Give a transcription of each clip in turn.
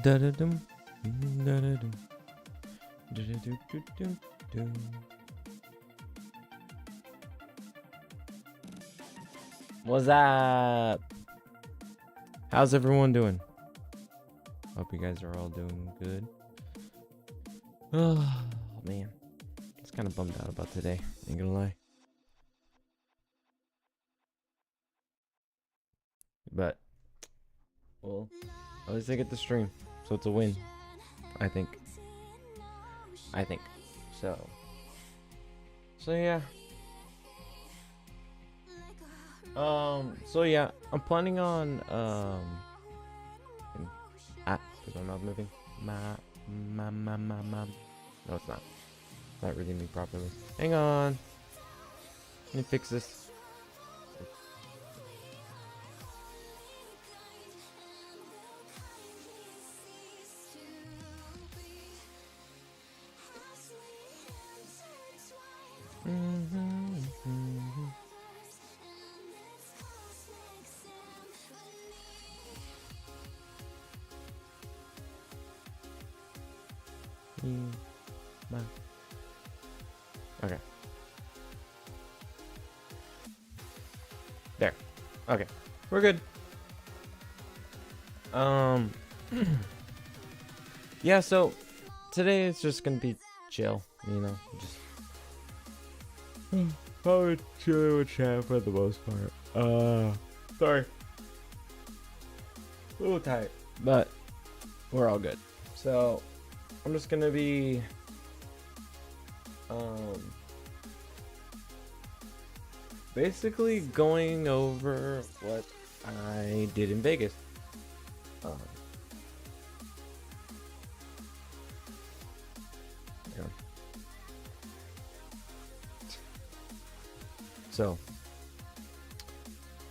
Da-da-dum, da-da-dum, da-da-dum-dum-dum-dum. What's up? How's everyone doing? Hope you guys are all doing good. Oh man, I was kind of bummed out about today, ain't gonna lie. But well, at least I get to stream, so it's a win. I think. So yeah. So yeah, I'm planning on is my mouth moving? No, it's not. It's not reading me properly. Hang on. Let me fix this. Okay. There. Okay. We're good. Yeah, so today it's just gonna be chill, you know, just probably chill with chat for the most part. Sorry. A little tight, but we're all good. So I'm just gonna be basically going over what I did in Vegas. Yeah. So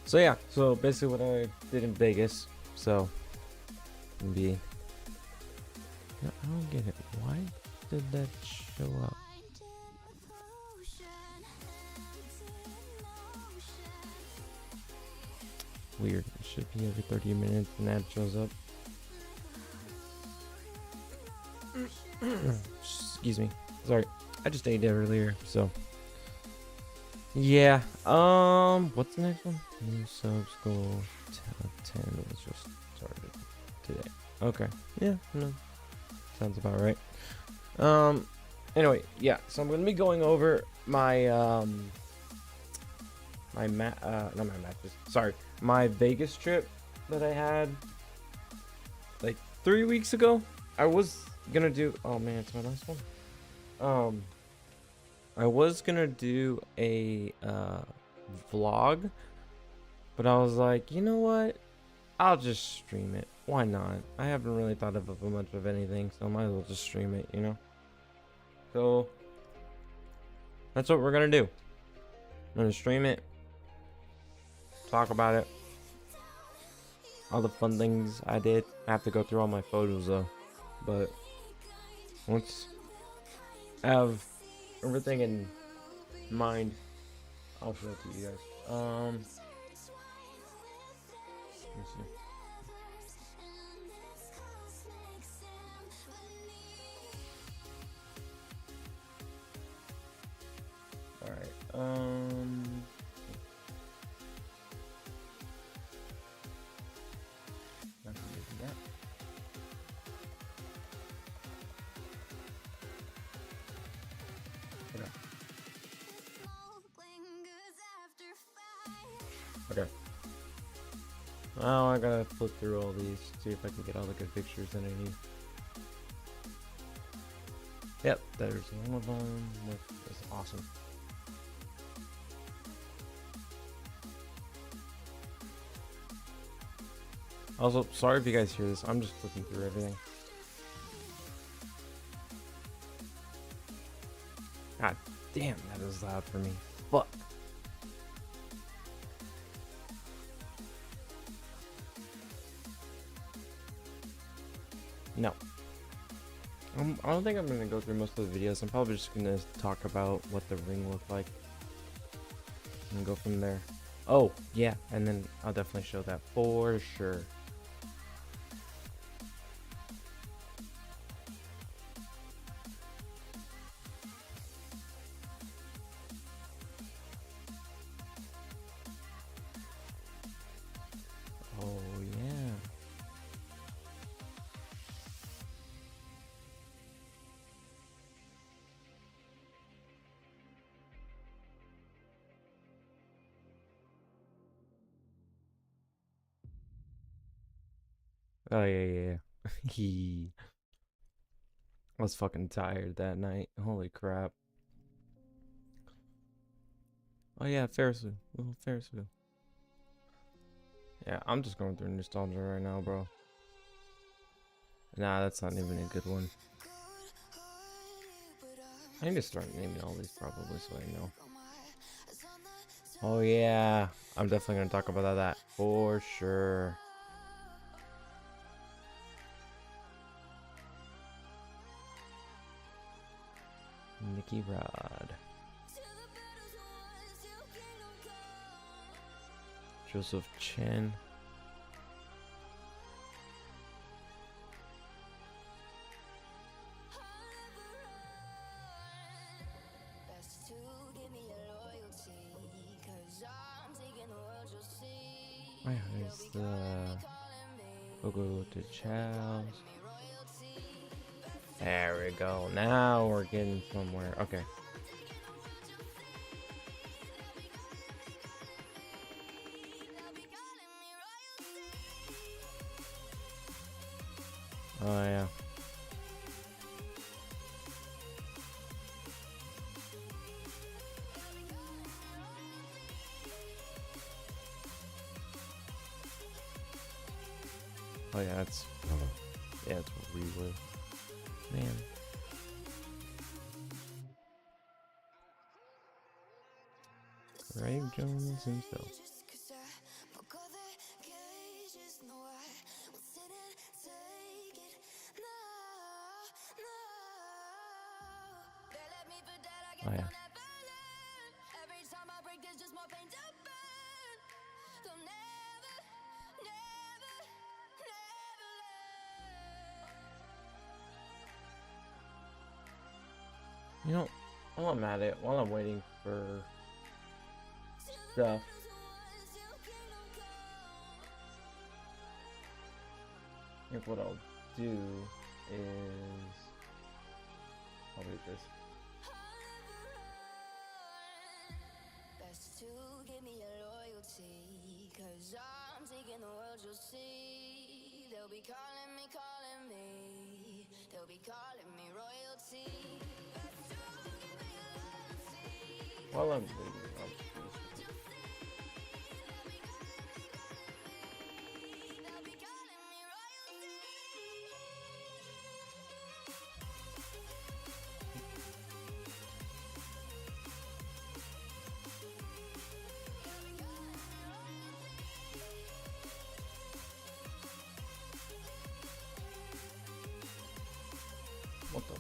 So yeah, so basically what I did in Vegas. So be. No, I don't get it. Why did that show up? Weird. It should be every 30 minutes and that shows up. Excuse me. Sorry. I just ate it earlier, so yeah. What's the next one? New subs goal 10 was just started today. Okay. Yeah, no. Sounds about right. Anyway, yeah, so I'm gonna be going over my not my matches. Sorry, my Vegas trip that I had like 3 weeks ago. I was gonna do. Oh man, it's my last one. I was gonna do a vlog, but I was like, you know what? I'll just stream it. Why not? I haven't really thought of much of anything, so I might as well just stream it, you know? So that's what we're gonna do. I'm gonna stream it, talk about it, all the fun things I did. I have to go through all my photos though, but once I have everything in mind, I'll show it to you guys. Let me see. All right. Not gonna do that. Okay. Okay. Now I gotta flip through all these, see if I can get all the good pictures that I need. Yep, there's one of them. That's awesome. Also, sorry if you guys hear this. I'm just flipping through everything. God damn, that is loud for me. Fuck. No. I don't think I'm gonna go through most of the videos. I'm probably just gonna talk about what the ring looked like and go from there. Oh yeah, and then I'll definitely show that for sure. Oh yeah. Oh yeah. He. I was fucking tired that night. Holy crap. Oh yeah, Ferris wheel. Little Ferris wheel. Yeah, I'm just going through nostalgia right now, bro. Nah, that's not even a good one. I need to start naming all these probably so I know. Oh yeah, I'm definitely gonna talk about that for sure. Nicky Rod. Joseph Chen. My eyes, we'll go to Chow's. There we go. Now we're getting somewhere. Okay. Oh yeah. Oh yeah, that's where we live. Man. Greg Jones himself. You know, while I'm at it, while I'm waiting for stuff, I think what I'll do is probably this. Best to give me your loyalty, 'cause I'm taking the world, you'll see. They'll be calling me, they'll be calling me royalty. Best to give me your loyalty. While I'm waiting, I'll just do this. They'll be calling me royalty. What the?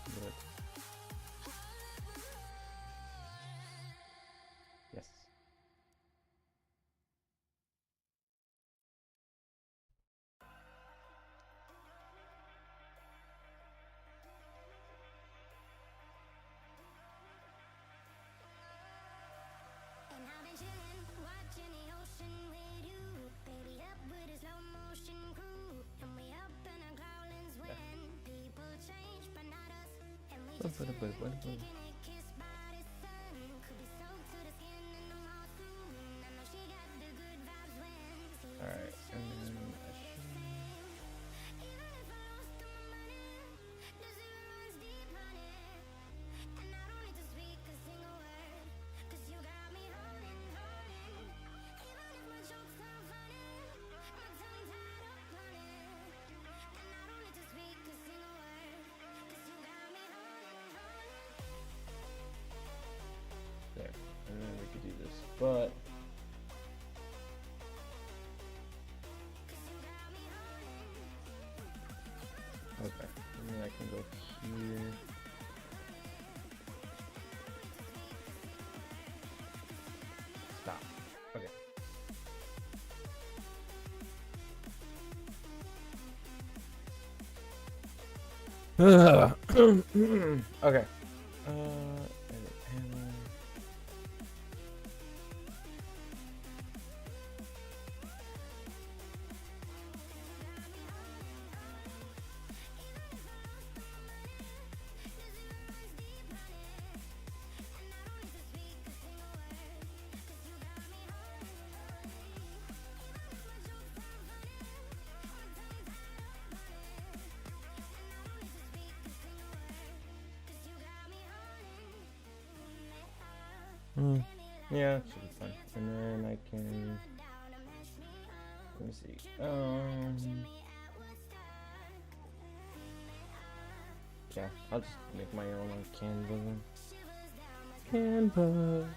Good. Yes. And I've been chillin', watching the ocean with you. Baby up with a slow motion crew. And we up in our growlings when people change, but not us. And we just kicking it, kissed by the sun. Could be soaked to the skin in the mall soon. I know she got the good vibes when Alright, and then even if I lost all my money, the zero runs deep, honey. And I don't need to speak a single word, 'cause you got me holding. Even if my jokes sound funny, my tongue tied up on it. And I don't need to speak a single word, 'cause you got me holding. there. And then we could do this. But okay. And then I can go here. Stop. Okay. Okay. Edit panel. Yeah, should be fine. And then I can, let me see. Yeah, I'll just make my own on Canva then. Canva.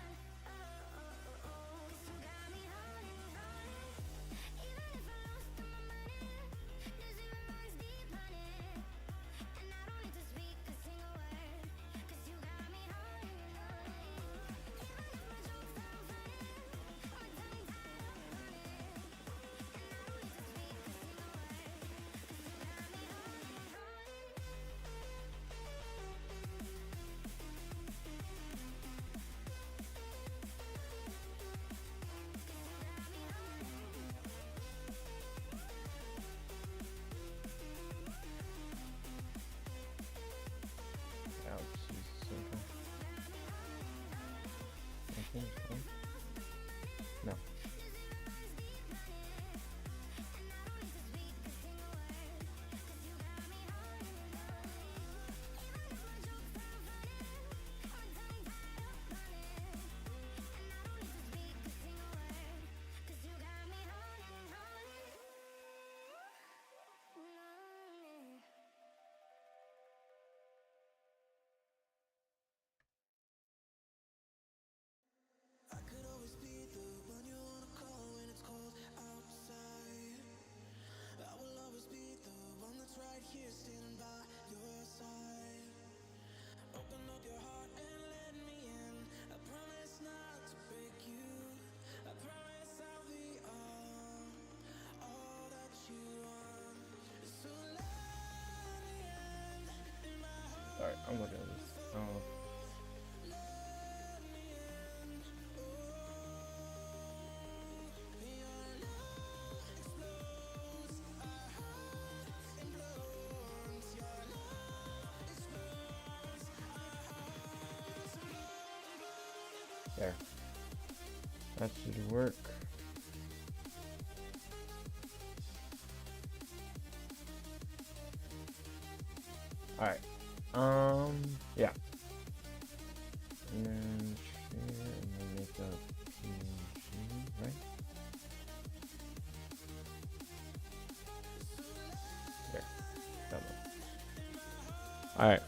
I'm looking at this. Oh. There. That should work. Alright. Yeah. And then share, and then make a PNG, right? There. That one. Alright.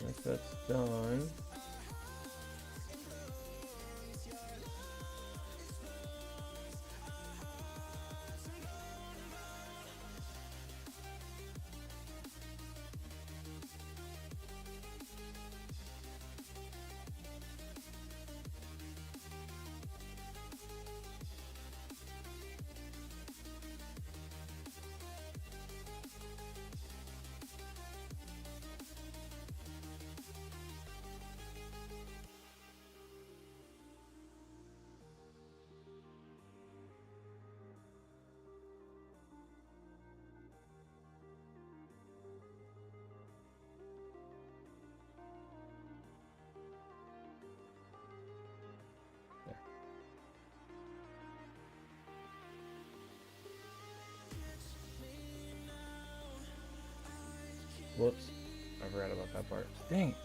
Once that's done, there. Whoops. I forgot about that part. Dang it.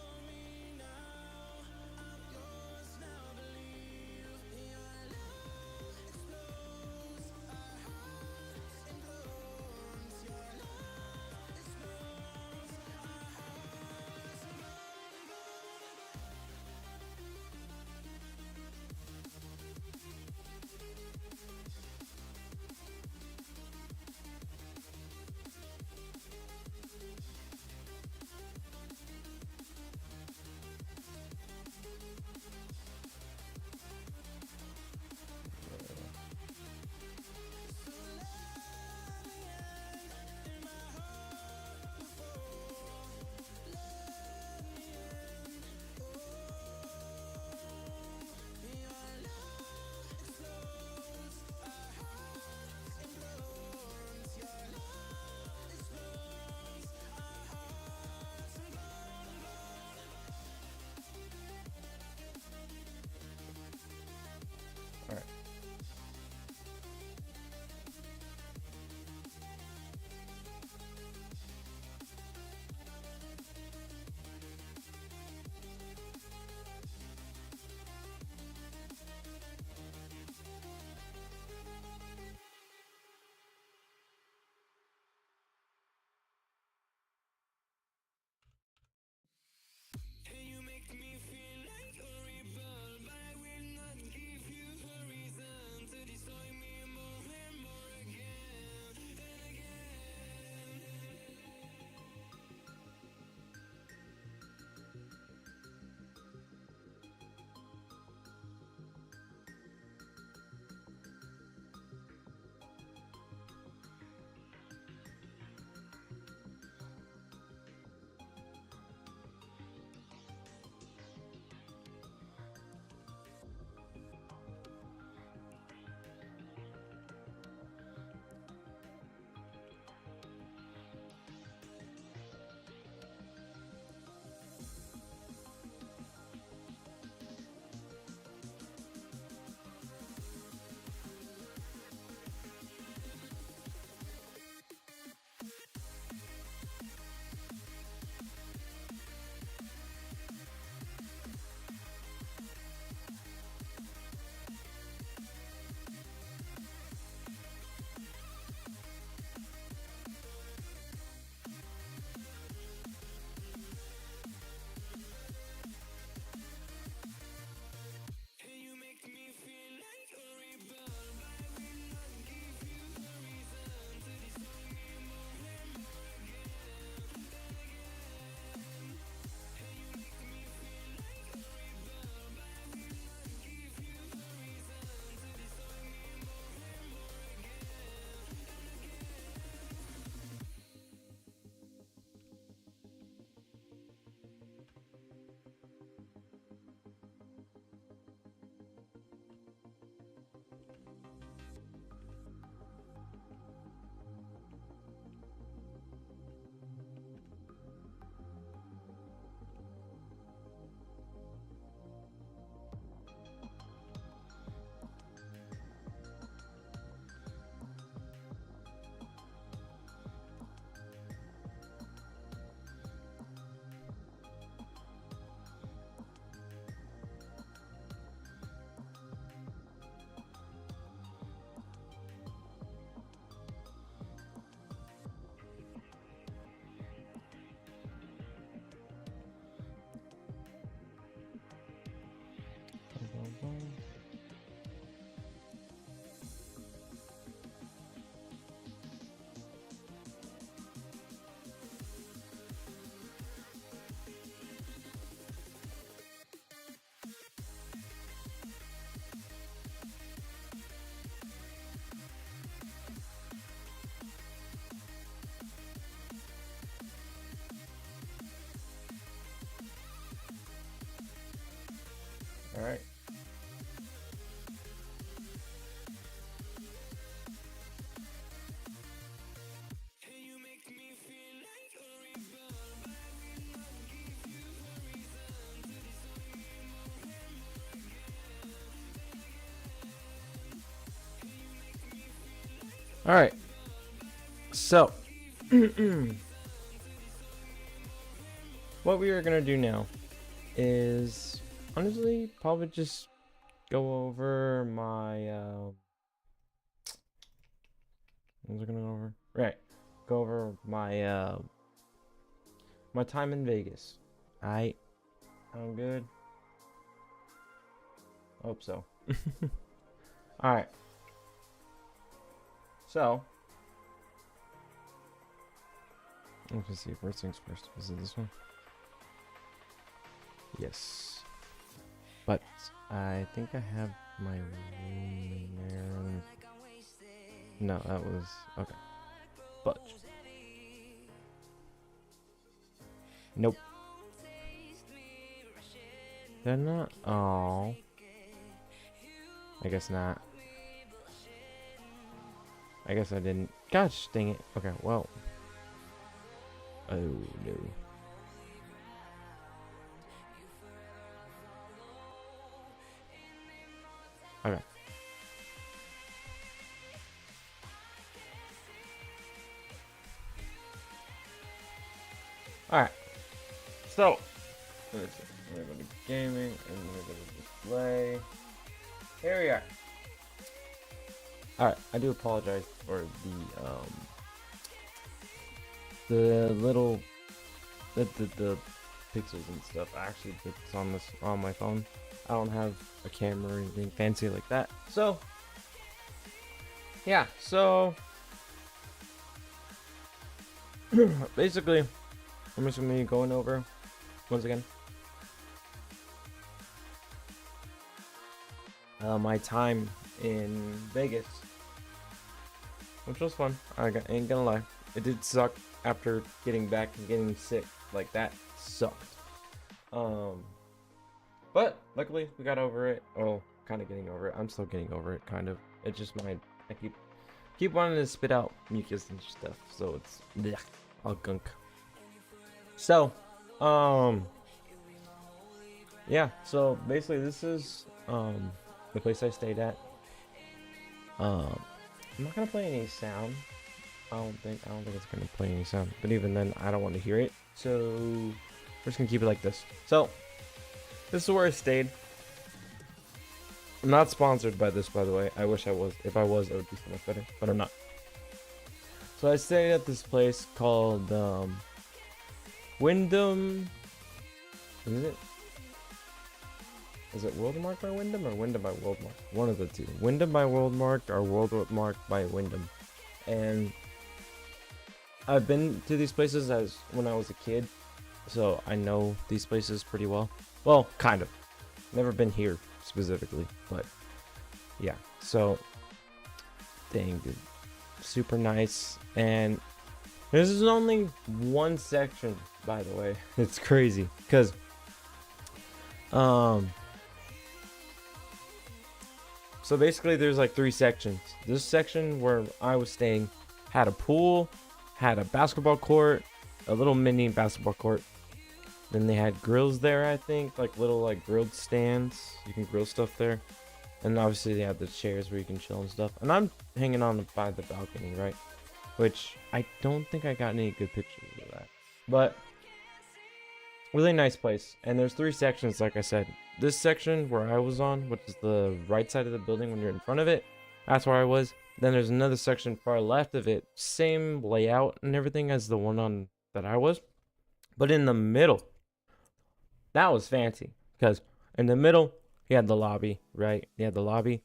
All right. All right. So, what we are gonna do now is honestly probably just go over my what was I gonna go over? Right. Go over my my time in Vegas. Alright. Sound good? Hope so. Alright. So let's see, first things first. Is it this one? Yes. But I think I have my room in there. No, that was okay. But nope. They're not. Oh, I guess not. I guess I didn't. Gosh, dang it. Okay, well. Oh no. Okay. Alright. So, let's see. We're going to gaming and we're going to display. Here we are. Alright, I do apologize for the little the pixels and stuff. I actually did this on my phone. I don't have a camera or anything fancy like that. So yeah, so basically I'm just gonna be going over once again my time in Vegas, which was fun. Ain't gonna lie, it did suck after getting back and getting sick. Like that sucked. But luckily we got over it. Oh, kind of getting over it. I'm still getting over it, kind of. It's just I keep wanting to spit out mucus and stuff, so it's blech, all gunk. So, yeah. So basically, this is the place I stayed at. I'm not gonna play any sound. I don't think it's gonna play any sound. But even then, I don't want to hear it. So we're just gonna keep it like this. So this is where I stayed. I'm not sponsored by this, by the way. I wish I was. If I was, it would be so much better. But I'm not. So I stayed at this place called Wyndham. Is it? Is it Worldmark by Wyndham or Wyndham by Worldmark? One of the two. Wyndham by Worldmark or Worldmark by Wyndham. And I've been to these places as when I was a kid, so I know these places pretty well. Well, kind of. Never been here specifically, but yeah. So, dang, dude, super nice. And this is only one section, by the way. It's crazy because so basically there's like 3 sections. This section where I was staying had a pool, had a basketball court, a little mini basketball court. Then they had grills there, I think, like little like grilled stands. You can grill stuff there. And obviously they have the chairs where you can chill and stuff. And I'm hanging on by the balcony, right? Which I don't think I got any good pictures of that. But really nice place. And there's 3 sections, like I said. This section where I was on, which is the right side of the building when you're in front of it, that's where I was. Then there's another section far left of it, same layout and everything as the one on that I was, but in the middle, that was fancy because in the middle you had the lobby, right? You had the lobby,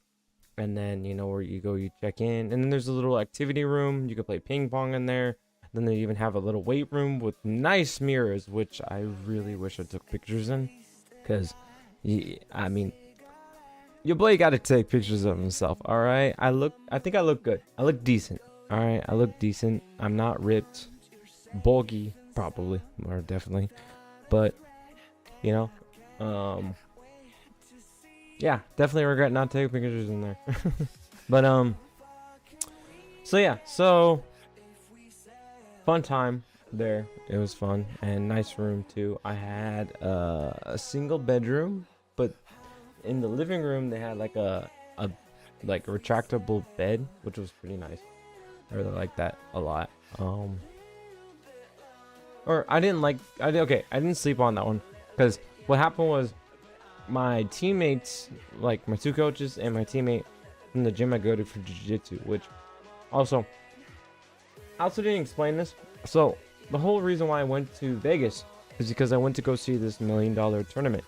and then you know where you go, you check in, and then there's a little activity room. You could play ping pong in there. Then they even have a little weight room with nice mirrors, which I really wish I took pictures in, because I mean, your boy got to take pictures of himself. All right, I think I look good. I look decent. All right, I look decent. I'm not ripped, bulky, probably, or definitely, but you know, yeah, definitely regret not taking pictures in there. But so yeah, so fun time there. It was fun and nice room too. I had a single bedroom, but in the living room they had like a like retractable bed, which was pretty nice. I really like that a lot. Or I didn't like. Okay, I didn't sleep on that one because what happened was my teammates, like my two coaches and my teammate from the gym I go to for jiu-jitsu, which also I also didn't explain this. So the whole reason why I went to Vegas is because I went to go see this $1 million tournament.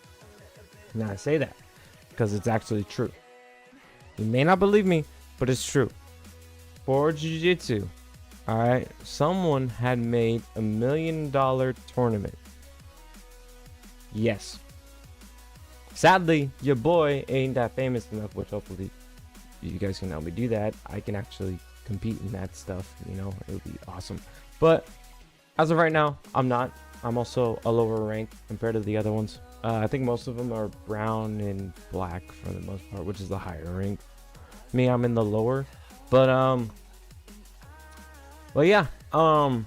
Now I say that because it's actually true. You may not believe me, but it's true. For jiu-jitsu, all right, someone had made $1 million tournament. Yes. Sadly, your boy ain't that famous enough, which hopefully you guys can help me do that. I can actually compete in that stuff, you know, it would be awesome. But as of right now, I'm not. I'm also a lower rank compared to the other ones. I think most of them are brown and black for the most part, which is the higher rank. Me, I'm in the lower. But well, yeah, it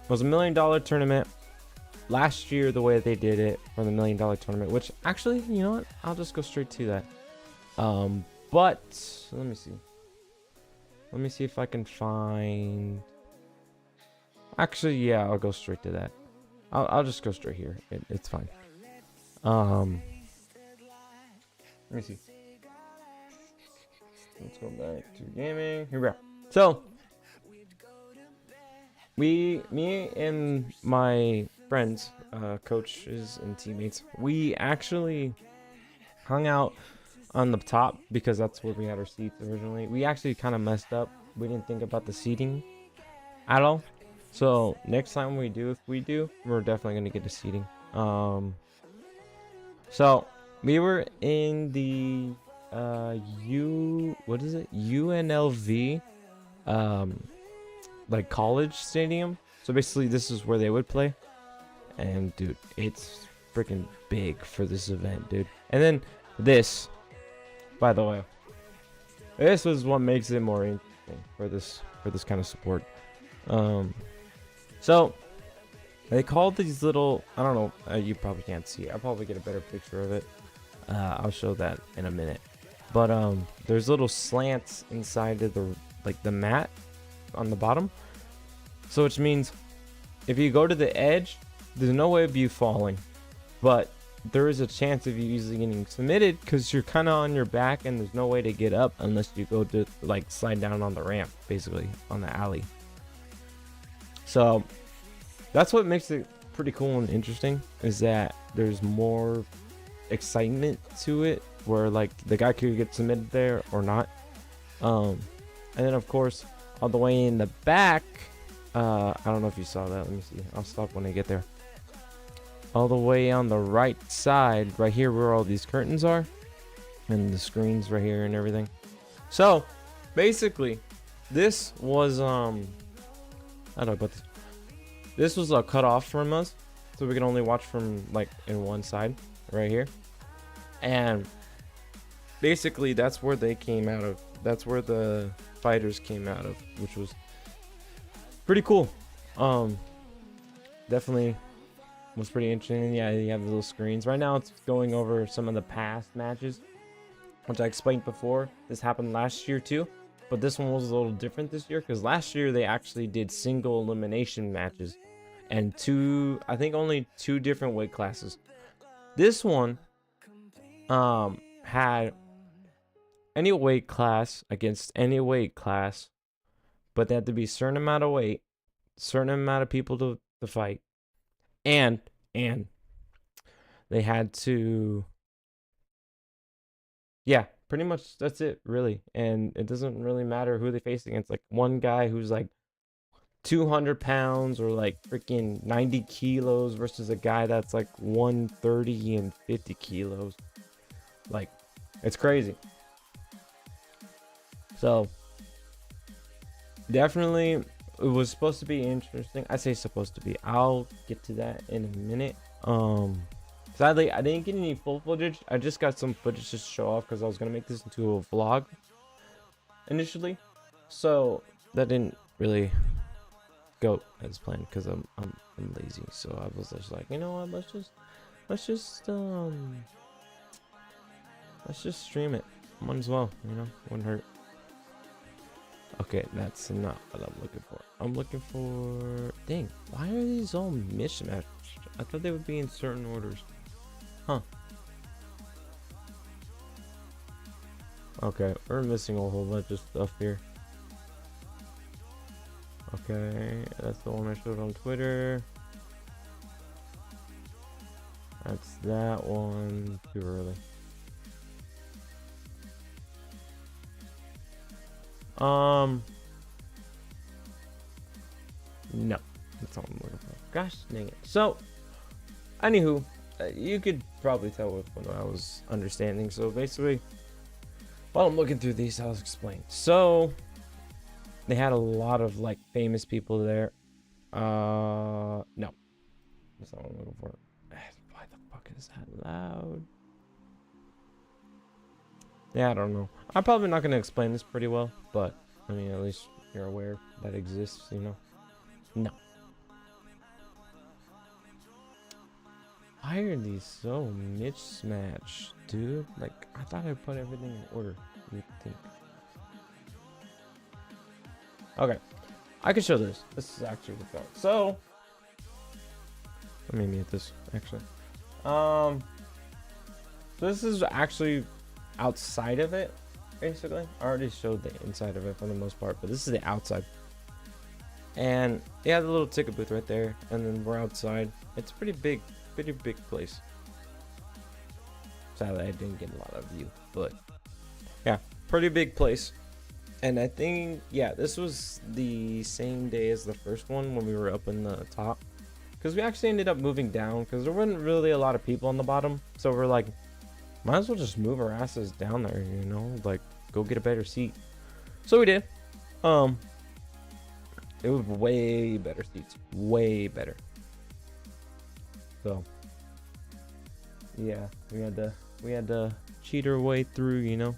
was $1 million tournament last year. The way they did it for the $1 million tournament, which actually, you know what, I'll just go straight to that. But let me see if I can find. Actually, yeah, I'll go straight to that. I'll just go straight here. It's fine. Let me see. Let's go back to gaming. Here we go. So me and my friends, coaches and teammates, we actually hung out on the top because that's where we had our seats originally. We actually kind of messed up. We didn't think about the seating at all. So next time we do, if we do, we're definitely gonna get the seating. So we were in the what is it? UNLV like college stadium. So basically this is where they would play. And dude, it's freaking big for this event, dude. And then this, by the way, this is what makes it more interesting for this kind of sport. So they called these little, I don't know, you probably can't see it. I'll probably get a better picture of it. I'll show that in a minute. But there's little slants inside of the mat on the bottom. So which means if you go to the edge, there's no way of you falling, but there is a chance of you easily getting submitted because you're kind of on your back and there's no way to get up unless you go to like slide down on the ramp, basically on the alley. So that's what makes it pretty cool and interesting, is that there's more excitement to it where like the guy could get submitted there or not. And then of course all the way in the back, I don't know if you saw that. Let me see. I'll stop when I get there. All the way on the right side, right here where all these curtains are, and the screens right here and everything. So basically, this was how do I put this? This was a cut off from us, so we can only watch from like in one side, right here. And basically, that's where they came out of. That's where the fighters came out of, which was pretty cool. Definitely was pretty interesting. Yeah, you have the little screens. Right now it's going over some of the past matches, which I explained before. This happened last year too, but this one was a little different this year because last year they actually did single elimination matches and I think only two different weight classes. This one had any weight class against any weight class, but they had to be a certain amount of weight, certain amount of people to fight, and they had to, yeah, pretty much that's it really. And it doesn't really matter who they face against. Like one guy who's like 200 pounds or like freaking 90 kilos versus a guy that's like 130 and 50 kilos. Like, it's crazy. So definitely it was supposed to be interesting. I say supposed to be. I'll get to that in a minute. Sadly, I didn't get any full footage. I just got some footage to show off because I was gonna make this into a vlog initially. So that didn't really go as planned because I'm lazy. So I was just like, you know what? Let's just stream it. Might as well, you know, wouldn't hurt. Okay, that's not what I'm looking for. I'm looking for... Dang, why are these all mismatched? I thought they would be in certain orders. Huh. Okay, we're missing a whole bunch of stuff here. Okay, that's the one I showed on Twitter. That's that one. Too early. No, that's all I'm looking for. Gosh dang it. So, anywho, you could probably tell with what I was understanding. So basically, while I'm looking through these, I'll explain. So, they had a lot of like famous people there. No, that's not what I'm looking for. Why the fuck is that loud? Yeah, I don't know. I'm probably not gonna explain this pretty well, but I mean, at least you're aware that exists, you know. No. Why are these so mismatched, dude? Like, I thought I put everything in order. You'd think. Okay, I can show this. This is actually the film. So, let me mute this. Actually, so this is actually outside of it. Basically, I already showed the inside of it for the most part, but this is the outside. And yeah, the little ticket booth right there, and then we're outside. It's pretty big place. Sadly, I didn't get a lot of view, but yeah, pretty big place. And I think, yeah, this was the same day as the first one when we were up in the top, because we actually ended up moving down because there wasn't really a lot of people on the bottom. So we're like, might as well just move our asses down there, you know, like go get a better seat. So we did. It was way better seats, way better. So yeah, we had to cheat our way through, you know.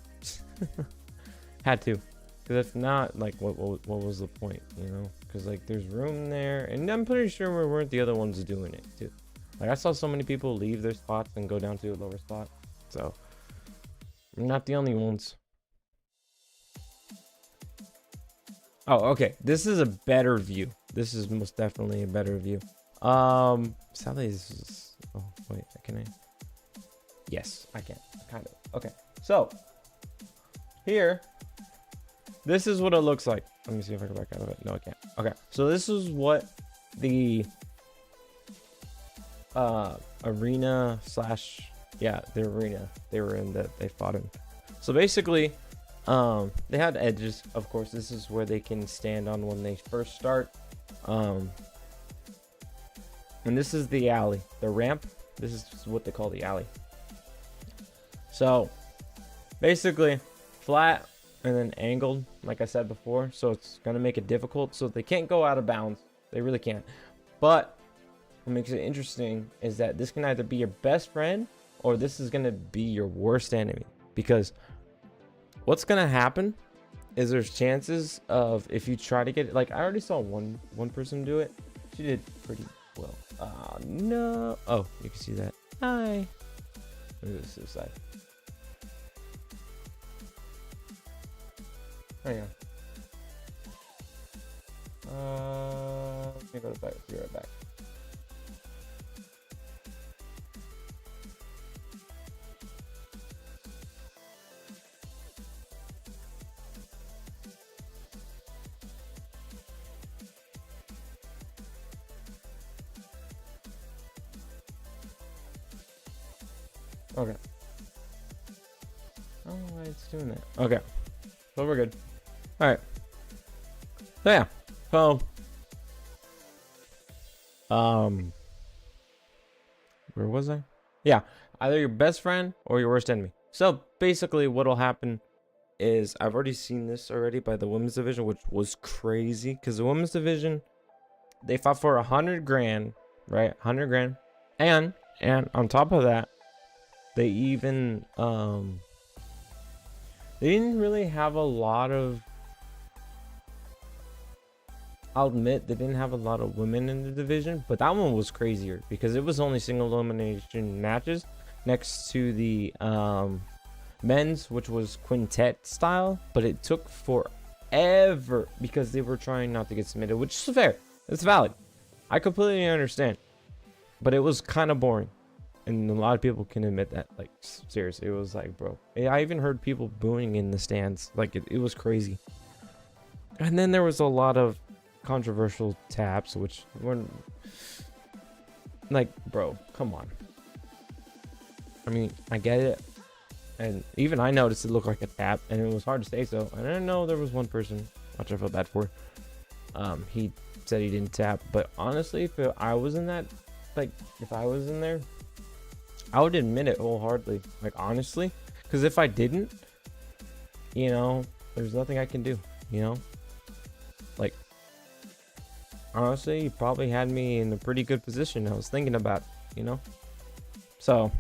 Had to, because if not, like what was the point, you know? Because like there's room there, and I'm pretty sure we weren't the other ones doing it too. Like I saw so many people leave their spots and go down to a lower spot, so we're not the only ones. Oh, okay. This is a better view. This is most definitely a better view. Sadly, this is... Oh, wait. Can I? Yes, I can. Kind of. Okay. So, here. This is what it looks like. Let me see if I can back out of it. No, I can't. Okay. So, this is what the... arena slash... Yeah, the arena they were in that they fought in. So, basically... they had edges, of course. This is where they can stand on when they first start. And this is the alley, the ramp. This is what they call the alley. So basically flat and then angled, like I said before. So it's gonna make it difficult. So they can't go out of bounds. They really can't. But what makes it interesting is that this can either be your best friend or this is gonna be your worst enemy, because what's gonna happen is there's chances of, if you try to get it, like I already saw one person do it. She did pretty well. No. Oh, you can see that. Hi. Look at this suicide. Hang on. Let me go back. Be right back. Okay. Oh, why it's doing that. Okay. So we're good. Alright. So yeah. So where was I? Yeah. Either your best friend or your worst enemy. So basically what'll happen is, I've already seen this already by the women's division, which was crazy, because the women's division, they fought for 100 grand, right? 100 grand. And And on top of that, they even they didn't really have a lot of, I'll admit they didn't have a lot of women in the division, but that one was crazier because it was only single elimination matches next to the men's, which was quintet style, but it took forever because they were trying not to get submitted, which is fair. It's valid. I completely understand. But it was kind of boring. And a lot of people can admit that. Like, seriously, it was like, bro. I even heard people booing in the stands. Like, it was crazy. And then there was a lot of controversial taps, which were like, bro, come on. I mean, I get it. And even I noticed it looked like a tap, and it was hard to say so. And I know there was one person, which I felt bad for. He said he didn't tap, but honestly, if I was in that, like, if I was in there, I would admit it wholeheartedly. Like, honestly, because if I didn't, you know, there's nothing I can do. You know, like, honestly, you probably had me in a pretty good position. I was thinking about, you know, so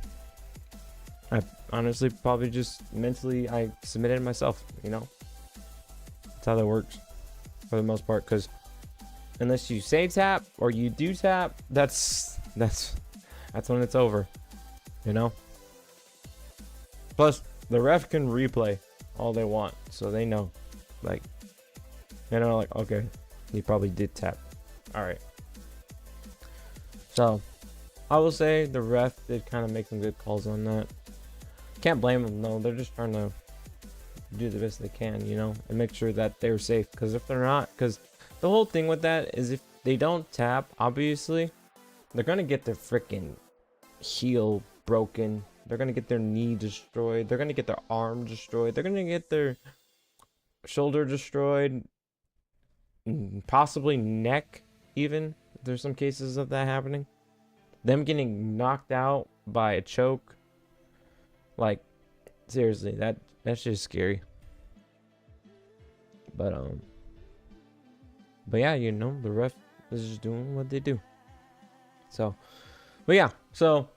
I honestly probably just mentally I submitted myself, you know. That's how that works for the most part, because unless you say tap or you do tap, that's when it's over, you know. Plus the ref can replay all they want, so they know, like, you know, like, okay, he probably did tap. All right, so I will say the ref did kind of make some good calls on that. Can't blame them though. They're just trying to do the best they can, you know, and make sure that they're safe. Because if they're not, because the whole thing with that is if they don't tap, obviously, they're gonna get their freaking heel broken. They're gonna get their knee destroyed. They're gonna get their arm destroyed. They're gonna get their shoulder destroyed. Possibly neck, even. There's some cases of that happening. Them getting knocked out by a choke. Like, seriously, that's just scary. But yeah, you know, the ref is just doing what they do. So, but yeah, so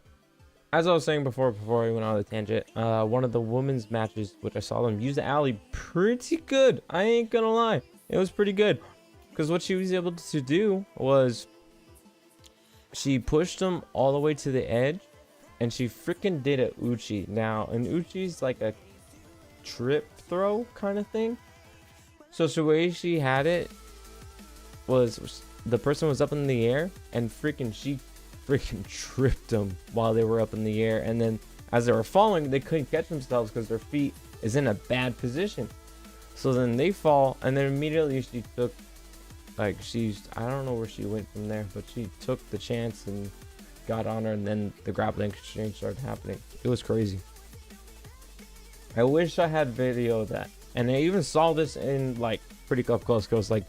as I was saying before I went on the tangent, one of the women's matches, which I saw them use the alley pretty good. I ain't gonna lie, it was pretty good, because what she was able to do was she pushed them all the way to the edge. And she freaking did a uchi. Now, an uchi's like a trip throw kind of thing. So the way she had it was the person was up in the air and she freaking tripped them while they were up in the air. And then as they were falling, they couldn't catch themselves because their feet is in a bad position. So then they fall, and then immediately she took, like, I don't know where she went from there, but she took the chance and got on her, and then the grappling exchange started happening. It was crazy. I wish I had video of that. And I even saw this in, like, pretty up close. Because, like,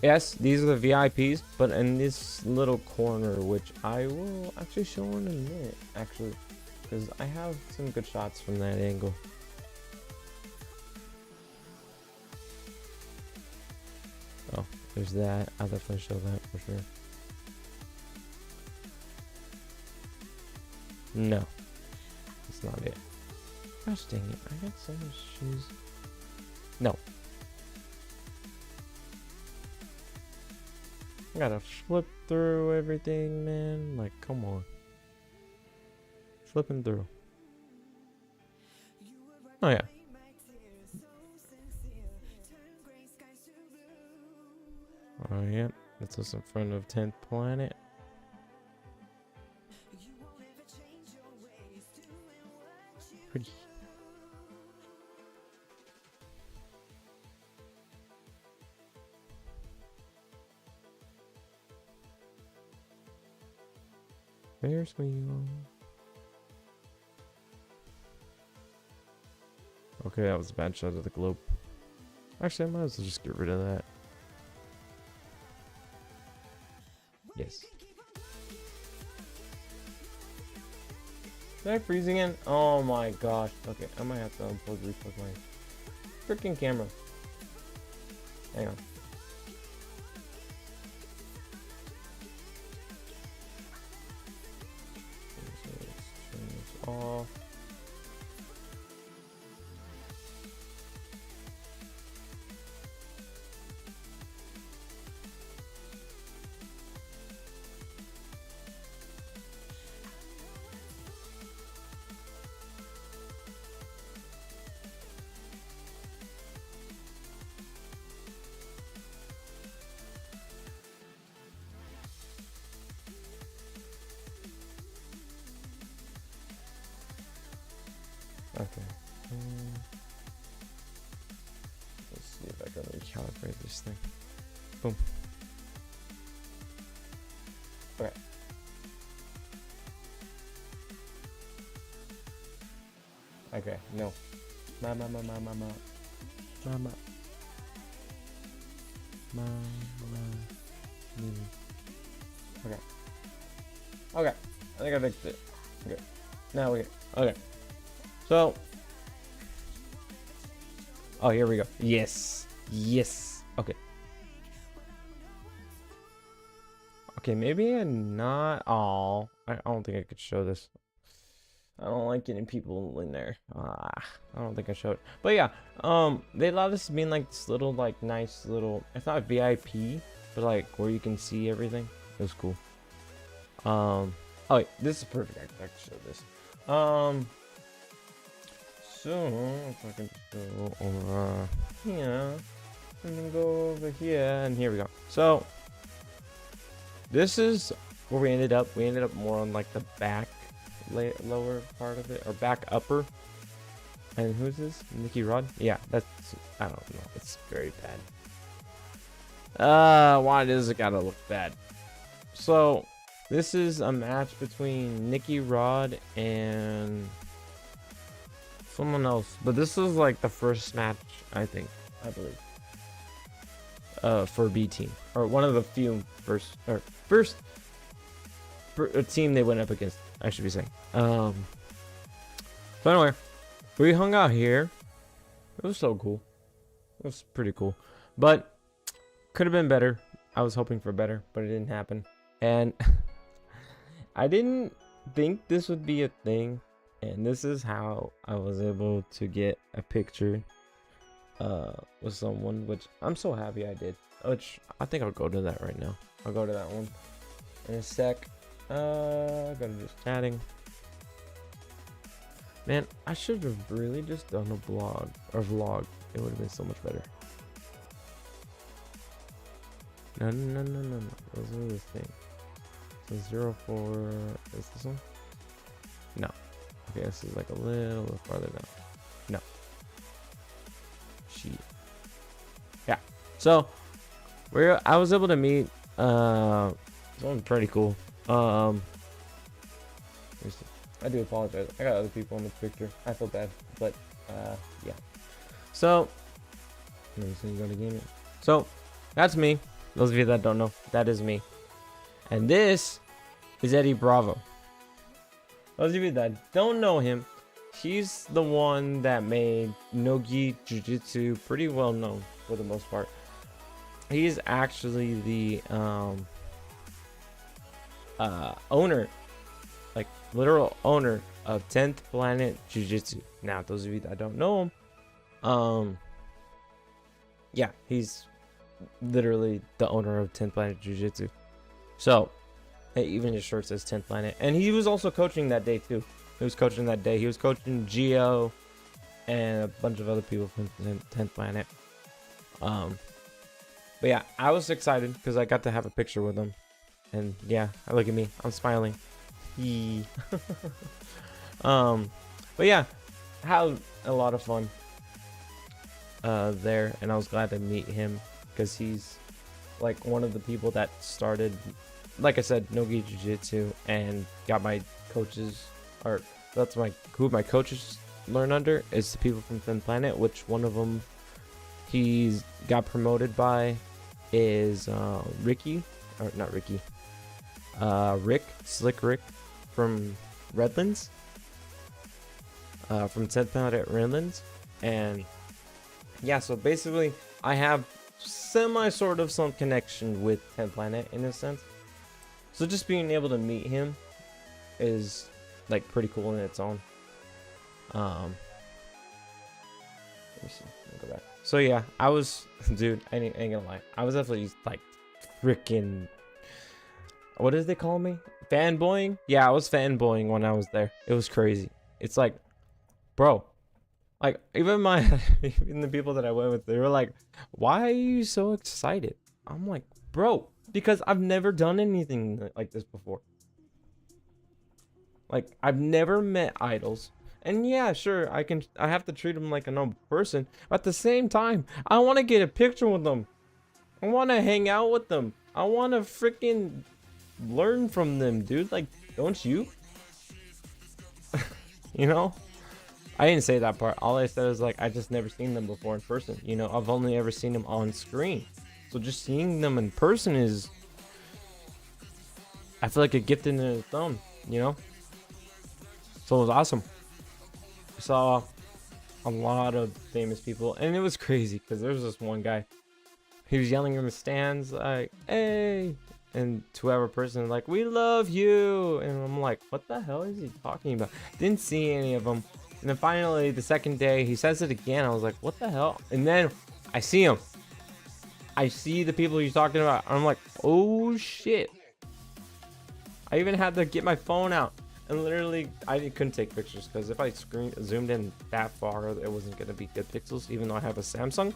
yes, these are the VIPs, but in this little corner, which I will actually show in a minute, actually, because I have some good shots from that angle. Oh, there's that. I'll definitely show that for sure. No, that's not it. Gosh dang it, I got so much shoes. No. I gotta flip through everything, man. Like, come on. Flipping through. Oh, yeah. Oh, yeah. That's us in front of 10th Planet. Pretty. There's where you are. Okay, that was a bad shot of the globe. Actually, I might as well just get rid of that. Yes. Did I freeze again? Oh my gosh. Okay, I might have to unplug, replug my freaking camera. Hang on. off. Okay. Let's see if I can recalibrate this thing. Boom. Okay. Okay, no. Mama. Okay. Okay. I think I fixed it. Okay. Now we okay. So, oh, here we go. Yes. Yes. Okay. Okay, maybe I'm not. Oh, I don't think I could show this. I don't like getting people in there. I don't think I showed. But yeah, they allowed us to be in like this little, like, nice little. It's not VIP, but like where you can see everything. It was cool. Oh wait, this is perfect. I can show this. So if I can just go over here, and then go over here, and here we go. So this is where we ended up. We ended up more on like the back lower part of it, or back upper. And who's this? Nicky Rod? Yeah, that's, I don't know. It's very bad. Why does it gotta look bad? So this is a match between Nicky Rod and someone else, but this is like the first match, I believe, for B team, or one of the few first team they went up against, I should be saying. So anyway, we hung out here. It was so cool. It was pretty cool, but could have been better. I was hoping for better, but it didn't happen. And I didn't think this would be a thing, and this is how I was able to get a picture with someone, which I'm so happy I did. Which I think I'll go to that right now. I'll go to that one in a sec. Go to just chatting. Man, I should have really just done a blog or vlog. It would have been so much better. No. Those are the thing. So 04 is this one? No. Okay, this is like a little bit farther down. No. Shit. Yeah. So I was able to meet someone pretty cool. I do apologize. I got other people in the picture. I feel bad, but yeah. So let me see, go to gaming. So that's me. Those of you that don't know, that is me. And this is Eddie Bravo. Those of you that don't know him, he's the one that made Nogi Jiu-Jitsu pretty well known for the most part. He's actually the owner, like literal owner of 10th Planet Jiu-Jitsu. Now, those of you that don't know him, yeah, he's literally the owner of 10th Planet Jiu-Jitsu. So, even his shirt says 10th Planet. And he was also coaching that day too. He was coaching that day. He was coaching Geo and a bunch of other people from 10th Planet. But yeah, I was excited because I got to have a picture with him. And yeah, look at me. I'm smiling. But yeah, had a lot of fun there. And I was glad to meet him because he's like one of the people that started, like I said, Nogi Jiu-Jitsu, and got my coaches, or that's who my coaches learn under, is the people from 10th Planet, which one of them he's got promoted by is Ricky, or not Ricky, Slick Rick from Redlands, from 10th Planet Redlands. And yeah, so basically I have sort of some connection with 10th Planet in a sense. So just being able to meet him is like pretty cool in its own. Let me see. Let me go back. So yeah, I was, dude, I ain't gonna lie, I was definitely like freaking, what did they call me? Fanboying? Yeah, I was fanboying when I was there. It was crazy. It's like, bro, like even even the people that I went with, they were like, why are you so excited? I'm like, bro, because I've never done anything like this before. Like, I've never met idols. And yeah, sure, I have to treat them like a normal person. But at the same time, I want to get a picture with them. I want to hang out with them. I want to freaking learn from them, dude. Like, don't you? You know? I didn't say that part. All I said is, like, I just never seen them before in person. You know, I've only ever seen them on screen. So just seeing them in person is, I feel like a gift in its own, you know? So it was awesome. I saw a lot of famous people, and it was crazy because there was this one guy. He was yelling in the stands like, "Hey!" and to whoever person like, "We love you!" And I'm like, "What the hell is he talking about?" Didn't see any of them. And then finally, the second day, he says it again. I was like, "What the hell?" And then I see him. I see the people he's talking about. I'm like, "Oh shit!" I even had to get my phone out. And literally, I couldn't take pictures because if I zoomed in that far, it wasn't going to be good pixels, even though I have a Samsung.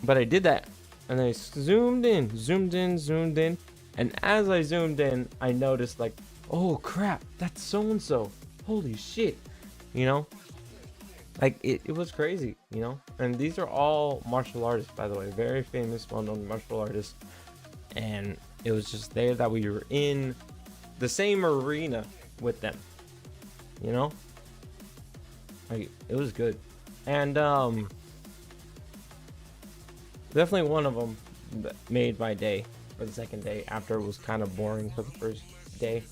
But I did that. And I zoomed in. And as I zoomed in, I noticed like, oh crap, that's so-and-so. Holy shit. You know? Like, it was crazy, you know? And these are all martial artists, by the way. Very famous, well-known martial artists. And it was just there that we were in the same arena with them, you know? Like, it was good. And definitely one of them that made my day for the second day, after it was kind of boring for the first day.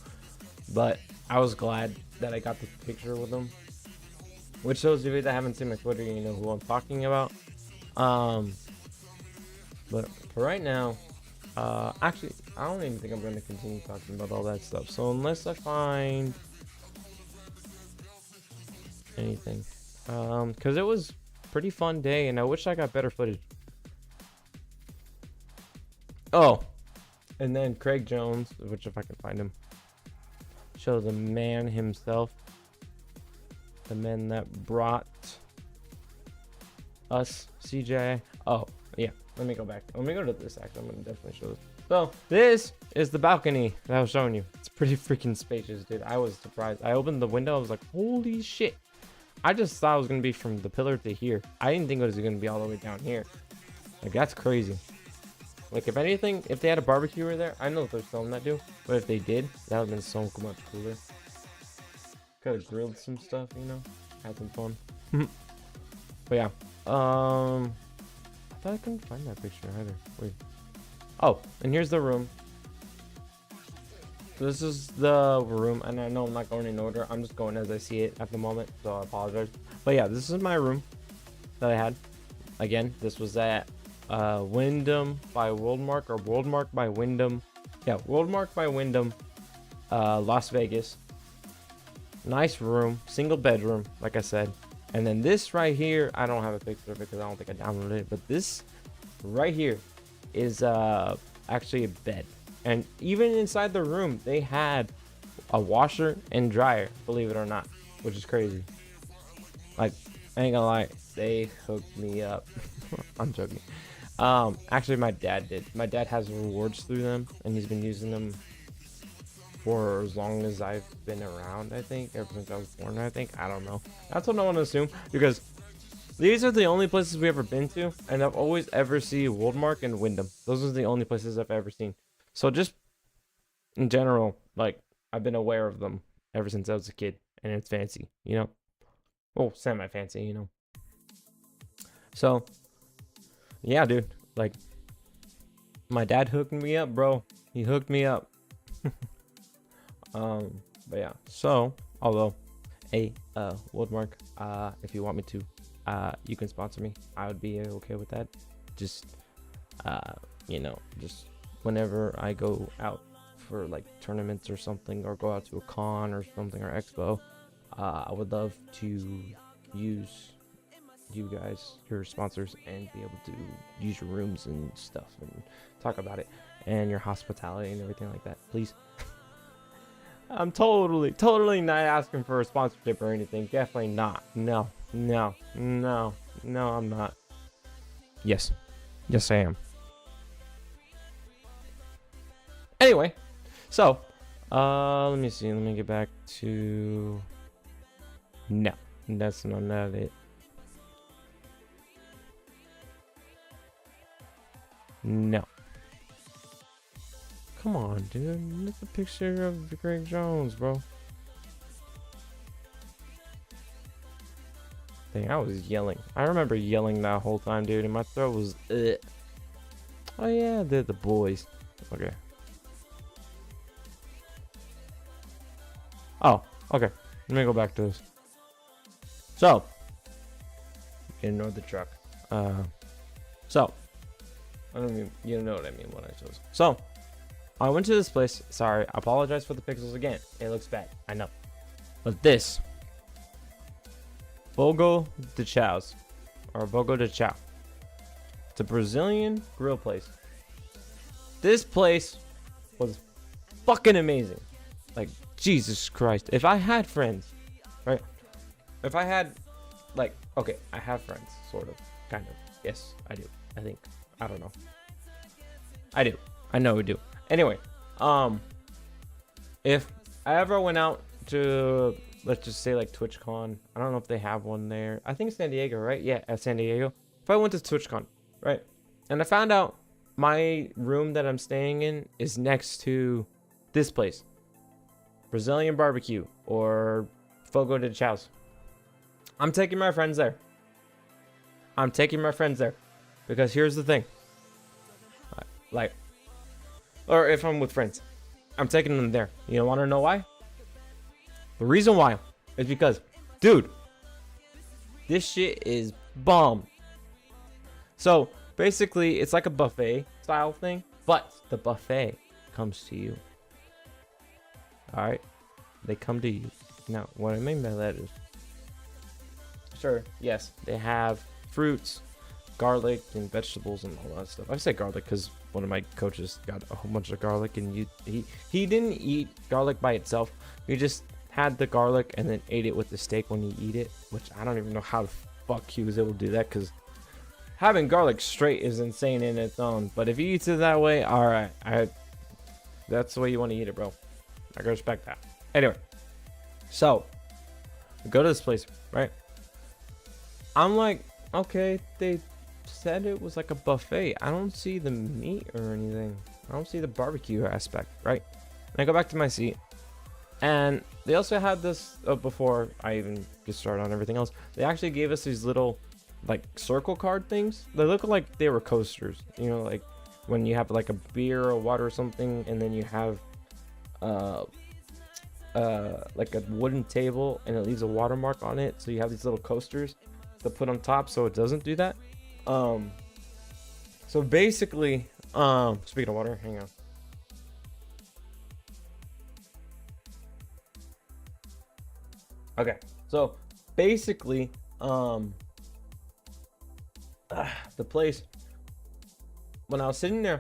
But I was glad that I got the picture with them, which those of you that haven't seen my Twitter, you know who I'm talking about. But for right now, actually, I don't even think I'm going to continue talking about all that stuff. So unless I find anything, because it was a pretty fun day, and I wish I got better footage. Oh, and then Craig Jones, which if I can find him, show the man himself, the man that brought us CJI. Oh yeah, let me go back. Let me go to this. Actually, I'm gonna definitely show this. So this is the balcony that I was showing you. It's pretty freaking spacious, dude. I was surprised. I opened the window. I was like, holy shit. I just thought it was going to be from the pillar to here. I didn't think it was going to be all the way down here. Like, that's crazy. Like, if anything, if they had a barbecue over there, I know there's some that do. But if they did, that would have been so much cooler. Could have grilled some stuff, you know? Had some fun. But yeah. I thought I couldn't find that picture either. Wait. Oh, and here's the room. So this is the room, and I know I'm not going in order. I'm just going as I see it at the moment, so I apologize. But yeah, this is my room that I had. Again, this was at Wyndham by Worldmark, or Worldmark by Wyndham. Yeah, Worldmark by Wyndham, Las Vegas. Nice room, single bedroom, like I said. And then this right here, I don't have a picture of it because I don't think I downloaded it. But this right here is actually a bed. And even inside the room, they had a washer and dryer, believe it or not, which is crazy. Like, I ain't gonna lie, they hooked me up. I'm joking. Actually, my dad did. My dad has rewards through them, and he's been using them for as long as I've been around, I think. Ever since I was born, I think. I don't know. That's what I want to assume, because these are the only places we've ever been to, and I've always ever seen Woldmark and Wyndham. Those are the only places I've ever seen. So just in general, like, I've been aware of them ever since I was a kid, and it's fancy, you know? Well, semi-fancy, you know? So, yeah, dude, like, my dad hooked me up, bro. He hooked me up. But yeah, so, although, Woodmark, if you want me to, you can sponsor me. I would be okay with that. Just, you know, just whenever I go out for like tournaments or something, or go out to a con or something, or expo, I would love to use you guys, your sponsors, and be able to use your rooms and stuff and talk about it and your hospitality and everything like that, please. I'm totally not asking for a sponsorship or anything. Definitely not. No, I'm not. Yes, I am. Anyway, so let me see. Let me get back to. No, that's not it. No. Come on, dude. Look at the picture of Greg Jones, bro. Dang, I was yelling. I remember yelling that whole time, dude, and my throat was. Ugh. Oh yeah, they're the boys. Okay. Oh, okay. Let me go back to this. So, ignore the truck. So, I don't mean, you know what I mean when I chose. So, I went to this place. Sorry, I apologize for the pixels again. It looks bad, I know. But this, Fogo de Chão's, or Fogo de Chão. It's a Brazilian grill place. This place was fucking amazing. Like, Jesus Christ. If I had friends, right? If I had, like, okay, I have friends, sort of, kind of. Yes, I do. I think. I don't know. I do. I know we do. Anyway, if I ever went out to, let's just say like TwitchCon, I don't know if they have one there. I think San Diego, right? Yeah, at San Diego. If I went to TwitchCon, right? And I found out my room that I'm staying in is next to this place, Brazilian barbecue or Fogo de Chão's. I'm taking my friends there. Because here's the thing. Like, or if I'm with friends, I'm taking them there. You want to know why? The reason why is because, dude, this shit is bomb. So basically, it's like a buffet style thing, but the buffet comes to you. All right, they come to you. Now, what I mean by that is, sure, yes, they have fruits, garlic, and vegetables and all that stuff. I say garlic because one of my coaches got a whole bunch of garlic, and he didn't eat garlic by itself. He just had the garlic and then ate it with the steak when he eat it, which I don't even know how the fuck he was able to do that, because having garlic straight is insane in its own. But if he eats it that way, all right, that's the way you want to eat it, bro. I can respect that. Anyway, so we go to this place, right? I'm like, okay, they said it was like a buffet. I don't see the meat or anything. I don't see the barbecue aspect, right? And I go back to my seat, and they also had this before I even get started on everything else. They actually gave us these little like circle card things. They look like they were coasters, like when you have like a beer or water or something, and then you have like a wooden table and it leaves a watermark on it, so you have these little coasters to put on top so it doesn't do that. So basically, speaking of water, hang on. Okay, so basically, the place, when I was sitting there,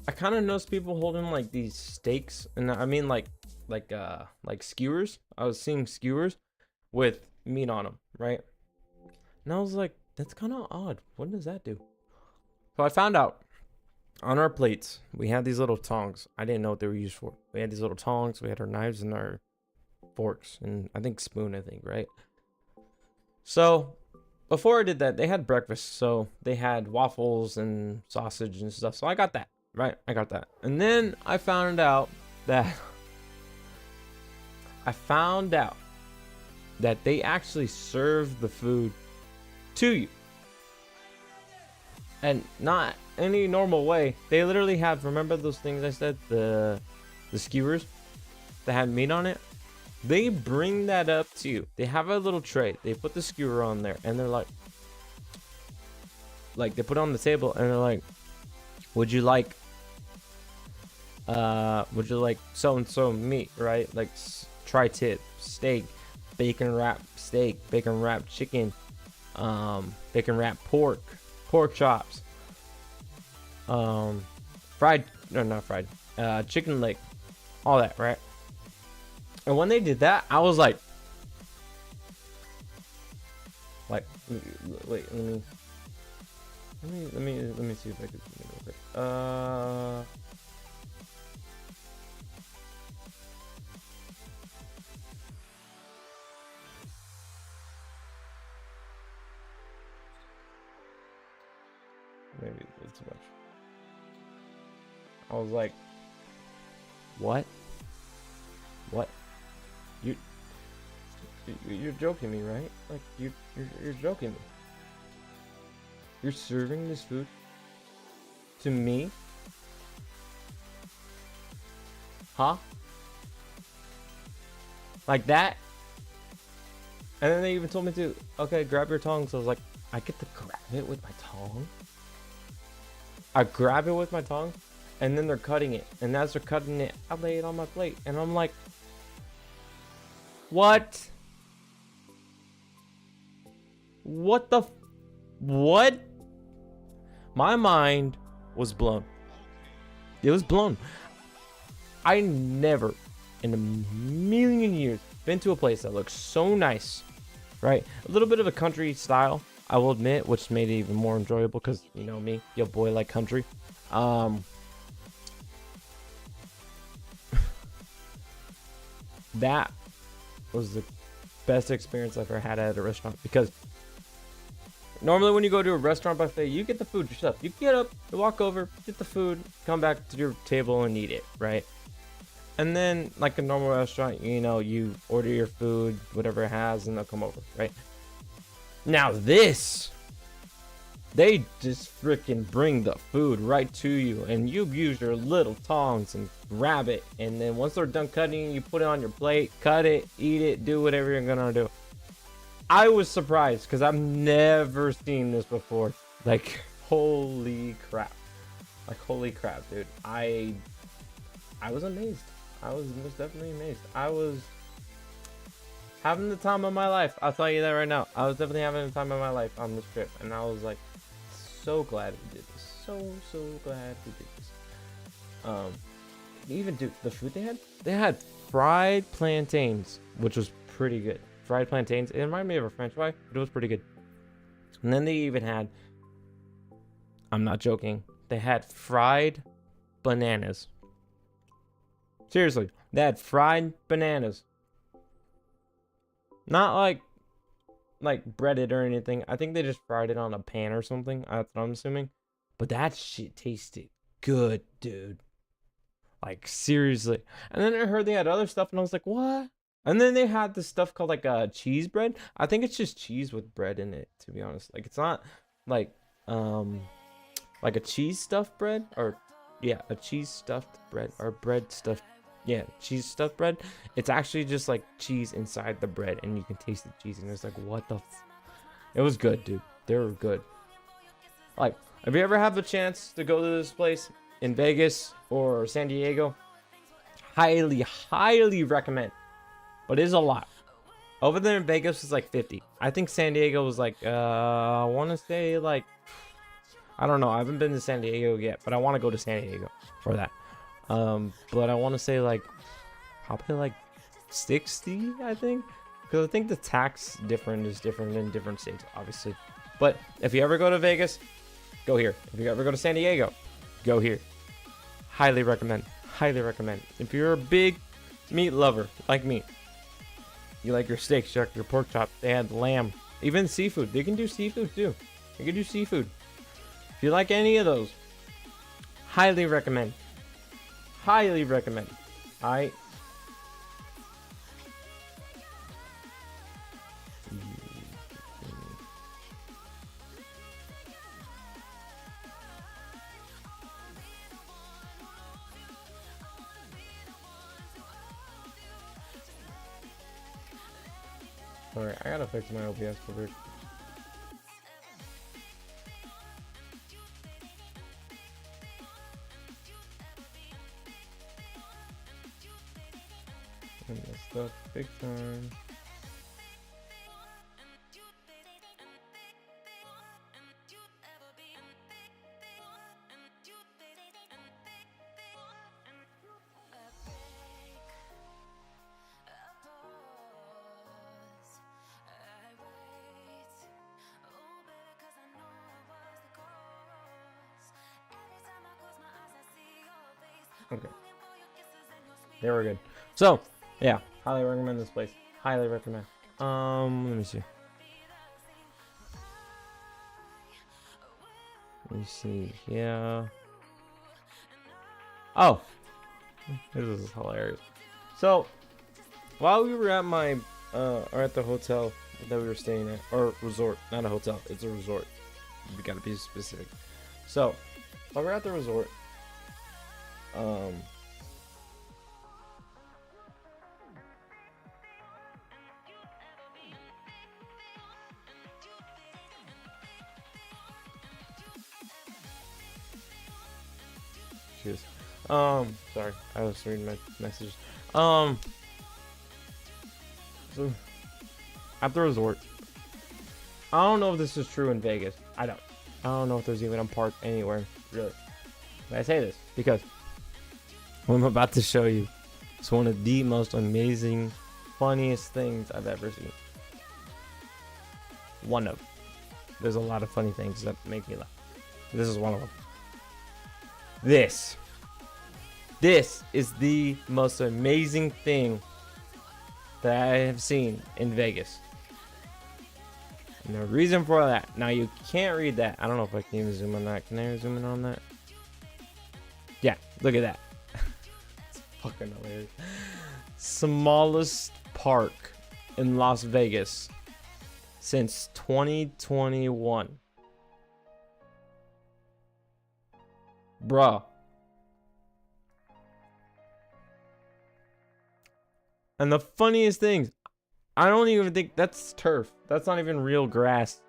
I kind of noticed people holding like these steaks, and I mean like skewers. I was seeing skewers with meat on them, right? And I was like, that's kind of odd. What does that do? So I found out on our plates, we had these little tongs. I didn't know what they were used for. We had these little tongs. We had our knives and our forks, and I think spoon, right? So before I did that, they had breakfast. So they had waffles and sausage and stuff. So I got that, right? I got that. And then I found out that they actually serve the food to you, and not any normal way. They literally have, remember those things I said, the skewers that had meat on it? They bring that up to you. They have a little tray. They put the skewer on there, and they're like they put it on the table, and they're like, would you like Would you like so and so meat, right? Like tri-tip steak, bacon wrap steak, bacon wrap chicken, bacon wrap pork chops, fried, no, not fried, chicken leg, all that, right? And when they did that, I was like, wait, let me see if I can do it real quick. Maybe it's too much. I was like, what? What? You're joking me, right? Like you're joking me. You're serving this food to me? Huh? Like that? And then they even told me to, okay, grab your tongs. So I was like, I get to grab it with my tongue? I grab it with my tongue, and then they're cutting it. And as they're cutting it, I lay it on my plate. And I'm like, what? What the what? My mind was blown. It was blown. I never in a million years been to a place that looks so nice, right? A little bit of a country style, I will admit, which made it even more enjoyable because, you know me, your boy like country. That was the best experience I've ever had at a restaurant, because normally when you go to a restaurant buffet, you get the food yourself. You get up, you walk over, get the food, come back to your table and eat it, right? And then like a normal restaurant, you know, you order your food, whatever it has, and they'll come over, right? Now this, they just freaking bring the food right to you, and you use your little tongs and grab it, and then once they're done cutting, you put it on your plate, cut it, eat it, do whatever you're gonna do. I was surprised because I've never seen this before. Like, holy crap. Like, holy crap, dude. I was amazed. I was most definitely amazed. I was having the time of my life. I'll tell you that right now. I was definitely having the time of my life on this trip. And I was like, so glad we did this. So glad we did this. Even, dude, the food they had fried plantains, which was pretty good. Fried plantains. It reminded me of a French fry, but it was pretty good. And then they even had, I'm not joking, they had fried bananas. Seriously, they had fried bananas. Not like breaded or anything. I think they just fried it on a pan or something. That's what I'm assuming. But that shit tasted good, dude. Like, seriously. And then I heard they had other stuff, and I was like, what? And then they had this stuff called like cheese bread. I think it's just cheese with bread in it, to be honest. Like, it's not like a cheese stuffed bread, or yeah, a cheese stuffed bread, or bread stuffed, yeah, cheese stuffed bread. It's actually just like cheese inside the bread, and you can taste the cheese, and it's like, what the it was good, dude. They were good. Like, if you ever have the chance to go to this place in Vegas or San Diego, highly recommend. But it is a lot. Over there in Vegas was like 50. I think San Diego was like, I want to say like, I don't know. I haven't been to San Diego yet, but I want to go to San Diego for that. But I want to say like, probably like 60, I think. Because I think the tax is different in different states, obviously. But if you ever go to Vegas, go here. If you ever go to San Diego, go here. Highly recommend. Highly recommend. If you're a big meat lover like me, you like your steaks, you like your pork chop, they had lamb, even seafood. They can do seafood too. They can do seafood. If you like any of those, highly recommend. Highly recommend. Alright. Alright, I gotta fix my OBS coverage. messed up big time. Okay. They were good. So, yeah, highly recommend this place. Highly recommend. Let me see. Let me see. Yeah. Oh, this is hilarious. So, while we were at my, or at the hotel that we were staying at, or resort, not a hotel, it's a resort. We gotta be specific. So, while we're at the resort, cheers. Sorry, I was reading my message. So at the resort, I don't know if this is true in Vegas. I don't know if there's even a park anywhere, really. But I say this because what I'm about to show you is one of the most amazing, funniest things I've ever seen. One of. There's a lot of funny things that make me laugh. This is one of them. This is the most amazing thing that I have seen in Vegas. And the reason for that, now you can't read that. I don't know if I can even zoom on that. Can I zoom in on that? Yeah, look at that. It's fucking hilarious. Smallest park in Las Vegas since 2021. Bruh. And the funniest things, I don't even think that's turf. That's not even real grass.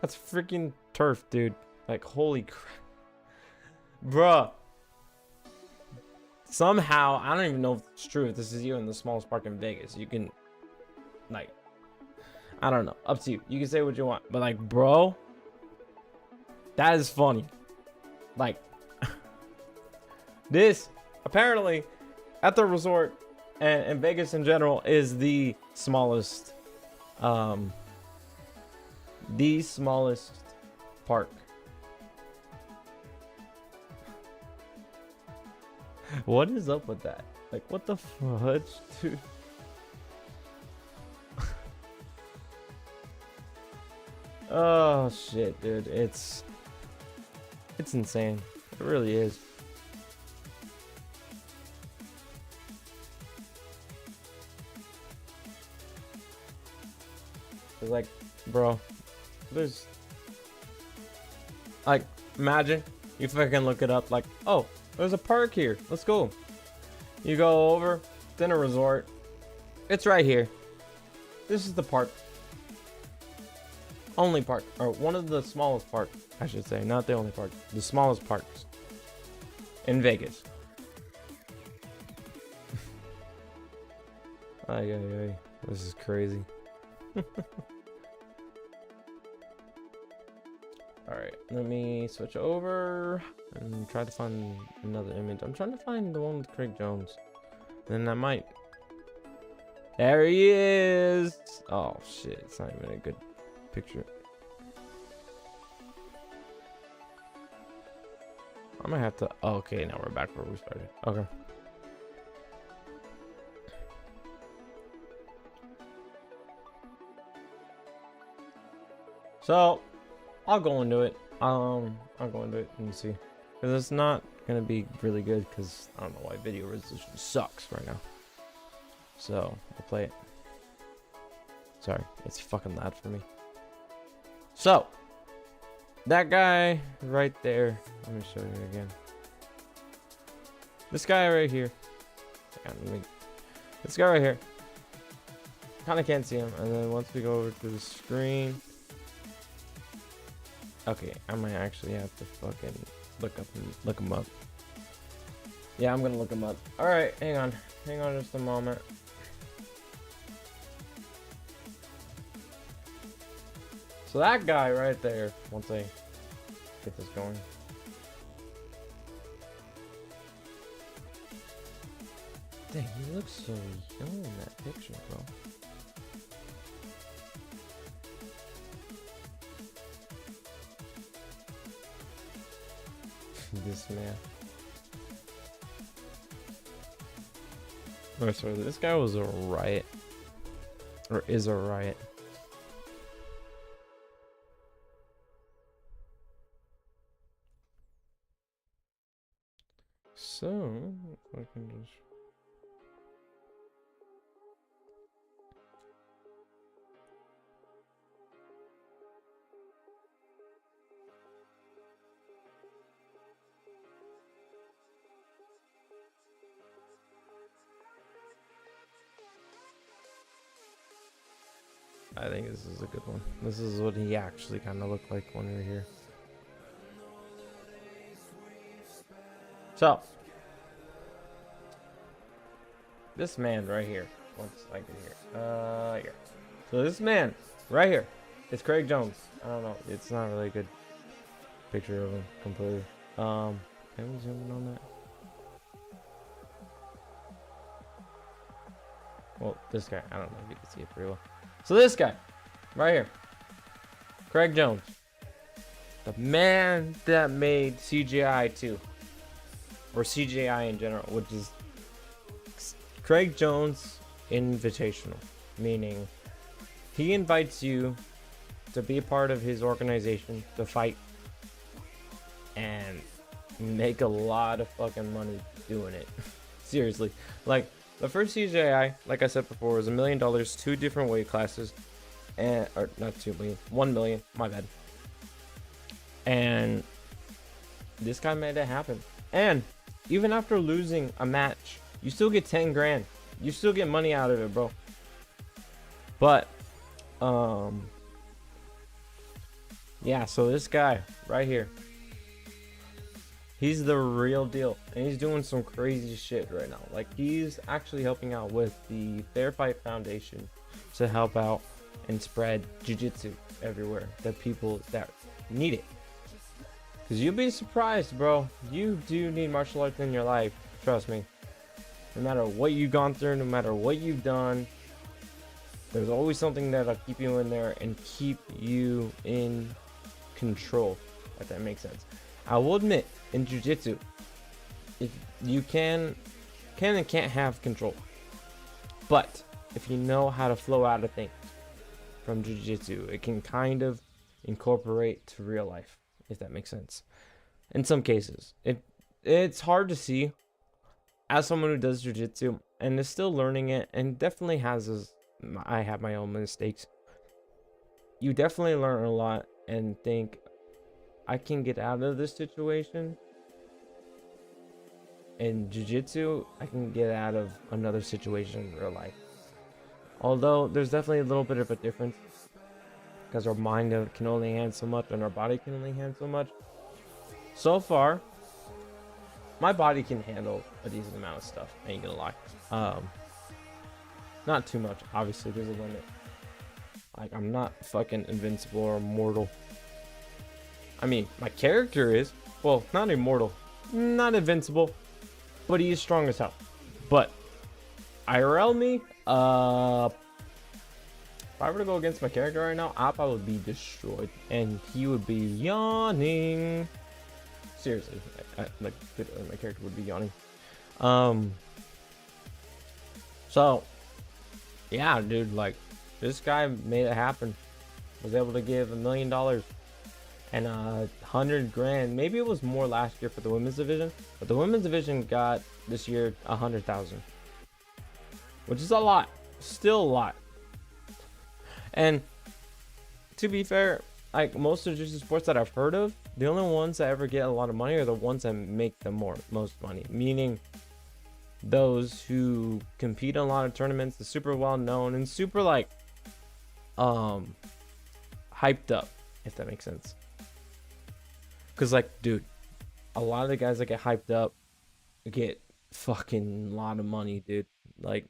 That's freaking turf, dude. Like, holy crap. Bruh. Somehow, I don't even know if it's true, if this is even the smallest park in Vegas. You can, like, I don't know. Up to you. You can say what you want. But, like, bro, that is funny. Like, this, apparently, at the resort and Vegas in general, is the smallest park. What is up with that? Like, what the fudge, dude? Oh shit, dude, it's insane. It really is. It's like, bro, there's, like, imagine you fucking look it up, like, oh, there's a park here, let's go. You go over, it's in a resort, it's right here. This is the park. Only park, or one of the smallest parks, I should say, not the only park, the smallest parks in Vegas. Ay, ay, ay. This is crazy. Alright, let me switch over and try to find another image. I'm trying to find the one with Craig Jones. Then I might. There he is! Oh shit, it's not even a good picture. I might have to. Oh, okay, now we're back where we started. Okay. So, I'll go into it. I'll go into it and see, because it's not gonna be really good. Because I don't know why video resolution sucks right now. So I'll play it. Sorry, it's fucking loud for me. So, that guy right there. Let me show you again. This guy right here. This guy right here. Kind of can't see him. And then once we go over to the screen. Okay, I might actually have to fucking look him up. Yeah, I'm gonna look him up. All right, hang on just a moment. So that guy right there, once I get this going. Dang, he looks so young in that picture, bro. This man. Oh, sorry, this guy was a riot. Or is a riot. So, I can just... I think this is a good one. This is what he actually kind of looked like when we were here. So, this man right here. Once I get here. Here. So this man right here is Craig Jones. I don't know. It's not really a good picture of him completely. Can we zoom in on that? Well, this guy. I don't know if you can see it pretty well. So this guy right here, Craig Jones, the man that made CJI2, or CJI in general, which is Craig Jones Invitational, meaning he invites you to be a part of his organization to fight and make a lot of fucking money doing it. Seriously, like the first CJI, like I said before, was $1 million, 2 different weight classes, and or not 2 million, 1 million. My bad. And this guy made it happen. And even after losing a match, you still get 10 grand. You still get money out of it, bro. But yeah, so this guy right here, he's the real deal, and he's doing some crazy shit right now. Like, he's actually helping out with the Fair Fight Foundation to help out and spread jiu-jitsu everywhere, the people that need it. Because you'll be surprised, bro. You do need martial arts in your life, trust me. No matter what you've gone through, no matter what you've done, there's always something that'll keep you in there and keep you in control, if that makes sense. I will admit, in jiu-jitsu, if you can and can't have control, but if you know how to flow out of things from jiu-jitsu, it can kind of incorporate to real life, if that makes sense. In some cases, it's hard to see as someone who does jiu-jitsu and is still learning it, and definitely I have my own mistakes. You definitely learn a lot and think, I can get out of this situation. In jiu-jitsu, I can get out of another situation in real life. Although there's definitely a little bit of a difference, because our mind can only handle so much and our body can only handle so much. So far, my body can handle a decent amount of stuff, I ain't gonna lie. Not too much, obviously there's a limit. Like, I'm not fucking invincible or immortal. I mean, my character is, well, not immortal, not invincible, but he is strong as hell. But IRL me, if I were to go against my character right now, Appa would be destroyed, and he would be yawning. Seriously, like my character would be yawning. So yeah, dude, like, this guy made it happen. Was able to give $1 million and 100 grand. Maybe it was more last year for the women's division, but the women's division got this year 100,000, which is a lot, still a lot. And to be fair, like most of the sports that I've heard of, the only ones that ever get a lot of money are the ones that make the most money, meaning those who compete in a lot of tournaments, the super well known and super like hyped up, if that makes sense. Because, like, dude, a lot of the guys that get hyped up get fucking lot of money, dude. Like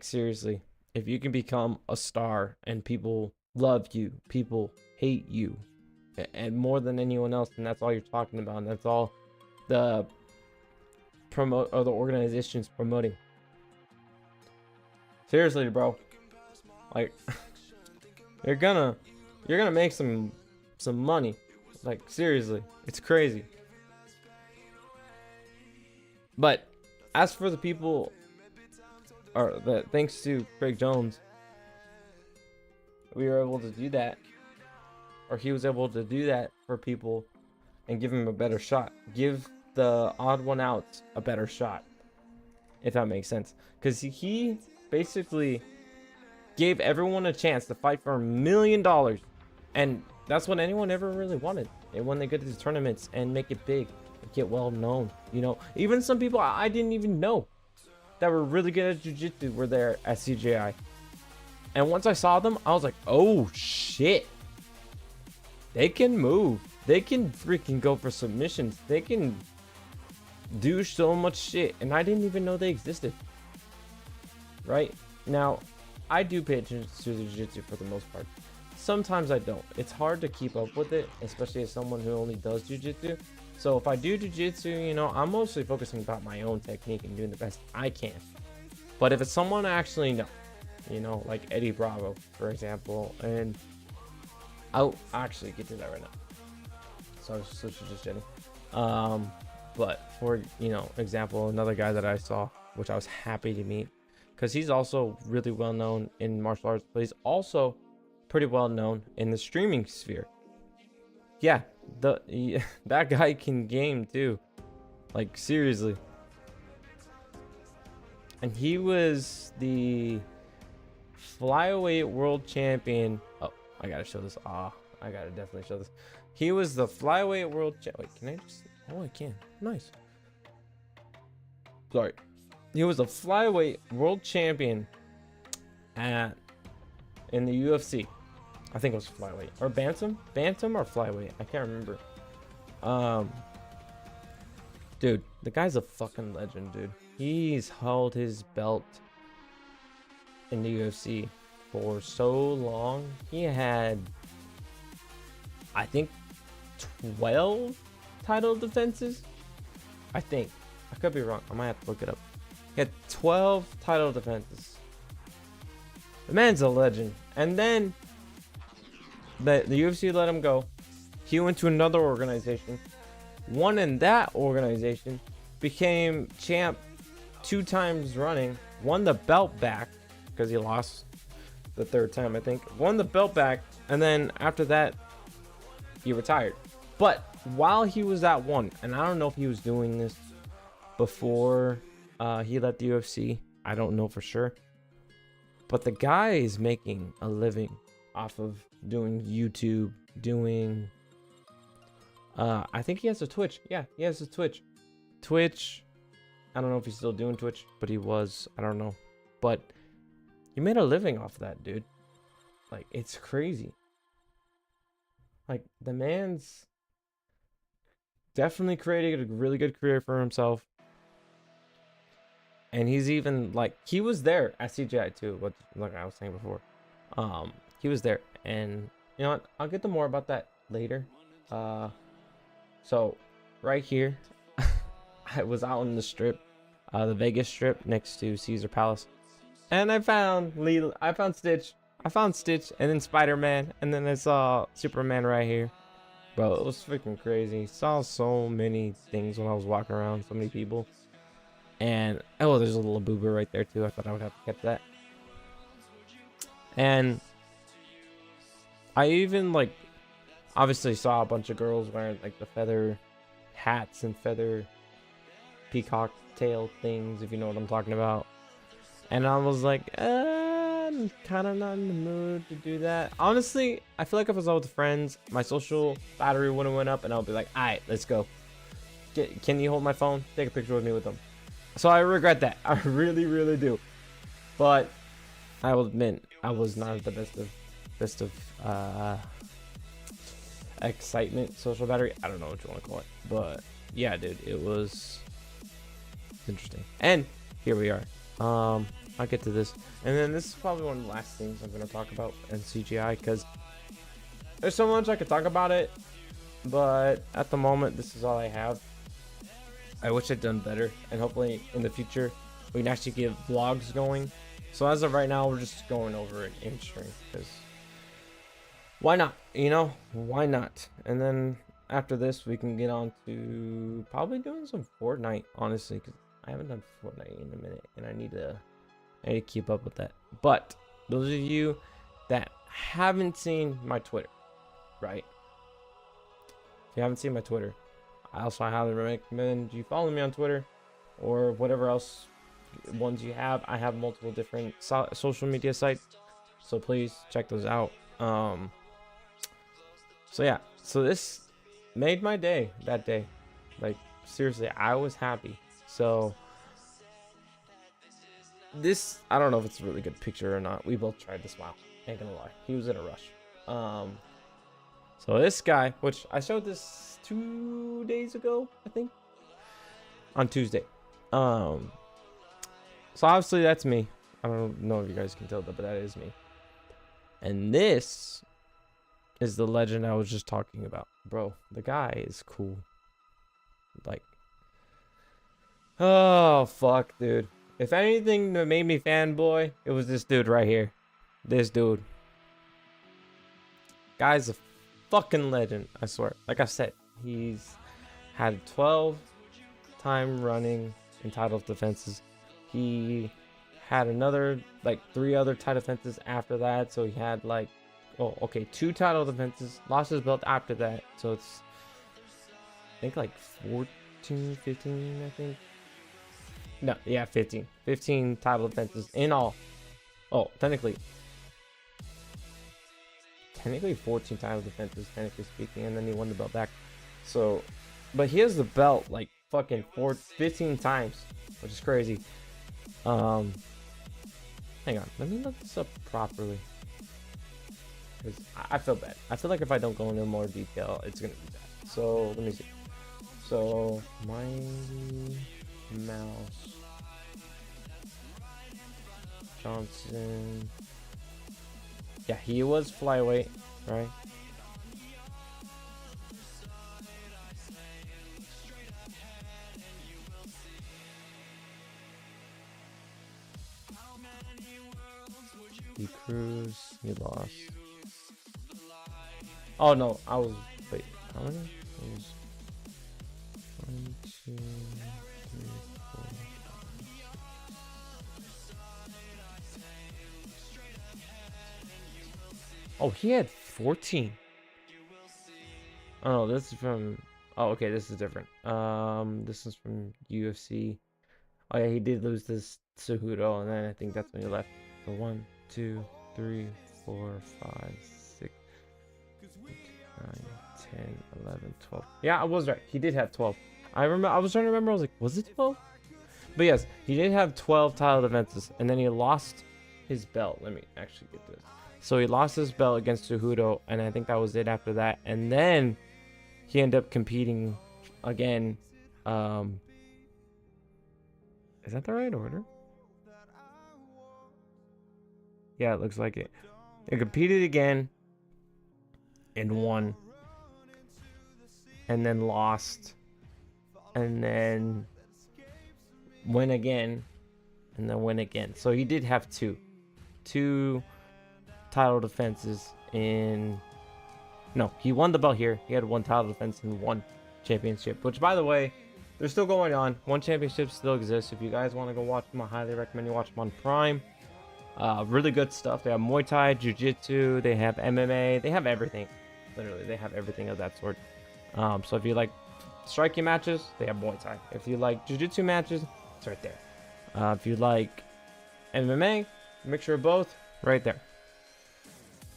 seriously, if you can become a star and people love you, people hate you, and more than anyone else, and that's all you're talking about, and that's all the promote or the organization's promoting. Seriously, bro. Like you're gonna make some money. Like seriously, it's crazy. But as for the people, or that thanks to Craig Jones, we were able to do that, or he was able to do that for people and give him a better shot. Give the odd one out a better shot, if that makes sense. Because he basically gave everyone a chance to fight for $1 million. And that's what anyone ever really wanted. And when they get to these tournaments and make it big, get well known, you know. Even some people I didn't even know that were really good at jiu-jitsu were there at CJI. And once I saw them, I was like, oh shit. They can move. They can freaking go for submissions. They can do so much shit. And I didn't even know they existed. Right? Now, I do pay attention to the jiu-jitsu for the most part. Sometimes I don't. It's hard to keep up with it, especially as someone who only does jiu-jitsu. So if I do jiu-jitsu, you know, I'm mostly focusing about my own technique and doing the best I can. But if it's someone I actually know, you know, like Eddie Bravo, for example, and I'll actually get to that right now. So I was just Jenny. But for, you know, example, another guy that I saw, which I was happy to meet, because he's also really well known in martial arts, but he's also pretty well known in the streaming sphere. Yeah, that guy can game too, like seriously. And he was the flyweight world champion. Oh, I gotta show this. I gotta definitely show this. He was the flyweight world wait, can I just? Oh, I can. Nice. Sorry. He was a flyweight world champion in the UFC. I think it was flyweight or bantam or flyweight. I can't remember. Dude, the guy's a fucking legend, dude. He's held his belt in the UFC for so long. He had, I think, 12 title defenses. I think. I could be wrong. I might have to look it up. He had 12 title defenses. The man's a legend. And then the UFC let him go. He went to another organization, won in that organization, became champ 2 times running, won the belt back because he lost the 3rd time, I think, won the belt back, and then after that he retired. But while he was at one, and I don't know if he was doing this before he left the UFC, I don't know for sure, but the guy is making a living off of doing YouTube, doing I think he has a Twitch. Yeah, he has a Twitch. I don't know if he's still doing Twitch, but he was. I don't know. But he made a living off that, dude. Like, it's crazy. Like, the man's definitely created a really good career for himself. And he's even, like, he was there at CJI2, but like I was saying before. He was there, and you know what? I'll get to more about that later. So right here, I was out on the strip, the Vegas strip next to Caesar Palace, and I found Stitch, and then Spider-Man, and then I saw Superman right here. Bro, it was freaking crazy. Saw so many things when I was walking around, so many people. And oh, there's a little boober right there too. I thought I would have to catch that. And I even, like, obviously saw a bunch of girls wearing like the feather hats and feather peacock tail things, if you know what I'm talking about. And I was like, I'm kind of not in the mood to do that. Honestly, I feel like if I was out with friends, my social battery would have went up, and I'll be like, all right, let's go. Can you hold my phone? Take a picture with me with them. So I regret that. I really, really do. But I will admit, I was not at the best of excitement, social battery. I don't know what you want to call it, but yeah, dude, it was interesting. And here we are. I'll get to this, and then this is probably one of the last things I'm gonna talk about in CGI, because there's so much I could talk about it, but at the moment, this is all I have. I wish I'd done better, and hopefully in the future we can actually get vlogs going. So as of right now, we're just going over it in stream, because why not? You know, why not? And then after this, we can get on to probably doing some Fortnite, honestly, because I haven't done Fortnite in a minute, and I need to keep up with that. But those of you that haven't seen my Twitter, right? If you haven't seen my Twitter, I highly recommend you follow me on Twitter or whatever else ones you have. I have multiple different social media sites, so please check those out. So yeah, so this made my day that day. Like, seriously, I was happy. So this, I don't know if it's a really good picture or not. We both tried to smile, ain't gonna lie. He was in a rush. So this guy, which I showed this 2 days ago, I think, on Tuesday. So obviously that's me. I don't know if you guys can tell that, but that is me. And this is the legend I was just talking about. Bro, the guy is cool. Like, oh fuck, dude. If anything that made me fanboy, it was this dude right here. This dude. Guy's a fucking legend, I swear. Like I said, he's had 12 time running in title defenses. He had another, like 3 other title defenses after that. So he had like, oh, okay, 2 title defenses. Lost his belt after that. So it's, I think like 14, 15, I think. No, yeah, 15. 15 title defenses in all. Oh, technically 14 title defenses, technically speaking, and then he won the belt back. So, but he has the belt like fucking 15 times, which is crazy. Hang on, let me look this up properly, because I feel bad. I feel like if I don't go into more detail, it's gonna be bad. So let me see. So Mighty Mouse Johnson. Yeah, he was flyweight, right? He cruised, he lost. Oh no, I was, wait, how many? It was 1, 2, 3, 4, 5. Oh, he had 14. Oh no, this is from, oh okay, this is different. This is from UFC. Oh yeah, he did lose this Cejudo, and then I think that's when he left. So 1, 2, 3, 4, 5, 6, 8, 9, 10, 11, 12. Yeah, I was right. He did have 12. I remember. I was trying to remember. I was like, was it 12? But yes, he did have 12 title defenses, and then he lost his belt. Let me actually get this. So he lost his belt against Cejudo, and I think that was it after that. And then he ended up competing again. Is that the right order? Yeah, it looks like it. He competed again and won. And then lost. And then win again. And then win again. So he did have two title defenses in, no, he won the belt here. He had 1 title defense and 1 championship, which by the way, they're still going on. 1 championship still exists. If you guys want to go watch them, I highly recommend you watch them on Prime. Really good stuff. They have Muay Thai, Jiu-Jitsu, they have MMA, they have everything. Literally, they have everything of that sort. So if you like striking matches, they have Muay Thai. If you like Jiu-Jitsu matches, it's right there. If you like MMA, mixture of both, right there.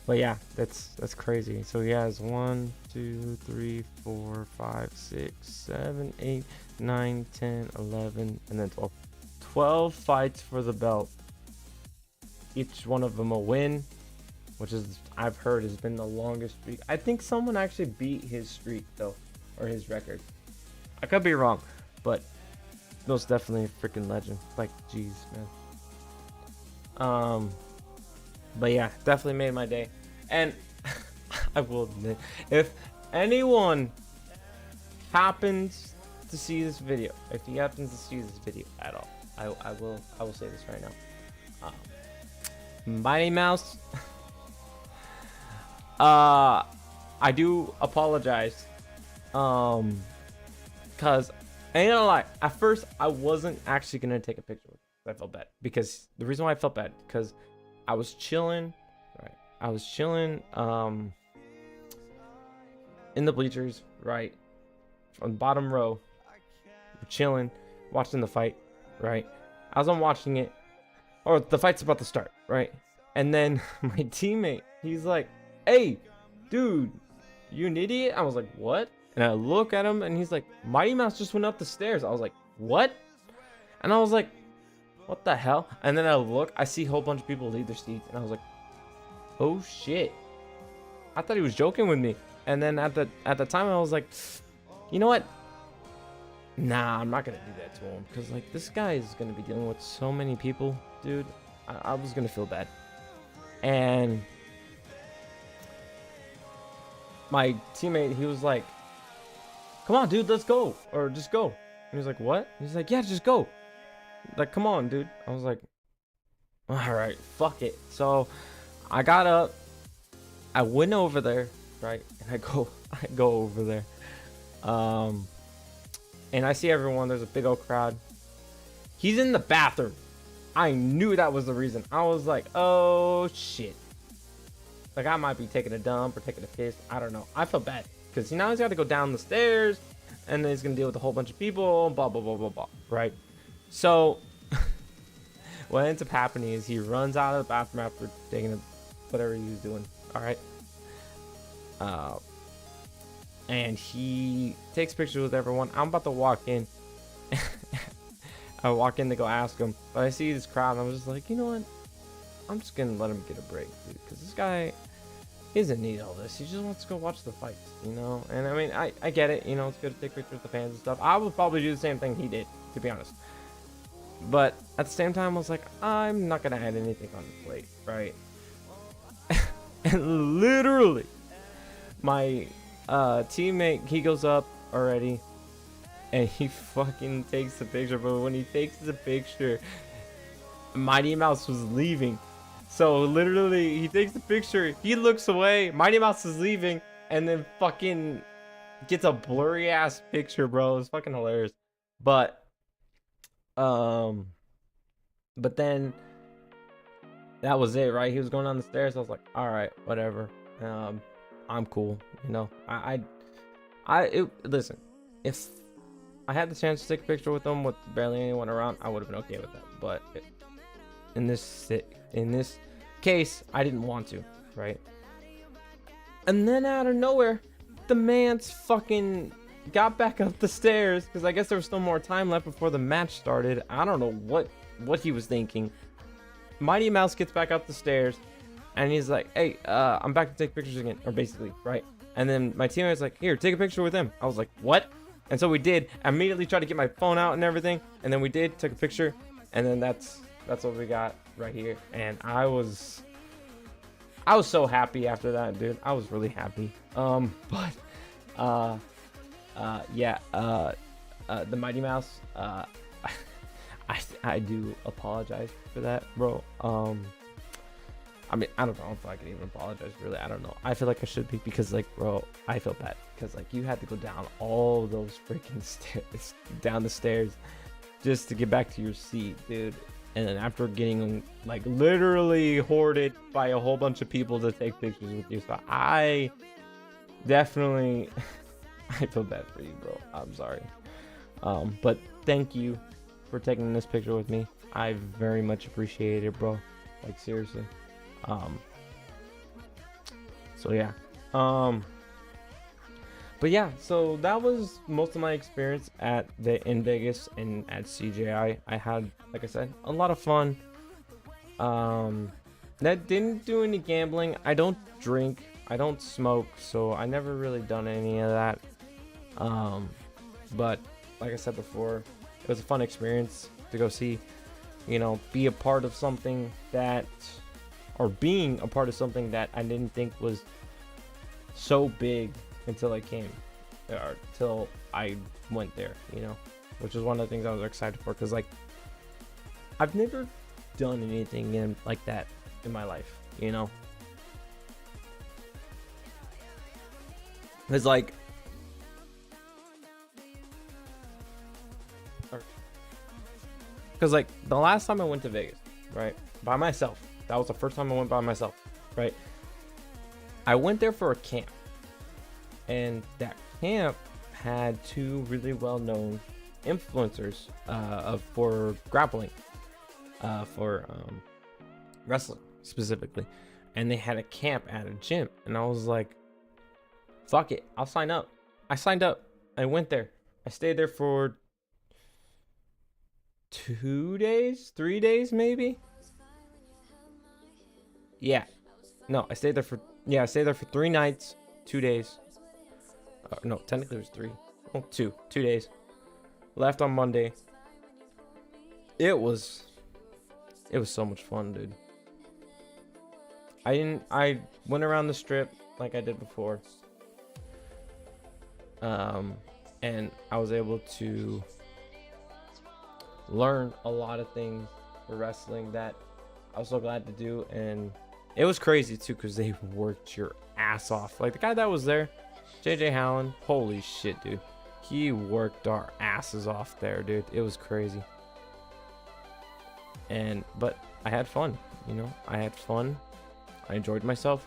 But yeah, that's crazy. So he has 1, 2, 3, 4, 5, 6, 7, 8, 9, 10, 11, and then 12. 12 fights for the belt. Each one of them a win, which is, I've heard, has been the longest streak. I think someone actually beat his streak though, or his record. I could be wrong, but most definitely a freaking legend. Like, jeez, man. But yeah, definitely made my day. And I will admit, if anyone happens to see this video, if he happens to see this video at all, I will say this right now. Mighty Mouse, I do apologize, cause I ain't gonna lie, at first I wasn't actually gonna take a picture with him. I felt bad, because the reason why I felt bad, because I was chilling, right? I was chilling in the bleachers, right, on the bottom row, chilling, watching the fight, right? As I'm watching it, or the fight's about to start, right? And then my teammate, he's like, "Hey, dude, you an idiot?" I was like, "What?" And I look at him, and he's like, "Mighty Mouse just went up the stairs." I was like, "What?" And I was like, "What the hell?" And then I look, I see a whole bunch of people leave their seats, and I was like, "Oh shit!" I thought he was joking with me. And then at the time, I was like, "You know what? Nah, I'm not gonna do that to him, because like this guy is gonna be dealing with so many people, dude. I was gonna feel bad." And my teammate, he was like, "Come on, dude, let's go, or just go." And he was like, "What?" He's like, "Yeah, just go. Like, come on, dude." I was like, "All right, fuck it." So I got up, I went over there, right, and I go over there, and I see everyone. There's a big old crowd. He's in the bathroom. I knew that was the reason. I was like, "Oh shit!" Like, I might be taking a dump or taking a piss. I don't know. I felt bad, because now he's got to go down the stairs, and then he's gonna deal with a whole bunch of people. Blah blah blah blah blah. Right. So what ends up happening is he runs out of the bathroom after taking whatever he was doing. All right. And he takes pictures with everyone. I'm about to walk in. I walk in to go ask him, but I see this crowd, and I'm just like, you know what? I'm just gonna let him get a break, dude, because this guy doesn't need all this. He just wants to go watch the fights, you know. And I mean, I get it, you know. It's good to take pictures with the fans and stuff. I would probably do the same thing he did, to be honest. But at the same time, I was like, I'm not gonna add anything on the plate, right? And literally, my teammate, he goes up already, and he fucking takes the picture. But when he takes the picture, Mighty Mouse was leaving. So literally, he takes the picture, he looks away, Mighty Mouse is leaving, and then fucking gets a blurry ass picture, bro. It's fucking hilarious. But then that was it, right? He was going down the stairs. I was like, all right, whatever. I'm cool, you know. Listen, if I had the chance to take a picture with him with barely anyone around, I would have been okay with that. But in this case, I didn't want to, right? And then out of nowhere, the man's fucking got back up the stairs, because I guess there was still more time left before the match started. I don't know what he was thinking. Mighty Mouse gets back up the stairs, and he's like, "Hey, I'm back to take pictures again," or basically, right? And then my teammate's like, "Here, take a picture with him." I was like, "What?" And so we did. I immediately tried to get my phone out and everything, and then we took a picture, and then that's what we got right here. And I was so happy after that, dude. I was really happy. Yeah, the Mighty Mouse, I do apologize for that, bro. I mean, I don't know if I can even apologize, really. I don't know. I feel like I should be, because like, bro, I feel bad, because like you had to go down all those freaking stairs, down the stairs, just to get back to your seat, dude. And then after getting like literally hoarded by a whole bunch of people to take pictures with you, so I definitely I feel bad for you, bro. I'm sorry. But thank you for taking this picture with me. I very much appreciate it, bro. Like, seriously. So yeah. But yeah, so that was most of my experience in Vegas and at CJI. I had, like I said, a lot of fun. That didn't do any gambling. I don't drink, I don't smoke, so I never really done any of that. But like I said before, it was a fun experience to go see, you know, be a part of something that, or being a part of something that I didn't think was so big until I came, or till I went there, you know, which is one of the things I was excited for, because like I've never done anything like that in my life, you know. It's like, because like the last time I went to Vegas, right, by myself, that was the first time I went by myself, right. I went there for a camp, and that camp had two really well-known influencers for grappling, for wrestling specifically, and they had a camp at a gym, and I was like, fuck it, I'll sign up. I signed up. I went there. I stayed there for 2 days, 3 days maybe. Yeah, no, I stayed there for 3 nights, 2 days. No, technically it was 3. Well, 2 days. Left on Monday. It was so much fun, dude. I went around the strip like I did before. And I was able to learn a lot of things for wrestling that I was so glad to do. And it was crazy too, because they worked your ass off. Like the guy that was there, CJI2, holy shit, dude. He worked our asses off there, dude. It was crazy. But I had fun, you know. I had fun. I enjoyed myself.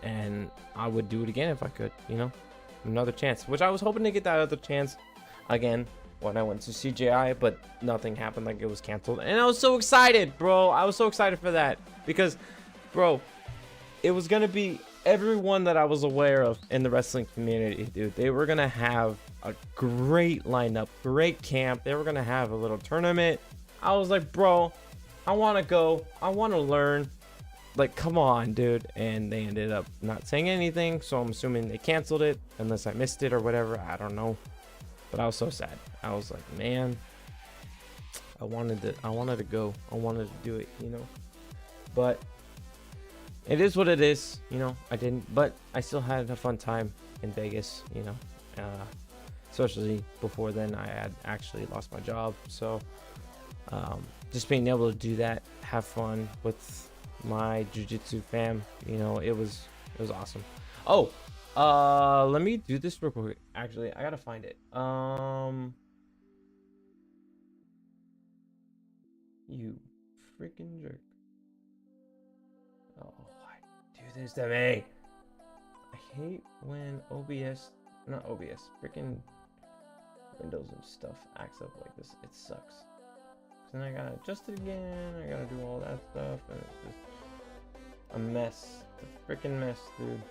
And I would do it again if I could, you know. Another chance, which I was hoping to get that other chance again when I went to CJI, but nothing happened. Like, it was canceled, and I was so excited, bro. I was so excited for that, because, bro, it was gonna be everyone that I was aware of in the wrestling community, dude. They were gonna have a great lineup, great camp. They were gonna have a little tournament. I was like, bro, I want to go. I want to learn. Like, come on, dude. And they ended up not saying anything, so I'm assuming they canceled it, unless I missed it or whatever. I don't know. But I was so sad. I was like, man, I wanted to go. I wanted to do it, you know. But it is what it is, you know. I didn't, but I still had a fun time in Vegas, you know. Especially before then, I had actually lost my job, so just being able to do that, have fun with my jiu-jitsu fam, you know, it was awesome. Oh, let me do this real quick. Actually, I gotta find it. You freaking jerk. Oh, why do this to me? I hate when not OBS, freaking Windows and stuff acts up like this. It sucks. Then I gotta adjust it again. I gotta do all that stuff, and it's just a mess. It's a freaking mess, dude.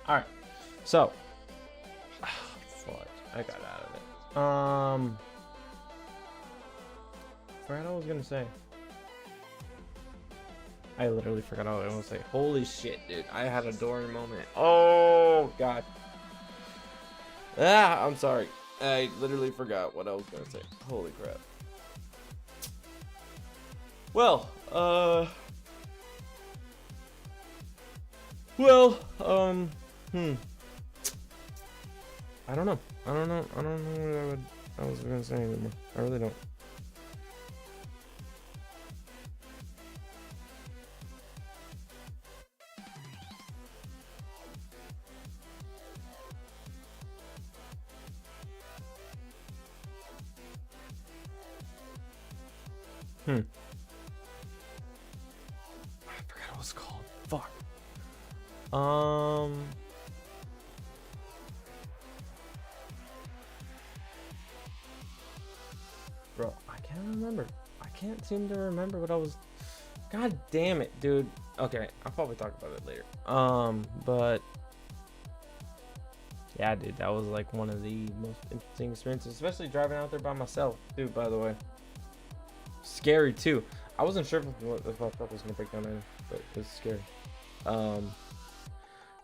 All right, so fudge, I got out of it. Forgot what I was gonna say. I literally forgot what I was gonna say. Holy shit, dude! I had a Dory moment. Oh god. I'm sorry. I literally forgot what I was gonna say. Holy crap. Well, I don't know. I don't know what I was gonna say anymore. I really don't. I forgot what it's called. Fuck. Bro, I can't remember. I can't seem to remember what I was. God damn it, dude. Okay, I'll probably talk about it later. But Yeah, dude, that was like one of the most interesting experiences, especially driving out there by myself, dude. By the way, scary too. I wasn't sure if my truck was gonna break down, but it was scary. Um,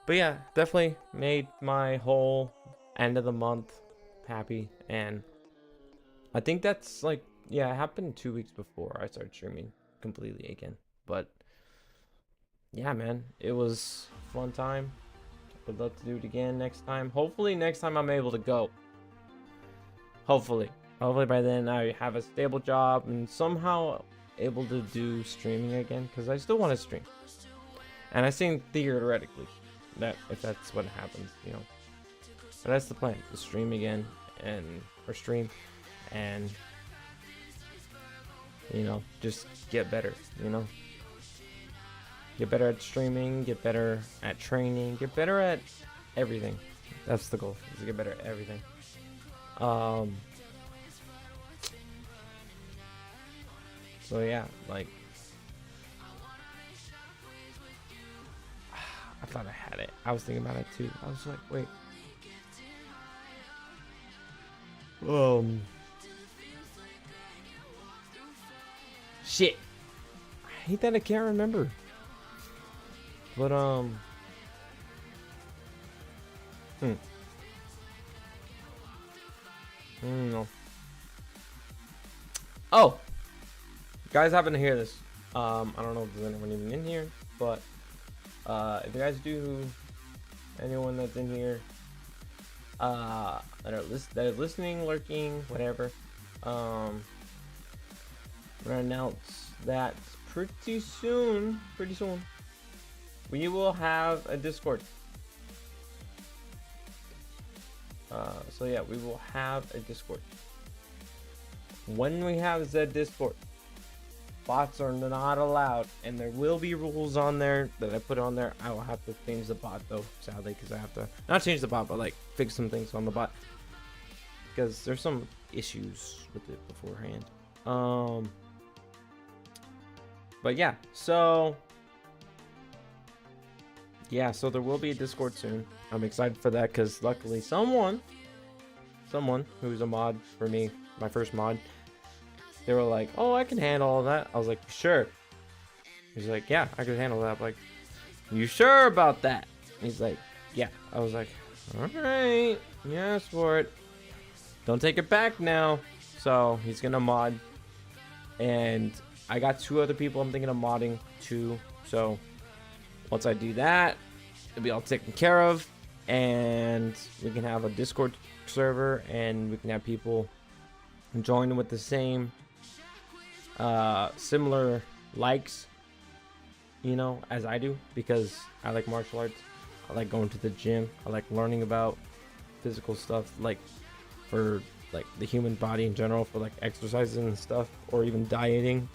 but yeah, definitely made my whole end of the month happy, and I think that's like, yeah, it happened 2 weeks before I started streaming completely again. But yeah, man, it was a fun time. Would love to do it again next time. Hopefully next time I'm able to go. Hopefully by then I have a stable job and somehow able to do streaming again, because I still want to stream. And I think theoretically that if that's what happens, you know. But that's the plan, to stream again, or stream and, you know, just get better, you know. Get better at streaming, get better at training, get better at everything. That's the goal, is to get better at everything. So yeah, like, I thought I had it. I was thinking about it too. I was like, wait. Shit. I hate that I can't remember. But no. Oh, you guys happen to hear this. I don't know if there's anyone even in here, but if you guys do, anyone that's in here, that is listening, lurking, whatever, I'm gonna announce that pretty soon, we will have a Discord. So yeah, we will have a Discord. When we have said Discord, bots are not allowed, and there will be rules on there that I put on there. I will have to change the bot though, sadly, because I have to not change the bot, but like fix some things on the bot, because there's some issues with it beforehand. But yeah, so there will be a Discord soon. I'm excited for that, because luckily someone who's a mod for me, my first mod, they were like, oh, I can handle all that. I was like, sure. He's like, yeah, I can handle that. I'm like, you sure about that? He's like, yeah. I was like, all right, yes for it. Don't take it back now. So he's gonna mod, and I got 2 other people I'm thinking of modding too. So once I do that, it'll be all taken care of, and we can have a Discord server, and we can have people join with the same similar likes, you know, as I do, because I like martial arts. I like going to the gym. I like learning about physical stuff, like for like the human body in general, for like exercising and stuff, or even dieting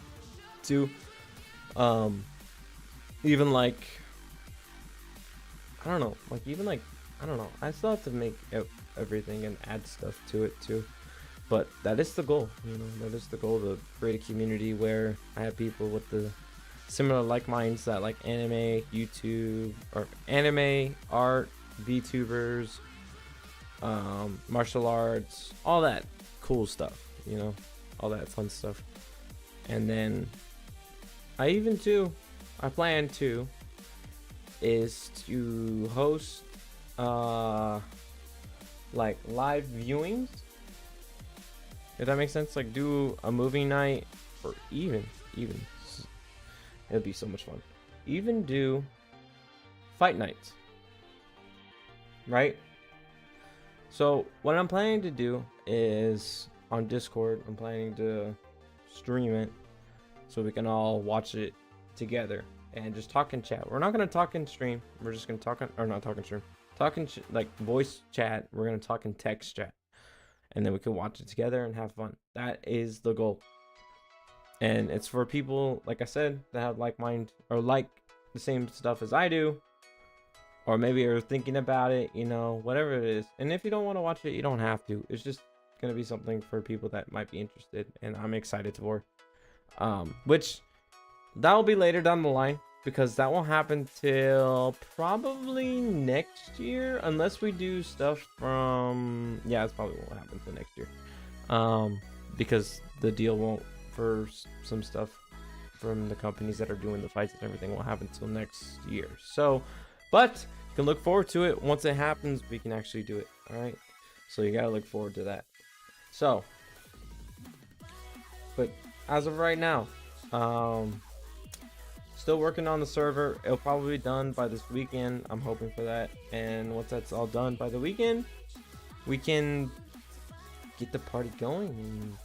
too. Even like, I don't know, I still have to make everything and add stuff to it too. But that is the goal, you know, that is the goal, to create a community where I have people with the similar like minds that like anime, YouTube, or anime, art, VTubers, martial arts, all that cool stuff, you know, all that fun stuff. And then I plan to is to host like live viewings, if that makes sense. Like do a movie night, or even it'll be so much fun, even do fight nights, right? So what I'm planning to do is on Discord, I'm planning to stream it so we can all watch it together and just talk and chat. We're not gonna talk in stream. We're just gonna talk like voice chat. We're gonna talk in text chat, and then we can watch it together and have fun. That is the goal. And it's for people, like I said, that have like mind, or like the same stuff as I do, or maybe are thinking about it, you know, whatever it is. And if you don't want to watch it, you don't have to. It's just gonna be something for people that might be interested, and I'm excited for. Which that'll be later down the line. because that won't happen till probably next year, unless we do stuff from, yeah, it's probably won't happen till next year, because the deal won't for some stuff from the companies that are doing the fights and everything won't happen till next year. So, but you can look forward to it. Once it happens, we can actually do it. All right, so you gotta look forward to that. So, but as of right now, still working on the server. It'll probably be done by this weekend. I'm hoping for that. And once that's all done by the weekend, we can get the party going and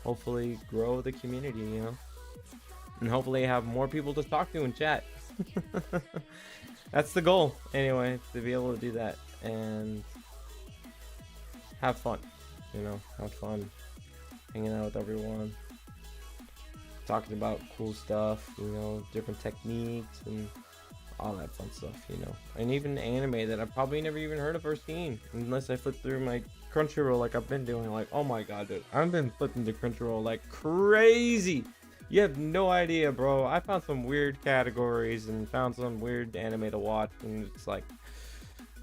hopefully grow the community, you know, and hopefully have more people to talk to and chat. That's the goal anyway, to be able to do that and have fun, you know, have fun hanging out with everyone, talking about cool stuff, you know, different techniques and all that fun stuff, you know, and even anime that I've probably never even heard of or seen unless I flip through my Crunchyroll like I've been doing. Like, oh my god, dude, I've been flipping to Crunchyroll like crazy. You have no idea, bro. I found some weird categories and found some weird anime to watch, and it's like,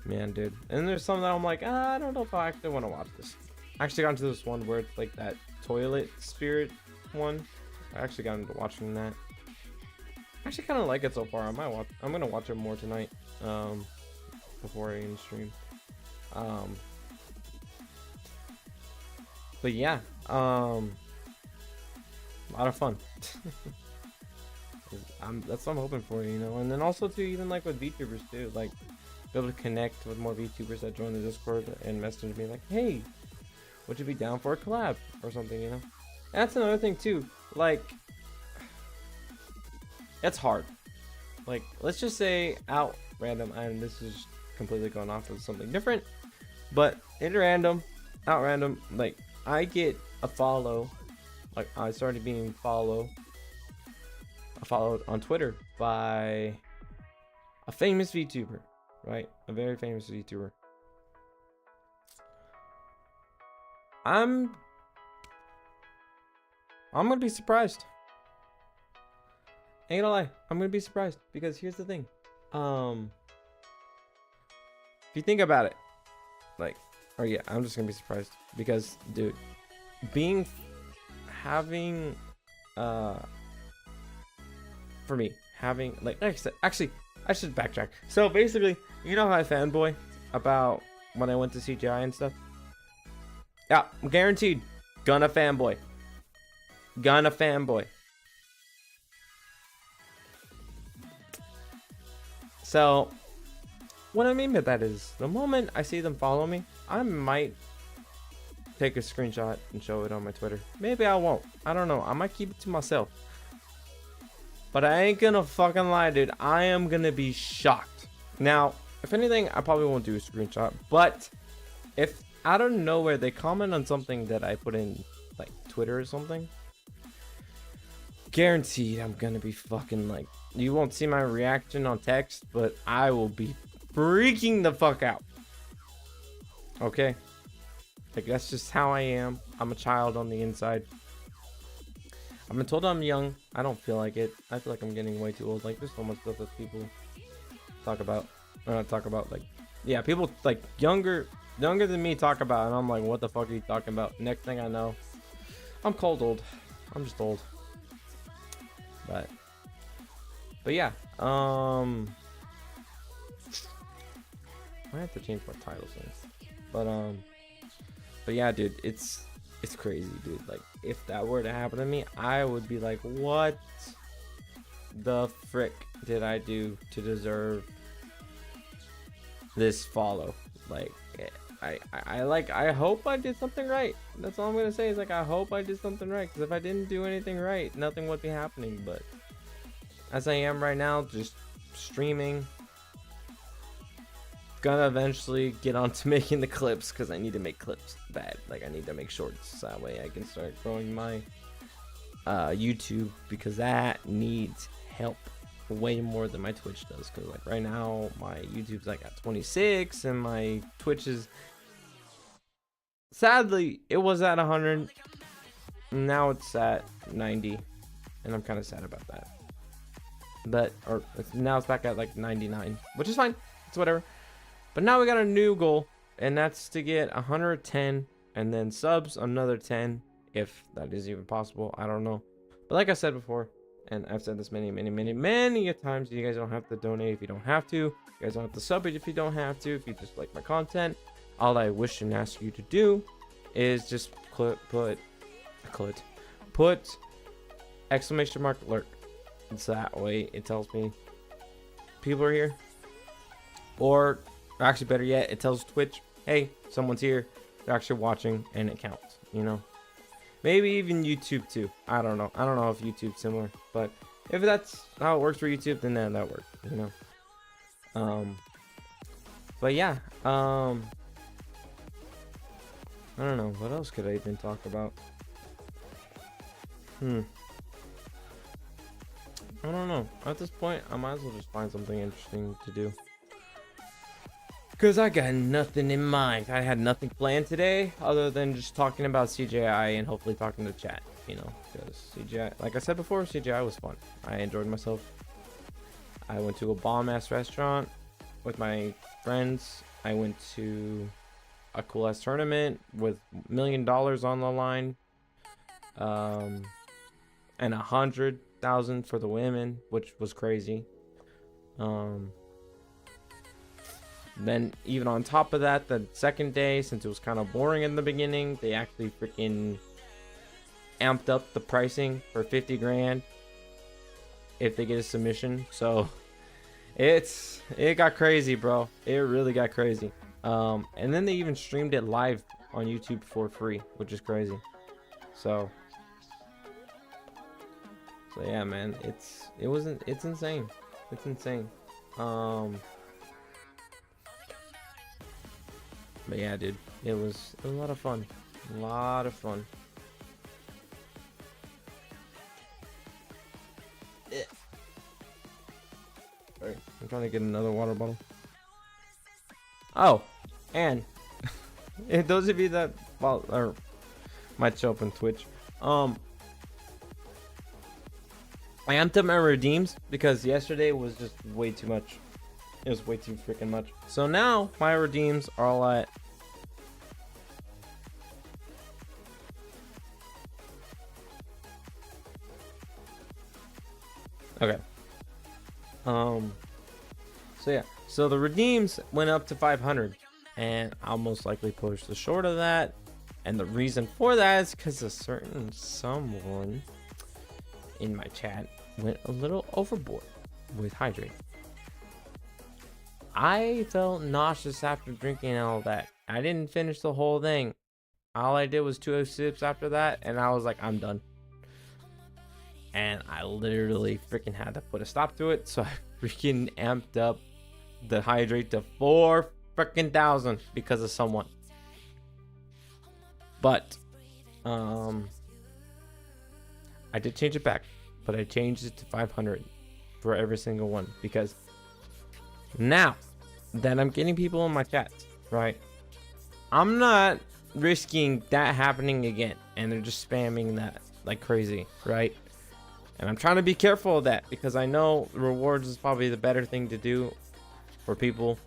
man, dude. And there's some that I'm like, I don't know if I actually want to watch this. I actually got into this one where it's like that toilet spirit one. I actually got into watching that. I actually kind of like it so far. I'm gonna watch it more tonight, before I end stream. But yeah, a lot of fun. That's what I'm hoping for, you know. And then also too, even like with VTubers too, like be able to connect with more VTubers that join the Discord and message me like, hey, would you be down for a collab or something, you know? And that's another thing too, like, it's hard. Like, let's just say out random, and this is completely going off of something different, but out random, like, I get a follow, like, I started being followed on Twitter by a famous VTuber, right? A very famous VTuber. I'm gonna be surprised. Ain't gonna lie, I'm gonna be surprised because here's the thing. If you think about it, like, or yeah, I'm just gonna be surprised because, dude, having for me, having, like I said, actually, I should backtrack. So basically, you know how I fanboy about when I went to CJI and stuff? Yeah, I'm guaranteed, gonna fanboy. So, what I mean by that is, the moment I see them follow me, I might take a screenshot and show it on my Twitter. Maybe I won't. I don't know. I might keep it to myself. But I ain't gonna fucking lie, dude. I am gonna be shocked. Now, if anything, I probably won't do a screenshot. But if out of nowhere they comment on something that I put in, like, Twitter or something, guaranteed I'm gonna be fucking, like, you won't see my reaction on text, but I will be freaking the fuck out. Okay? Like, that's just how I am. I'm a child on the inside. I've been told I'm young. I don't feel like it. I feel like I'm getting way too old. Like, there's so much stuff that people talk about. Like, yeah, people like younger than me talk about, and I'm like, what the fuck are you talking about? Next thing I know, I'm cold old. I'm just old. But yeah, I have to change my titles. But yeah, dude, it's crazy, dude. Like, if that were to happen to me, I would be like, what the frick did I do to deserve this follow? Like, I hope I did something right. That's all I'm gonna say is, like, I hope I did something right, because if I didn't do anything right, nothing would be happening. But as I am right now, just streaming, gonna eventually get on to making the clips, because I need to make clips bad. Like, I need to make shorts so that way I can start growing my YouTube, because that needs help way more than my Twitch does. Because, like, right now my YouTube's like at 26 and my Twitch is, sadly, it was at 100, now it's at 90, and I'm kind of sad about that. but now it's back at like 99, which is fine. It's whatever. But now we got a new goal, and that's to get 110, and then subs another 10, if that is even possible. I don't know. But like I said before, and I've said this many times, you guys don't have to donate if you don't have to. You guys don't have to sub it if you don't have to. If you just like my content, all I wish and ask you to do is just put exclamation mark lurk. It's that way it tells me people are here, or actually better yet, it tells Twitch, hey, someone's here, they're actually watching, and it counts, you know. Maybe even YouTube too. I don't know if YouTube's similar, but if that's how it works for YouTube, then that works, you know. But yeah, I don't know what else could I even talk about. I don't know. At this point, I might as well just find something interesting to do, because I got nothing in mind. I had nothing planned today other than just talking about CJI and hopefully talking to chat, you know, because CJI, like I said before, CJI was fun. I enjoyed myself. I went to a bomb-ass restaurant with my friends. I went to a cool-ass tournament with $1 million on the line. And 100,000 for the women, which was crazy. Then even on top of that, the second day, since it was kind of boring in the beginning, they actually freaking amped up the pricing for 50 grand if they get a submission. So it got crazy, bro. It really got crazy. And then they even streamed it live on YouTube for free, which is crazy. So yeah, man, it's insane. It's insane. But yeah, dude, it was a lot of fun. A lot of fun. Sorry, I'm trying to get another water bottle. Oh, and those of you that might show up on Twitch, I amped up my redeems because yesterday was just way too much. It was way too freaking much. So now my redeems are all at okay. So yeah. So the redeems went up to 500, and I'll most likely push the short of that. And the reason for that is because a certain someone in my chat went a little overboard with hydrate. I felt nauseous after drinking all that. I didn't finish the whole thing. All I did was 2 sips after that, and I was like, I'm done. And I literally freaking had to put a stop to it, so I freaking amped up the hydrate to 4,000 because of someone. But I did change it back, but I changed it to 500 for every single one, because now that I'm getting people in my chat, right, I'm not risking that happening again and they're just spamming that like crazy, right? And I'm trying to be careful of that, because I know rewards is probably the better thing to do for people,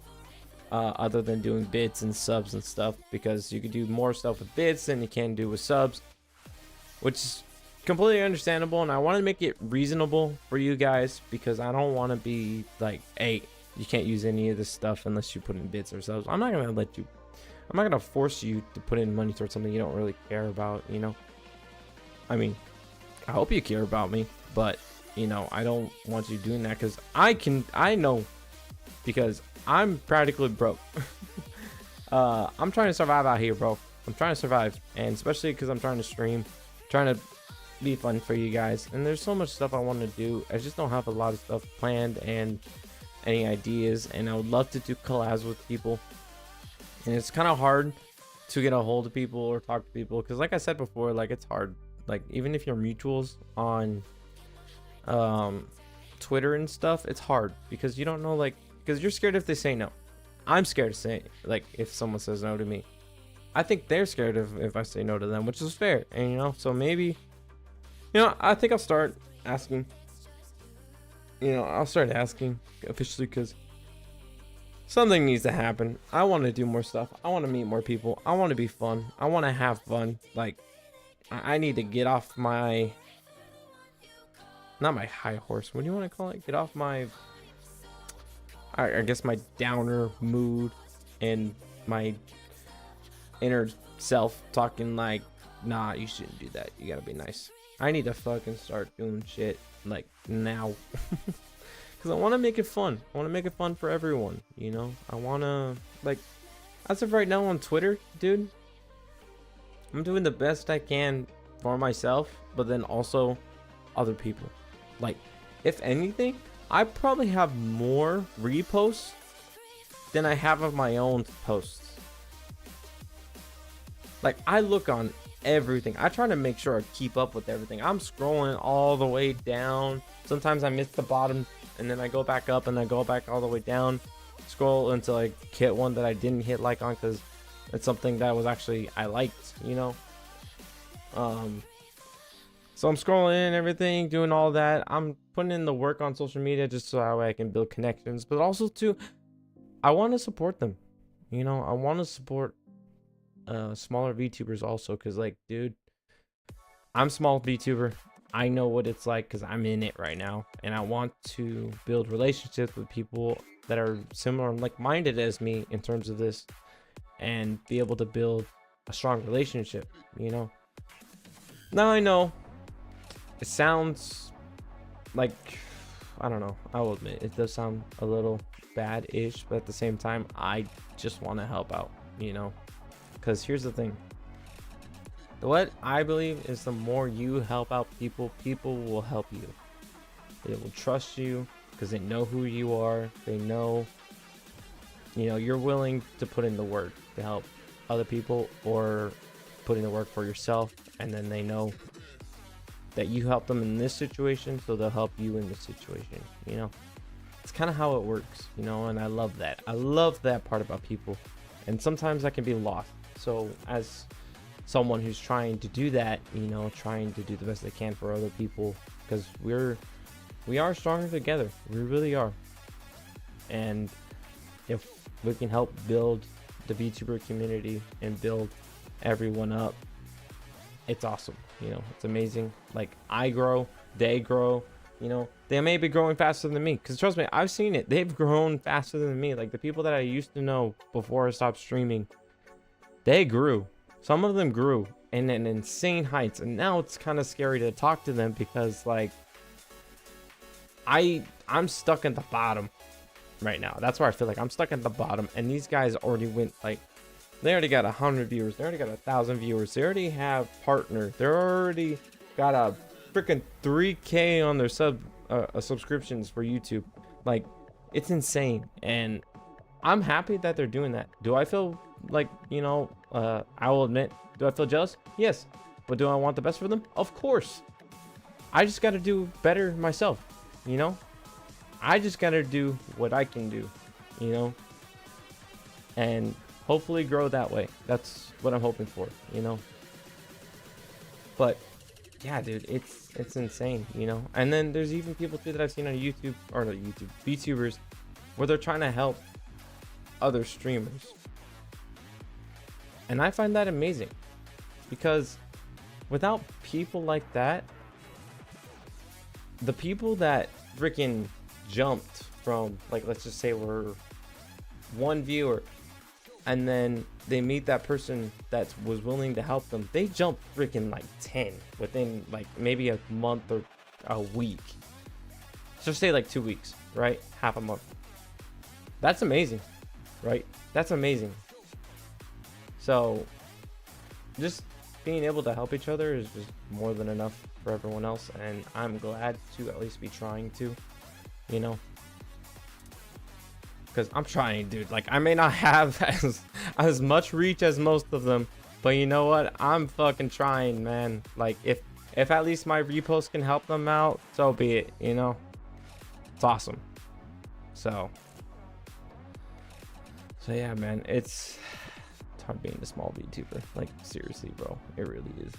other than doing bits and subs and stuff, because you can do more stuff with bits than you can do with subs, which is completely understandable. And I want to make it reasonable for you guys, because I don't want to be like, hey, you can't use any of this stuff unless you put in bits or subs. I'm not gonna force you to put in money towards something you don't really care about, you know. I mean, I hope you care about me, but you know, I don't want you doing that, because I know, because I'm practically broke. I'm trying to survive out here, bro. I'm trying to survive, and especially because I'm trying to stream, trying to be fun for you guys, and there's so much stuff I want to do. I just don't have a lot of stuff planned and any ideas, and I would love to do collabs with people, and it's kind of hard to get a hold of people or talk to people, because like I said before, like it's hard, like even if you're mutuals on Twitter and stuff, it's hard because you don't know, like, because you're scared if they say no. I'm scared to say, like, if someone says no to me, I think they're scared if I say no to them, which is fair. And you know, so maybe, you know, I think I'll start asking you know, I'll start asking officially because something needs to happen. I want to do more stuff. I want to meet more people. I want to be fun. I want to have fun. Like, I need to get off my, not my high horse. What do you want to call it? Get off my, I guess my downer mood and my inner self talking like, nah, you shouldn't do that. You gotta be nice. I need to fucking start doing shit like now. Because I want to make it fun. I want to make it fun for everyone, you know? I want to, like, as of right now on Twitter, dude, I'm doing the best I can for myself, but then also other people. Like, if anything, I probably have more reposts than I have of my own posts. Like, I look on everything. I try to make sure I keep up with everything. I'm scrolling all the way down. Sometimes I miss the bottom, and then I go back up, and I go back all the way down, scroll until I hit one that I didn't hit like on because it's something that was actually I liked, you know. So I'm scrolling and everything, doing all that. I'm putting in the work on social media just so that way I can build connections, but also too, I want to support them. You know, I want to support smaller VTubers also, because like, dude, I'm small VTuber. I know what it's like because I'm in it right now, and I want to build relationships with people that are similar and like-minded as me in terms of this, and be able to build a strong relationship, you know. Now I know it sounds like, I don't know, I will admit it does sound a little bad-ish, but at the same time I just want to help out, you know. Because here's the thing, what I believe is the more you help out people, people will help you. They will trust you because they know who you are. They know, you know, you're willing to put in the work to help other people, or put in the work for yourself, and then they know that you help them in this situation, so they'll help you in this situation, you know. It's kind of how it works, you know, and I love that. I love that part about people, and sometimes I can be lost. So as someone who's trying to do that, you know, trying to do the best they can for other people, because we are stronger together. We really are. And if we can help build the VTuber community and build everyone up, it's awesome. You know, it's amazing. Like, I grow, they grow, you know. They may be growing faster than me, because trust me, I've seen it. They've grown faster than me. Like, the people that I used to know before I stopped streaming, they grew. Some of them grew in an insane heights, and now it's kind of scary to talk to them because, like, I'm stuck at the bottom right now. That's where I feel like I'm stuck at the bottom, and these guys already went, like, they already got 100 viewers, they already got 1,000 viewers, they already have partners, they're already got a freaking 3K on their subscriptions for YouTube. Like, it's insane, and I'm happy that they're doing that. Do I feel like, you know, I will admit, do I feel jealous? Yes. But do I want the best for them? Of course. I just got to do better myself, you know. I just got to do what I can do, you know, and hopefully grow that way. That's what I'm hoping for, you know. But yeah, dude, it's insane, you know. And then there's even people too that I've seen on YouTube, or not YouTube, VTubers, where they're trying to help other streamers. And I find that amazing, because without people like that, the people that freaking jumped from, like, let's just say we're one viewer, and then they meet that person that was willing to help them, they jump freaking like 10 within like maybe a month or a week. Just say like 2 weeks, right? Half a month. That's amazing, right? That's amazing. So just being able to help each other is just more than enough for everyone else, and I'm glad to at least be trying to, you know, because I'm trying, dude. Like, I may not have as much reach as most of them, but you know what, I'm fucking trying, man. Like, if at least my repost can help them out, so be it, you know. It's awesome. So yeah, man, it's hard being a small VTuber. Like, seriously, bro, it really is.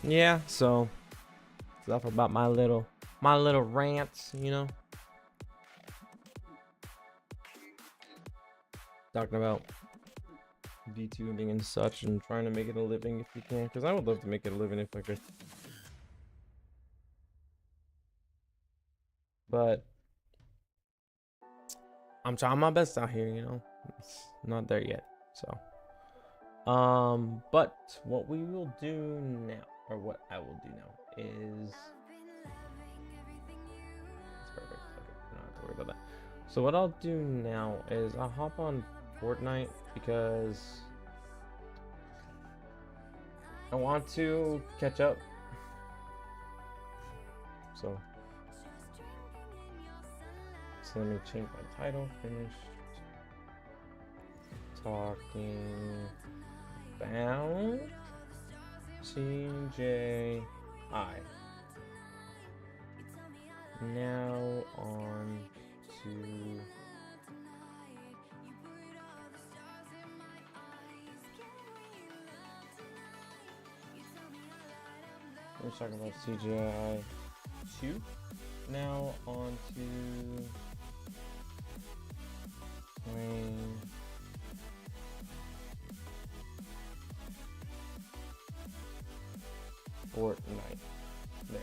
Yeah, so stuff about my little rants, you know. Talking about VTubing and such, and trying to make it a living if you can, because I would love to make it a living if I could. But I'm trying my best out here, you know. It's not there yet, so. But what we will do now, or what I will do now, is it's perfect. Okay, I don't have to worry about that. So what I'll do now is I'll hop on Fortnite because I want to catch up. So let me change my title. Finished talking about CJI. Now on to we're talking about CJI2. Now on to playing Fortnite. There.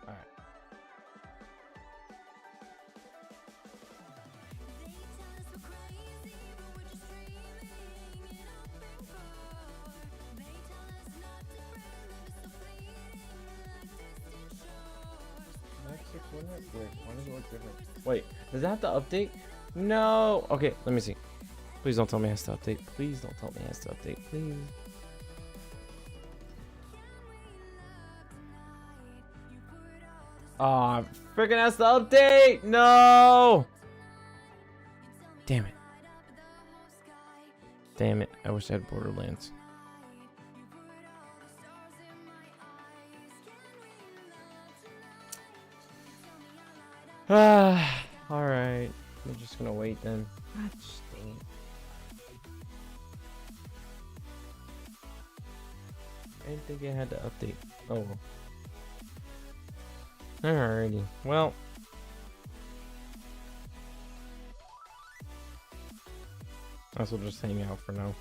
Alright. Why does it look different? Wait, does it have to update? No. Okay, let me see. Please don't tell me it has to update. Please don't tell me it has to update. Please. Aw, freaking has to update! No! Damn it. Damn it. I wish I had Borderlands. Alright. We're just gonna wait then. God dang it. I didn't think it had to update. Oh well. Alrighty. Well. I guess we'll just hang out for now.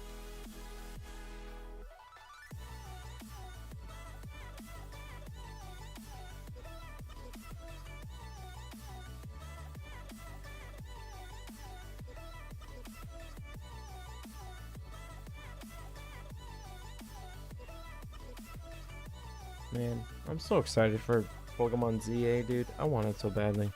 Man, I'm so excited for Pokemon ZA, dude. I want it so badly.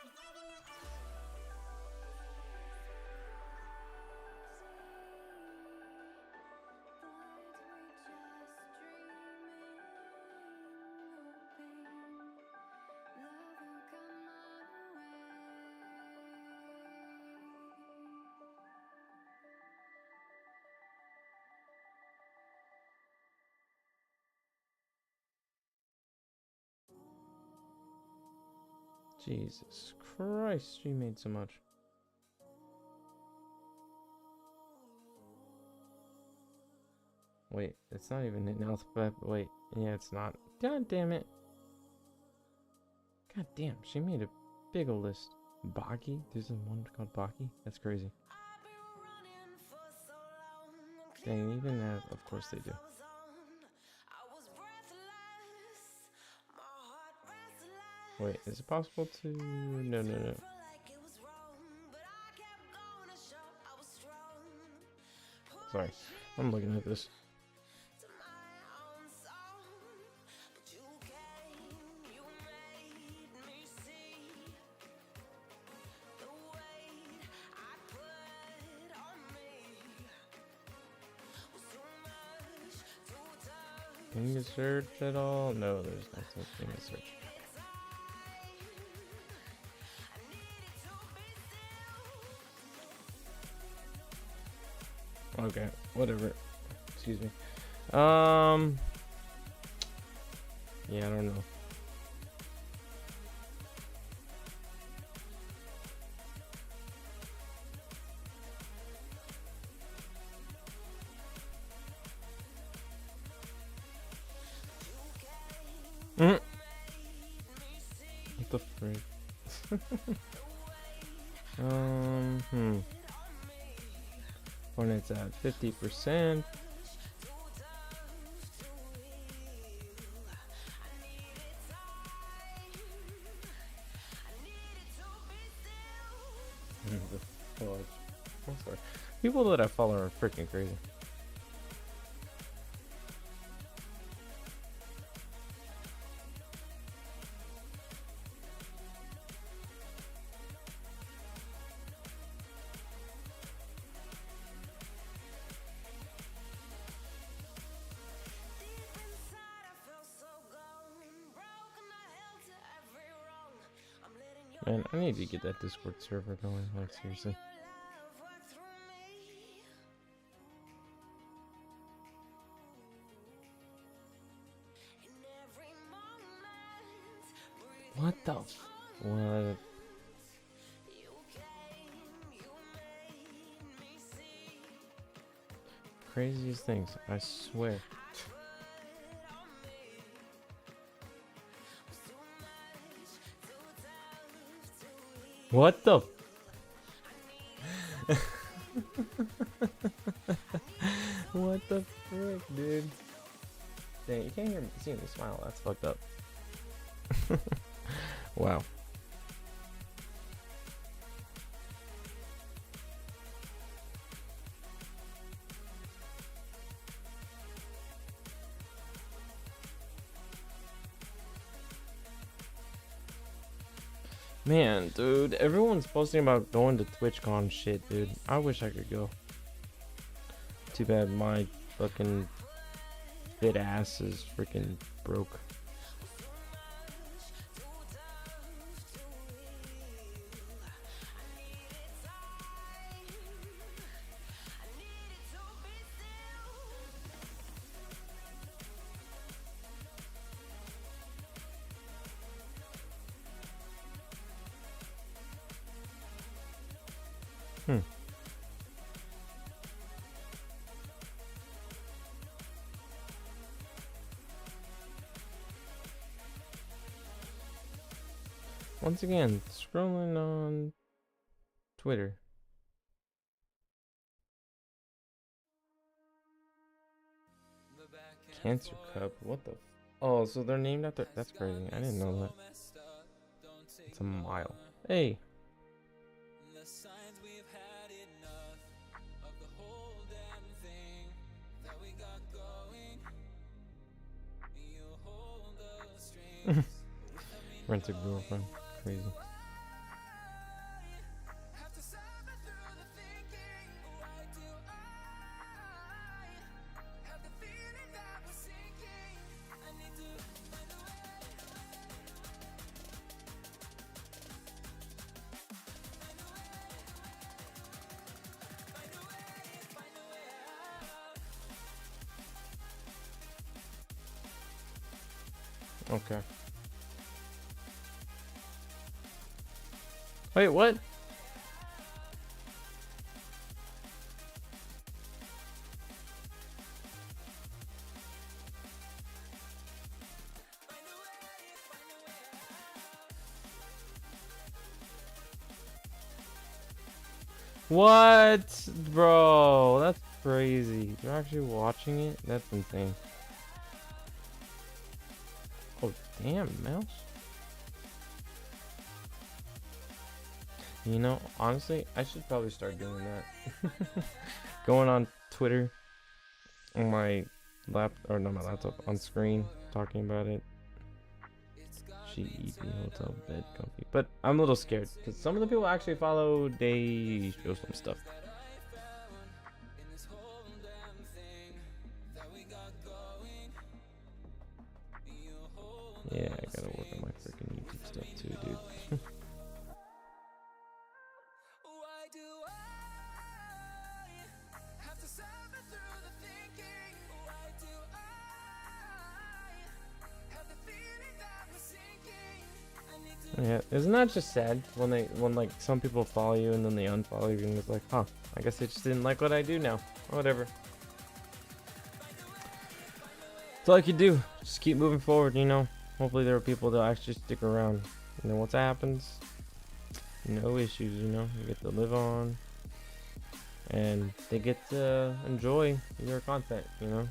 Jesus Christ, she made so much. Wait, it's not even in alphabet. Wait, yeah, it's not. God damn it. God damn, she made a big ol' list. Boggy? There's one called Boggy? That's crazy. Dang, even that, of course they do. Wait, is it possible to... No, no, no. Sorry, I'm looking at this. Can you search at all? No, there's no such thing as search. Okay, whatever. Excuse me. Yeah, I don't know. What the frick? When it's at 50%. The fudge. I'm sorry. People that I follow are freaking crazy. Man, I need to get that Discord server going, like seriously. What the what? Craziest things, I swear. What the? What the frick, dude? Dang, you can't hear me, see me smile. That's fucked up. Wow. Man, dude, everyone's posting about going to TwitchCon shit, dude. I wish I could go. Too bad my fucking fit ass is freaking broke. Once again, scrolling on Twitter. Cancer Cup, what the? Oh, so they're named after. That's crazy. I didn't know that. It's a mile. Hey. Rent a girlfriend. Crazy. Okay. Wait, what? What? Bro, that's crazy. You're actually watching it? That's insane. Oh, damn, mouse. You know, honestly, I should probably start doing that. Going on Twitter on my or not my laptop, on screen, talking about it. GEP hotel bed comfy. But I'm a little scared because some of the people I actually follow, they show some stuff. work on my freaking YouTube stuff too, dude. Why do I have to suffer through the thinking? Why do I have the feeling that we're sinking? I need to Yeah, isn't that just sad when like some people follow you and then they unfollow you and it's like, huh, I guess they just didn't like what I do now. Or whatever. It's all you can do. Just keep moving forward, you know. Hopefully there are people that actually stick around. And then once that happens, no issues, you know. You get to live on. And they get to enjoy your content, you know.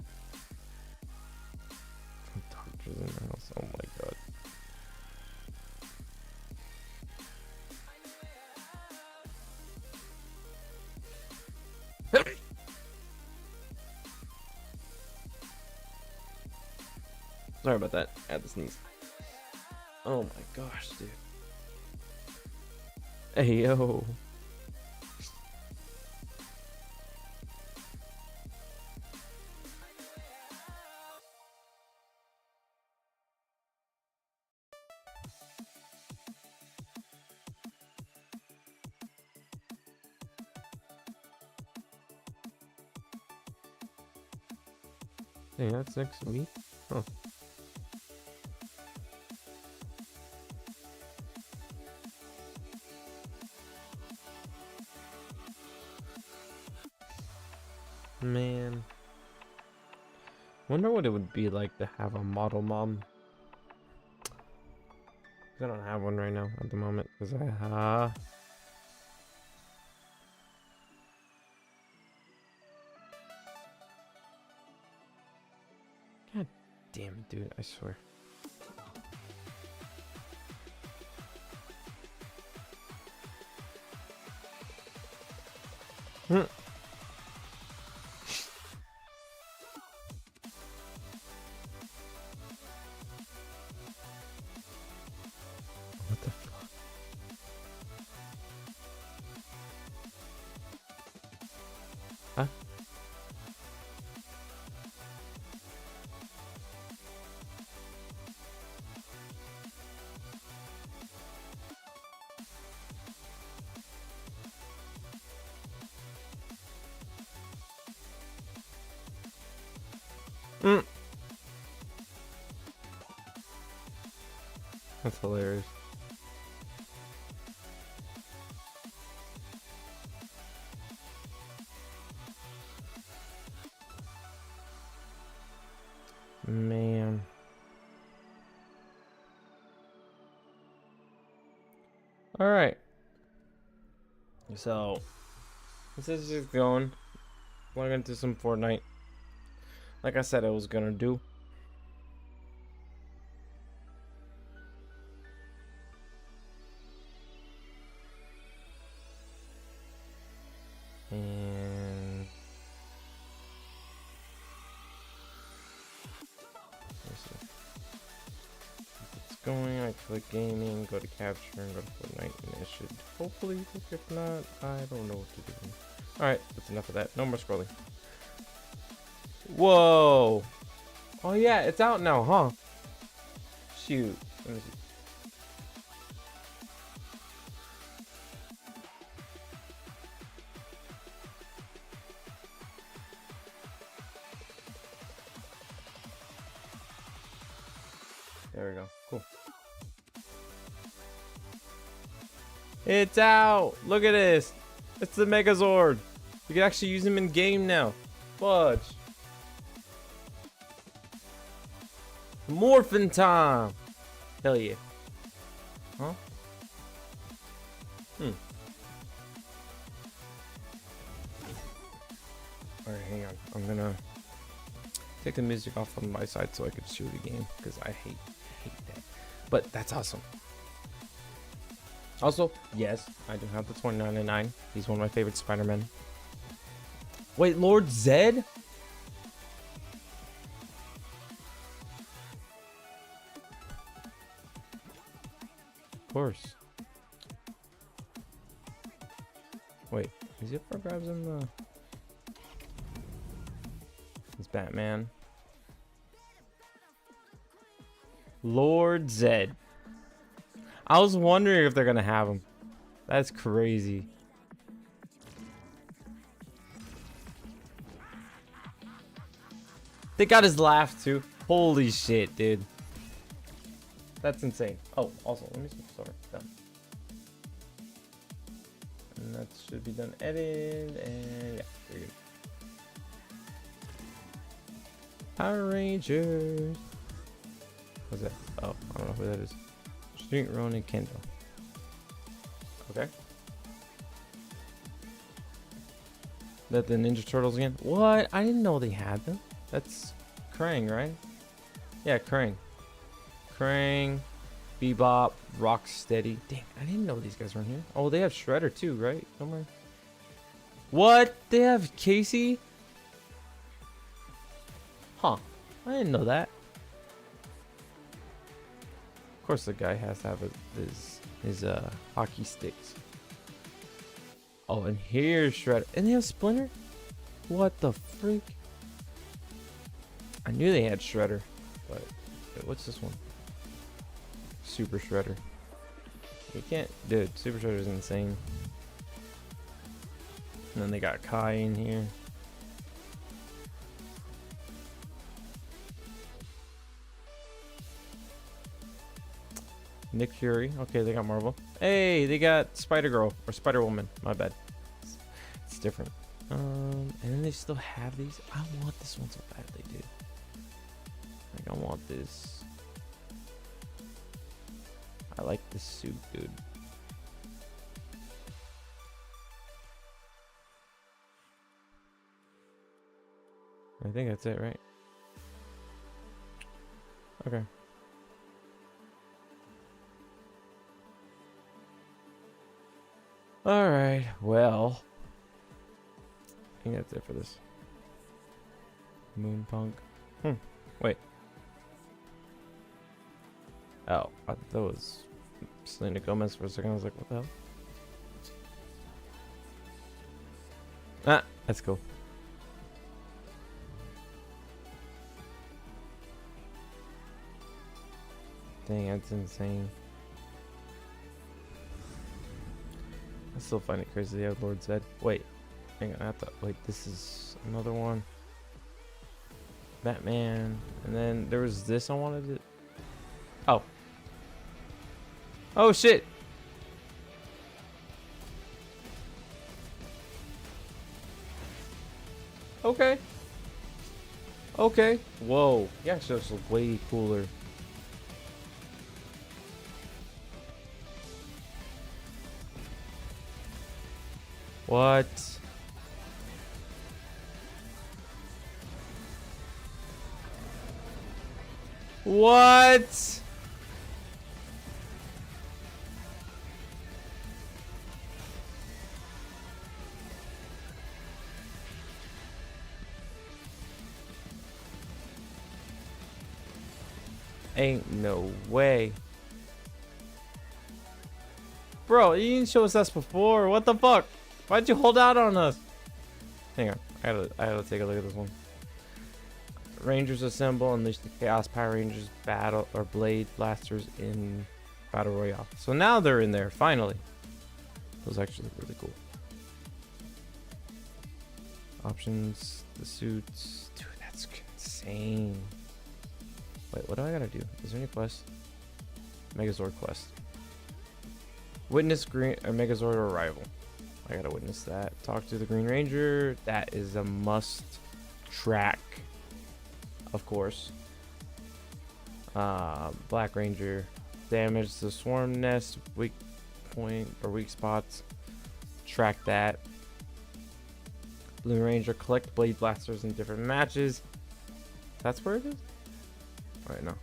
Doctors in the house, oh my god. Sorry about that. I had to sneeze. Oh my gosh, dude. Hey yo. Hey, that's next week? Huh. Man. Wonder what it would be like to have a model mom. 'Cause I don't have one right now at the moment. Because God damn it, dude. I swear. What the fuck? Huh? That's hilarious. Man. Alright. So, this is just going. Log into some Fortnite. Like I said I was gonna do. And let's see. If it's going, I click gaming, go to capture, and go to Fortnite, and it should hopefully work. If not, I don't know what to do. Alright, that's enough of that. No more scrolling. Whoa! Oh yeah, it's out now, huh? Shoot. Let me see. There we go. Cool. It's out! Look at this! It's the Megazord! You can actually use him in game now. Fudge. Morphin time! Hell yeah. Huh? Alright, hang on. I'm gonna take the music off on my side so I can shoot the game, because I hate that. But that's awesome. Also, yes, I do have the 2099. He's one of my favorite Spider-Men. Wait, Lord Zed? Of course. Wait, is he up for grabs in the... It's Batman. Lord Zed. I was wondering if they're gonna have him. That's crazy. They got his laugh too. Holy shit, dude. That's insane. Oh, also, let me see. Sorry, done. And that should be done. Edit and yeah, you're good. Power Rangers. What's that? Oh, I don't know who that is. Street Ronin Kendo. Okay. That the Ninja Turtles again? What? I didn't know they had them. That's Krang, right? Yeah, Krang. Krang, Bebop, Rocksteady. Dang, I didn't know these guys were in here. Oh, they have Shredder too, right? Somewhere. What? They have Casey? Huh. I didn't know that. Of course, the guy has to have his hockey sticks. Oh, and here's Shredder. And they have Splinter? What the freak? I knew they had Shredder, but wait, what's this one? Super Shredder. You can't, dude. Super Shredder is insane. And then they got Kai in here. Nick Fury. Okay, they got Marvel. Hey, they got Spider-Girl or Spider-Woman. My bad. It's different. And then they still have these. I want this one so badly, dude. Like, I want this. I like this suit, dude. I think that's it, right? Okay. All right. Well, I think that's it for this. Moonpunk. Wait. Oh, I thought that was Selena Gomez for a second. I was like, what the hell? Ah, that's cool. Dang, that's insane. I still find it crazy they have Lord Zed. Wait, hang on, I have to wait. This is another one. Batman, and then there was this I wanted to. Oh. Oh shit. Okay. Okay. Whoa. Yeah, it's just way cooler. What? What? Ain't no way. Bro, you didn't show us this before. What the fuck? Why'd you hold out on us? Hang on. I gotta take a look at this one. Rangers assemble, unleash the Chaos Power Rangers battle or Blade Blasters in Battle Royale. So now they're in there, finally. That was actually really cool. Options, the suits. Dude, that's insane. Wait, what do I gotta do? Is there any quest? Megazord quest. Witness Green or Megazord arrival. I gotta witness that. Talk to the Green Ranger. That is a must track. Of course. Black Ranger. Damage the swarm nest. Weak point or weak spots. Track that. Blue Ranger. Collect Blade Blasters in different matches. That's where it is? Alright, no.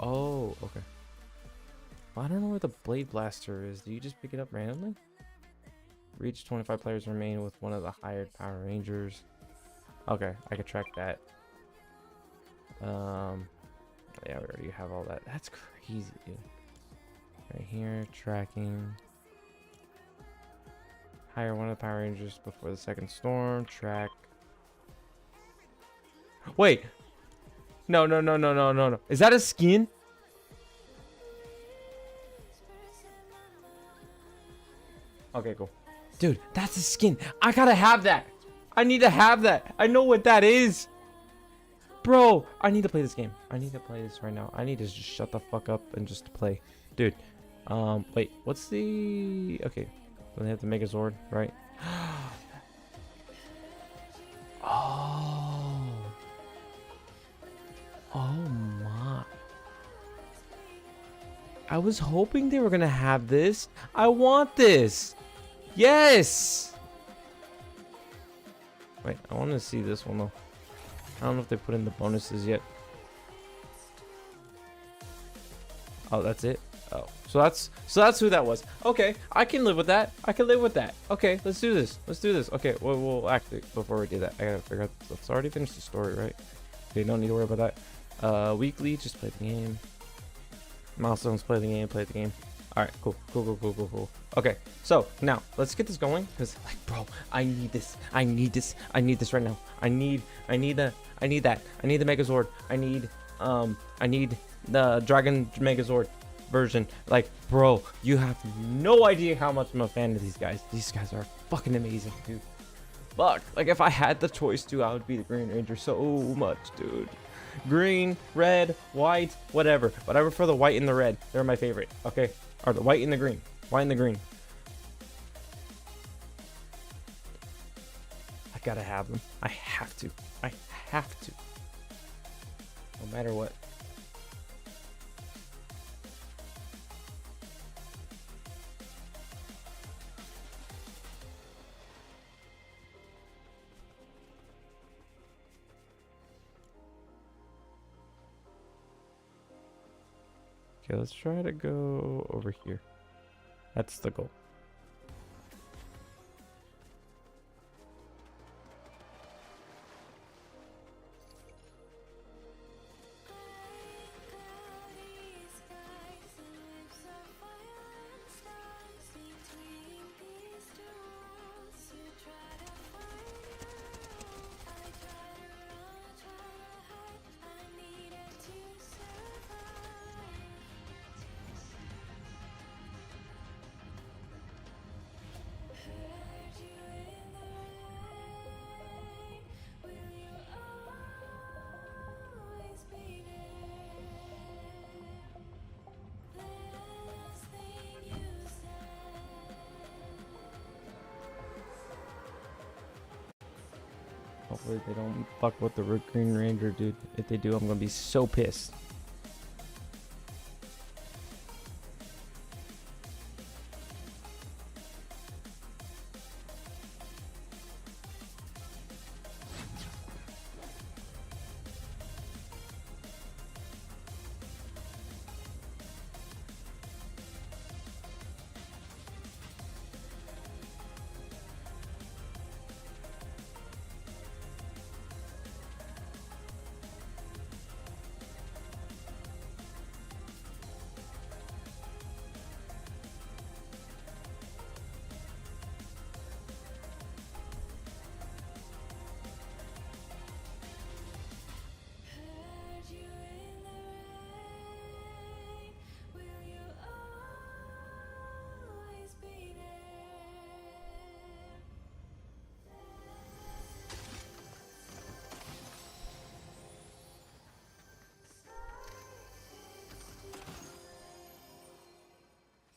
Oh, okay. Well, I don't know where the Blade Blaster is. Do you just pick it up randomly? Reach 25 players remain with one of the hired Power Rangers. Okay, I could track that. Yeah, we already have all that. That's crazy, dude. Right here, tracking. Hire one of the Power Rangers before the second storm. Track. Wait! No, no, no, no, no, no, no. Is that a skin? Okay, cool. Dude, that's a skin. I gotta have that. I need to have that. I know what that is. Bro, I need to play this game. I need to play this right now. I need to just shut the fuck up and just play. Dude, wait, what's the... Okay, so they have the Megazord, right? Oh. Oh my. I was hoping they were gonna have this. I want this. Yes. Wait, I want to see this one though. I don't know if they put in the bonuses yet. Oh, that's it. Oh, so that's who that was. Okay, I can live with that. I can live with that. Okay, let's do this. Let's do this. Okay, we'll actually, before we do that, I gotta figure out. Let's already finish the story, right? Okay, don't need to worry about that. Weekly, just play the game. Milestones, play the game. Play the game. All right, cool. Okay, so now let's get this going, because like, bro, I need this. I need this right now. I need that. I need the Megazord. I need the Dragon Megazord version. Like, bro, you have no idea how much I'm a fan of these guys. These guys are fucking amazing, dude. Fuck, like if I had the choice to, I would be the Green Ranger so much, dude. Green, red, white, whatever, but I prefer the white and the red. They're my favorite. Okay, or the white and the green. White and the green. I gotta have them. I have to. I have to. No matter what. Okay, let's try to go over here. That's the goal. Hopefully they don't fuck with the Green Ranger, dude. If they do, I'm gonna be so pissed.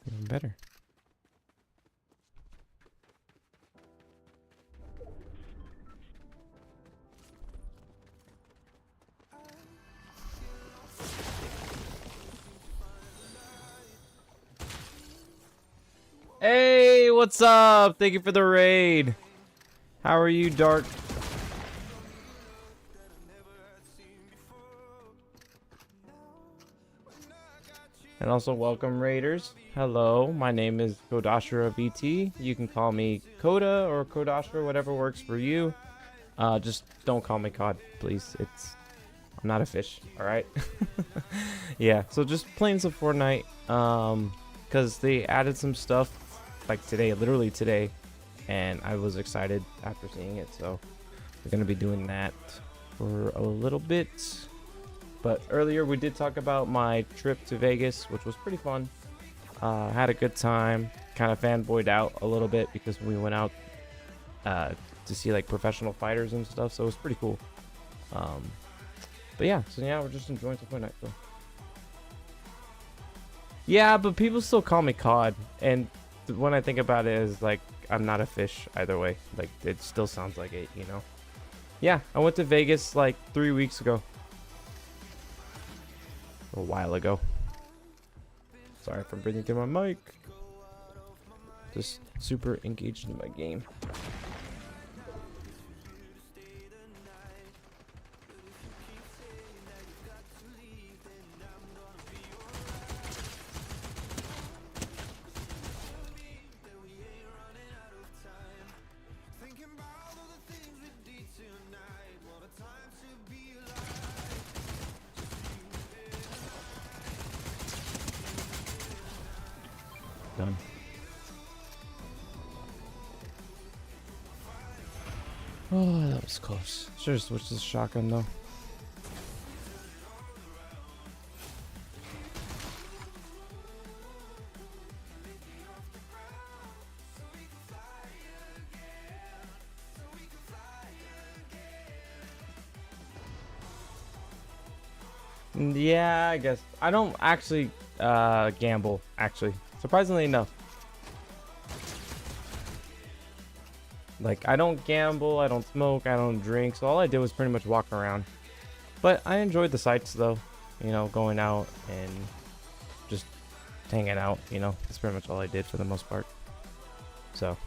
Even better. Hey, what's up? Thank you for the raid. How are you, Dark? And also welcome raiders. Hello, my name is Kodashira VT. You can call me Koda or Kodashira, whatever works for you. Just don't call me Cod, please. I'm not a fish, all right? Yeah, so just playing some Fortnite, because they added some stuff like today, literally today, and I was excited after seeing it. So we're gonna be doing that for a little bit. But earlier we did talk about my trip to Vegas, which was pretty fun. Had a good time. Kind of fanboyed out a little bit because we went out to see like professional fighters and stuff, so it was pretty cool. But yeah, so yeah, we're just enjoying some Fortnite. So. Yeah, but people still call me Cod, and when I think about it, is like I'm not a fish either way. Like it still sounds like it, you know. Yeah, I went to Vegas like 3 weeks ago. A while ago. Sorry if I'm breathing through my mic. Just super engaged in my game. Done. Oh, that was close. Should have switched to the shotgun though. Yeah, I guess. I don't actually gamble, actually. Surprisingly enough. Like, I don't gamble, I don't smoke, I don't drink, so all I did was pretty much walk around. But I enjoyed the sights, though. You know, going out and just hanging out, you know. That's pretty much all I did for the most part. So.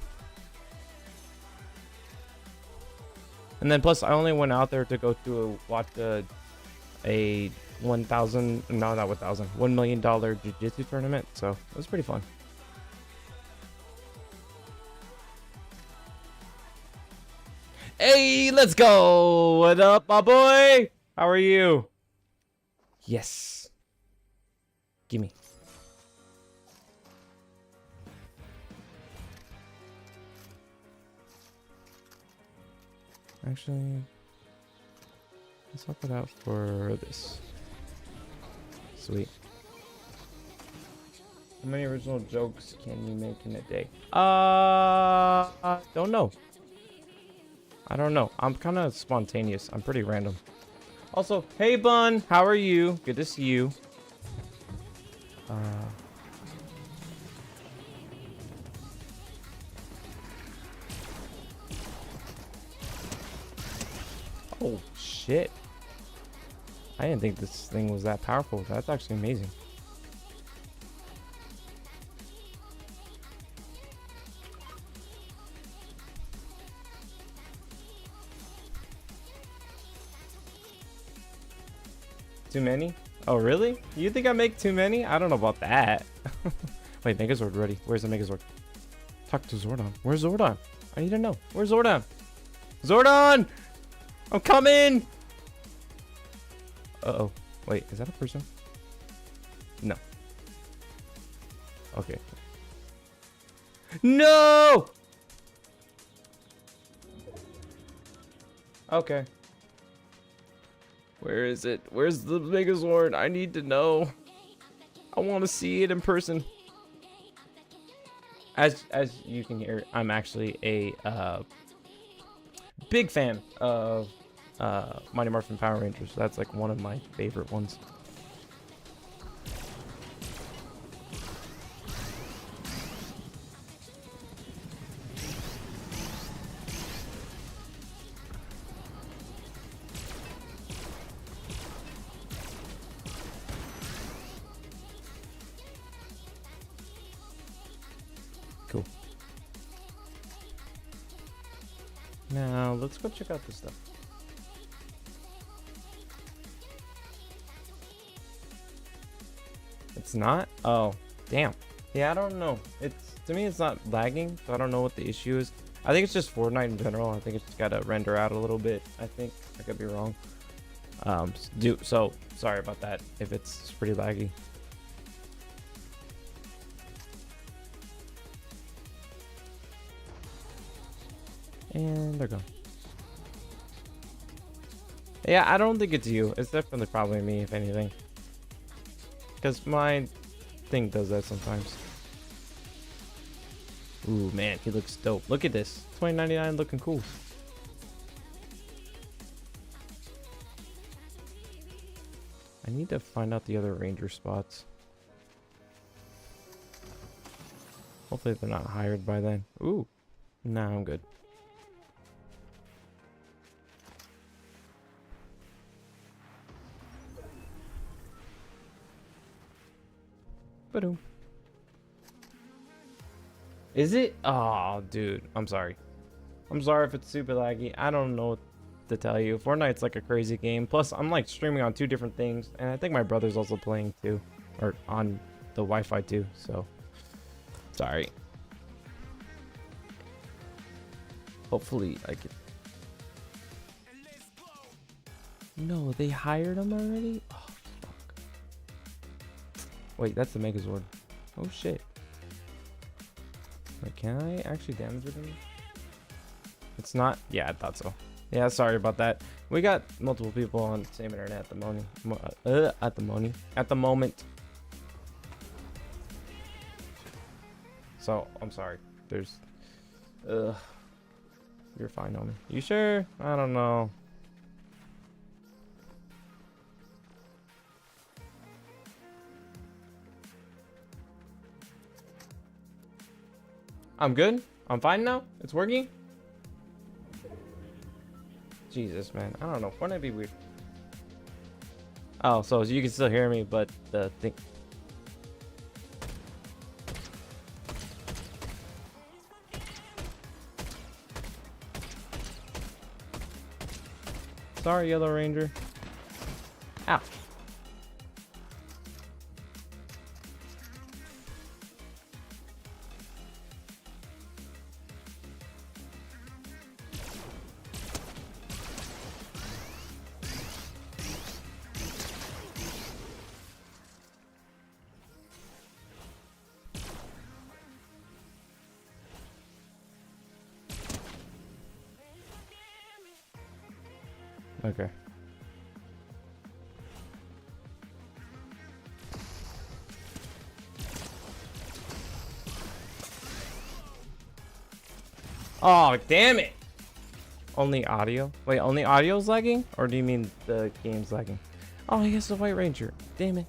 And then plus, I only went out there to go to watch a 1,000, no, not 1,000, $1 million jiu-jitsu tournament. So, it was pretty fun. Hey, let's go. What up, my boy? How are you? Yes. Gimme. Actually, let's swap it out for this. Sweet. How many original jokes can you make in a day? Don't know. I don't know. I'm kind of spontaneous. I'm pretty random. Also, hey Bun, how are you? Good to see you. Oh shit. I didn't think this thing was that powerful. That's actually amazing. Too many? Oh, really? You think I make too many? I don't know about that. Wait, Megazord ready. Where's the Megazord? Talk to Zordon. Where's Zordon? I need to know. Where's Zordon? Zordon! I'm coming! Uh-oh. Wait, is that a person? No. Okay. No! Okay. Where is it? Where's the Megazord? I need to know. I want to see it in person. As you can hear, I'm actually a big fan of Mighty Morphin Power Rangers. That's like one of my favorite ones. Cool. Now let's go check out this stuff. It's not? Oh, damn. Yeah, I don't know. It's, to me, it's not lagging, so I don't know what the issue is. I think it's just Fortnite in general. I think it's just gotta render out a little bit. I think I could be wrong. So sorry about that if it's pretty laggy. And they're gone. Yeah, I don't think it's you. It's definitely probably me, if anything. Because my thing does that sometimes. Ooh, man, he looks dope. Look at this. 2099 looking cool. I need to find out the other ranger spots. Hopefully they're not hired by then. Ooh. Nah, I'm good. Ba-doom. Is it? Oh, dude. I'm sorry. I'm sorry if it's super laggy. I don't know what to tell you. Fortnite's like a crazy game. Plus, I'm like streaming on 2 different things. And I think my brother's also playing too. Or on the Wi-Fi too. So, sorry. Hopefully, I can... No, they hired him already? Oh, fuck. Wait, that's the Megazord. Oh, shit. Wait, can I actually damage it? It's not? Yeah, I thought so. Yeah, sorry about that. We got multiple people on the same internet at the moment. At the moment. So, I'm sorry. There's... You're fine, homie. You sure? I don't know. I'm good? I'm fine now? It's working? Jesus, man. I don't know. Fortnite be weird. Oh, so you can still hear me, but the thing... Sorry, Yellow Ranger. Ow. Okay. Oh, damn it. Only audio? Wait, only audio's lagging? Or do you mean the game's lagging? Oh, he has the White Ranger. Damn it.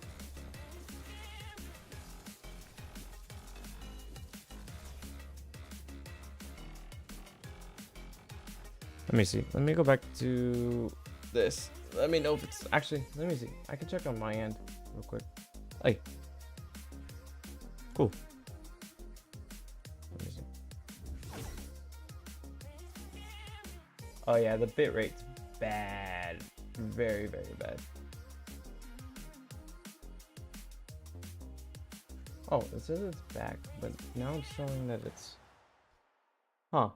Let me see. Let me go back to this. Let me know if it's actually. Let me see. I can check on my end real quick. Hey. Cool. Let me see. Oh yeah, the bit rate's bad. Very, very bad. Oh, it says it's back, but now it's showing that it's... Huh.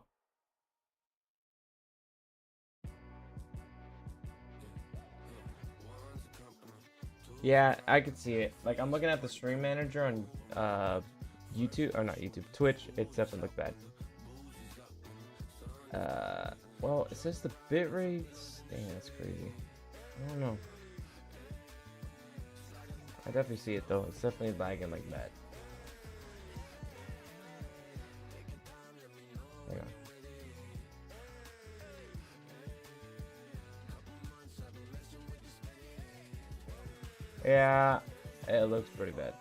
Yeah, I could see it. Like, I'm looking at the stream manager on YouTube, or not YouTube, Twitch. It definitely looked bad. Well, it says the bit rates. Dang, that's crazy. I don't know. I definitely see it though. It's definitely lagging like that. Hang on. Yeah, it looks pretty bad.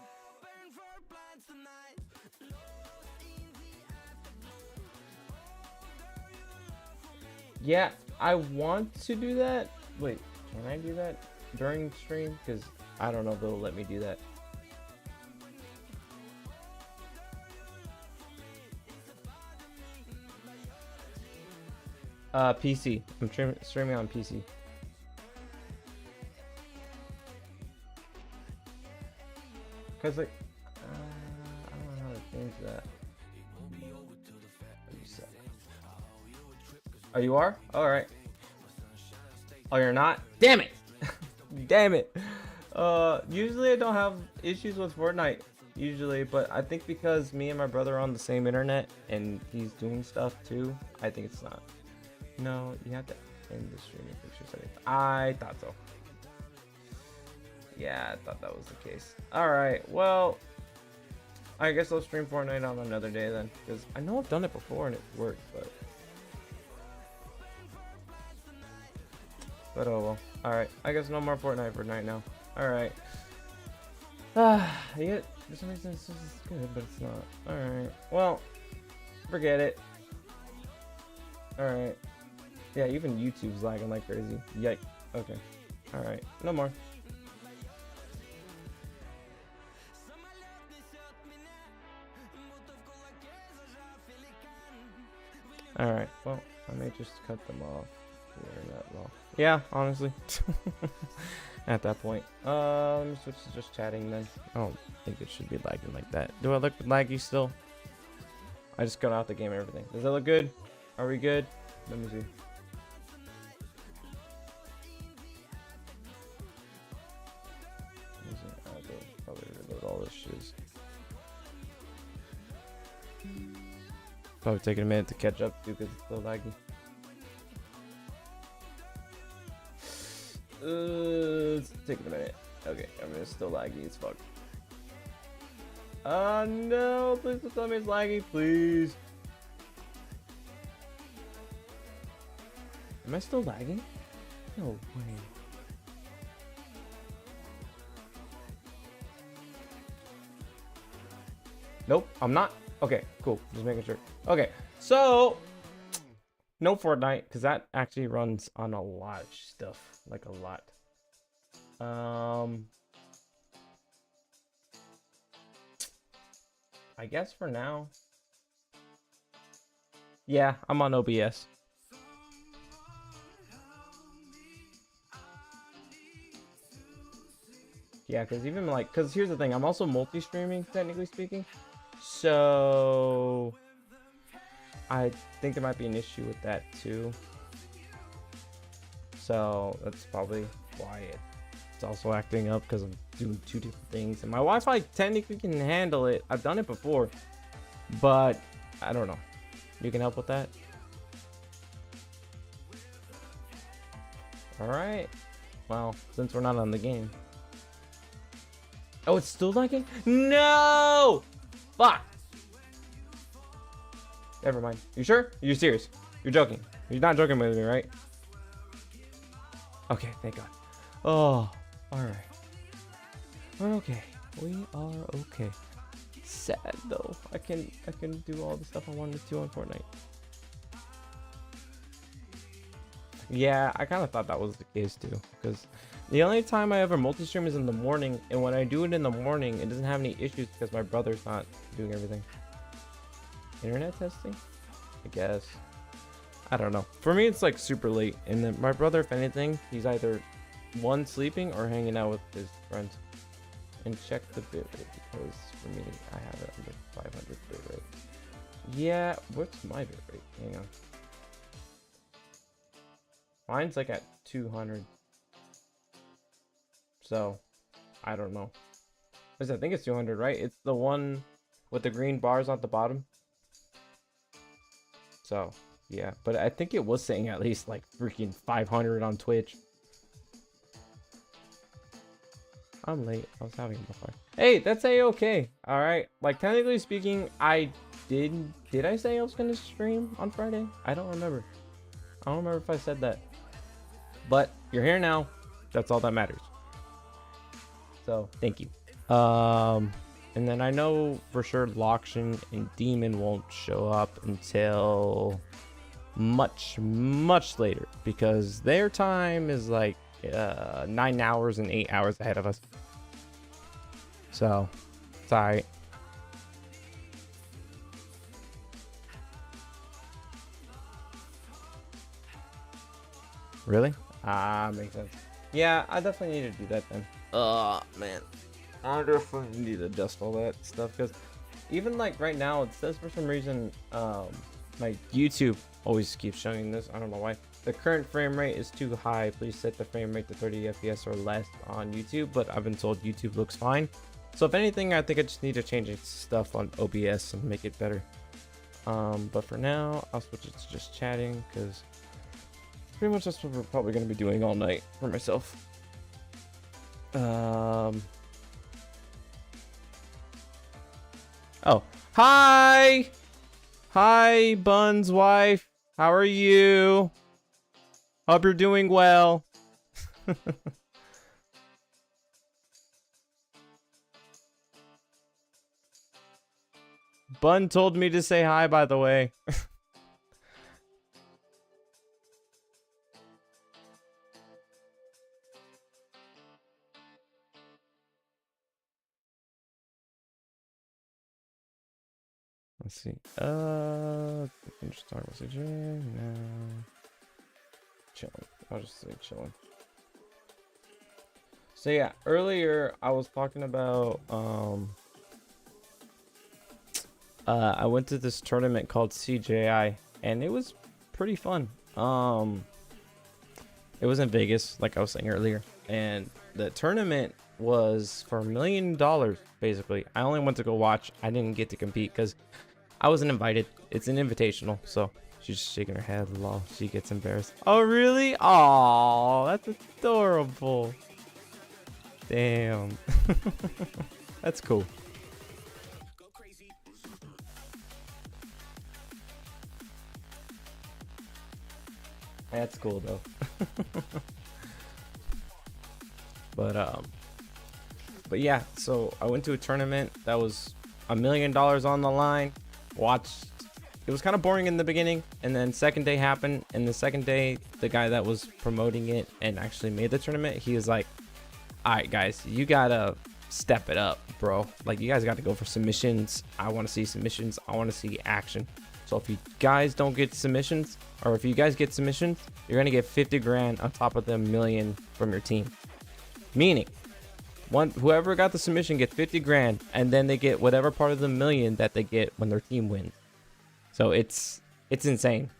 Yeah, I want to do that. Wait, can I do that during stream? Because I don't know if they'll let me do that. PC. I'm streaming on PC. Cause like, I don't know how to change that. Oh, you are? All right. Oh, you're not? Damn it! Damn it! Usually I don't have issues with Fortnite. Usually, but I think because me and my brother are on the same internet and he's doing stuff too, I think it's not. No, you have to in the streaming picture settings. I thought so. Yeah, I thought that was the case. Alright, well, I guess I'll stream Fortnite on another day then. Because I know I've done it before and it worked, but... But oh well. Alright, I guess no more Fortnite for night now. Alright. Yeah, for some reason this is good, but it's not. Alright, well, forget it. Alright. Yeah, even YouTube's lagging like crazy. Yike. Okay. Alright, no more. Alright, well, I may just cut them off. They're not long. Yeah, honestly. At that point. Let me switch to just chatting then. I don't think it should be lagging like that. Do I look laggy still? I just cut out the game and everything. Does that look good? Are we good? Let me see. I'll probably reload all this shit. Probably taking a minute to catch up too because it's still laggy. It's taking a minute. Okay, I mean it's still laggy as fuck. No, please don't tell me it's laggy, please. Am I still lagging? No way. Nope, I'm not. Okay, cool. Just making sure. Okay, so no Fortnite because that actually runs on a lot of stuff, like a lot. I guess for now. Yeah, I'm on OBS. Yeah, because even like, because here's the thing, I'm also multi-streaming, technically speaking. So I think there might be an issue with that too. So that's probably why it's also acting up, because I'm doing two different things. And my Wi-Fi technically can handle it. I've done it before, but I don't know. You can help with that? Alright. Well, since we're not on the game. Oh, it's still lagging? No! Fuck! Never mind. You sure? You're serious? You're joking. You're not joking with me, right? Okay, thank God. Oh, alright. We're okay. We are okay. Sad though. I can do all the stuff I wanted to on Fortnite. Yeah, I kind of thought that was the case too, because the only time I ever multi-stream is in the morning, and when I do it in the morning, it doesn't have any issues because my brother's not doing everything. Internet testing? I guess. I don't know. For me, it's like super late, and then my brother, if anything, he's either one sleeping or hanging out with his friends. And check the bit rate, because for me, I have it under 500 bit rate. Yeah, what's my bit rate? Hang on. Mine's like at 200. So, I don't know. I think it's 200, right? It's the one with the green bars at the bottom. So, yeah. But I think it was saying at least like freaking 500 on Twitch. I'm late. I was having a fire. Hey, that's a-okay. Alright. Like, technically speaking, did I say I was going to stream on Friday? I don't remember. I don't remember if I said that. But you're here now. That's all that matters. So thank you. And then I know for sure Loction and Demon won't show up until much later, because their time is like 9 hours and 8 hours ahead of us. So it's alright. Really? Ah, makes sense. Yeah, I definitely need to do that then. Man. I definitely need to adjust all that stuff, because even like right now, it says for some reason, like YouTube always keeps showing this. I don't know why. The current frame rate is too high. Please set the frame rate to 30 FPS or less on YouTube, but I've been told YouTube looks fine. So if anything, I think I just need to change stuff on OBS and make it better. But for now, I'll switch it to just chatting, because pretty much that's what we're probably gonna be doing all night for myself. Oh, hi! Hi, Bun's wife. How are you? Hope you're doing well. Bun told me to say hi, by the way. Let's see. We can just start with CJ now. Chilling. I'll just say chilling. So yeah, earlier I was talking about I went to this tournament called CJI and it was pretty fun. It was in Vegas, like I was saying earlier, and the tournament was for $1 million basically. I only went to go watch. I didn't get to compete because I wasn't invited. It's an invitational, so she's just shaking her head. Lol, she gets embarrassed. Oh really? Oh, that's adorable. Damn. That's cool. That's cool though. But yeah, so I went to a tournament that was $1 million on the line. Watched. It was kind of boring in the beginning, and then second day happened, and the second day the guy that was promoting it and actually made the tournament, he was like, all right guys, you gotta step it up, bro. Like, you guys got to go for submissions. I want to see submissions. I want to see action. So if you guys don't get submissions, or if you guys get submissions, you're gonna get 50 grand on top of the $1 million from your team. Meaning, whoever got the submission gets 50 grand, and then they get whatever part of the $1 million that they get when their team wins. So it's insane,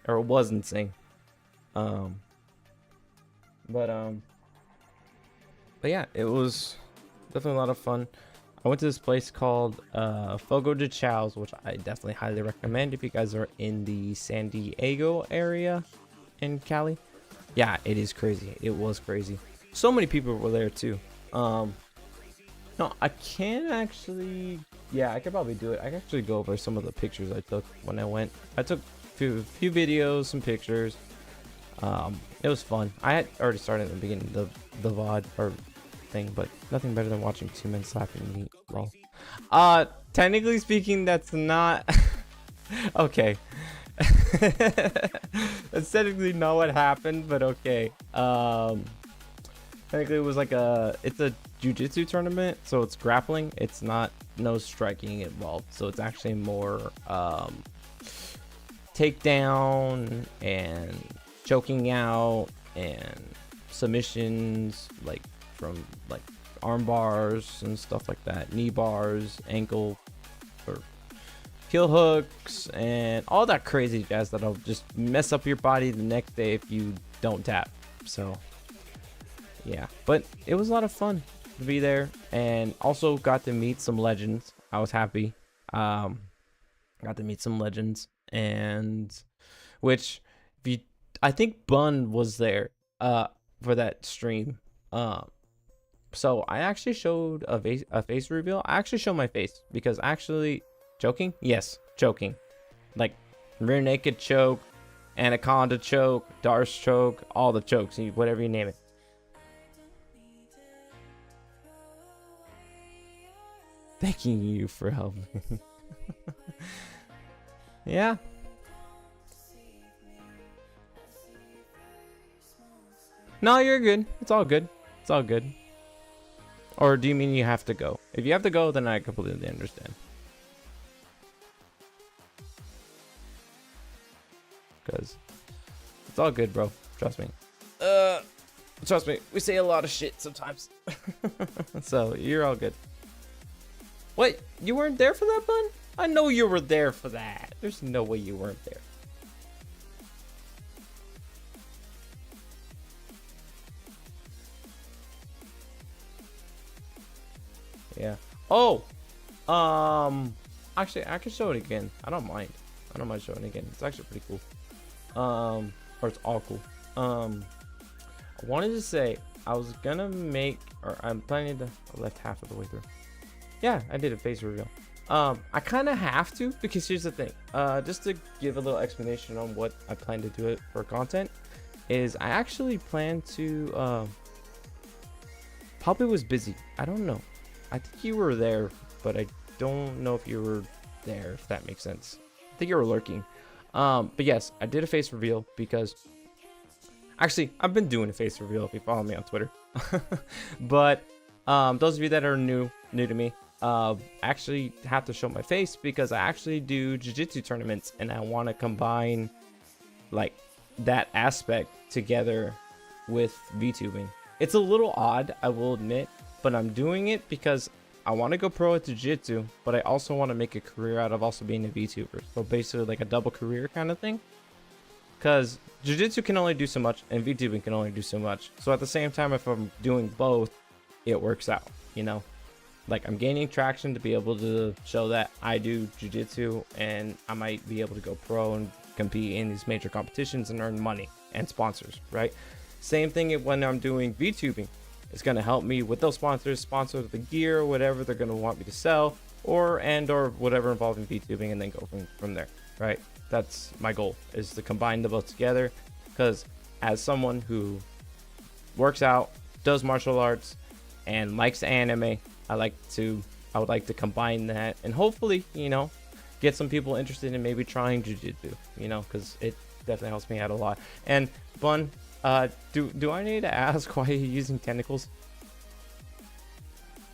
or it was insane. But yeah, it was definitely a lot of fun. I went to this place called Fogo de Chao's, which I definitely highly recommend if you guys are in the San Diego area in Cali. Yeah, it is crazy. It was crazy. So many people were there too. No, I can actually, yeah, I could probably do it. I can actually go over some of the pictures I took when I went. I took a few videos, some pictures. It was fun. I had already started at the beginning the VOD or thing, but nothing better than watching two men slapping meat. Lol. Technically speaking, that's not okay. That's technically not what happened, but okay. Technically it was like it's a jiu-jitsu tournament, so it's grappling. It's not no striking involved, so it's actually more takedown and choking out and submissions, like from like arm bars and stuff like that, knee bars, ankle or heel hooks, and all that crazy jazz that'll just mess up your body the next day if you don't tap. So yeah, but it was a lot of fun to be there, and also got to meet some legends. I was happy. Got to meet some legends, and which if you, I think Bun was there for that stream. So I actually showed a face reveal. I actually showed my face because actually choking, yes, choking, like rear naked choke, anaconda choke, Darce choke, all the chokes, whatever you name it. Thanking you for helping. Yeah. No, you're good. It's all good. It's all good. Or do you mean you have to go? If you have to go, then I completely understand. Because it's all good, bro. Trust me. Trust me. We say a lot of shit sometimes. So you're all good. What? You weren't there for that, Bun? I know you were there for that. There's no way you weren't there. Yeah. Oh! Actually, I can show it again. I don't mind. I don't mind showing it again. It's actually pretty cool. Or it's all cool. I wanted to say I was gonna make, or I'm planning to. I left half of the way through. Yeah, I did a face reveal. I kind of have to, because here's the thing. Just to give a little explanation on what I plan to do it for content, is I actually plan to. Probably was busy. I don't know. I think you were there, but I don't know if you were there. If that makes sense. I think you were lurking. But yes, I did a face reveal because. Actually, I've been doing a face reveal if you follow me on Twitter. But those of you that are new to me, I actually have to show my face because I actually do jiu-jitsu tournaments and I want to combine like that aspect together with VTubing. It's a little odd, I will admit, but I'm doing it because I want to go pro at jiu-jitsu, but I also want to make a career out of also being a VTuber. So basically like a double career kind of thing. Because jiu-jitsu can only do so much and VTubing can only do so much. So at the same time, if I'm doing both, it works out, you know? Like I'm gaining traction to be able to show that I do jiu-jitsu and I might be able to go pro and compete in these major competitions and earn money and sponsors, right? Same thing when I'm doing VTubing. It's going to help me with those sponsors, sponsor the gear, whatever they're going to want me to sell, or whatever involving VTubing, and then go from there, right? That's my goal, is to combine the both together, because as someone who works out, does martial arts, and likes anime, I would like to combine that and hopefully, you know, get some people interested in maybe trying jiu-jitsu, you know, because it definitely helps me out a lot. And Bun, do I need to ask why you're using tentacles?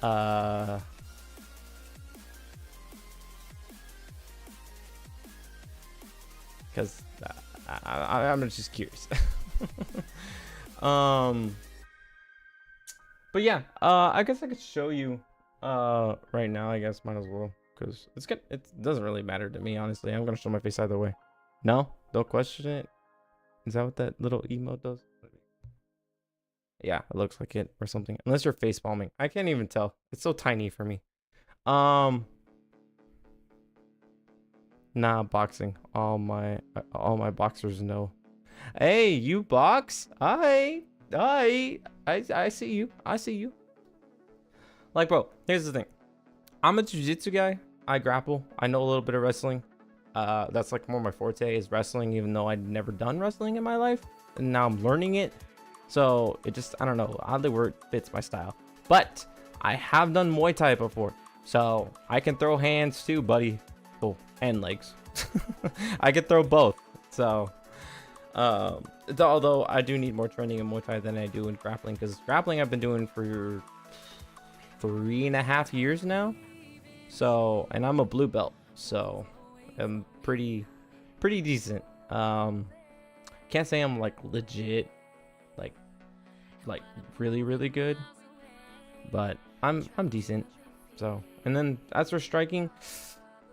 Because I'm just curious. But yeah, I guess I could show you right now. I guess might as well, because it doesn't really matter to me, honestly. I'm gonna show my face either way. No, don't question it. Is that what that little emote does? Yeah, it looks like it or something. Unless you're face palming, I can't even tell. It's so tiny for me. Nah, boxing. All my boxers know. Hey, you box? I see you. I see you. Like, bro, here's the thing. I'm a jiu-jitsu guy. I grapple. I know a little bit of wrestling. That's like more my forte is wrestling, even though I'd never done wrestling in my life. And now I'm learning it. So it just, I don't know, oddly where it fits my style. But I have done Muay Thai before. So I can throw hands too, buddy. Oh, and legs. I could throw both. So, although I do need more training in Muay Thai than I do in grappling, because grappling I've been doing for 3.5 years now. So, and I'm a blue belt, so I'm pretty decent. Can't say I'm like legit, like really good, but I'm decent. So, and then as for striking,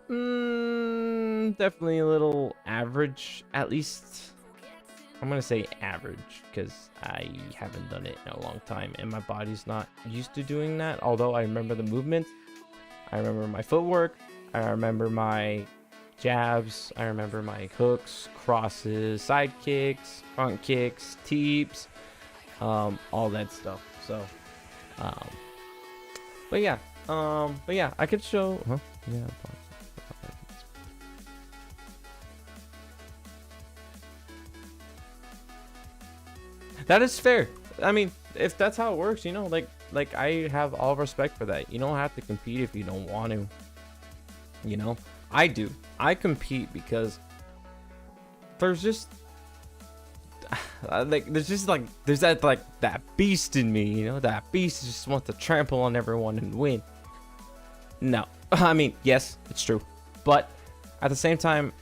definitely a little average, at least. I'm gonna say average because I haven't done it in a long time and my body's not used to doing that. Although I remember the movements, I remember my footwork, I remember my jabs, I remember my hooks, crosses, side kicks, front kicks, teeps, all that stuff. So, but yeah, I could show. Huh? Yeah. That is fair. I mean, if that's how it works, you know, like I have all respect for that. You don't have to compete if you don't want to. You know, I do. I compete because there's just there's that beast in me, you know, that beast just wants to trample on everyone and win. No, I mean, yes, it's true, but at the same time,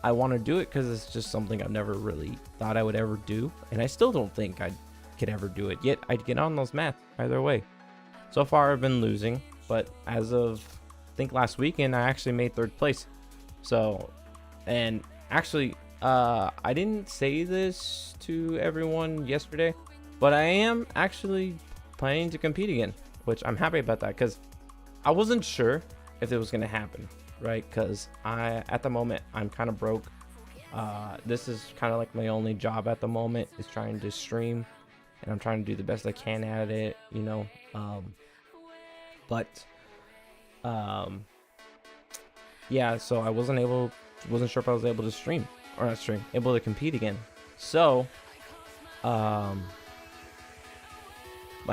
I want to do it because it's just something I've never really thought I would ever do, and I still don't think I could ever do it. Yet I'd get on those mats either way. So far I've been losing, but as of I think last weekend I actually made 3rd place. So, and actually I didn't say this to everyone yesterday, but I am actually planning to compete again, which I'm happy about that because I wasn't sure if it was going to happen, right? Because at the moment I'm kind of broke This is kind of like my only job at the moment, is trying to stream, and I'm trying to do the best I can at it, you know. But yeah, so I wasn't sure if I was able to stream, or not stream, able to compete again. So my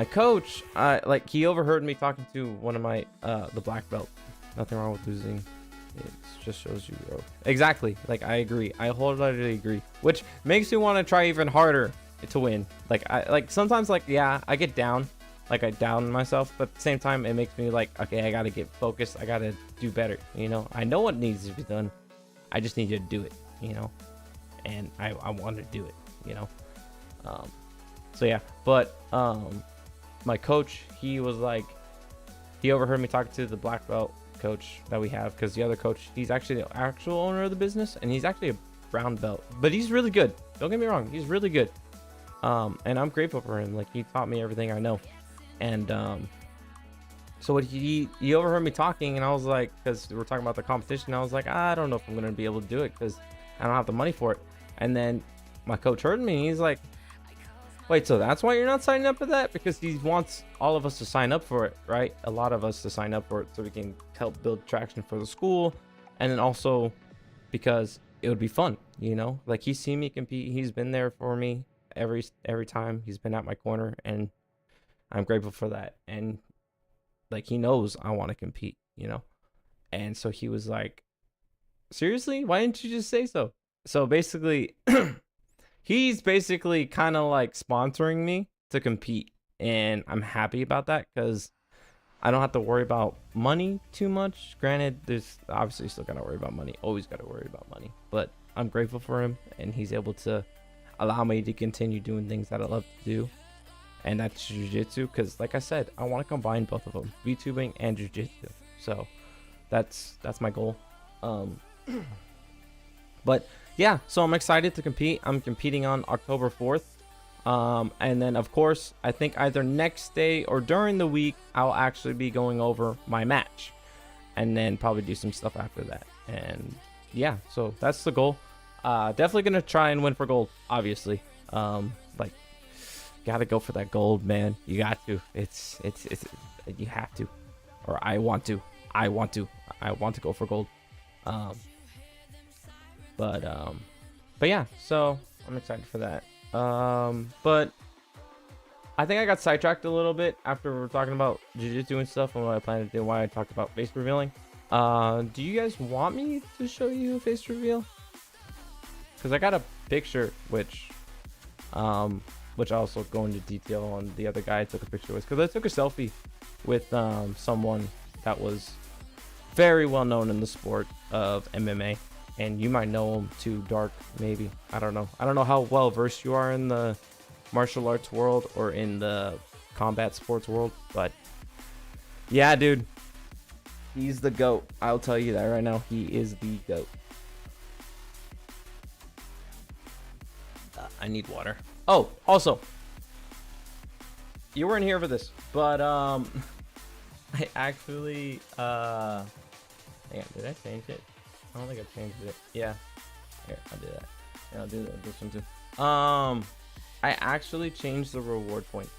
coach, he overheard me talking to one of my the black belt. Nothing wrong with losing. It just shows you grow. Exactly. Like, I agree. I wholeheartedly agree. Which makes me want to try even harder to win. Like sometimes, like, yeah, I get down. Like, I down myself, but at the same time, it makes me like, okay, I gotta get focused. I gotta do better. You know, I know what needs to be done. I just need you to do it. You know, and I want to do it. You know. So yeah, but my coach, he was like, he overheard me talking to the black belt coach that we have, because the other coach, he's actually the actual owner of the business, and he's actually a brown belt, but he's really good. Don't get me wrong, he's really good. And I'm grateful for him. Like, he taught me everything I know. And so what he overheard me talking, and I was like, because we're talking about the competition, I was like, I don't know if I'm gonna be able to do it because I don't have the money for it. And then my coach heard me, and he's like, wait, so that's why you're not signing up for that? Because he wants all of us to sign up for it, right? A lot of us to sign up for it so we can help build traction for the school. And then also because it would be fun, you know? Like, he's seen me compete. He's been there for me every time. He's been at my corner, and I'm grateful for that. And like, he knows I want to compete, you know? And so he was like, seriously? Why didn't you just say so? So basically, he's basically kind of like sponsoring me to compete. And I'm happy about that, because I don't have to worry about money too much. Granted, there's obviously still got to worry about money. Always got to worry about money. But I'm grateful for him, and he's able to allow me to continue doing things that I love to do. And that's jiu-jitsu, because like I said, I want to combine both of them, VTubing and jiu-jitsu. So that's my goal. But yeah, so I'm excited to compete. I'm competing on October 4th. And then of course, I think either next day or during the week, I'll actually be going over my match, and then probably do some stuff after that. And yeah, so that's the goal. Definitely gonna try and win for gold, obviously. Like, gotta go for that gold, man. You got to. It's you have to. Or I want to go for gold. But yeah, so I'm excited for that. But I think I got sidetracked a little bit after we were talking about jiu-jitsu and stuff, and what I plan to do, why I talked about face revealing. Do you guys want me to show you a face reveal? Because I got a picture, which I'll also go into detail on the other guy I took a picture with, because I took a selfie with someone that was very well known in the sport of MMA. And you might know him too, Dark, maybe. I don't know. I don't know how well versed you are in the martial arts world or in the combat sports world, but yeah, dude, he's the GOAT. I'll tell you that right now. He is the GOAT. I need water. Oh, also, you weren't here for this, but I actually hang on, did I change it? I don't think I changed it. Yeah. Here, I'll do that. Yeah, I'll do this one too. I actually changed the reward point.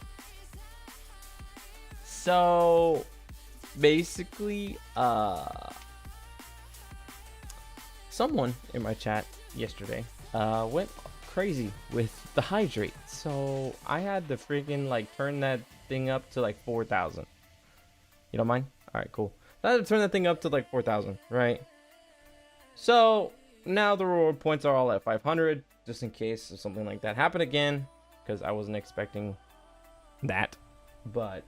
So basically, someone in my chat yesterday went crazy with the hydrate. So I had to freaking like turn that thing up to like 4,000. You don't mind? All right, cool. I had to turn that thing up to like 4,000, right? So now the reward points are all at 500, just in case if something like that happened again, because I wasn't expecting that. But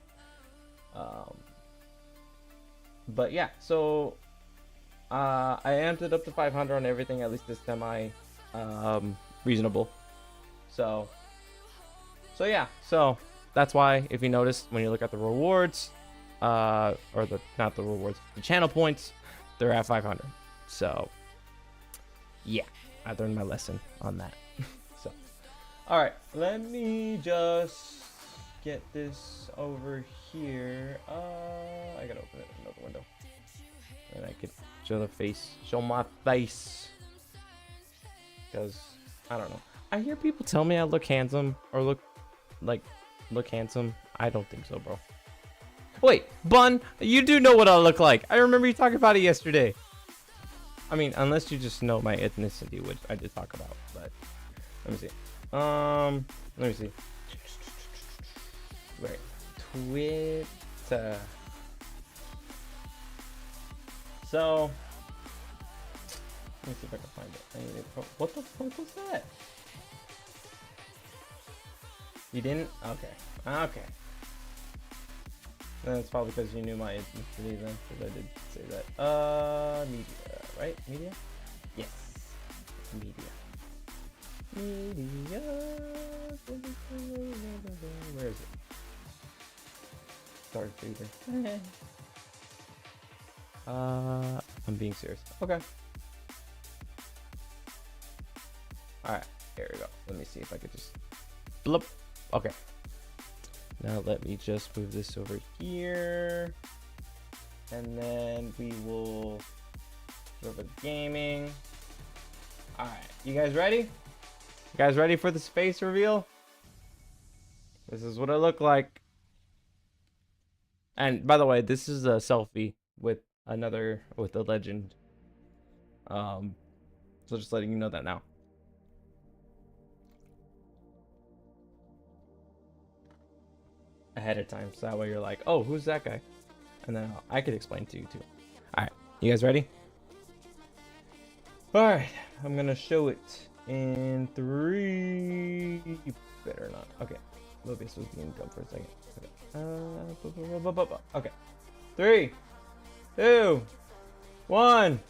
yeah, so I amped it up to 500 on everything, at least this semi reasonable. So yeah, so that's why, if you notice, when you look at the rewards, or not the rewards, the channel points, they're at 500. So yeah, I learned my lesson on that. So all right, let me just get this over here. I gotta open it another window, and I could show my face. because I don't know. I hear people tell me I look handsome or look handsome. I don't think so, bro. Wait, Bun, you do know what I look like. I remember you talking about it yesterday. I mean, unless you just know my ethnicity, which I did talk about, but let me see. Let me see. Right. Twitter. So, let me see if I can find it. What the fuck was that? You didn't? Okay. Okay. Then it's probably because you knew my ethnicity then, because I did say that. Media, right? Media? Yes. Media. Media. Where is it? Sorry, breathing. I'm being serious. Okay. Alright, here we go. Let me see if I could just blip. Okay. Now let me just move this over here. And then we will go over gaming. Alright, you guys ready? You guys ready for the space reveal? This is what I look like. And by the way, this is a selfie with a legend. So just letting you know that now. Ahead of time, so that way you're like, oh, who's that guy? And then I could explain to you too. All right, you guys ready? All right, I'm gonna show it in 3. Better not. Okay, Mobius was being dumb for a second. Okay. Okay. 3, 2, 1.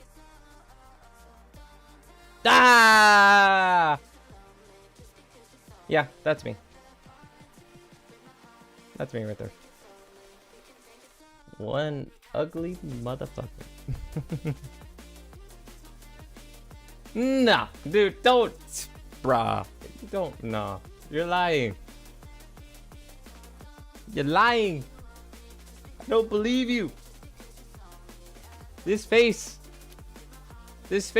Ah! Yeah, that's me. That's me right there. One ugly motherfucker. Nah, dude, don't. Bruh. Don't. Nah. You're lying. You're lying. I don't believe you. This face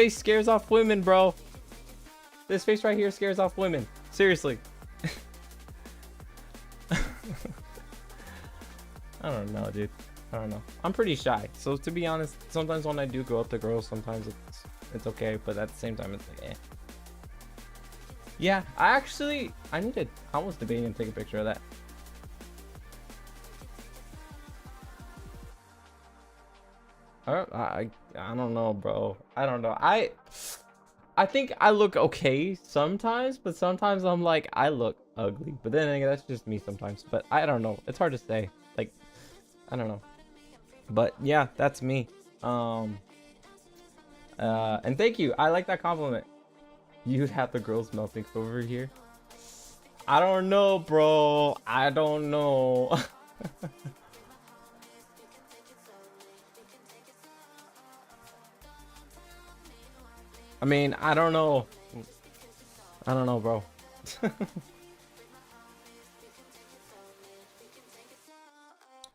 scares off women, bro. This face right here scares off women. Seriously. I don't know, dude. I don't know. I'm pretty shy. So to be honest, sometimes when I do go up to girls, sometimes it's okay, but at the same time it's like, eh. Yeah, I was debating to take a picture of that. I don't know, bro. I don't know. I think I look okay sometimes, but sometimes I'm like, I look ugly. But then again, that's just me sometimes. But I don't know. It's hard to say. Like, I don't know. But yeah, that's me. And thank you. I like that compliment. You'd have the girls melting over here. I don't know, bro. I don't know. I mean, I don't know. I don't know, bro.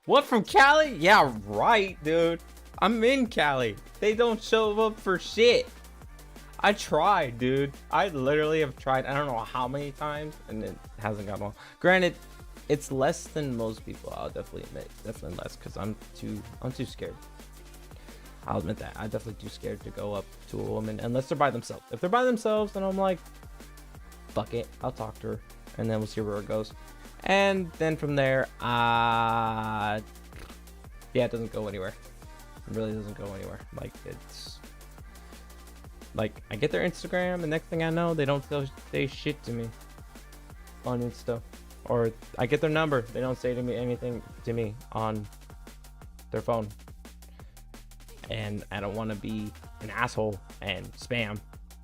What, from Cali? Yeah, right, dude. I'm in Cali. They don't show up for shit. I tried, dude. I literally have tried, I don't know how many times, and it hasn't gone well. Granted, it's less than most people, I'll definitely admit. Definitely less, because I'm too scared. I'll admit that. I'm definitely too scared to go up to a woman, unless they're by themselves. If they're by themselves, then I'm like, fuck it. I'll talk to her, and then we'll see where it goes. And then from there, yeah, it doesn't go anywhere. It really doesn't go anywhere. Like, it's like, I get their Instagram, and next thing I know, they don't say shit to me on Insta. Or I get their number, they don't say anything to me on their phone. And I don't want to be an asshole and spam,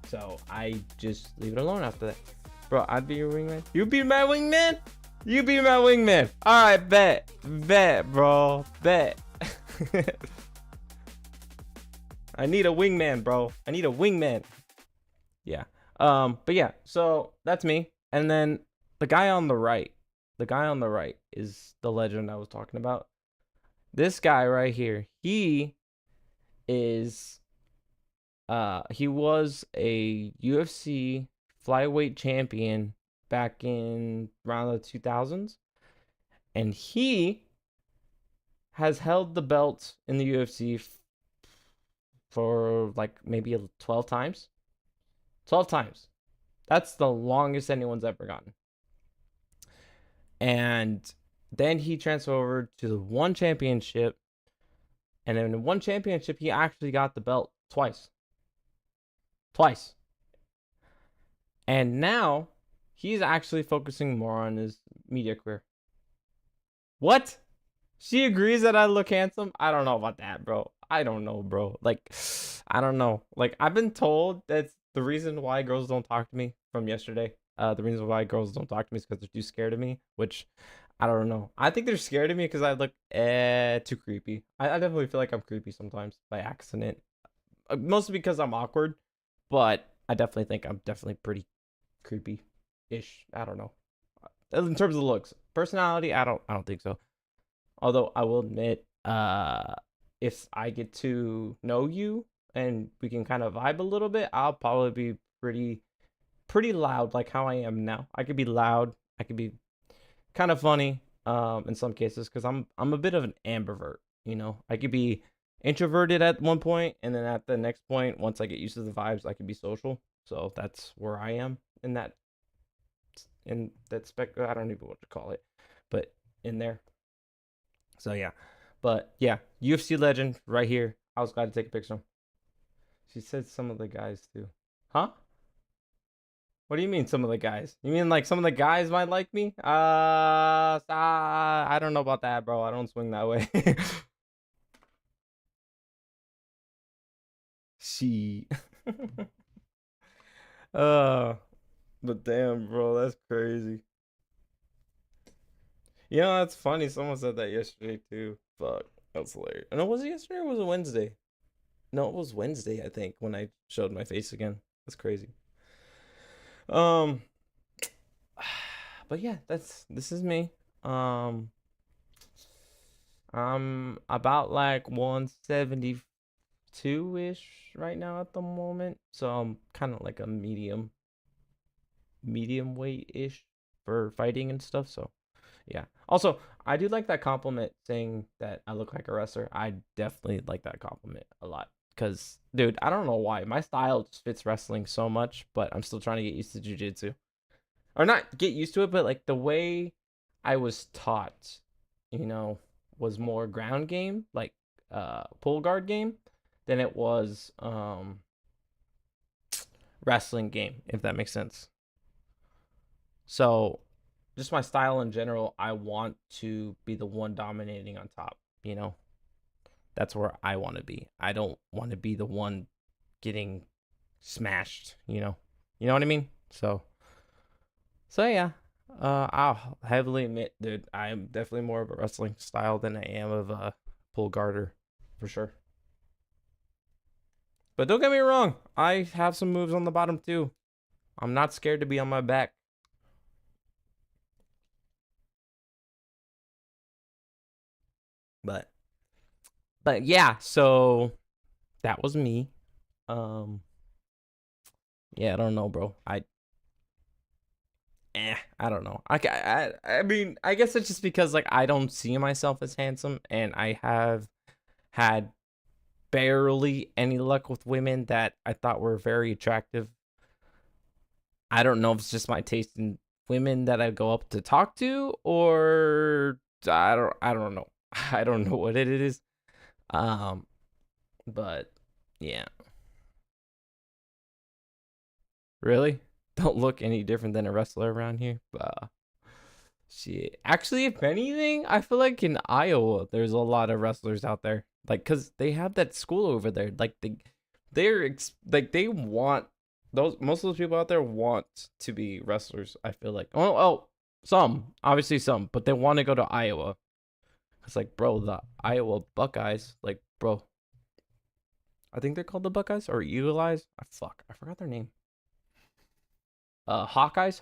so I just leave it alone after that. Bro, I'd be your wingman. You be my wingman? You be my wingman. All right, bet, bro, bet. I need a wingman, bro. I need a wingman. Yeah. But yeah, so that's me. And then the guy on the right is the legend I was talking about. This guy right here, he is He was a UFC flyweight champion back in around the 2000s, and he has held the belt in the UFC for like maybe 12 times. 12 times. That's the longest anyone's ever gotten. And then he transferred over to the one championship. And then in one championship, he actually got the belt twice. Twice. And now he's actually focusing more on his media career. What? She agrees that I look handsome? I don't know about that, bro. I don't know, bro. Like, I don't know. Like, I've been told that's the reason why girls don't talk to me from yesterday. The reason why girls don't talk to me is because they're too scared of me, which I don't know. I think they're scared of me because I look too creepy. I definitely feel like I'm creepy sometimes by accident. Mostly because I'm awkward, but I definitely think I'm definitely pretty creepy-ish. I don't know. In terms of looks. Personality, I don't think so. Although I will admit, if I get to know you and we can kind of vibe a little bit, I'll probably be pretty loud, like how I am now. I could be loud. I could be kind of funny, in some cases, because I'm a bit of an ambivert. You know, I could be introverted at one point, and then at the next point, once I get used to the vibes, I could be social. So that's where I am in that spec. I don't even know what to call it, but in there. So yeah, but yeah, UFC legend right here. I was glad to take a picture. She said some of the guys too. Huh? What do you mean some of the guys? You mean like some of the guys might like me? I don't know about that, bro. I don't swing that way. She. uh, but damn, bro, that's crazy. You know, that's funny. Someone said that yesterday too. Fuck, that's hilarious. And was it yesterday or was it Wednesday? No, it was Wednesday, I think, when I showed my face again. That's crazy. Um, but yeah, this is me. Um, I'm about like 172 ish right now at the moment, so I'm kind of like a medium weight ish for fighting and stuff. So yeah. Also, I do like that compliment saying that I look like a wrestler. I definitely like that compliment a lot. Cause, dude, I don't know why my style just fits wrestling so much, but I'm still trying to get used to jujitsu, or not get used to it, but like the way I was taught, you know, was more ground game, like pull guard game, than it was wrestling game, if that makes sense. So just my style in general, I want to be the one dominating on top, you know? That's where I want to be. I don't want to be the one getting smashed, you know? You know what I mean? So yeah. I'll heavily admit, dude, I'm definitely more of a wrestling style than I am of a pull guarder, for sure. But don't get me wrong, I have some moves on the bottom too. I'm not scared to be on my back. But yeah, so that was me. Um yeah, I don't know, bro. I don't know. I mean, I guess it's just because like I don't see myself as handsome, and I have had barely any luck with women that I thought were very attractive. I don't know if it's just my taste in women that I go up to talk to, or I don't know. I don't know what it is. Um but yeah. Really? Don't look any different than a wrestler around here. Shit. Actually, if anything, I feel like in Iowa there's a lot of wrestlers out there. Like, cause they have that school over there. Like like they want those. Most of those people out there want to be wrestlers. I feel like. Oh, some obviously some, but they want to go to Iowa. It's like, bro, the Iowa Buckeyes. Like, bro, I think they're called the Buckeyes or Eagle Eyes. I forgot their name. Hawkeyes.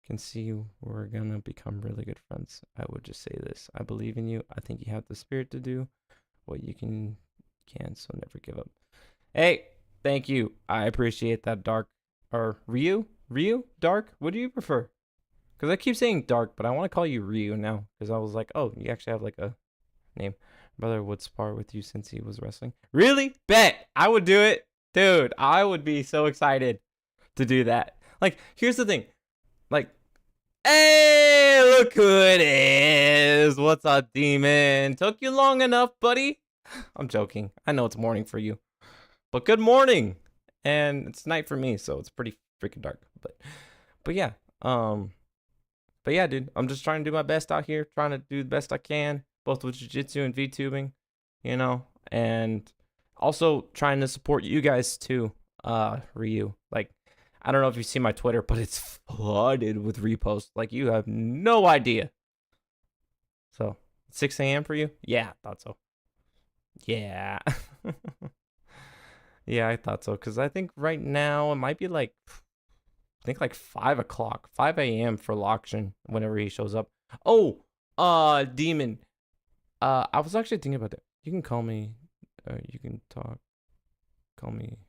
Can see we're gonna become really good friends. I would just say this: I believe in you. I think you have the spirit to do what you can, so never give up. Hey, Thank you. I appreciate that, Dark. Or Ryu? Ryu? Dark? What do you prefer? Because I keep saying Dark, but I want to call you Ryu now. Because I was like, oh, you actually have like a name. Brother would spar with you since he was wrestling. Really? Bet. I would do it. Dude, I would be so excited to do that. Like, here's the thing. Like, hey, look who it is. What's up, demon? Took you long enough, buddy? I'm joking. I know it's morning for you. But good morning. And it's night for me, so it's pretty freaking dark. But yeah. But yeah, dude. I'm just trying to do my best out here, trying to do the best I can, both with jiu-jitsu and VTubing, you know, and also trying to support you guys too, Ryu. Like, I don't know if you see my Twitter, but it's flooded with reposts. Like, you have no idea. So, 6 a.m. for you? Yeah, I thought so. Yeah. Yeah, I thought so. Because I think right now it might be like, I think like 5 o'clock, 5 a.m. for Lokshin whenever he shows up. Oh, Demon. I was actually thinking about that. You can call me, you can talk. Call me.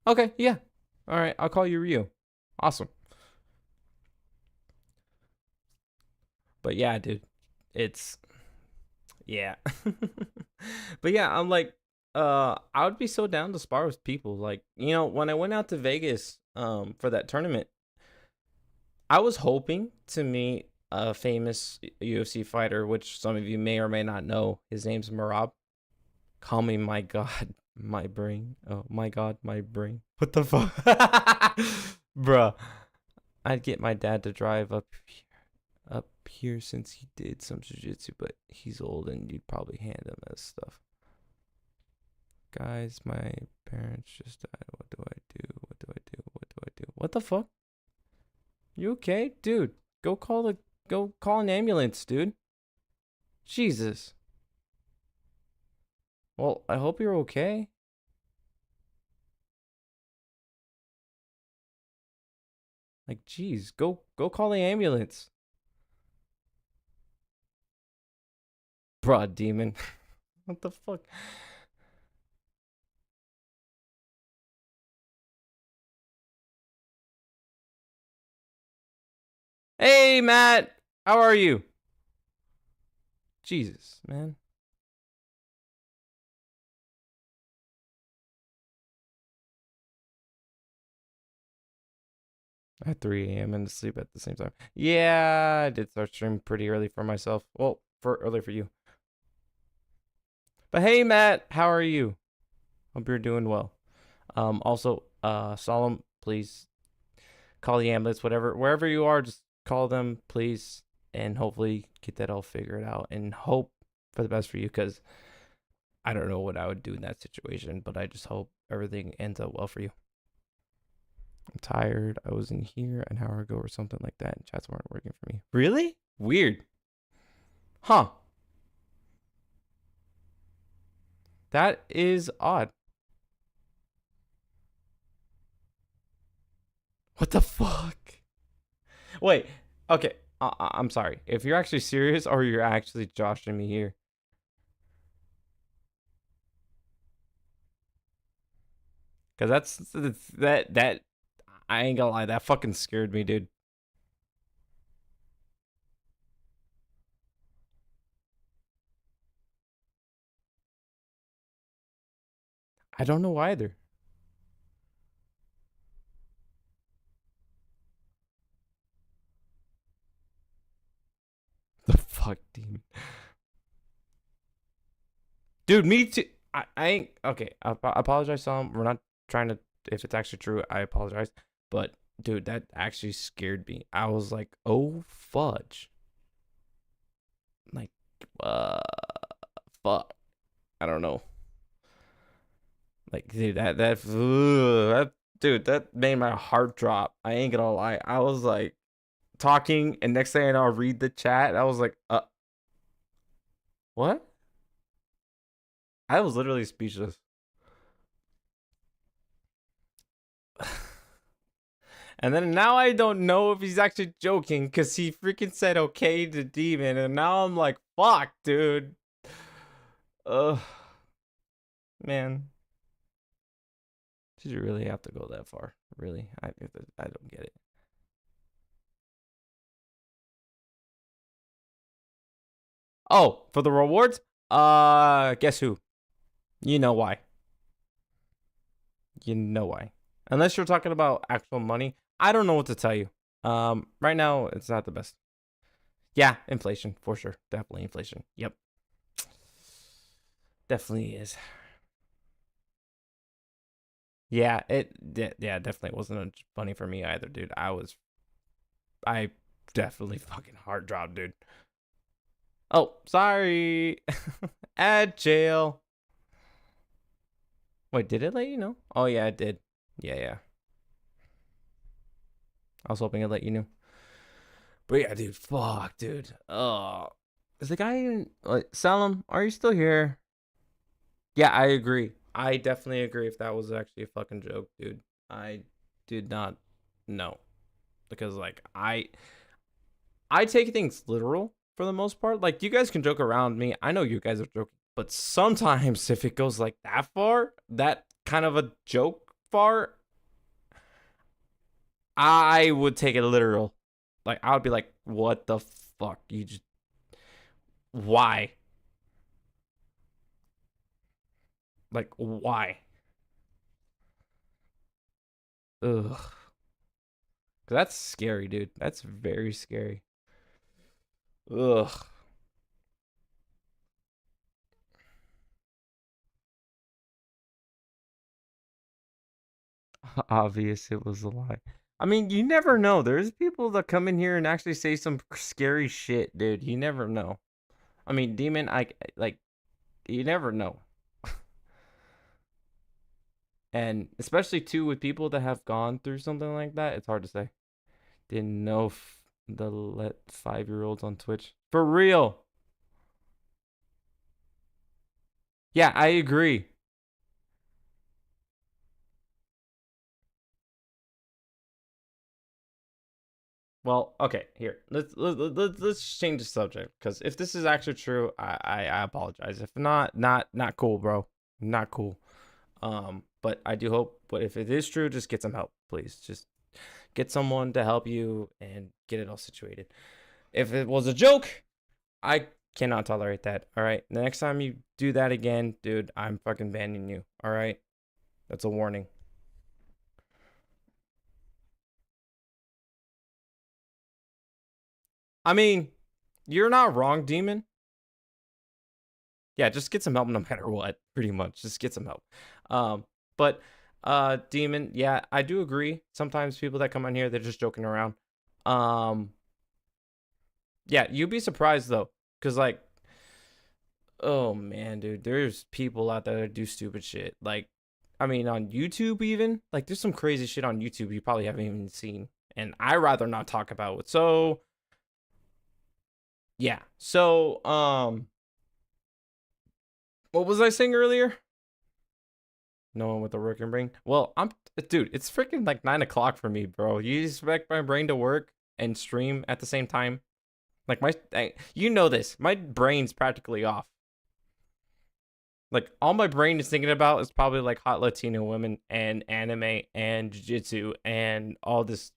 Okay, yeah. All right, I'll call you Ryu. Awesome. But yeah, dude, it's, yeah. But yeah, I'm like, I would be so down to spar with people. Like, you know, when I went out to Vegas, for that tournament, I was hoping to meet a famous UFC fighter, which some of you may or may not know. His name's Marab. Call me my god, my brain. Oh my god, my brain. What the fuck? Bruh. I'd get my dad to drive up here since he did some jiu-jitsu, but he's old and you'd probably hand him as stuff. Guys, my parents just died. What do I do? What do I do? What do I do? What the fuck? You okay? Dude, go call an ambulance, dude. Jesus. Well, I hope you're okay. Like, geez, go call the ambulance. Bruh, demon. What the fuck? Hey, Matt. How are you? Jesus, man. At 3 a.m. and to sleep at the same time. Yeah, I did start streaming pretty early for myself. Well, early for you. But hey, Matt, how are you? Hope you're doing well. Also, Solemn, please call the ambulance, wherever you are, just call them, please, and hopefully get that all figured out and hope for the best for you, because I don't know what I would do in that situation, but I just hope everything ends up well for you. I'm tired. I was in here an hour ago or something like that, and chats weren't working for me. Really? Weird. Huh. That is odd. What the fuck? Wait. Okay. I'm sorry. If you're actually serious or you're actually joshing me here. Because that I ain't gonna lie, that fucking scared me, dude. I don't know either. The fuck, dude. Dude, me too. I ain't okay. I apologize, Sam. We're not trying to. If it's actually true, I apologize. But dude, that actually scared me. I was like, oh fudge. Like, fuck. I don't know. Like, dude, that dude, that made my heart drop. I ain't gonna lie. I was like talking, and next thing I know, I read the chat. I was like, what? I was literally speechless. And then now I don't know if he's actually joking, because he freaking said okay to Demon, and now I'm like, fuck, dude. Ugh. Man. Did you really have to go that far? Really? I don't get it. Oh, for the rewards? Guess who? You know why. You know why. Unless you're talking about actual money, I don't know what to tell you. Right now it's not the best. Yeah, inflation for sure. Definitely inflation. Yep. Definitely is. Yeah, definitely wasn't funny for me either, dude. I definitely fucking heart dropped, dude. Oh, sorry. Add jail. Wait, did it let you know? Oh yeah, it did. Yeah. I was hoping it let you know. But yeah, dude, fuck, dude. Oh, is the guy even like Salam? Are you still here? Yeah, I agree. I definitely agree. If that was actually a fucking joke, dude, I did not know because like I take things literal for the most part. Like you guys can joke around me. I know you guys are joking, but sometimes if it goes like that far, that kind of a joke far, I would take it literal. Like I would be like, "What the fuck? You just why? Like why?" Ugh. That's scary, dude. That's very scary. Ugh. Obvious it was a lie. I mean, you never know. There's people that come in here and actually say some scary shit, dude. You never know. I mean, Demon, I like you never know. And especially too with people that have gone through something like that, it's hard to say. Didn't know the let 5-year-olds on Twitch. For real. Yeah, I agree. Well, okay, here. Let's change the subject because if this is actually true, I apologize. If not cool, bro. Not cool. But I do hope. But if it is true, just get some help, please. Just get someone to help you and get it all situated. If it was a joke, I cannot tolerate that. All right. The next time you do that again, dude, I'm fucking banning you. All right. That's a warning. I mean, you're not wrong, Demon. Yeah, just get some help no matter what, pretty much. Just get some help. But Demon, yeah, I do agree. Sometimes people that come on here, they're just joking around. Yeah, you'd be surprised though, because like, oh man, dude, there's people out there that do stupid shit. Like, I mean, on YouTube even, like, there's some crazy shit on YouTube you probably haven't even seen, and I rather not talk about it. So, yeah. So, what was I saying earlier? No one with a working brain. Well, dude. It's freaking like 9 o'clock for me, bro. You expect my brain to work and stream at the same time? Like you know this. My brain's practically off. Like all my brain is thinking about is probably like hot Latino women and anime and jiu-jitsu and all this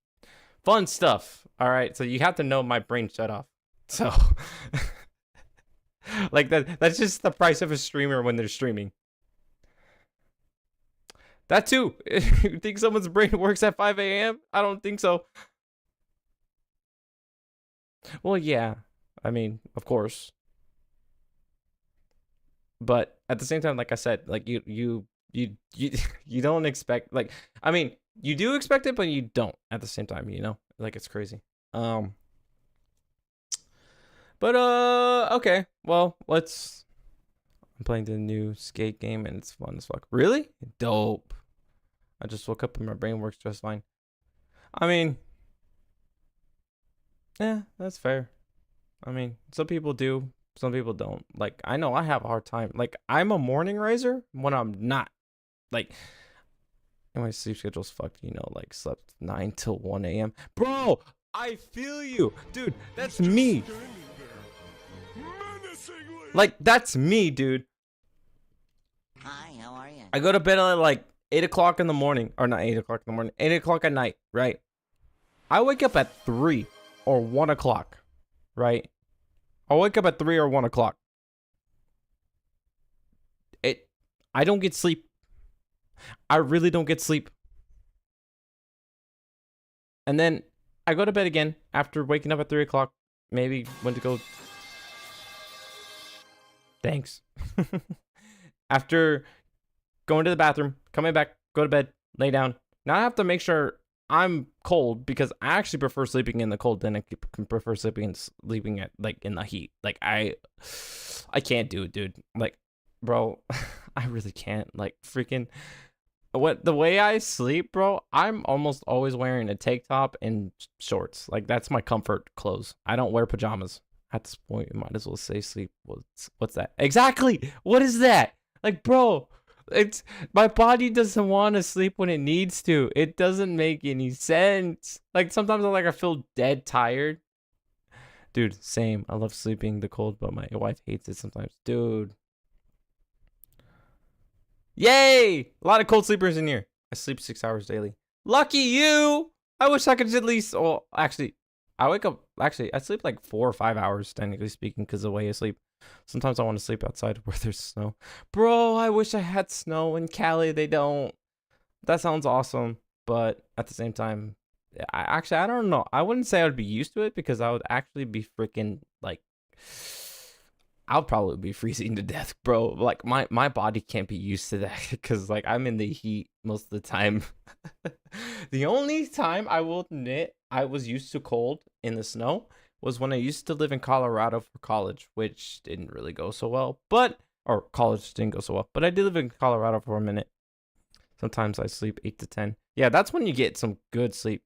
fun stuff. All right, so you have to know my brain shut off. So, like that's just the price of a streamer when they're streaming. That too. You think someone's brain works at 5 a.m.? I don't think so. Well, yeah. I mean, of course. But at the same time, like I said, like you you don't expect like I mean, you do expect it, but you don't at the same time, you know? Like it's crazy. But okay. Well, I'm playing the new skate game and it's fun as fuck. Really? Dope. I just woke up and my brain works just fine. I mean, yeah, that's fair. I mean, some people do, some people don't. Like, I know I have a hard time. Like, I'm a morning riser when I'm not. Like, and my sleep schedule's fucked, you know, like slept 9 till 1 a.m. Bro, I feel you. Dude, that's me. Like, that's me, dude. Hi, how are you? I go to bed at like 8 o'clock in the morning, or not 8 o'clock in the morning, 8 o'clock at night, right? I wake up at 3 or 1 o'clock, right? I wake up at 3 or 1 o'clock. I don't get sleep. I really don't get sleep. And then I go to bed again after waking up at 3 o'clock. Maybe went to go. Thanks. After going to the bathroom, coming back, go to bed, lay down. Now I have to make sure I'm cold because I actually prefer sleeping in the cold than I prefer sleeping at like in the heat. Like I can't do it, dude. Like, bro, I really can't. Like freaking the way I sleep, bro, I'm almost always wearing a tank top and shorts. Like that's my comfort clothes. I don't wear pajamas. At this point, you might as well say sleep. What's that? Exactly. What is that? Like, bro, it's my body doesn't want to sleep when it needs to. It doesn't make any sense. Like sometimes I feel dead tired. Dude, same. I love sleeping the cold, but my wife hates it sometimes. Dude. Yay! A lot of cold sleepers in here. I sleep 6 hours daily. Lucky you! I wish I could at least. Well, actually, I wake up. Actually, I sleep like 4 or 5 hours, technically speaking, because of the way I sleep. Sometimes I want to sleep outside where there's snow. Bro, I wish I had snow in Cali. They don't. That sounds awesome, but at the same time, I don't know. I wouldn't say I would be used to it because I would actually be freaking like. I'll probably be freezing to death, bro. Like my body can't be used to that because like I'm in the heat most of the time. The only time I will admit I was used to cold in the snow was when I used to live in Colorado for college, which didn't really go so well. Or college didn't go so well, but I did live in Colorado for a minute. Sometimes I sleep 8 to 10. Yeah, that's when you get some good sleep.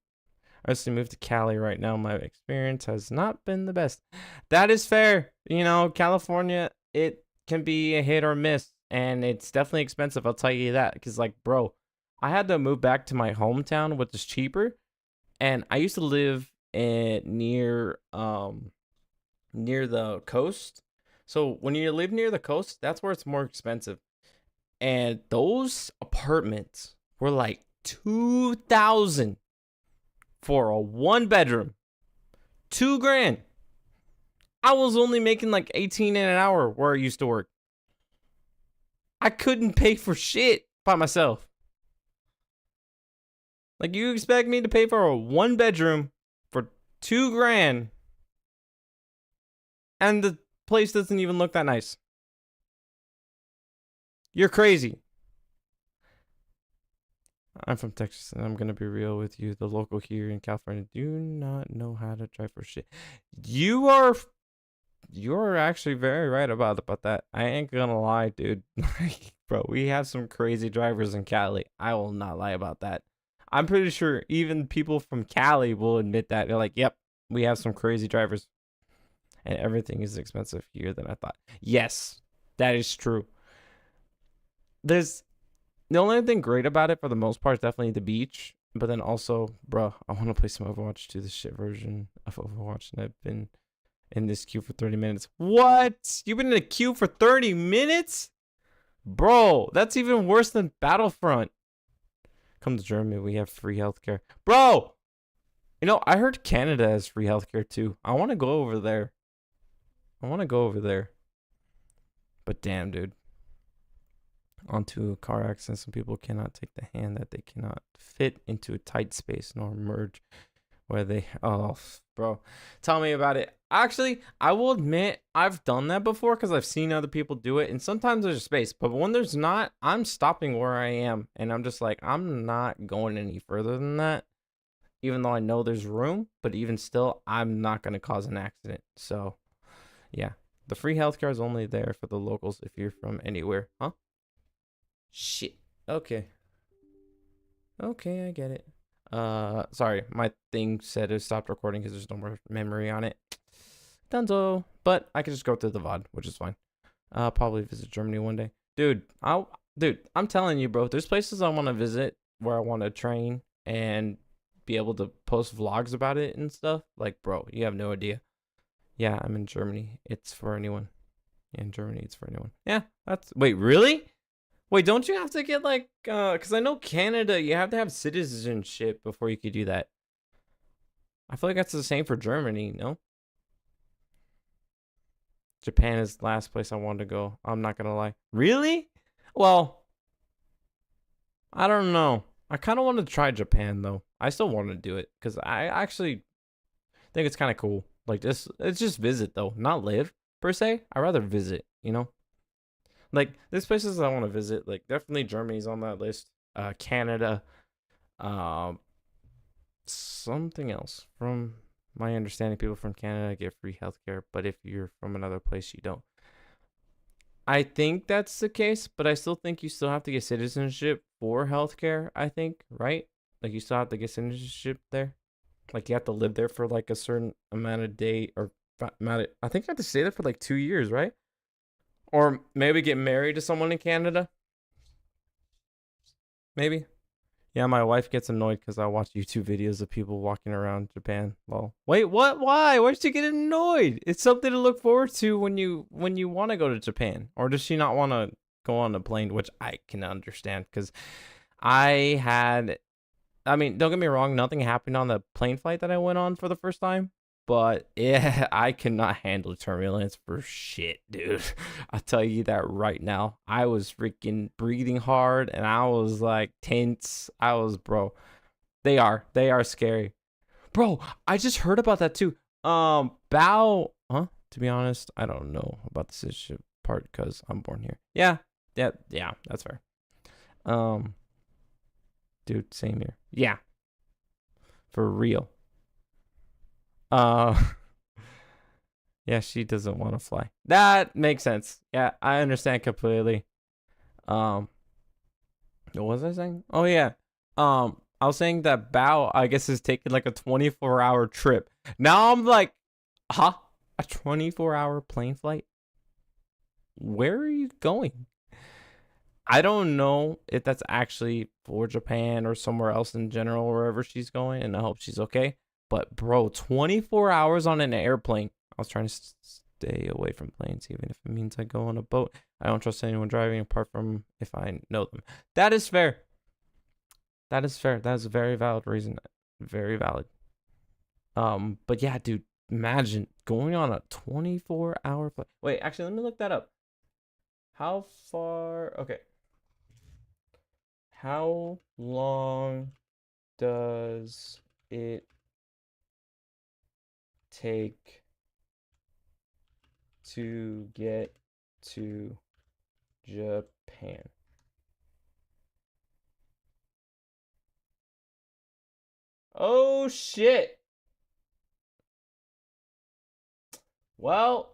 I just moved to Cali right now. My experience has not been the best. That is fair. You know, California, it can be a hit or miss, and it's definitely expensive. I'll tell you that. Because, like, bro, I had to move back to my hometown, which is cheaper, and I used to live near the coast. So when you live near the coast, that's where it's more expensive. And those apartments were like $2,000 for a 1-bedroom. $2,000. I was only making like 18 an hour where I used to work. I couldn't pay for shit by myself. Like, you expect me to pay for a 1-bedroom for $2,000, and the place doesn't even look that nice. You're crazy. I'm from Texas, and I'm gonna be real with you. The local here in California do not know how to drive for shit. You're actually very right about that. I ain't gonna lie, dude. Bro, we have some crazy drivers in Cali. I will not lie about that. I'm pretty sure even people from Cali will admit that. They're like, yep, we have some crazy drivers. And everything is expensive here than I thought. Yes, that is true. The only thing great about it for the most part is definitely the beach. But then also, bro, I want to play some Overwatch, do the shit version of Overwatch. And I've been in this queue for 30 minutes. What? You've been in a queue for 30 minutes? Bro, that's even worse than Battlefront. Come to Germany, we have free healthcare. Bro! You know, I heard Canada has free healthcare too. I want to go over there. But damn, dude. Onto a car accident, some people cannot take the hand that they cannot fit into a tight space nor merge where they. Oh, bro. Tell me about it. Actually, I will admit I've done that before because I've seen other people do it. And sometimes there's space, but when there's not, I'm stopping where I am. And I'm just like, I'm not going any further than that. Even though I know there's room, but even still, I'm not going to cause an accident. So, yeah. The free healthcare is only there for the locals if you're from anywhere. Huh? Shit. Okay, I get it. Sorry, my thing said it stopped recording because there's no more memory on it. Dunzo. But I can just go through the VOD, which is fine. Probably visit Germany one day. Dude, I'm telling you, bro, there's places I want to visit where I want to train and be able to post vlogs about it and stuff. Like, bro, you have no idea. Yeah, I'm in Germany. It's for anyone. Yeah, in Germany, it's for anyone. Yeah, wait, really? Wait, don't you have to get like because I know Canada, you have to have citizenship before you could do that. I feel like that's the same for Germany, no? Japan is the last place I wanted to go. I'm not gonna lie. Really? Well, I don't know. I kind of want to try Japan though. I still want to do it because I actually think it's kind of cool. Like this, it's just visit though, not live per se. I rather visit. You know, like there's places I want to visit. Like definitely Germany's on that list. Canada. Um, something else. From my understanding, people from Canada get free healthcare, but if you're from another place, you don't. I think that's the case, but I still think you still have to get citizenship for healthcare. I think, right? Like you still have to get citizenship there. Like you have to live there for like a certain amount of day or amount of, I think you have to stay there for like 2 years, right? Or maybe get married to someone in Canada. Maybe. Yeah, my wife gets annoyed because I watch YouTube videos of people walking around Japan. Well, wait, what? Why? Why does she get annoyed? It's something to look forward to when you want to go to Japan. Or does she not want to go on a plane? Which I can understand because I had. I mean, don't get me wrong. Nothing happened on the plane flight that I went on for the first time. But yeah, I cannot handle turbulence for shit, dude. I'll tell you that right now. I was freaking breathing hard and I was like tense. Bro. They are scary. Bro, I just heard about that too. Bow, huh? To be honest, I don't know about the citizenship part because I'm born here. Yeah, that's fair. Um, dude, same here. Yeah, for real. Uh, yeah, she doesn't want to fly. That makes sense. Yeah, I understand completely. Um, what was I saying? Oh yeah. I was saying that Bao, I guess, is taking like a 24-hour trip. Now I'm like, huh? A 24-hour plane flight? Where are you going? I don't know if that's actually for Japan or somewhere else in general, wherever she's going, and I hope she's okay. But bro, 24 hours on an airplane. I was trying to stay away from planes, even if it means I go on a boat. I don't trust anyone driving apart from if I know them. That is fair. That is fair. That is a very valid reason. Very valid. But yeah, dude, imagine going on a 24-hour flight. Wait, actually, let me look that up. How far? Okay. How long does it take to get to Japan? Oh shit. Well,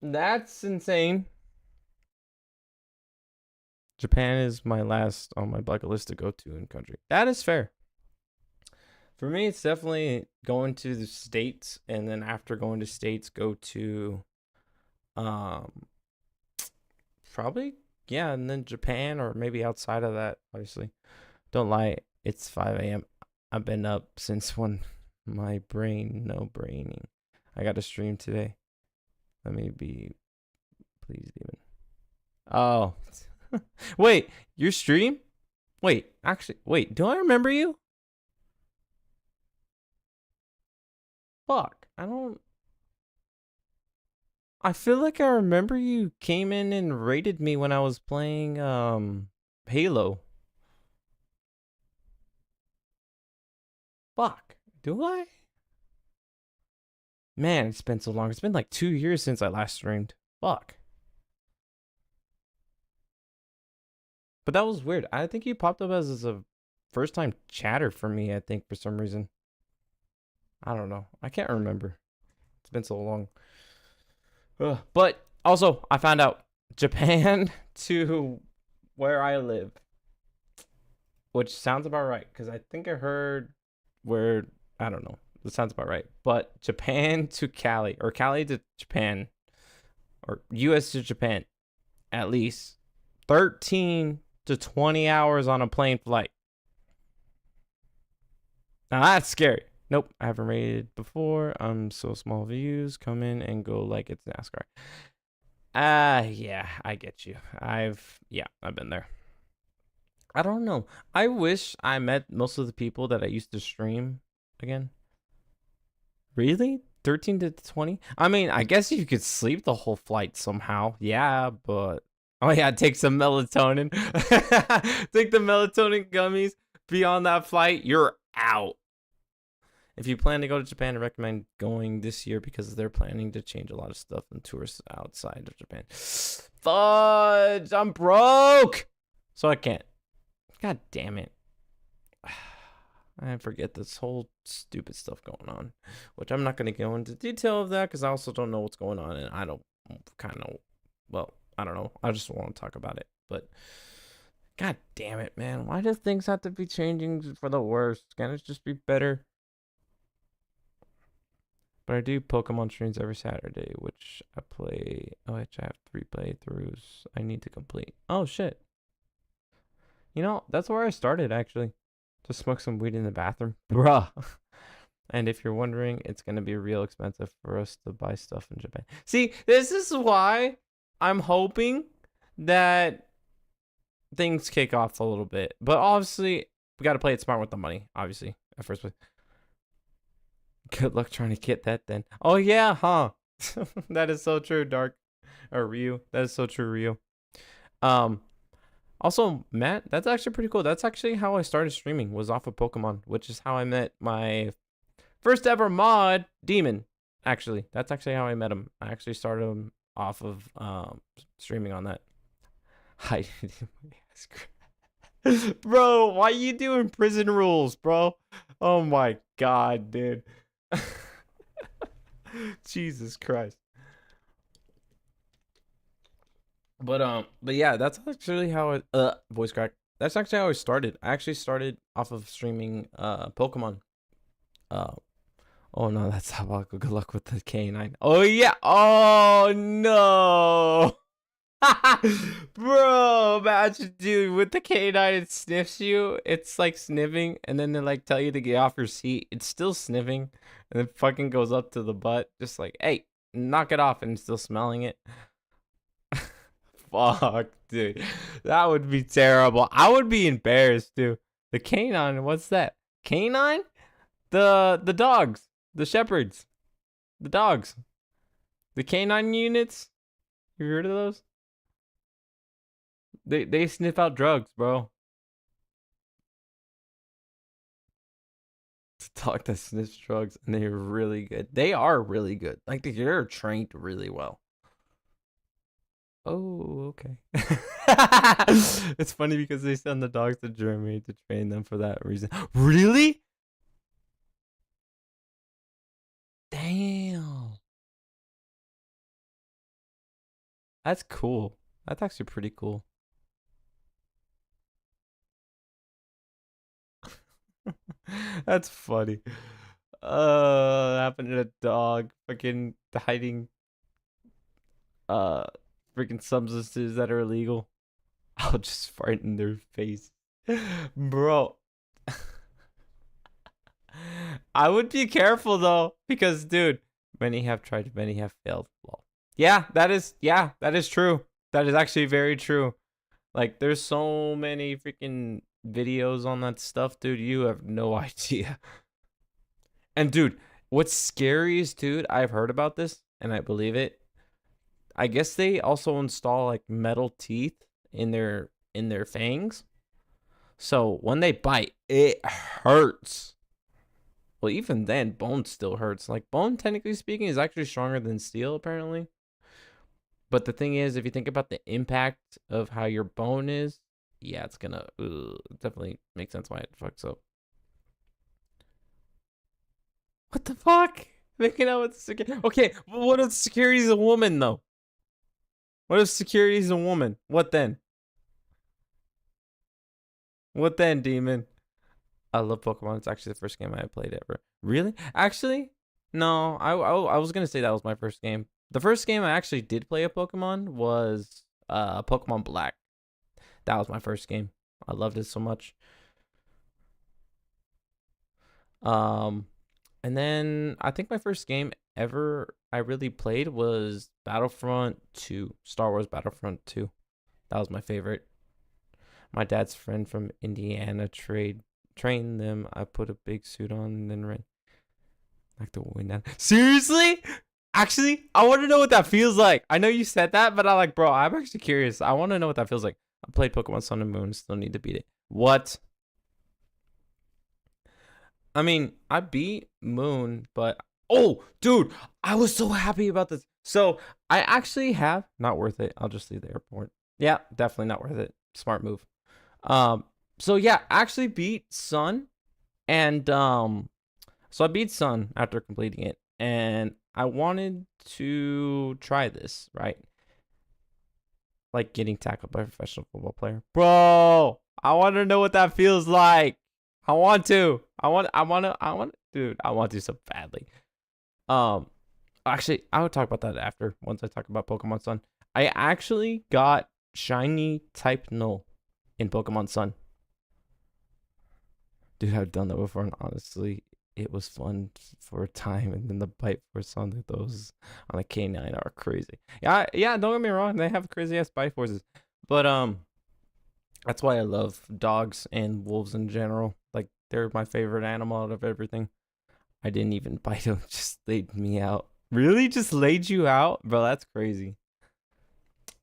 that's insane. Japan is my last on my bucket list to go to in country. That is fair. For me, it's definitely going to the States, and then after going to States, go to um probably, yeah, and then Japan or maybe outside of that, obviously. Don't lie, it's 5 a.m. I've been up since when my brain, no braining. I got to stream today. Let me be pleased even. Oh. Wait, your stream? Wait, actually, wait, do I remember you? Fuck, I feel like I remember you came in and raided me when I was playing Halo. Fuck, do I? Man, it's been so long. It's been like 2 years since I last streamed. Fuck. But that was weird. I think you popped up as a first time chatter for me, I think, for some reason. I don't know. I can't remember. It's been so long. Ugh. But also, I found out Japan to where I live, which sounds about right because I think I heard where, I don't know. That sounds about right. But Japan to Cali, or Cali to Japan, or US to Japan, at least 13 to 20 hours on a plane flight. Now that's scary. Nope, I haven't rated before. So small views come in and go like it's NASCAR. Yeah, I get you. I've been there. I don't know. I wish I met most of the people that I used to stream again. Really? 13 to 20? I mean, I guess you could sleep the whole flight somehow. Yeah, but oh yeah, take some melatonin. Take the melatonin gummies. Be on that flight, you're out. If you plan to go to Japan, I recommend going this year because they're planning to change a lot of stuff and tourists outside of Japan. Fudge, I'm broke. So I can't. God damn it. I forget this whole stupid stuff going on, which I'm not going to go into detail of that because I also don't know what's going on and I don't I don't know. I just want to talk about it. But God damn it, man. Why do things have to be changing for the worse? Can't it just be better? But I do Pokemon streams every Saturday, which I play. Oh, I have 3 playthroughs I need to complete. Oh, shit. You know, that's where I started, actually. To smoke some weed in the bathroom. Bruh. And if you're wondering, it's going to be real expensive for us to buy stuff in Japan. See, this is why I'm hoping that things kick off a little bit. But obviously, we got to play it smart with the money, obviously, at first place. Good luck trying to get that then. Oh, yeah, huh? That is so true, Dark. Or Ryu. That is so true, Ryu. Also, Matt, that's actually pretty cool. That's actually how I started streaming, was off of Pokemon, which is how I met my first ever mod, Demon. Actually, that's actually how I met him. I actually started him off of streaming on that. Hi, bro. Why you doing prison rules, bro? Oh my god, dude. Jesus Christ. But yeah, that's actually how it voice crack. That's actually how I started. I actually started off of streaming Pokemon. Oh no, that's how good luck with the K9. Oh yeah. Oh no. Bro, imagine, dude, with the K9 it sniffs you. It's like sniffing, and then they like tell you to get off your seat. It's still sniffing, and then fucking goes up to the butt, just like, hey, knock it off, and still smelling it. Fuck, dude. That would be terrible. I would be embarrassed, dude. The canine, what's that? Canine? The dogs. The shepherds. The dogs. The canine units. You heard of those? They sniff out drugs, bro. It's a dog that sniffs drugs, and they're really good. They are really good. Like they're trained really well. Oh, okay. It's funny because they send the dogs to Germany to train them for that reason. Really? Damn. That's cool. That's actually pretty cool. That's funny. Happened to a dog fucking hiding freaking substances that are illegal. I'll just fart in their face. Bro. I would be careful though, because dude, many have tried, many have failed. Well, yeah, that is true. That is actually very true. Like there's so many freaking videos on that stuff, dude. You have no idea. And dude, what's scary is, dude, I've heard about this and I believe it. I guess they also install like metal teeth in their fangs. So when they bite, it hurts. Well, even then, bone still hurts. Like bone, technically speaking, is actually stronger than steel, apparently. But the thing is, if you think about the impact of how your bone is, yeah, it's gonna definitely make sense why it fucks up. What the fuck? Making out with security. Okay, well, what if security's a woman though? What if security's a woman? What then? What then, demon? I love Pokemon. It's actually the first game I played ever. Really? Actually, no. I was gonna say that was my first game. The first game I actually did play a Pokemon was Pokemon Black. That was my first game. I loved it so much. And then I think my first game ever I really played was Battlefront 2, Star Wars Battlefront 2. That was my favorite. My dad's friend from Indiana trained them. I put a big suit on and then ran like the wind down. Seriously? Actually, I want to know what that feels like. I know you said that, but bro, I'm actually curious. I want to know what that feels like. I played Pokemon Sun and Moon. Still need to beat it. What? I mean, I beat Moon, but oh, dude, I was so happy about this. So I actually have not worth it. I'll just leave the airport. Yeah, definitely not worth it. Smart move. So yeah, actually beat Sun, and so I beat Sun after completing it, and I wanted to try this, right? Like getting tackled by a professional football player. Bro, I want to know what that feels like. I want to. Dude, I want to so badly. Actually, I would talk about that after, once I talk about Pokemon Sun. I actually got shiny type null in Pokemon Sun. Dude, I've done that before, and honestly, it was fun for a time. And then the bite force on those on a K9 are crazy. Yeah, don't get me wrong, they have crazy ass bite forces, but that's why I love dogs and wolves in general. Like, they're my favorite animal out of everything. I didn't even bite them, just laid me out. Really, just laid you out, bro? That's crazy.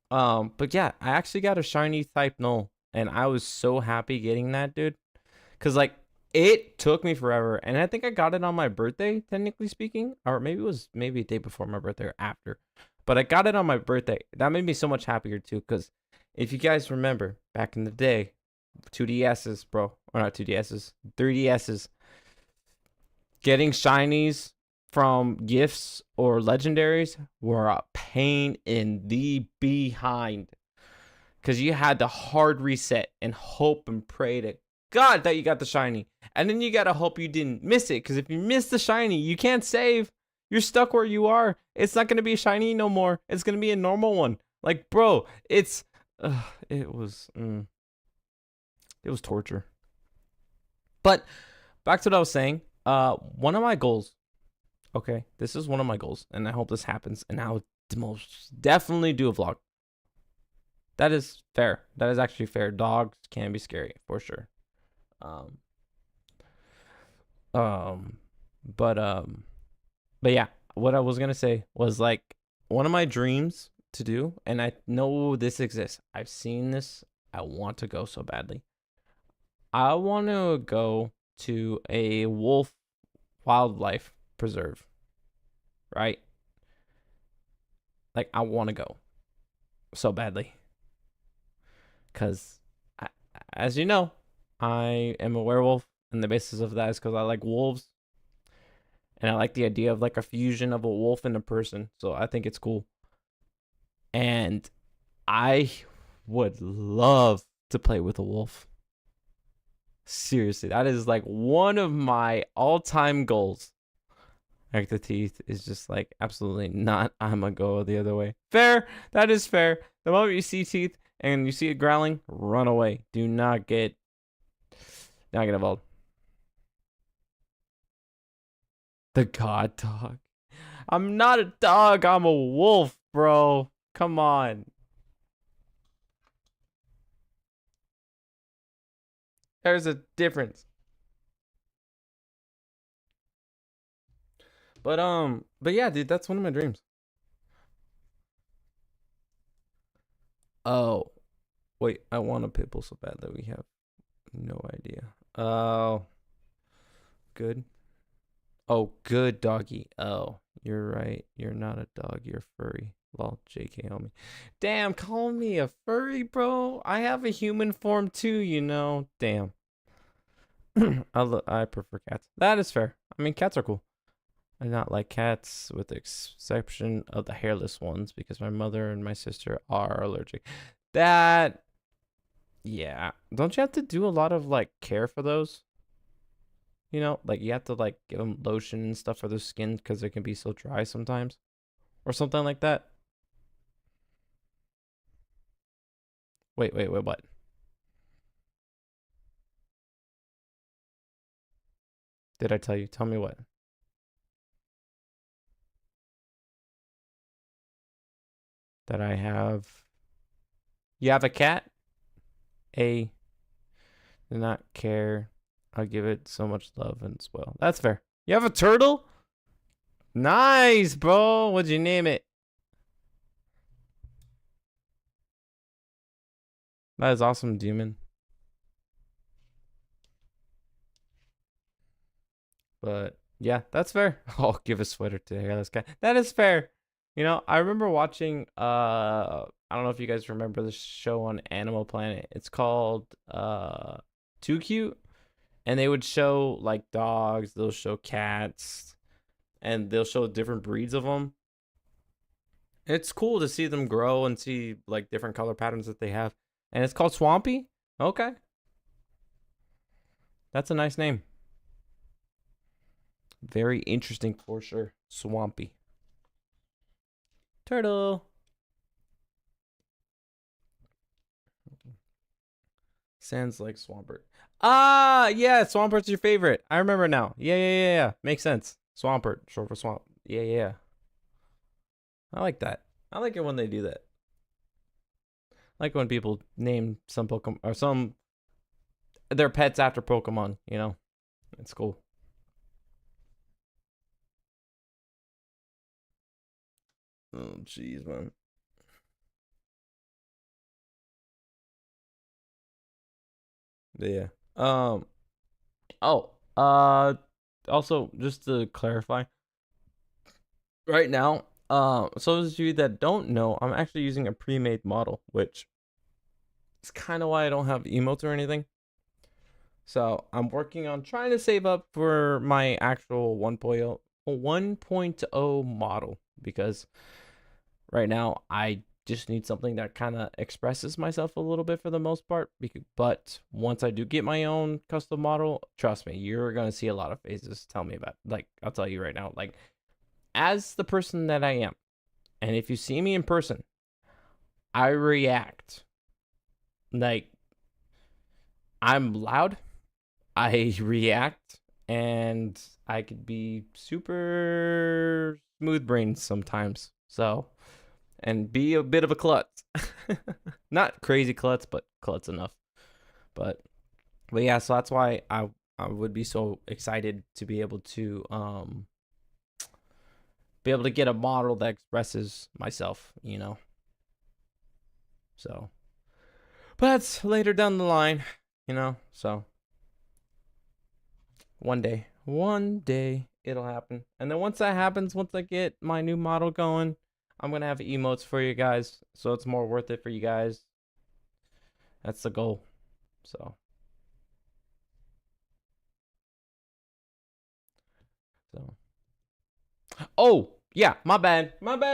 But yeah, I actually got a shiny type null, and I was so happy getting that, dude. Cause like it took me forever, and I think I got it on my birthday, technically speaking, or maybe it was maybe a day before my birthday or after. But I got it on my birthday. That made me so much happier too. Cause if you guys remember back in the day, 2DSs, bro, or not 2DSs, 3DSs, getting shinies from gifts or legendaries were a pain in the behind. Cause you had to hard reset and hope and pray to God that you got the shiny. And then you gotta hope you didn't miss it. Cause if you miss the shiny, you can't save. You're stuck where you are. It's not gonna be a shiny no more. It's gonna be a normal one. Like, bro, it was torture. But back to what I was saying. One of my goals. Okay, this is one of my goals, and I hope this happens. And I would most definitely do a vlog. That is fair. That is actually fair. Dogs can be scary for sure. Um, um, but yeah, what I was gonna say was like one of my dreams to do, and I know this exists. I've seen this. I want to go so badly. I want to go to a wolf wildlife preserve, right? Like, I want to go so badly. Because, as you know, I am a werewolf, and the basis of that is because I like wolves. And I like the idea of like a fusion of a wolf and a person. So I think it's cool. And I would love to play with a wolf. Seriously, that is like one of my all-time goals. Like, the teeth is just like absolutely not. I'm gonna go the other way. Fair. That is fair. The moment you see teeth and you see it growling, run away. Do not get involved. The god dog. I'm not a dog. I'm a wolf, bro. Come on. There's a difference. But yeah, dude, that's one of my dreams. Oh, wait, I want a pit bull so bad that we have no idea. Oh, good. Oh, good doggy. Oh, you're right. You're not a dog. You're furry. Lol, JK on me. Damn, call me a furry, bro. I have a human form too, you know. Damn. I prefer cats. That is fair. I mean, cats are cool. I not like cats, with the exception of the hairless ones, because my mother and my sister are allergic. That, yeah. Don't you have to do a lot of like care for those? You know, like you have to like give them lotion and stuff for their skin because it can be so dry sometimes, or something like that. Wait, what? Did I tell you? Tell me what? that I have. You have a cat? A. Do not care. I'll give it so much love and spoil. That's fair. You have a turtle? Nice, bro. What'd you name it? That is awesome, Demon. But yeah, that's fair. I'll give a sweater to the hairless cat. That is fair. You know, I remember watching I don't know if you guys remember the show on Animal Planet. It's called Too Cute. And they would show like dogs, they'll show cats, and they'll show different breeds of them. It's cool to see them grow and see like different color patterns that they have. And it's called Swampy? Okay. That's a nice name. Very interesting for sure. Swampy. Turtle. Sounds like Swampert. Ah, yeah, Swampert's your favorite. I remember now. Yeah. Makes sense. Swampert, short for swamp. Yeah. I like that. I like it when they do that. I like when people name some Pokemon or some their pets after Pokemon, you know? It's cool. Oh, jeez, man. Yeah. Oh, also, just to clarify, right now, so those of you that don't know, I'm actually using a pre-made model, which is kind of why I don't have emotes or anything. So I'm working on trying to save up for my actual 1.0 model, because right now I just need something that kind of expresses myself a little bit for the most part. But once I do get my own custom model, trust me, you're going to see a lot of phases. Tell me about, like, I'll tell you right now, like, as the person that I am, and if you see me in person, I react like I'm loud. I react, and I could be super smooth brained sometimes. So, and be a bit of a klutz. Not crazy klutz, but klutz enough. But yeah, so that's why I would be so excited to be able to get a model that expresses myself, you know. So, but that's later down the line, you know. So one day it'll happen. And then once that happens, once I get my new model going, I'm gonna have emotes for you guys, so it's more worth it for you guys. That's the goal. So oh yeah, my bad,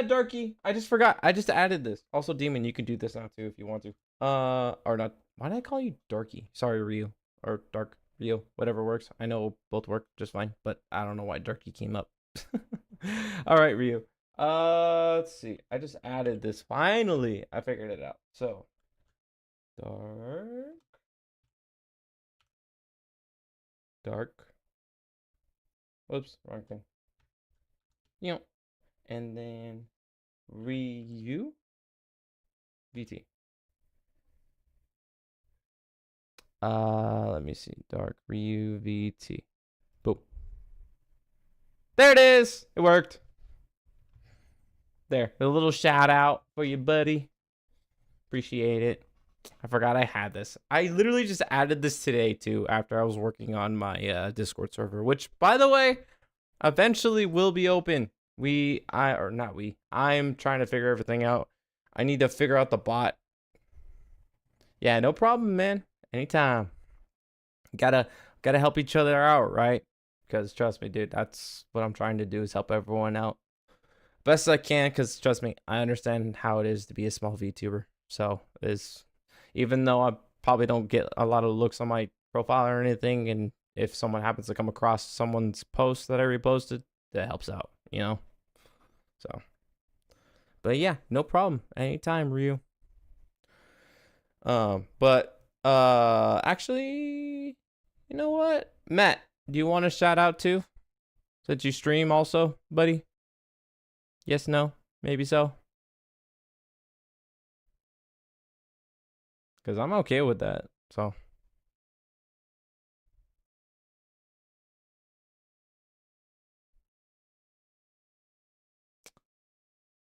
Darky. I just forgot, I just added this. Also, Demon, you can do this now too if you want to. Or not. Why did I call you Darky? Sorry, Ryu. Or Dark Rio, whatever works. I know both work just fine, but I don't know why Darky came up. All right, Ryu. Let's see. I just added this. Finally, I figured it out. So, dark. Whoops, wrong thing. You know, and then Ryu VT. Let me see. Dark Ryu VT. Boom. There it is. It worked. There. A little shout out for you, buddy. Appreciate it. I forgot I had this. I literally just added this today too after I was working on my Discord server, which by the way, eventually will be open. I'm trying to figure everything out. I need to figure out the bot. Yeah, no problem, man. Anytime. Gotta help each other out, right? Because trust me, dude, that's what I'm trying to do, is help everyone out best I can. Because trust me, I understand how it is to be a small VTuber. So even though I probably don't get a lot of looks on my profile or anything, and if someone happens to come across someone's post that I reposted, that helps out, you know. So, but yeah, no problem. Anytime, Ryu. But actually, you know what, Matt, do you want to shout out too, since you stream also, buddy? Yes, no, maybe so. because I'm okay with that. So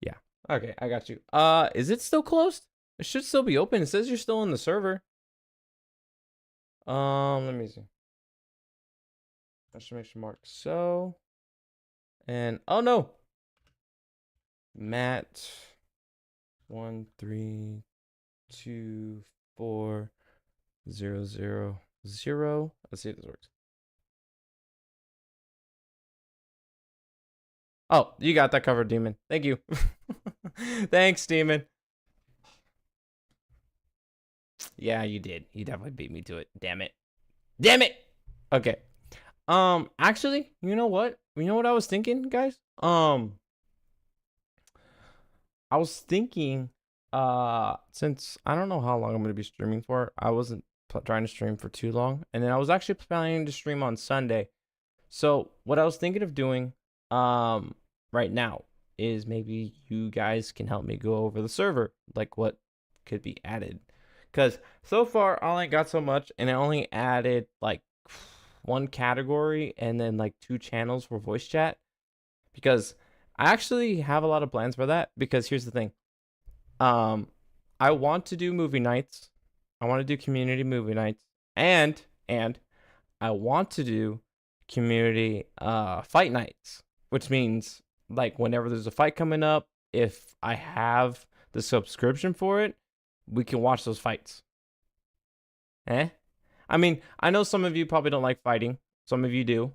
yeah. Okay, I got you. Is it still closed? It should still be open. It says you're still in the server. Let me see. Exclamation mark. So, and oh no, Matt 1324000. Let's see if this works. Oh, you got that covered, Demon. Thank you. Thanks, Demon. Yeah, you did. You definitely beat me to it. Damn it. Damn it. Okay. Actually, you know what? You know what I was thinking, guys? I was thinking, since I don't know how long I'm gonna be streaming for, I wasn't trying to stream for too long, and then I was actually planning to stream on Sunday. So what I was thinking of doing, right now is maybe you guys can help me go over the server, like what could be added, because so far I only got so much, and I only added like one category and then like 2 channels for voice chat, because I actually have a lot of plans for that. Because here's the thing, I want to do movie nights, I want to do community movie nights, and I want to do community fight nights, which means like whenever there's a fight coming up, if I have the subscription for it, we can watch those fights. I mean, I know some of you probably don't like fighting, some of you do,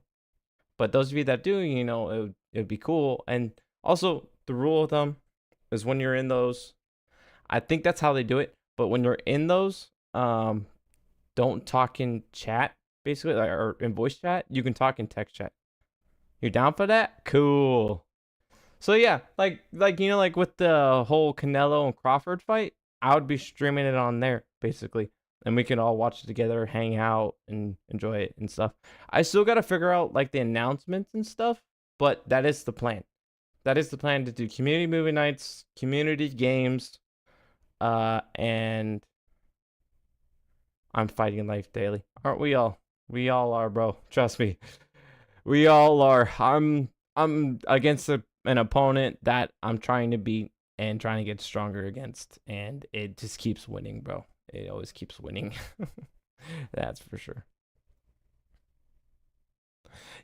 but those of you that do, you know, it'd be cool. And also, the rule of thumb is when you're in those, I think that's how they do it, but when you're in those, don't talk in chat, basically, like, or in voice chat. You can talk in text chat. You're down for that? Cool. So yeah, like you know, like with the whole Canelo and Crawford fight, I would be streaming it on there basically, and we can all watch it together, hang out, and enjoy it and stuff. I still got to figure out like the announcements and stuff, but that is the plan. That is the plan, to do community movie nights, community games, and I'm fighting life daily. Aren't we all? We all are, bro. Trust me. We all are. I'm against an opponent that I'm trying to beat and trying to get stronger against, and it just keeps winning, bro. It always keeps winning. That's for sure.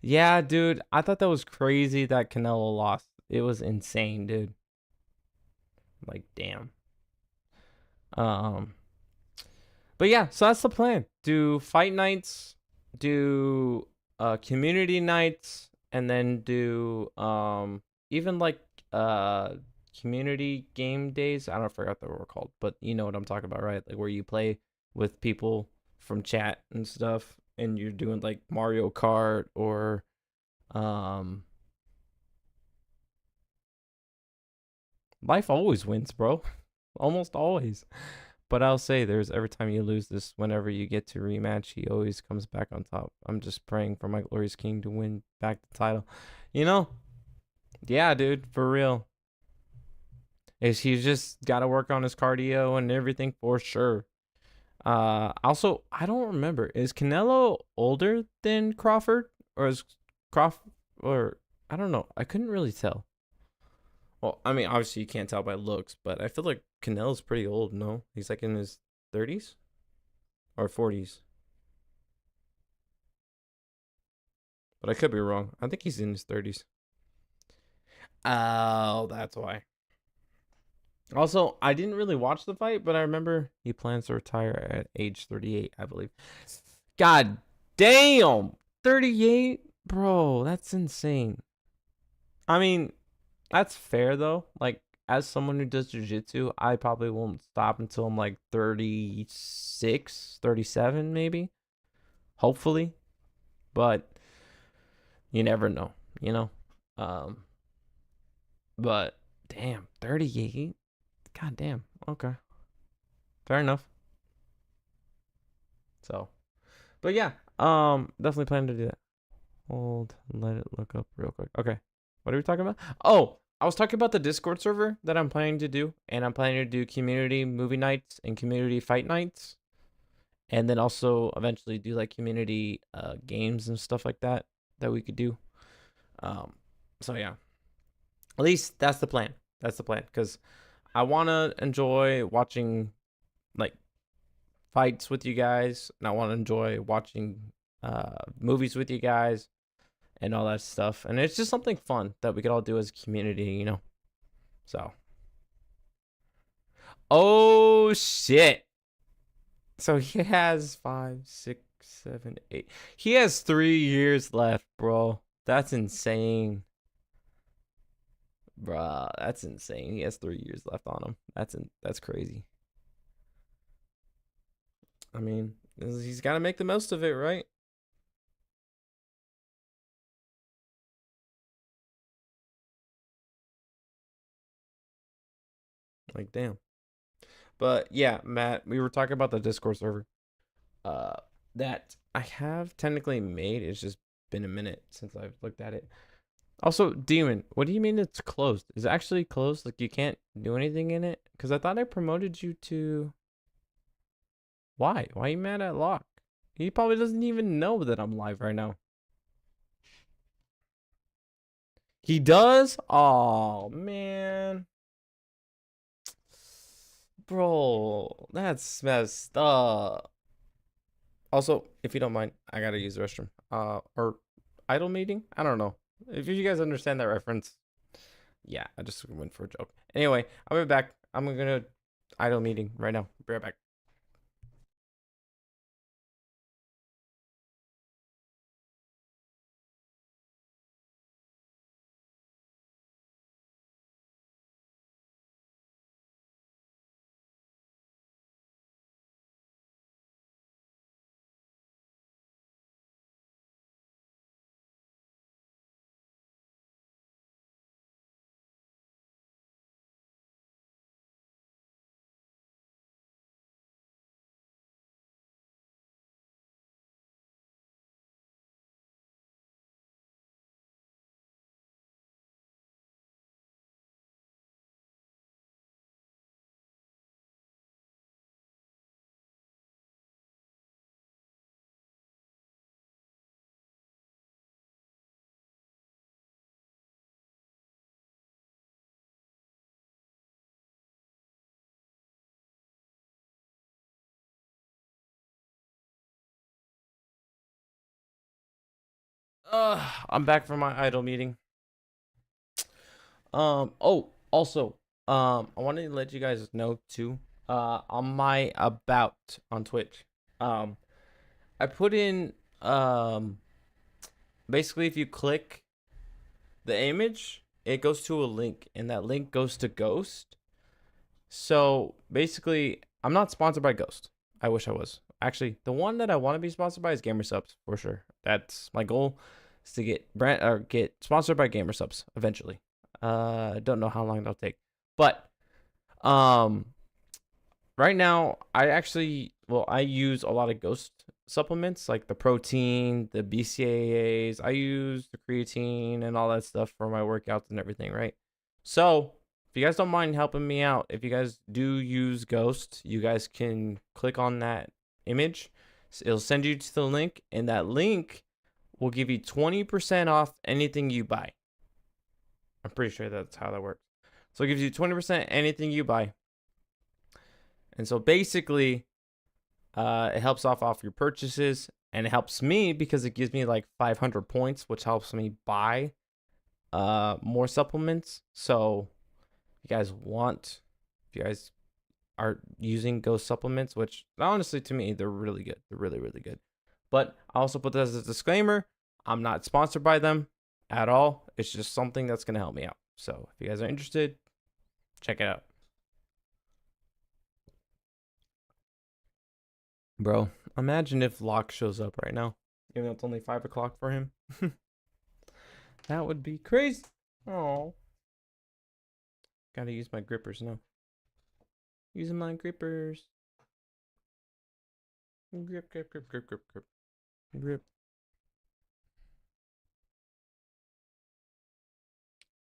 Yeah, dude. I thought that was crazy that Canelo lost. It was insane, dude. Like, damn. But yeah, so that's the plan. Do fight nights, do community nights, and then do even like community game days. I don't forget what they were called, but you know what I'm talking about, right? Like where you play with people from chat and stuff, and you're doing like Mario Kart or life always wins, bro. Almost always. But I'll say there's every time you lose this, whenever you get to rematch, he always comes back on top. I'm just praying for my glorious king to win back the title. You know? Yeah, dude, for real. He's just got to work on his cardio and everything for sure. Also, I don't remember. Is Canelo older than Crawford, or is Crawford, or I don't know. I couldn't really tell. Well, I mean, obviously you can't tell by looks, but I feel like Canelo's pretty old. No, he's like in his 30s or 40s. But I could be wrong. I think he's in his 30s. Oh, that's why. Also, I didn't really watch the fight, but I remember he plans to retire at age 38, I believe. God damn! 38? Bro, that's insane. I mean, that's fair though. Like, as someone who does jiu-jitsu, I probably won't stop until I'm like 36, 37 maybe. Hopefully. But you never know, you know? But damn, 38? God damn. Okay. Fair enough. So, but yeah, definitely plan to do that. Hold, let it look up real quick. Okay. What are we talking about? Oh, I was talking about the Discord server that I'm planning to do, and I'm planning to do community movie nights and community fight nights, and then also eventually do like community games and stuff like that that we could do. So yeah, at least that's the plan. That's the plan because I want to enjoy watching like fights with you guys, and I want to enjoy watching movies with you guys and all that stuff. And it's just something fun that we could all do as a community, you know. So, oh shit. So he has 5, 6, 7, 8. He has 3 years left, bro. That's insane. Bruh, that's insane. He has 3 years left on him. That's crazy. I mean, he's got to make the most of it, right? Like, damn. But yeah, Matt, we were talking about the Discord server. That I have technically made. It's just been a minute since I've looked at it. Also, Demon, what do you mean it's closed? Is it actually closed? Like you can't do anything in it? Because I thought I promoted you to. Why? Why are you mad at Locke? He probably doesn't even know that I'm live right now. He does? Oh man. Bro, that's messed up. Also, if you don't mind, I gotta use the restroom. Or idle meeting? I don't know. If you guys understand that reference, yeah, I just went for a joke. Anyway, I'll be back. I'm gonna idle meeting right now. Be right back. I'm back from my idle meeting. Oh, also, I wanted to let you guys know too. On my about on Twitch, I put in basically if you click the image, it goes to a link, and that link goes to Ghost. So basically, I'm not sponsored by Ghost. I wish I was. Actually, the one that I want to be sponsored by is Gamersubs for sure. That's my goal, is to get sponsored by Gamersubs eventually. I don't know how long that'll take, but um, right now I use a lot of Ghost supplements like the protein, the BCAAs. I use the creatine and all that stuff for my workouts and everything, right? So if you guys don't mind helping me out, if you guys do use Ghost, you guys can click on that image. It'll send you to the link, and that link will give you 20% off anything you buy. I'm pretty sure that's how that works. So it gives you 20% anything you buy. And so basically, it helps off your purchases, and it helps me because it gives me like 500 points, which helps me buy more supplements. So if you guys are using Ghost supplements, which honestly to me they're really good. They're really, really good. But I also put that as a disclaimer. I'm not sponsored by them at all. It's just something that's gonna help me out. So if you guys are interested, check it out. Bro, imagine if Locke shows up right now. Even though it's only 5 o'clock for him. That would be crazy. Oh. Gotta use my grippers now. Using my grippers. Grip, grip, grip, grip, grip, grip. Grip.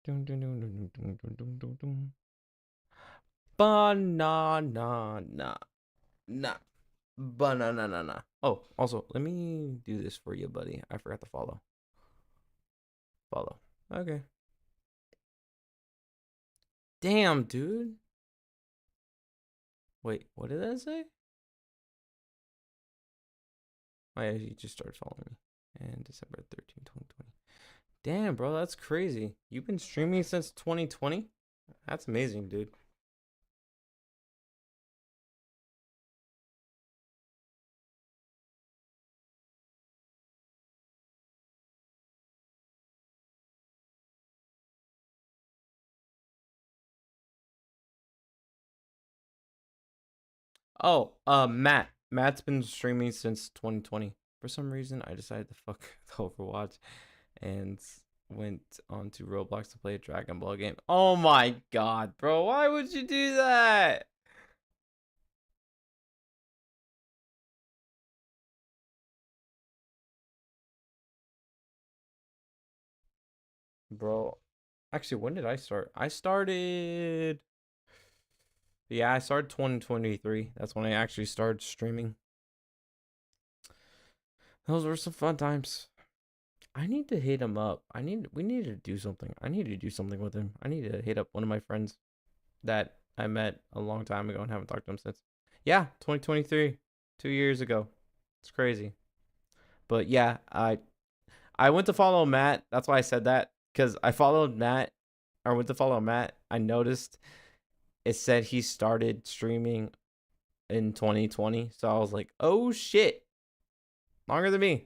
Dun, dun, dun, dun, dun, dun, dun, dun, dun. Banana. Nah. Banana. Oh, also, let me do this for you, buddy. I forgot to follow. Follow. Okay. Damn, dude. Wait, what did that say? Oh, yeah, he just started following me. And December 13, 2020. Damn, bro, that's crazy. You've been streaming since 2020? That's amazing, dude. Oh, Matt. Matt's been streaming since 2020. For some reason, I decided to fuck with Overwatch and went on to Roblox to play a Dragon Ball game. Oh my god, bro. Why would you do that? Bro. Actually, when did I start? I started 2023. That's when I actually started streaming. Those were some fun times. I need to hit him up. We need to do something. I need to do something with him. I need to hit up one of my friends that I met a long time ago and haven't talked to him since. Yeah, 2023, 2 years ago. It's crazy. But yeah, I went to follow Matt. That's why I said that, because I followed Matt. I went to follow Matt. I noticed it said he started streaming in 2020. So I was like, oh shit, longer than me.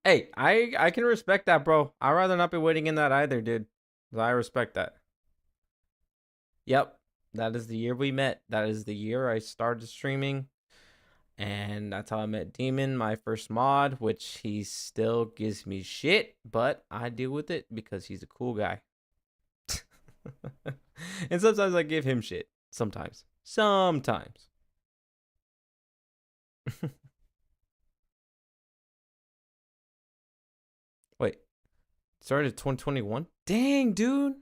Hey, I can respect that, bro. I'd rather not be waiting in that either, dude. I respect that. Yep, that is the year we met. That is the year I started streaming. And that's how I met Demon, my first mod, which he still gives me shit, but I deal with it because he's a cool guy. And sometimes I give him shit. Sometimes. Wait, started 2021? Dang, dude.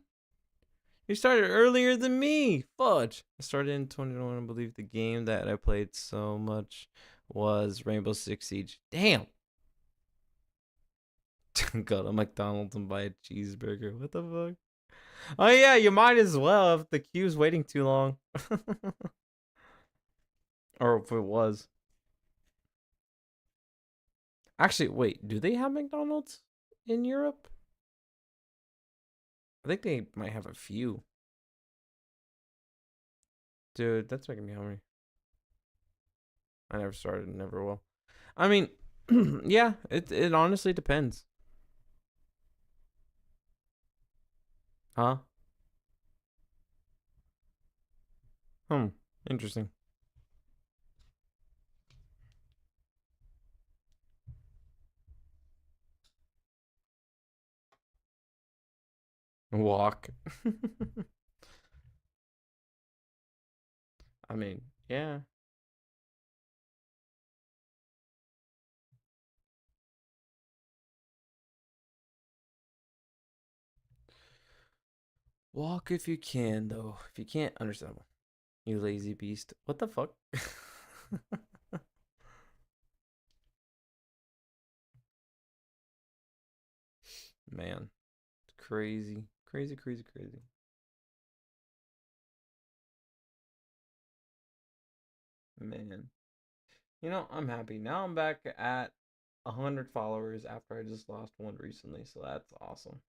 You started earlier than me. Fudge. I started in 2021. I believe the game that I played so much was Rainbow Six Siege. Damn. Go to McDonald's and buy a cheeseburger. What the fuck? Oh yeah, you might as well if the queue's waiting too long. Or if it was. Actually, wait, do they have McDonald's in Europe? I think they might have a few. Dude, that's making me hungry. I never started, never will. I mean, yeah, it honestly depends. Huh? Interesting. Walk. I mean, yeah. Walk if you can, though. If you can't, understandable. You lazy beast. What the fuck? Man, it's crazy. Crazy. Man. You know, I'm happy. Now I'm back at 100 followers after I just lost one recently, so that's awesome.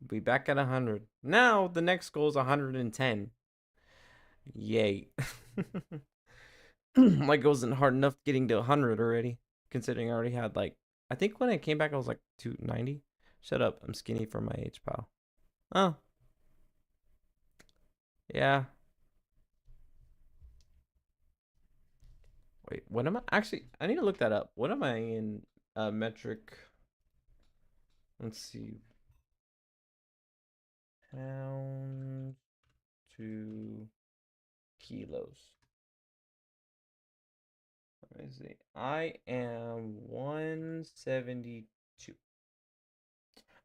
Be back at 100. Now the next goal is 110. Yay. Like it wasn't hard enough getting to 100 already, considering I already had like, I think when I came back I was like 290. Shut up, I'm skinny for my age, pal. Oh, yeah. Wait, what am I? Actually, I need to look that up. What am I in metric? Let's see. Pounds to kilos. Let me see. I am 172.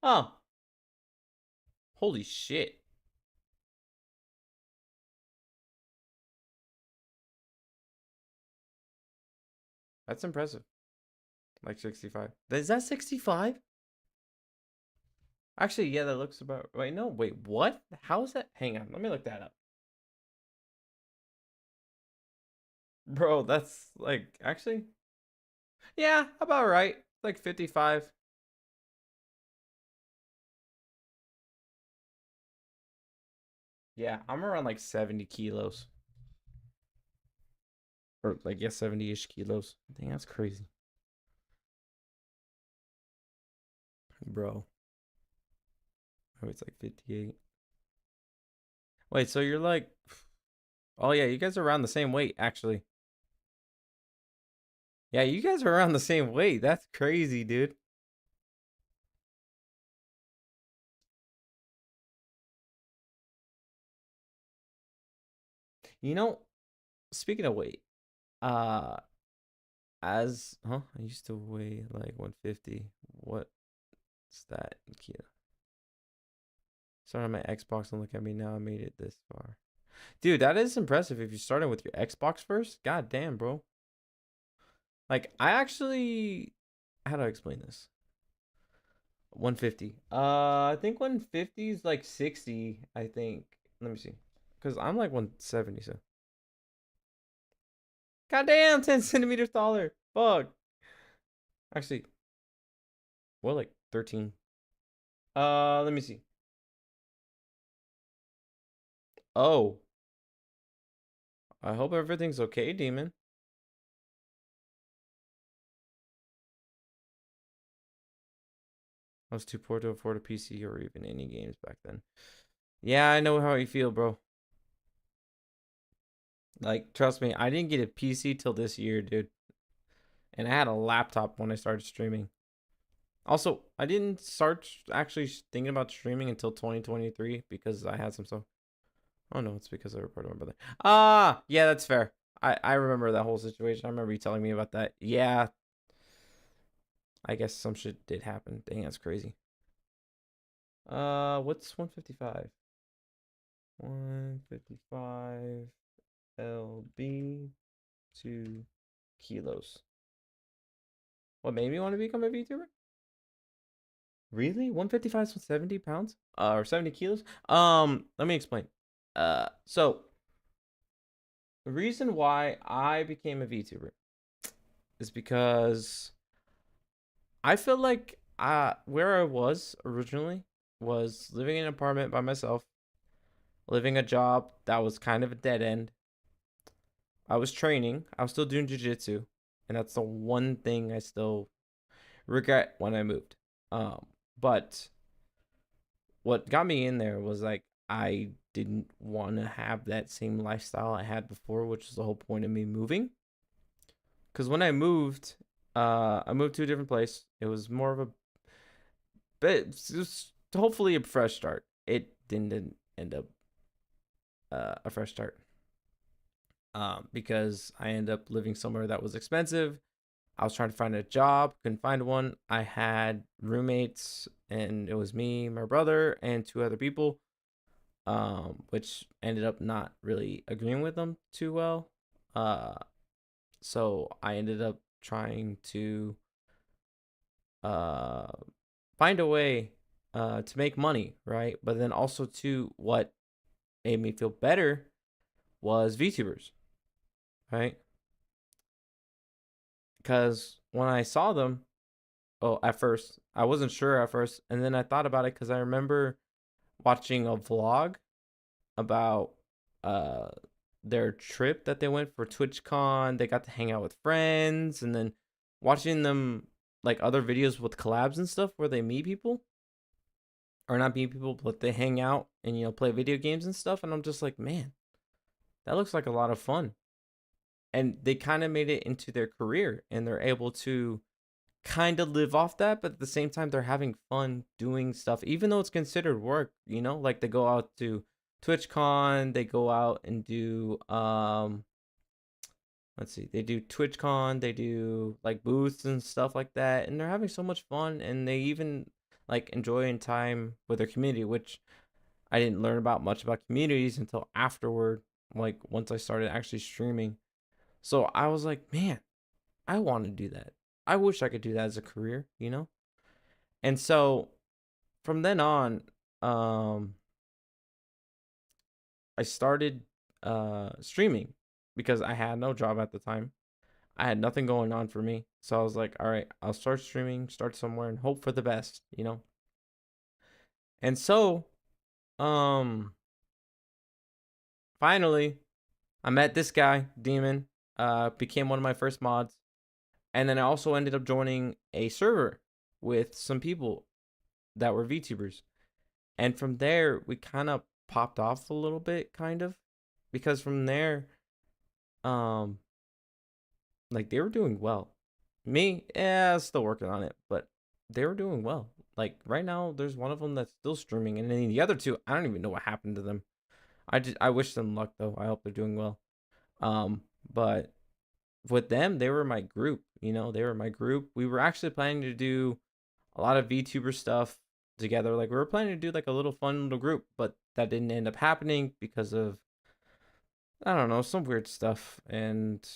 Oh, holy shit. That's impressive. Like 65. Is that 65? Actually, yeah, that looks about. Wait, no, wait, what? How is that? Hang on, let me look that up. Bro, that's like actually, yeah, about right. Like 55. Yeah, I'm around like 70 kilos. Or like, yeah, 70-ish kilos. Dang, that's crazy. Bro. Oh, it's like 58. Wait, so you're like, oh yeah, you guys are around the same weight, actually. Yeah, you guys are around the same weight. That's crazy, dude. You know, speaking of weight, uh, I used to weigh like 150. What's that in kilo? Started on my Xbox and look at me now. I made it this far. Dude, that is impressive if you started with your Xbox first. God damn, bro. Like, I actually, how do I explain this? 150. I think 150 is like 60, I think. Let me see. Because I'm like 170, so. God damn, 10 centimeters taller. Fuck. Actually, what, like 13? Let me see. Oh, I hope everything's okay, Demon. I was too poor to afford a PC or even any games back then. Yeah, I know how you feel, bro. Like, trust me, I didn't get a PC till this year, dude. And I had a laptop when I started streaming. Also, I didn't start actually thinking about streaming until 2023 because I had some stuff. Oh no, it's because I reported my brother. Ah, yeah, that's fair. I remember that whole situation. I remember you telling me about that. Yeah, I guess some shit did happen. Dang, that's crazy. What's 155? 155 LB 2 kilos. What made me want to become a VTuber? Really? 155 is 70 pounds? Or 70 kilos? Let me explain. So the reason why I became a VTuber is because I feel like where I was originally was living in an apartment by myself, living a job that was kind of a dead end. I was training. I was still doing jujitsu, and that's the one thing I still regret when I moved. But what got me in there was like I didn't want to have that same lifestyle I had before, which is the whole point of me moving. Because when I moved to a different place. It was more of a bit, just hopefully a fresh start. It didn't end up a fresh start. Because I ended up living somewhere that was expensive. I was trying to find a job, couldn't find one. I had roommates, and it was me, my brother, and two other people, which ended up not really agreeing with them too well. Uh, so I ended up trying to uh, find a way to make money, right? But then also, to what made me feel better was VTubers, right? Because when I saw them, oh, at first, I wasn't sure at first. And then I thought about it because I remember watching a vlog about uh their trip that they went for TwitchCon. They got to hang out with friends, and then watching them like other videos with collabs and stuff where they meet people, or not meet people, but they hang out and play video games and stuff. And I'm just like, man, that looks like a lot of fun. And they kind of made it into their career, and they're able to kind of live off that, but at the same time they're having fun doing stuff even though it's considered work. Like they go out to TwitchCon, they go out and do let's see, they do TwitchCon, they do like booths and stuff like that, and they're having so much fun, and they even like enjoying time with their community, which I didn't learn about much about communities until afterward, like once I started actually streaming. So I was like, man, I want to do that. I wish I could do that as a career, you know? And so from then on, um, I started streaming because I had no job at the time. I had nothing going on for me. So I was like, all right, I'll start streaming, start somewhere and hope for the best, you know? And so, um, finally, I met this guy, Demon, became one of my first mods. And then I also ended up joining a server with some people that were VTubers. And from there, we kind of popped off a little bit, kind of. Because from there, um, like they were doing well. Me, yeah, still working on it, but they were doing well. Like right now, there's one of them that's still streaming, and then the other two, I don't even know what happened to them. I wish them luck though. I hope they're doing well. But with them, they were my group. You know, they were my group. We were actually planning to do a lot of VTuber stuff together. Like we were planning to do like a little fun little group, but that didn't end up happening because of I don't know some weird stuff, and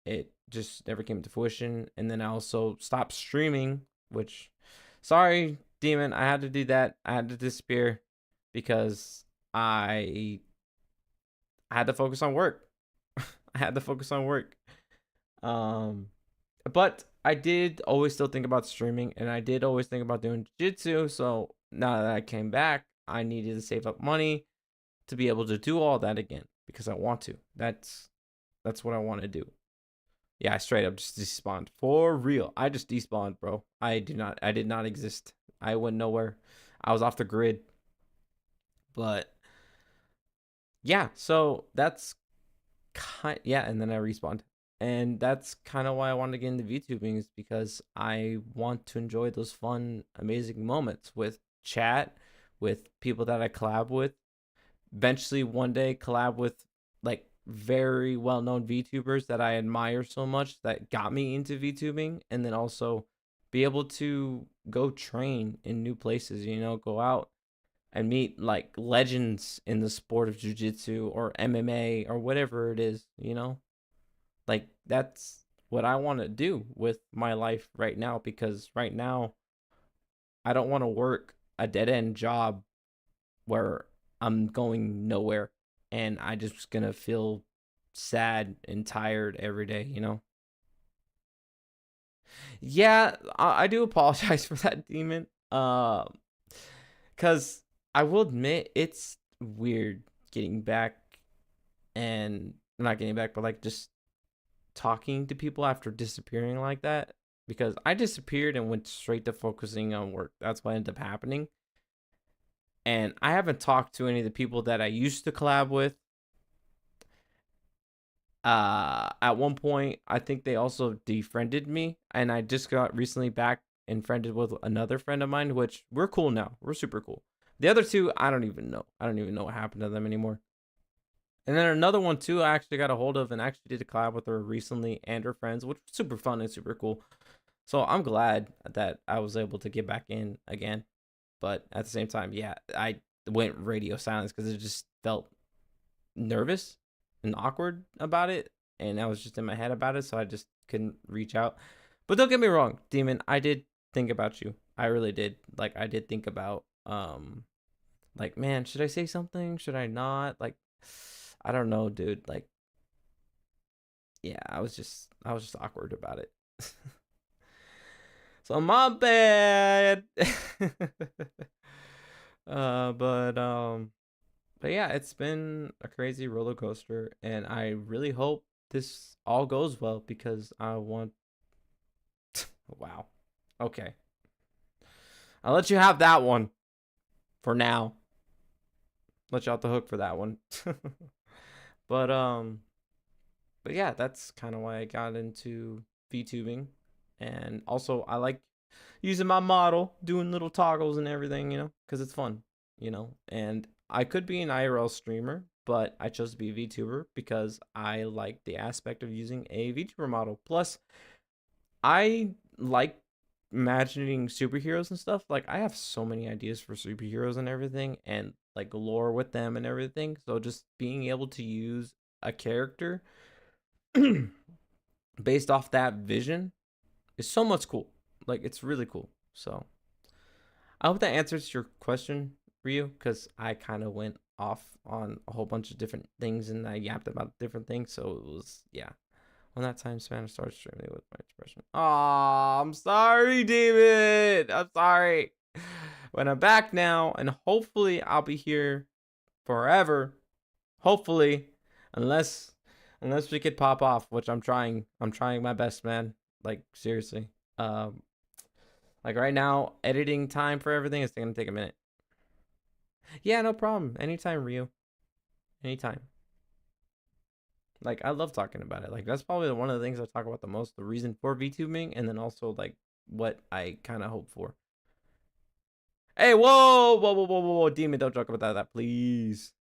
it just never came to fruition. And then I also stopped streaming, which, sorry, Demon, I had to do that. I had to disappear because I had to focus on work. I had to focus on work. Um, but I did always still think about streaming, and I did always think about doing jiu-jitsu. So now that I came back, I needed to save up money to be able to do all that again because I want to. That's what I want to do. Yeah, I straight up just despawned for real. I just despawned, bro. I did not exist. I went nowhere. I was off the grid. But yeah, so that's yeah, and then I respawned. And that's kind of why I wanted to get into VTubing is because I want to enjoy those fun, amazing moments with chat, with people that I collab with. Eventually, one day, collab with like very well known VTubers that I admire so much that got me into VTubing, and then also be able to go train in new places, you know, go out and meet like legends in the sport of jiu-jitsu or MMA or whatever it is, you know? Like that's what I want to do with my life right now because right now I don't want to work a dead-end job where I'm going nowhere and I just gonna feel sad and tired every day, you know? Yeah, I do apologize for that, Demon. Cause I will admit it's weird getting back and not getting back, but like just talking to people after disappearing like that. Because I disappeared and went straight to focusing on work. That's what ended up happening. And I haven't talked to any of the people that I used to collab with. At one point, I think they also defriended me, and I just got recently back and friended with another friend of mine, which we're cool now. We're super cool. The other two, I don't even know. I don't even know what happened to them anymore. And then another one too, I actually got a hold of and actually did a collab with her recently and her friends, which was super fun and super cool. So I'm glad that I was able to get back in again. But at the same time, yeah, I went radio silence because it just felt nervous and awkward about it. And I was just in my head about it. So I just couldn't reach out. But don't get me wrong, Demon, I did think about you. I really did. Like I did think about like, man, should I say something? Should I not? Like I don't know, dude. Like yeah, I was just awkward about it. So my bad. uh but um but yeah, it's been a crazy roller coaster and I really hope this all goes well because I want wow. Okay. I'll let you have that one for now. Let you off the hook for that one. but um but yeah, that's kind of why I got into VTubing. And also I like using my model, doing little toggles and everything, you know, because it's fun, you know. And I could be an IRL streamer, but I chose to be a VTuber because I like the aspect of using a VTuber model. Plus, I like imagining superheroes and stuff. Like, I have so many ideas for superheroes and everything, and like lore with them and everything. So just being able to use a character based off that vision is so much cool. Like, it's really cool. So I hope that answers your question, Ryu, because I kind of went off on a whole bunch of different things and I yapped about different things. So it was, yeah. When that time span, I started streaming with my expression. Oh, I'm sorry, David. I'm sorry. But I'm back now, and hopefully I'll be here forever. Hopefully, unless we could pop off, which I'm trying. I'm trying my best, man. Like, seriously. Like right now, editing time for everything is gonna take a minute. Yeah, no problem. Anytime, Rio. Anytime. Like, I love talking about it. Like, that's probably one of the things I talk about the most, the reason for VTubing, and then also like what I kind of hope for. Hey, whoa, Demon, don't joke about that, please.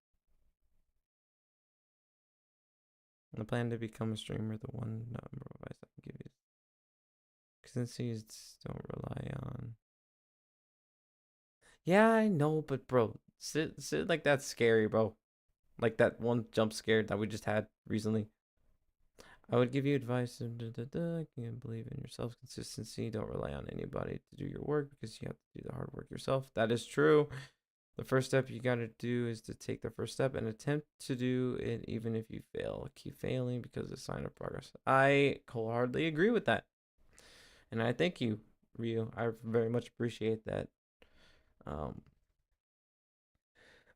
I plan to become a streamer, the one number of advice I can give you. Consistencies don't rely on. Yeah, I know, but bro, sit like that's scary, bro. Like that one jump scare that we just had recently. I would give you advice. You can believe in yourself. Consistency. Don't rely on anybody to do your work because you have to do the hard work yourself. That is true. The first step you got to do is to take the first step and attempt to do it even if you fail. Keep failing because it's a sign of progress. I wholeheartedly agree with that. And I thank you, Rio. I very much appreciate that.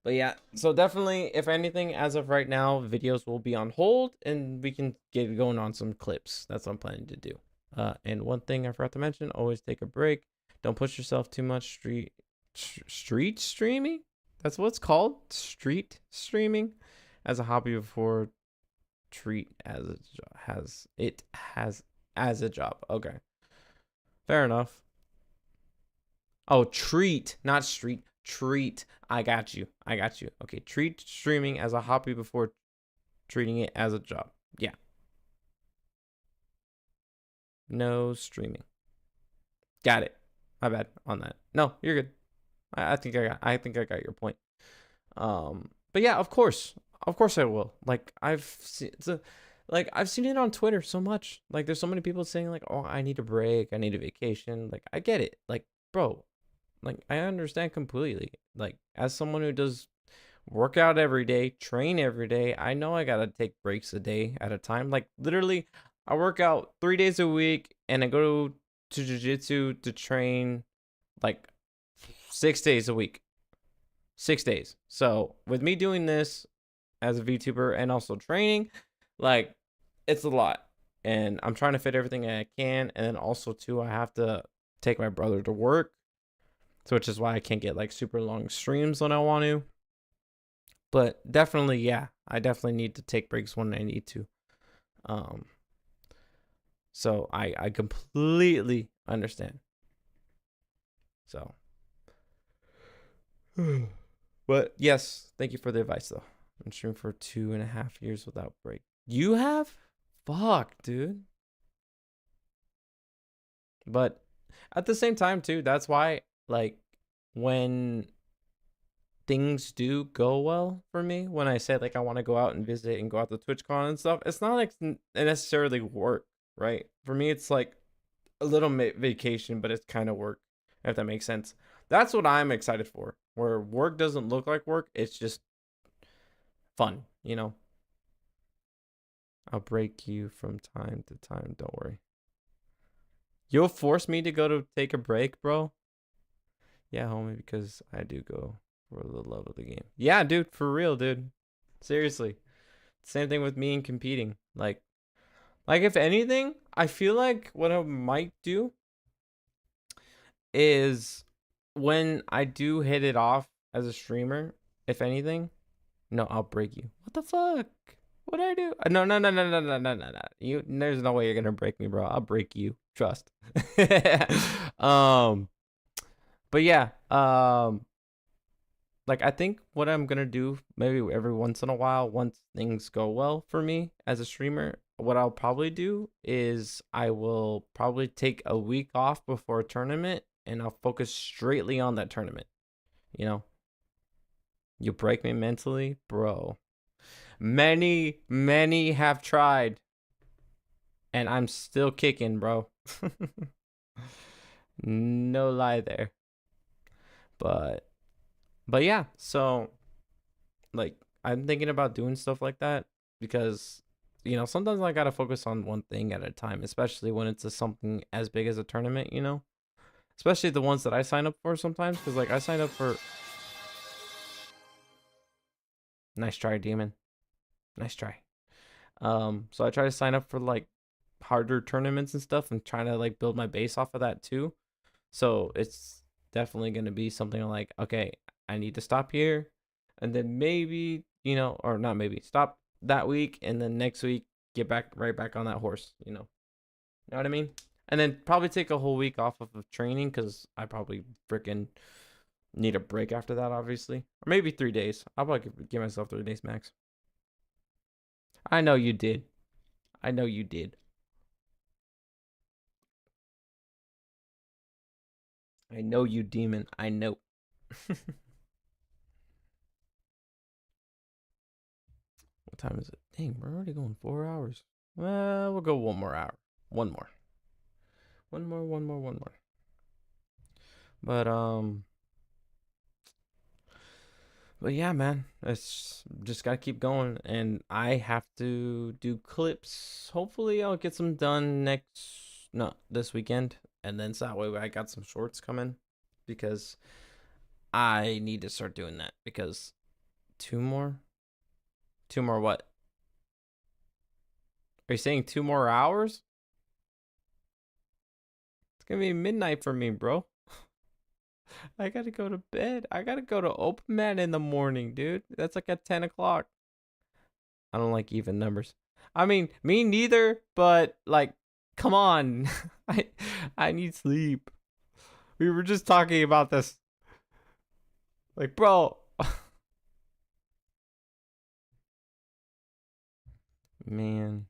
But yeah, so definitely, if anything, as of right now, videos will be on hold and we can get going on some clips. That's what I'm planning to do. And one thing I forgot to mention, always take a break. Don't push yourself too much. Street streaming? That's what it's called? Street streaming? As a hobby before treat as as a job. Okay. Fair enough. Oh, treat, not street. Treat. I got you. Okay, treat streaming as a hobby before treating it as a job. Yeah. No streaming. Got it. My bad on that. No, you're good. I think I got your point. But yeah, of course I will. Like I've seen it on Twitter so much. Like there's so many people saying like, "Oh, I need a break. I need a vacation." Like I get it. Like, bro, like I understand completely. Like as someone who does work out every day, train every day, I know I got to take breaks a day at a time. Like literally I work out 3 days a week and I go to jiu-jitsu to train like 6 days a week. 6 days. So with me doing this as a VTuber and also training, like it's a lot. And I'm trying to fit everything I can. And then also too, I have to take my brother to work. So which is why I can't get like super long streams when I want to. But definitely, yeah, I definitely need to take breaks when I need to. So I completely understand. So but yes, thank you for the advice though. I'm streaming for 2.5 years without break. You have? Fuck, dude. But at the same time too, that's why like when things do go well for me, when I say like I want to go out and visit and go out to TwitchCon and stuff, it's not like necessarily work, right? For me, it's like a little vacation, but it's kind of work, if that makes sense. That's what I'm excited for. Where work doesn't look like work, it's just fun, you know? I'll break you from time to time, don't worry. You'll force me to go to take a break, bro? Yeah, homie, because I do go for the love of the game. Yeah, dude, for real, dude. Seriously. Same thing with me and competing. Like if anything, I feel like what I might do is when I do hit it off as a streamer, if anything, no, I'll break you. What the fuck? What did I do? No. You, there's no way you're gonna break me, bro. I'll break you. Trust. But yeah. like I think what I'm gonna do maybe every once in a while, once things go well for me as a streamer, what I'll probably do is I will probably take a week off before a tournament and I'll focus straightly on that tournament. You know, you break me mentally, bro. Many have tried, and I'm still kicking, bro. No lie there. But yeah, so like I'm thinking about doing stuff like that because sometimes I gotta focus on one thing at a time, especially when it's something as big as a tournament. Especially the ones that I sign up for sometimes, because like I signed up for. Nice try, demon. Nice try. So I try to sign up for like harder tournaments and stuff, and trying to like build my base off of that too. So it's definitely gonna be something like, okay, I need to stop here, and then maybe or not maybe stop that week, and then next week get back right back on that horse. Know what I mean? And then probably take a whole week off of training because I probably freaking need a break after that, obviously, or maybe 3 days. I'll probably give myself 3 days max. I know you did. I know you did. I know you, demon. I know. What time is it? Dang, we're already going 4 hours. Well, we'll go one more hour. One more. One more. But yeah, man, it's just gotta keep going, and I have to do clips. Hopefully, I'll get some done this weekend, and then so that way I got some shorts coming, because I need to start doing that. Because two more what? Are you saying 2 more hours? It's gonna be midnight for me, bro. I gotta go to bed. I gotta go to open mat in the morning, dude. That's like at 10 o'clock. I don't like even numbers. I mean, me neither, but like, come on. I I need sleep. We were just talking about this. Like, bro. Man.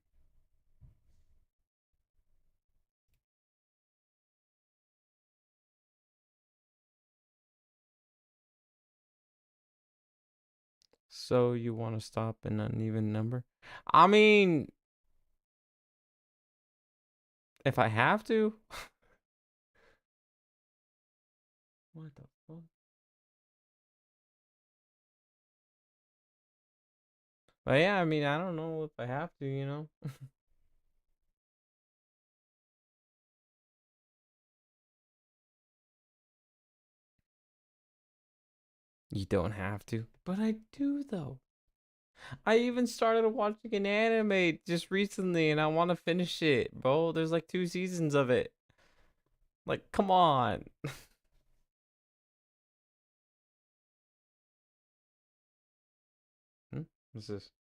So you want to stop an uneven number? I mean, if I have to. What the fuck? But yeah, I mean, I don't know if I have to. You don't have to. But I do, though. I even started watching an anime just recently, and I want to finish it, bro. There's like 2 seasons of it. Like, come on. What's this?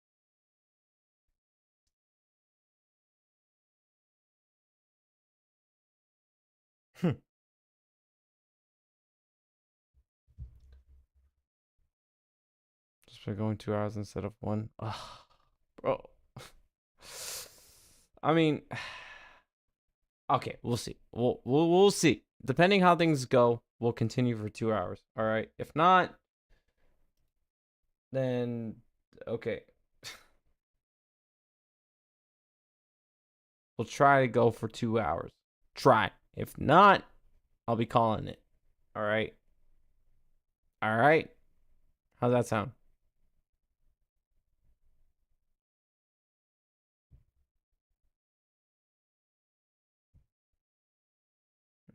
Just by going 2 hours instead of one. Ugh, bro. I mean, okay, we'll see. We'll see. Depending how things go, we'll continue for 2 hours. All right. If not, then okay. We'll try to go for 2 hours. Try. If not, I'll be calling it. All right. All right. How's that sound?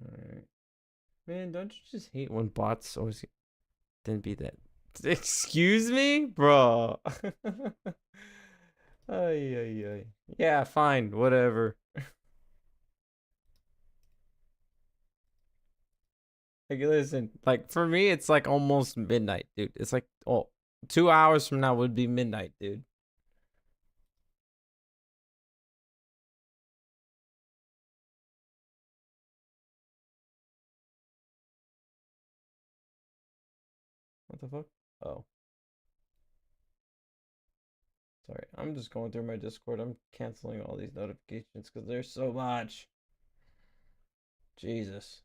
All right. Man, don't you just hate when bots always didn't be that? Excuse me, bro. Ay, ay, ay. Yeah, fine, whatever. Like, listen, like for me, it's like almost midnight, dude. It's like 2 hours from now would be midnight, dude. What the fuck? Oh. Sorry, I'm just going through my Discord. I'm canceling all these notifications because there's so much. Jesus.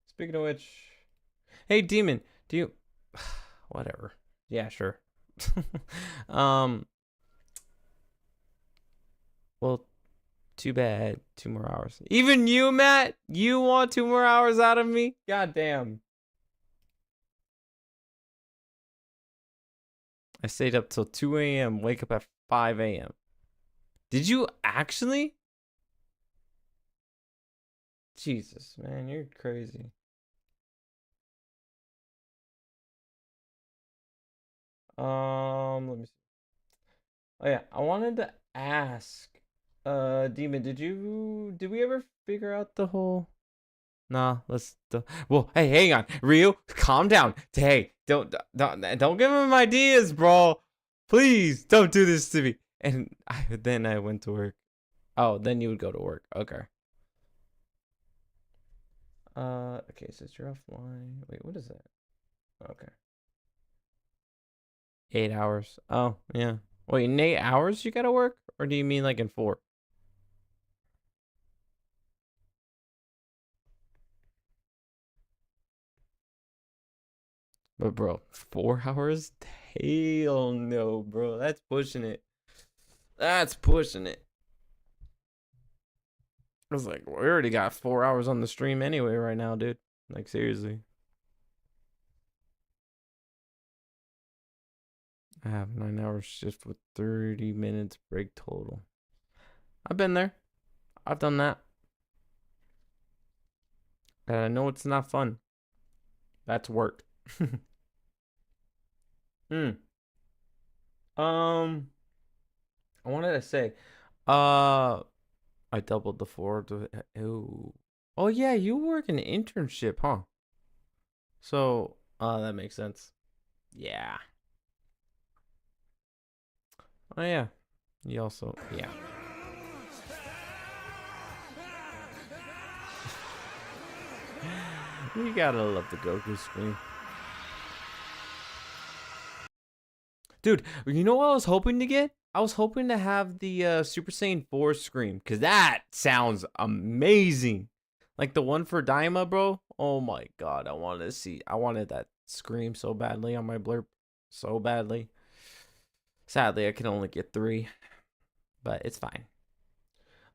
Speaking of which, hey Demon, do you whatever. Yeah, sure. um well, too bad. 2 more hours. Even you, Matt? You want 2 more hours out of me? God damn. I stayed up till 2 a.m. Wake up at 5 a.m. Did you actually? Jesus, man, you're crazy. Let me see. Oh yeah, I wanted to ask, Demon, did we ever figure out the whole? Nah, well, hey, hang on, Ryu, calm down. Hey, don't give him ideas, bro. Please, don't do this to me. And then I went to work. Oh, then you would go to work. Okay. Okay, it says you're offline. Wait, what is that? Okay. 8 hours. Oh, yeah. Wait, in 8 hours you gotta work? Or do you mean like in 4? But bro, 4 hours? Hell no, bro. That's pushing it. That's pushing it. I was like, we already got 4 hours on the stream anyway right now, dude. Like, seriously. I have 9 hours shift with 30 minutes break total. I've been there. I've done that. And I know it's not fun. That's work. Hmm. I wanted to say, uh, I doubled the 4 to, oh. Oh yeah, you work an internship, huh? So, that makes sense. Yeah. Oh yeah. You also, yeah. You gotta love the Goku scream. Dude, you know what I was hoping to get? I was hoping to have the Super Saiyan 4 scream, because that sounds amazing. Like the one for Daima, bro. Oh my god, I wanted that scream so badly on my blurb. So badly. Sadly, I can only get 3, but it's fine.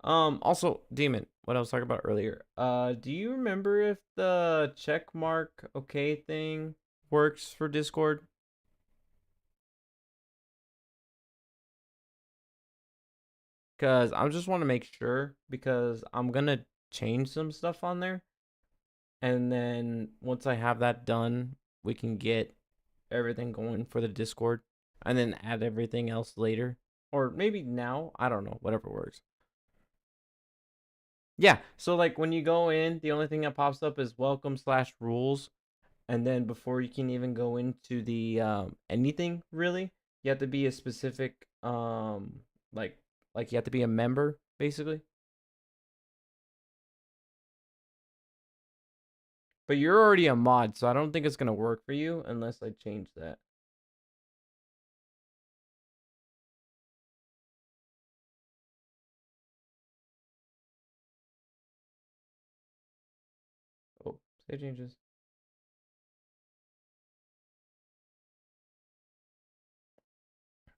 Also, Demon, what I was talking about earlier. Do you remember if the check mark okay thing works for Discord? Because I just want to make sure, because I'm gonna change some stuff on there, and then once I have that done, we can get everything going for the Discord, and then add everything else later, or maybe now. I don't know, whatever works. Yeah, so like when you go in, the only thing that pops up is welcome/rules, and then before you can even go into the anything really, you have to be a specific like you have to be a member basically. But you're already a mod, so I don't think it's gonna work for you unless I change that. Oh, say changes.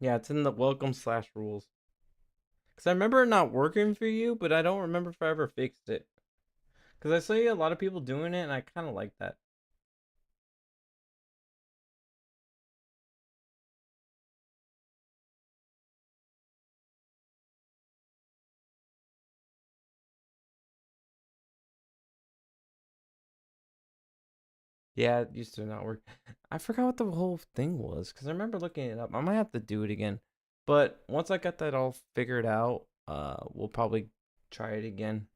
Yeah, it's in the welcome/rules. Cause I remember it not working for you, but I don't remember if I ever fixed it. Cause I see a lot of people doing it, and I kind of like that. Yeah, it used to not work. I forgot what the whole thing was, cause I remember looking it up. I might have to do it again. But once I got that all figured out, we'll probably try it again.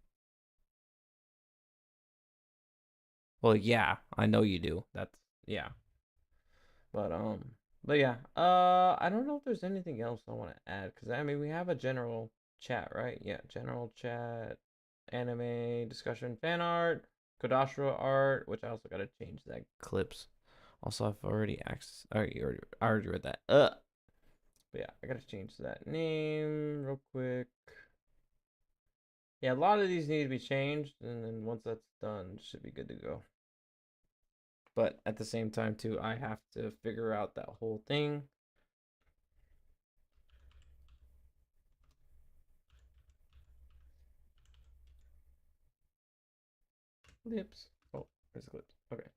Well, yeah, I know you do. That's yeah. But but yeah. I don't know if there's anything else I want to add, cuz I mean we have a general chat, right? Yeah, general chat, anime, discussion, fan art, Kodashira art, which I also gotta change that clips. Also, I've already accessed. I already read that. But yeah, I gotta change that name real quick. Yeah, a lot of these need to be changed, and then once that's done, it should be good to go. But at the same time, too, I have to figure out that whole thing. Clips. Oh, there's the clips. Okay.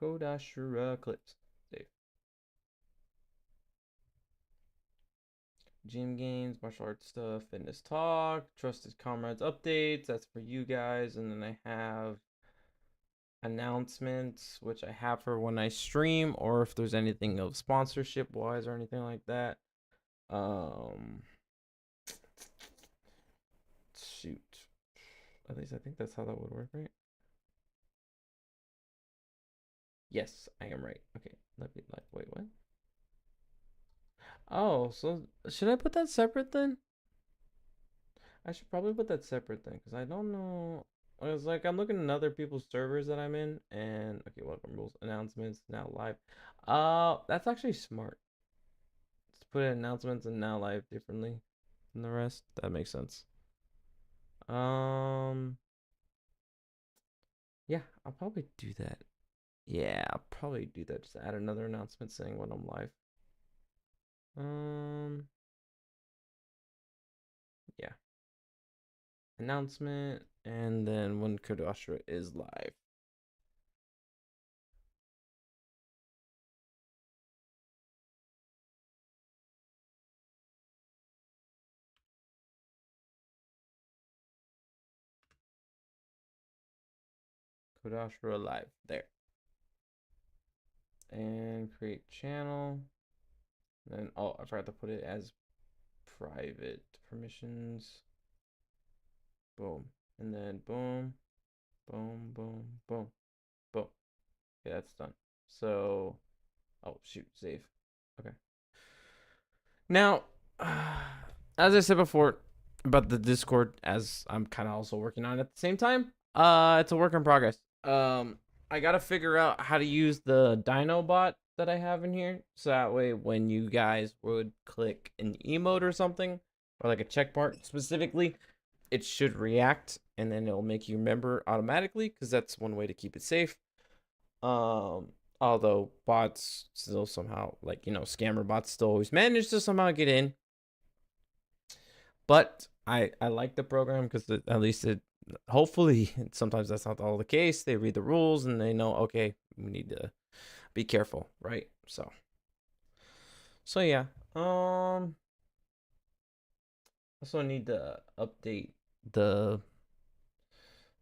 Kodashira clips. Save. Gym games, martial arts stuff, fitness talk, trusted comrades updates. That's for you guys. And then I have announcements, which I have for when I stream, or if there's anything of sponsorship wise or anything like that. Shoot. At least I think that's how that would work, right? Yes, I am right. Okay, let me like wait, what? Oh, so should I put that separate then? I should probably put that separate then, because I don't know. I was like, I'm looking at other people's servers that I'm in, and okay, welcome rules, announcements, now live. That's actually smart. Let's put in announcements and now live differently than the rest. That makes sense. Yeah, I'll probably do that. Yeah, I'll probably do that. Just add another announcement saying when I'm live. Yeah. Announcement, and then when Kodashira is live. Kodashira live. There. And create channel. Then, oh, I forgot to put it as private permissions. Boom. And then boom, boom, boom, boom, boom. Okay, that's done. So, oh, shoot, save. Okay. Now, as I said before about the Discord, as I'm kind of also working on it at the same time, it's a work in progress. I gotta figure out how to use the Dino bot that I have in here, so that way when you guys would click an emote or something, or like a check mark specifically, it should react, and then it'll make you remember automatically, because that's one way to keep it safe. Although bots still somehow, like, scammer bots still always manage to somehow get in. But I like the program because at least it, hopefully, sometimes that's not all the case. They read the rules and they know, okay, we need to be careful, right? So yeah. Also need to update the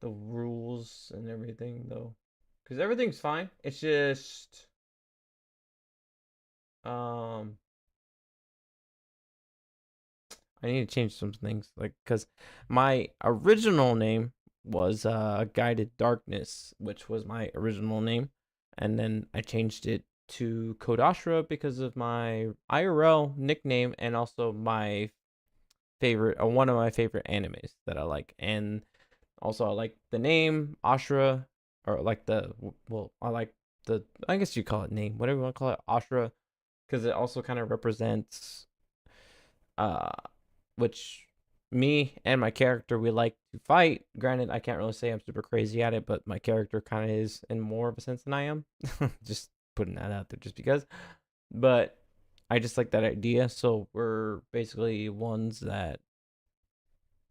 the rules and everything though, because everything's fine. It's just I need to change some things, like, because my original name was Guided Darkness, which was my original name, and then I changed it to Kodashira because of my IRL nickname and also my favorite, one of my favorite animes that I like, and also I like the name Ashura, or like I like the, I guess you call it name, whatever you want to call it, Ashura, because it also kind of represents uh which me and my character, we like to fight. Granted, I can't really say I'm super crazy at it, but my character kind of is in more of a sense than I am. Just putting that out there just because. But I just like that idea. So we're basically ones that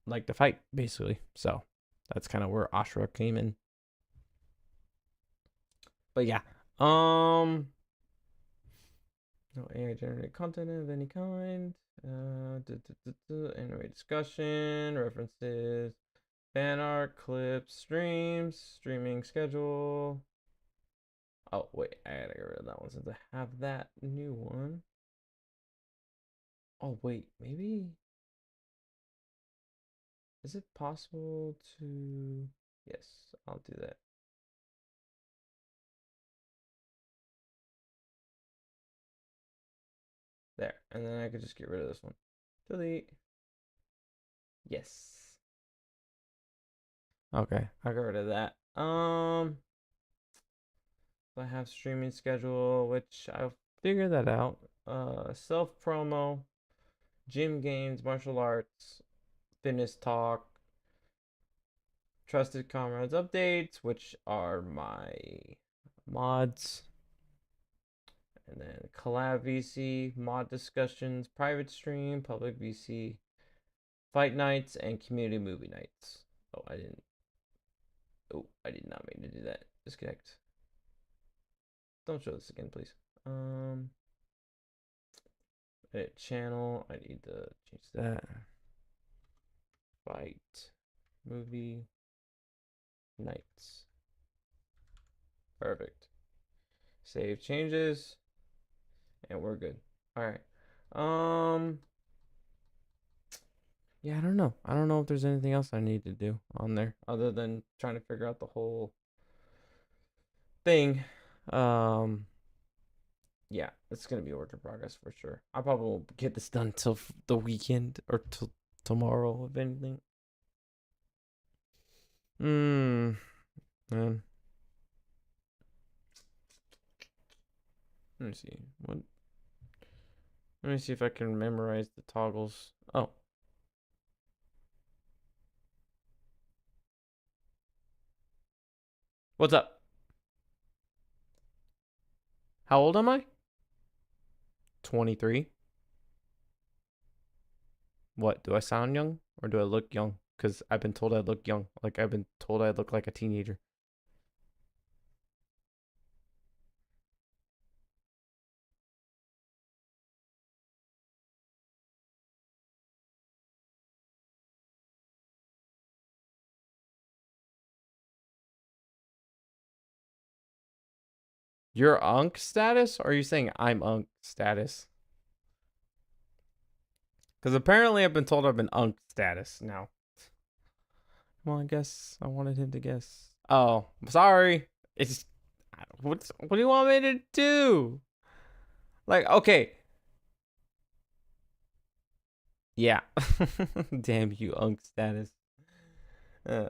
like to fight, basically. So that's kind of where Ashura came in. But yeah. No AI generated content of any kind. Anime discussion, references, fan art, clips, streams, streaming schedule. Oh, wait, I gotta get rid of that one since I have that new one. Oh, wait, maybe. Is it possible to. Yes, I'll do that. There. And then I could just get rid of this one. Delete. Yes. Okay, I got rid of that. I have streaming schedule, which I'll figure that out. Self promo, gym games, martial arts, fitness talk, trusted comrades updates, which are my mods, and then collab VC, mod discussions, private stream, public VC, fight nights, and community movie nights. Oh, I didn't. Oh, I did not mean to do that. Disconnect. Don't show this again, please. Edit channel. I need to change that. Fight movie nights. Perfect. Save changes, and we're good. All right. Yeah, I don't know. I don't know if there's anything else I need to do on there other than trying to figure out the whole thing. Yeah, it's gonna be a work in progress for sure. I probably won't get this done till the weekend or till tomorrow, if anything. Man. Let me see. What? Let me see if I can memorize the toggles. Oh. What's up? How old am I? 23. What? Do I sound young or do I look young? Because I've been told I look young. Like, I've been told I look like a teenager. You're unk status? Or are you saying I'm unk status? Because apparently I've been told I've been unk status now. Well, I guess I wanted him to guess. Oh, sorry. It's what do you want me to do? Like, okay. Yeah. Damn you, unk status. Uh,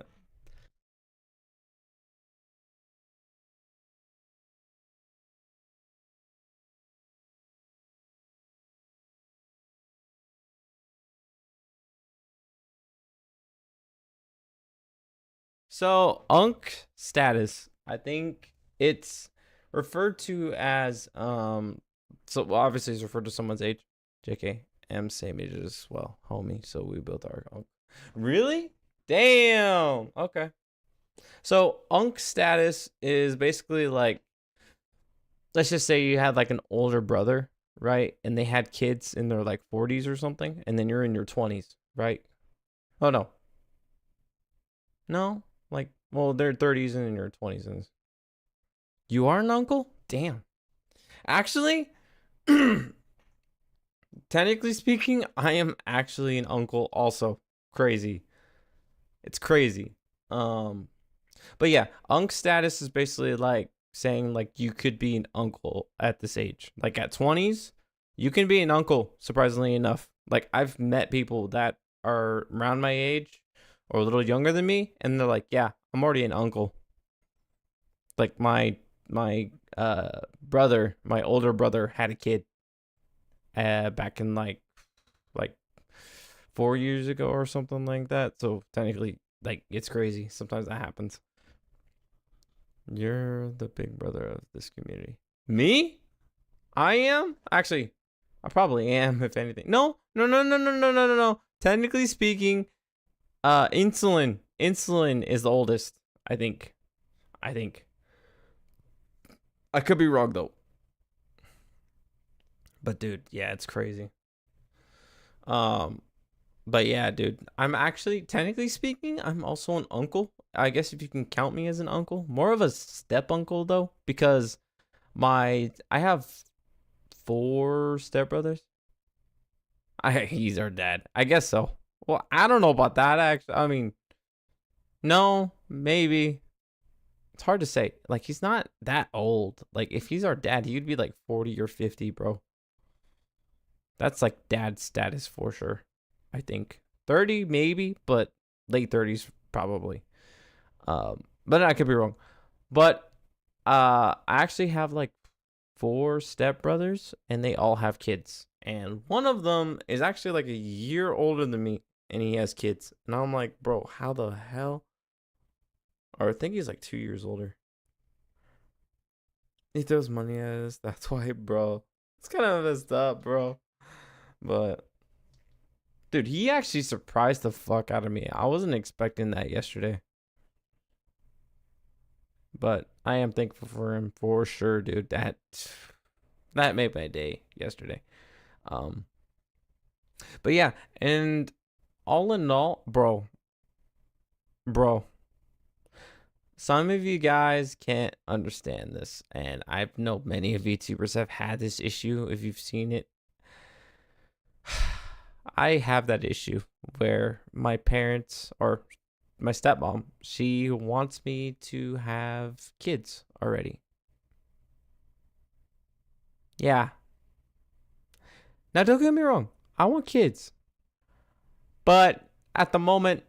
So, unk status, I think it's referred to as so well, obviously it's referred to someone's age. JK, M same age as well, homie. So we both are unk. Really? Damn. Okay. So, unk status is basically like, let's just say you had like an older brother, right? And they had kids in their like 40s or something, and then you're in your 20s, right? Oh no. No, like, well, they're 30s and in your 20s. And you are an uncle? Damn. Actually, technically speaking, I am actually an uncle also. Crazy. It's crazy. But yeah, unk status is basically like saying like you could be an uncle at this age. Like at 20s, you can be an uncle, surprisingly enough. Like I've met people that are around my age or a little younger than me, and they're like, yeah, I'm already an uncle. Like my brother, my older brother had a kid back in like 4 years ago or something like that. So technically, like, it's crazy. Sometimes that happens. You're the big brother of this community. Me? I am? Actually, I probably am, if anything. No. No. Technically speaking, Insulin is the oldest, I think. I could be wrong though. But dude, yeah, it's crazy. But yeah, dude, I'm actually, technically speaking, I'm also an uncle. I guess if you can count me as an uncle. More of a step uncle though, because I have 4 stepbrothers. He's our dad. I guess so. Well, I don't know about that actually. I mean, no, maybe. It's hard to say. Like, he's not that old. Like, if he's our dad, he would be like 40 or 50, bro. That's like dad status for sure. I think 30 maybe, but late 30s probably. but I could be wrong. But I actually have like 4 stepbrothers, and they all have kids. And one of them is actually like a year older than me, and he has kids. And I'm like, bro, how the hell? Or I think he's like 2 years older. He throws money at us. That's why, bro. It's kind of messed up, bro. But dude, he actually surprised the fuck out of me. I wasn't expecting that yesterday. But I am thankful for him for sure, dude. That made my day yesterday. Um but yeah, and all in all, bro, some of you guys can't understand this, and I know many of YouTubers have had this issue if you've seen it. I have that issue where my parents, or my stepmom, she wants me to have kids already. Yeah. Now, don't get me wrong. I want kids. But at the moment,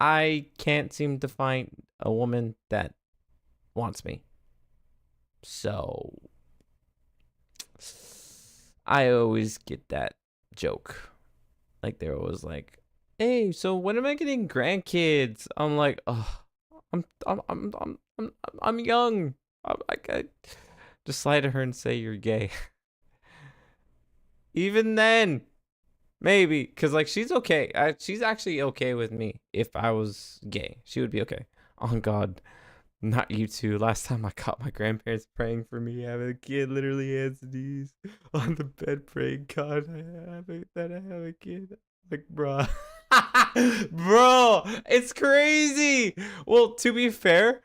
I can't seem to find a woman that wants me. So I always get that joke. Like, they're always like, "Hey, so when am I getting grandkids?" I'm like, "Oh, I'm young. I just lie to her and say you're gay." Even then, maybe, cause like she's okay. She's actually okay with me if I was gay. She would be okay. Oh God, not you two. Last time I caught my grandparents praying for me having a kid, literally hands and knees on the bed praying, "God, that I have a kid." Like, bruh. Bro, it's crazy. Well, to be fair,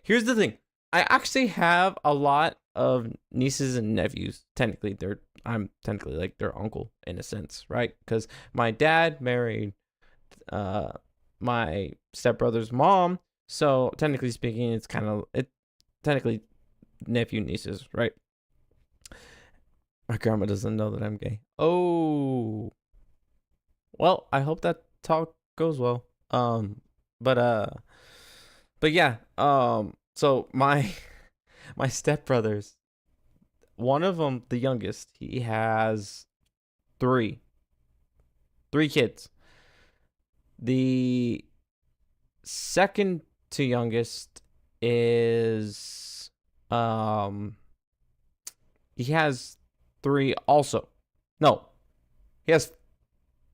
here's the thing. I actually have a lot of nieces and nephews. Technically, I'm technically like their uncle in a sense, right? Because my dad married my stepbrother's mom, so technically speaking, it's technically nephew nieces, right? My grandma doesn't know that I'm gay. Oh, well, I hope that talk goes well. But yeah. So my my stepbrothers, one of them, the youngest, he has three kids. The second to youngest is he has 3 also. No, he has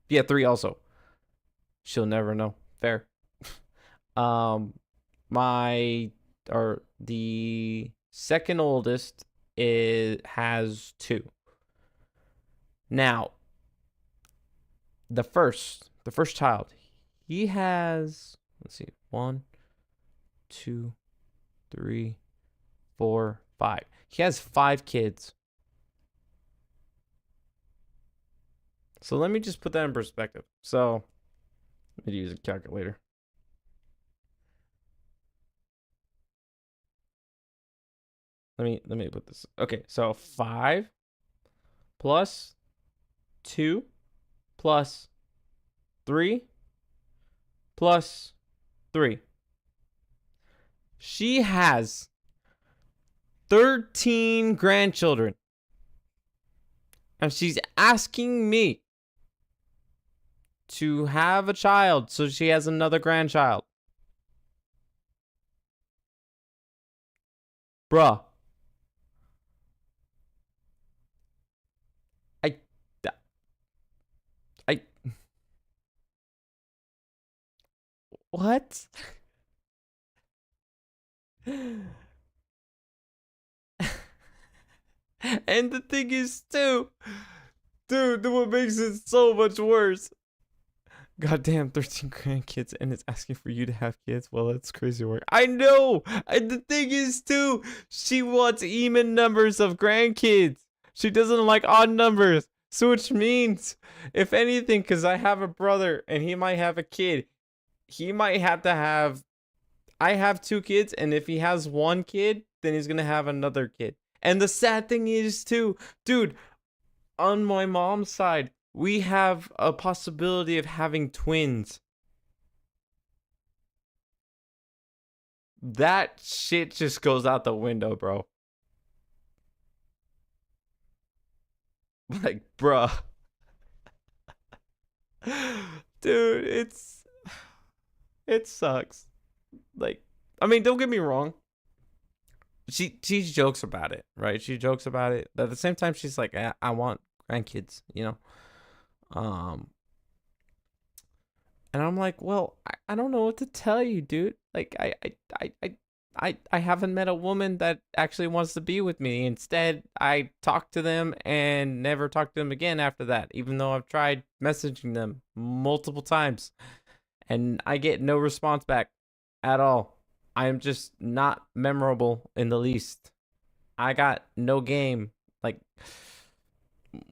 3 also. She'll never know. Fair. The second oldest has 2. Now, the first child, he has, let's see, 1, 2, 3, 4, 5. He has 5 kids. So let me just put that in perspective. So let me use a calculator. Let me put this. Okay, so 5 plus 2 plus 3 plus 3. She has 13 grandchildren. And she's asking me to have a child so she has another grandchild. Bruh. What? And the thing is, too, dude, what makes it so much worse? Goddamn, 13 grandkids, and it's asking for you to have kids. Well, that's crazy work. I know. And the thing is, too, she wants even numbers of grandkids. She doesn't like odd numbers. So which means, if anything, because I have a brother and he might have a kid, he might have to have. I have 2 kids, and if he has 1 kid, then he's gonna have another kid. And the sad thing is, too, dude, on my mom's side, we have a possibility of having twins. That shit just goes out the window, bro. Like, bruh. Dude, it sucks. Like, I mean, don't get me wrong. She jokes about it, right? She jokes about it. But at the same time, she's like, I want grandkids, you know? And I'm like, well, I don't know what to tell you, dude. Like, I haven't met a woman that actually wants to be with me. Instead, I talk to them and never talk to them again after that, even though I've tried messaging them multiple times and I get no response back at all. I am just not memorable in the least. I got no game. Like,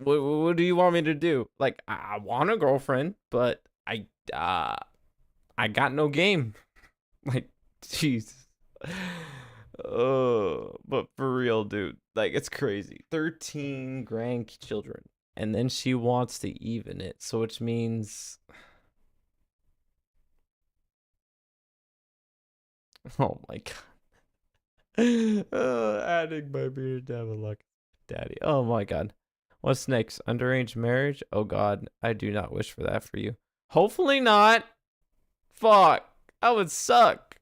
what do you want me to do? Like, I want a girlfriend, but I got no game. Like, jeez. Oh, but for real, dude. Like, it's crazy. 13 grandchildren. And then she wants to even it. So which means oh my god. Adding my beard to have a luck daddy. Oh my god. What's next? Underage marriage? Oh god. I do not wish for that for you. Hopefully not. Fuck. That would suck.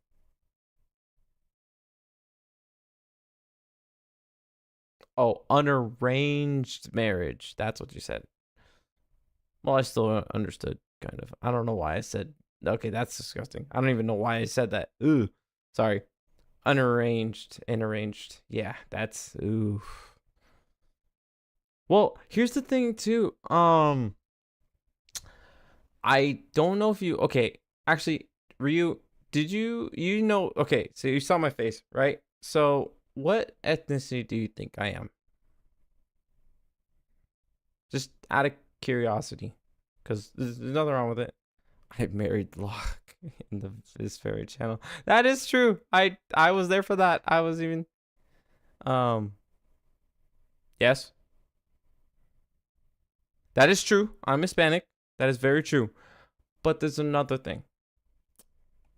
Oh, unarranged marriage. That's what you said. Well, I still understood, kind of. I don't know why I said. Okay, that's disgusting. I don't even know why I said that. Ooh, sorry. Unarranged and arranged. Yeah, that's ooh. Well, here's the thing too. I don't know if you. Okay, actually, Ryu, did you know? Okay, so you saw my face, right? So, what ethnicity do you think I am? Just out of curiosity, because there's nothing wrong with it. I married Locke in this fairy channel. That is true. I was there for that. I was even yes. That is true. I'm Hispanic. That is very true. But there's another thing.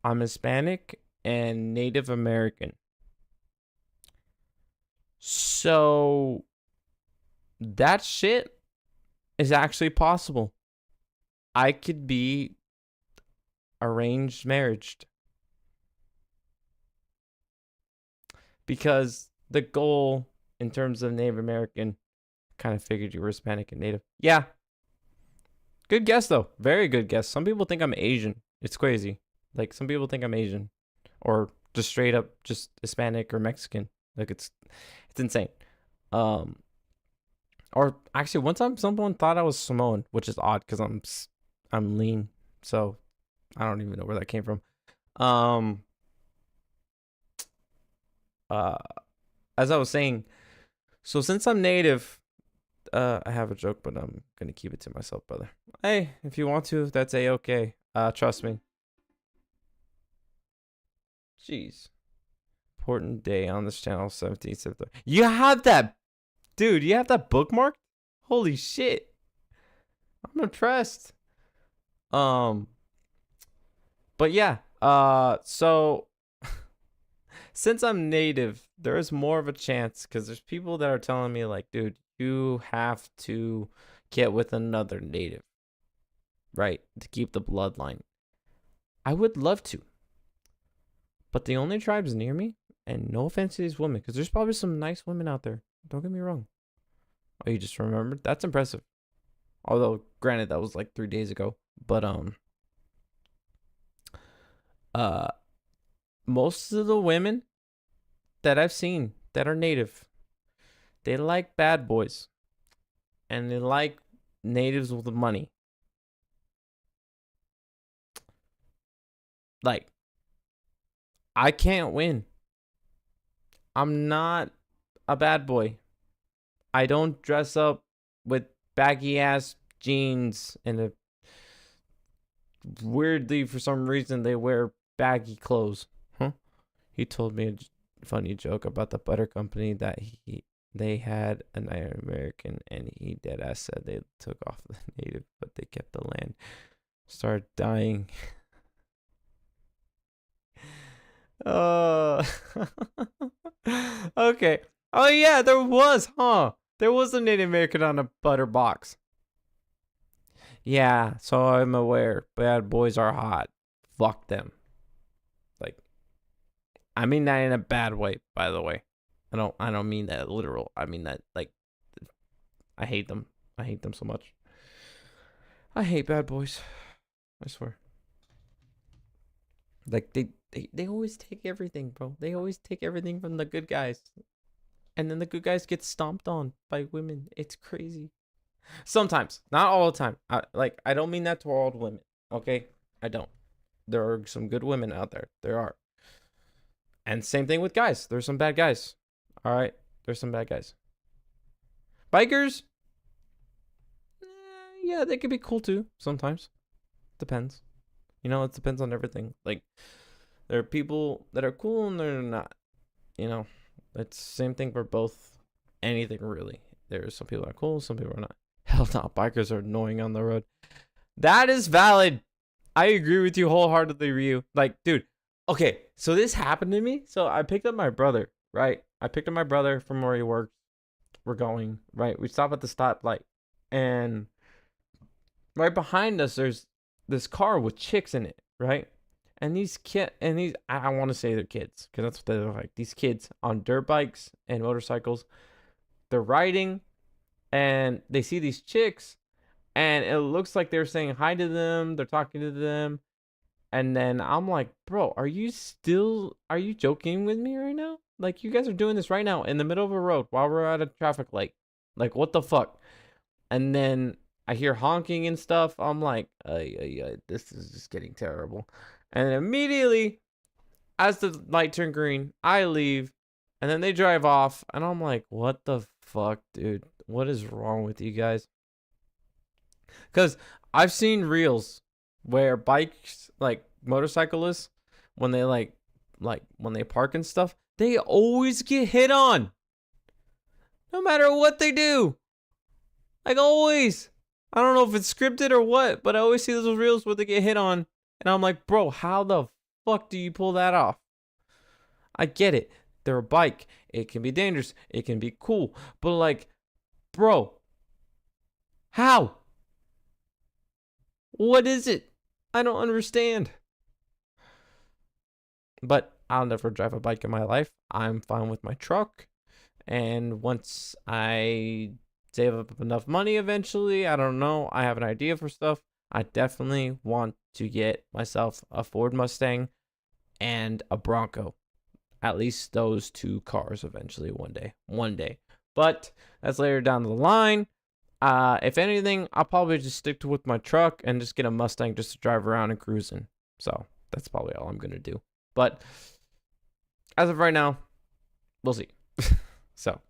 I'm Hispanic and Native American. So that shit is actually possible. I could be arranged marriage because the goal in terms of Native American kind of figured you were Hispanic and Native. Yeah. Good guess though. Very good guess. Some people think I'm Asian. It's crazy. Like some people think I'm Asian or just straight up just Hispanic or Mexican. Like it's insane. Or actually one time someone thought I was Samoan, which is odd cuz I'm lean. So I don't even know where that came from. Uh as I was saying, so since I'm native, I have a joke, but I'm gonna keep it to myself, brother. Hey, if you want to, that's a-okay. Trust me. Jeez. Important day on this channel, 17th September. You have that, dude. You have that bookmarked? Holy shit! I'm impressed. But yeah. So since I'm native, there is more of a chance because there's people that are telling me like, dude, you have to get with another native, right, to keep the bloodline. I would love to, but the only tribes near me, and no offense to these women, because there's probably some nice women out there. Don't get me wrong. Oh, you just remembered? That's impressive. Although, granted, that was like 3 days ago. But most of the women that I've seen that are native, they like bad boys, and they like natives with the money. Like, I can't win. I'm not a bad boy. I don't dress up with baggy ass jeans and a weirdly for some reason they wear baggy clothes. Huh? He told me a funny joke about the butter company that they had a Native American and he dead ass said they took off the native but they kept the land. Started dying. Uh, okay. Oh yeah, there was, huh? There was a Native American on a butter box. Yeah, so I'm aware. Bad boys are hot. Fuck them. Like, I mean that in a bad way, by the way. I don't mean that literal. I mean that like I hate them. I hate them so much. I hate bad boys. I swear. Like they always take everything, bro. They always take everything from the good guys. And then the good guys get stomped on by women. It's crazy. Sometimes, not all the time. I don't mean that to all women. Okay, I don't. There are some good women out there. There are. And same thing with guys. There's some bad guys. All right, there's some bad guys. Bikers, yeah, they could be cool too. Sometimes, depends. You know, it depends on everything. Like, there are people that are cool and they're not. You know, it's the same thing for both. Anything really. There's some people that are cool, some people are not. Hell no, bikers are annoying on the road. That is valid. I agree with you wholeheartedly, Ryu. Like, dude, okay, so this happened to me. So I picked up my brother, right? I picked up my brother from where he works. We're going, right? We stop at the stoplight. And right behind us, there's this car with chicks in it, right? And I want to say they're kids because that's what they're like. These kids on dirt bikes and motorcycles, they're riding and they see these chicks and it looks like they're saying hi to them. They're talking to them. And then I'm like, bro, are you joking with me right now? Like, you guys are doing this right now in the middle of a road while we're at a traffic light. Like, what the fuck? And then I hear honking and stuff. I'm like, this is just getting terrible. And immediately, as the light turned green, I leave. And then they drive off. And I'm like, what the fuck, dude? What is wrong with you guys? Because I've seen reels where bikes, like motorcyclists, when they when they park and stuff, they always get hit on. No matter what they do. Like, always. I don't know if it's scripted or what, but I always see those reels where they get hit on. And I'm like, bro, how the fuck do you pull that off? I get it. They're a bike. It can be dangerous. It can be cool. But like, bro, how? What is it? I don't understand. But I'll never drive a bike in my life. I'm fine with my truck. And once I save up enough money eventually, I don't know, I have an idea for stuff, I definitely want to get myself a Ford Mustang and a Bronco. At least those two cars eventually one day. But that's later down the line. If anything, I'll probably just stick with my truck and just get a Mustang just to drive around and cruising. So that's probably all I'm gonna do. But as of right now, we'll see. So,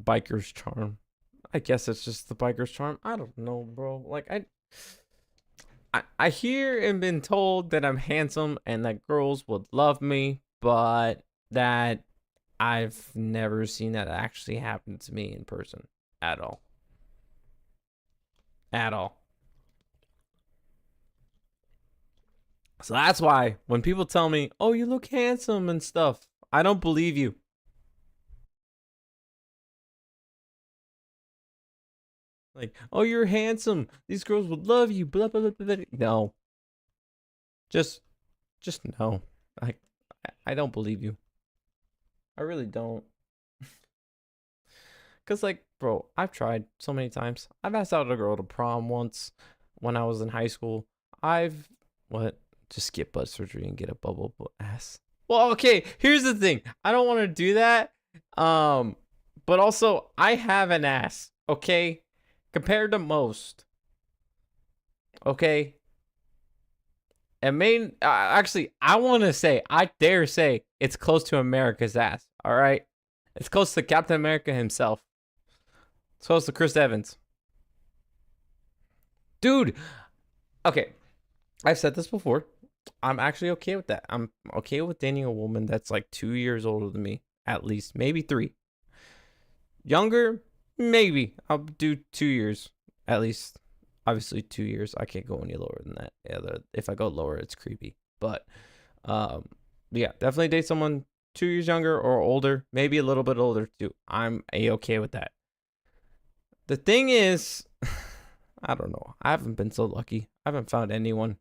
biker's charm. I guess it's just the biker's charm. I don't know, bro. Like, I hear and been told that I'm handsome and that girls would love me, but that I've never seen that actually happen to me in person at all. At all. So that's why when people tell me, "Oh, you look handsome" and stuff, I don't believe you. Like, "Oh, you're handsome. These girls would love you." Blah blah blah blah. No. Just no. I don't believe you. I really don't. Cause like, bro, I've tried so many times. I've asked out a girl to prom once when I was in high school. Just get butt surgery and get a bubble ass. Well, okay, here's the thing. I don't want to do that. But also I have an ass, okay? Compared to most. Okay? Actually, I dare say it's close to America's ass, all right? It's close to Captain America himself. It's close to Chris Evans. Dude, okay, I've said this before. I'm actually okay with that. I'm okay with dating a woman that's like 2 years older than me, at least, maybe 3. Younger, maybe. I'll do 2 years, at least. Obviously 2 years. I can't go any lower than that. Yeah, if I go lower, it's creepy. But Yeah, definitely date someone 2 years younger or older, maybe a little bit older too. I'm okay with that. The thing is, I don't know. I haven't been so lucky. I haven't found anyone.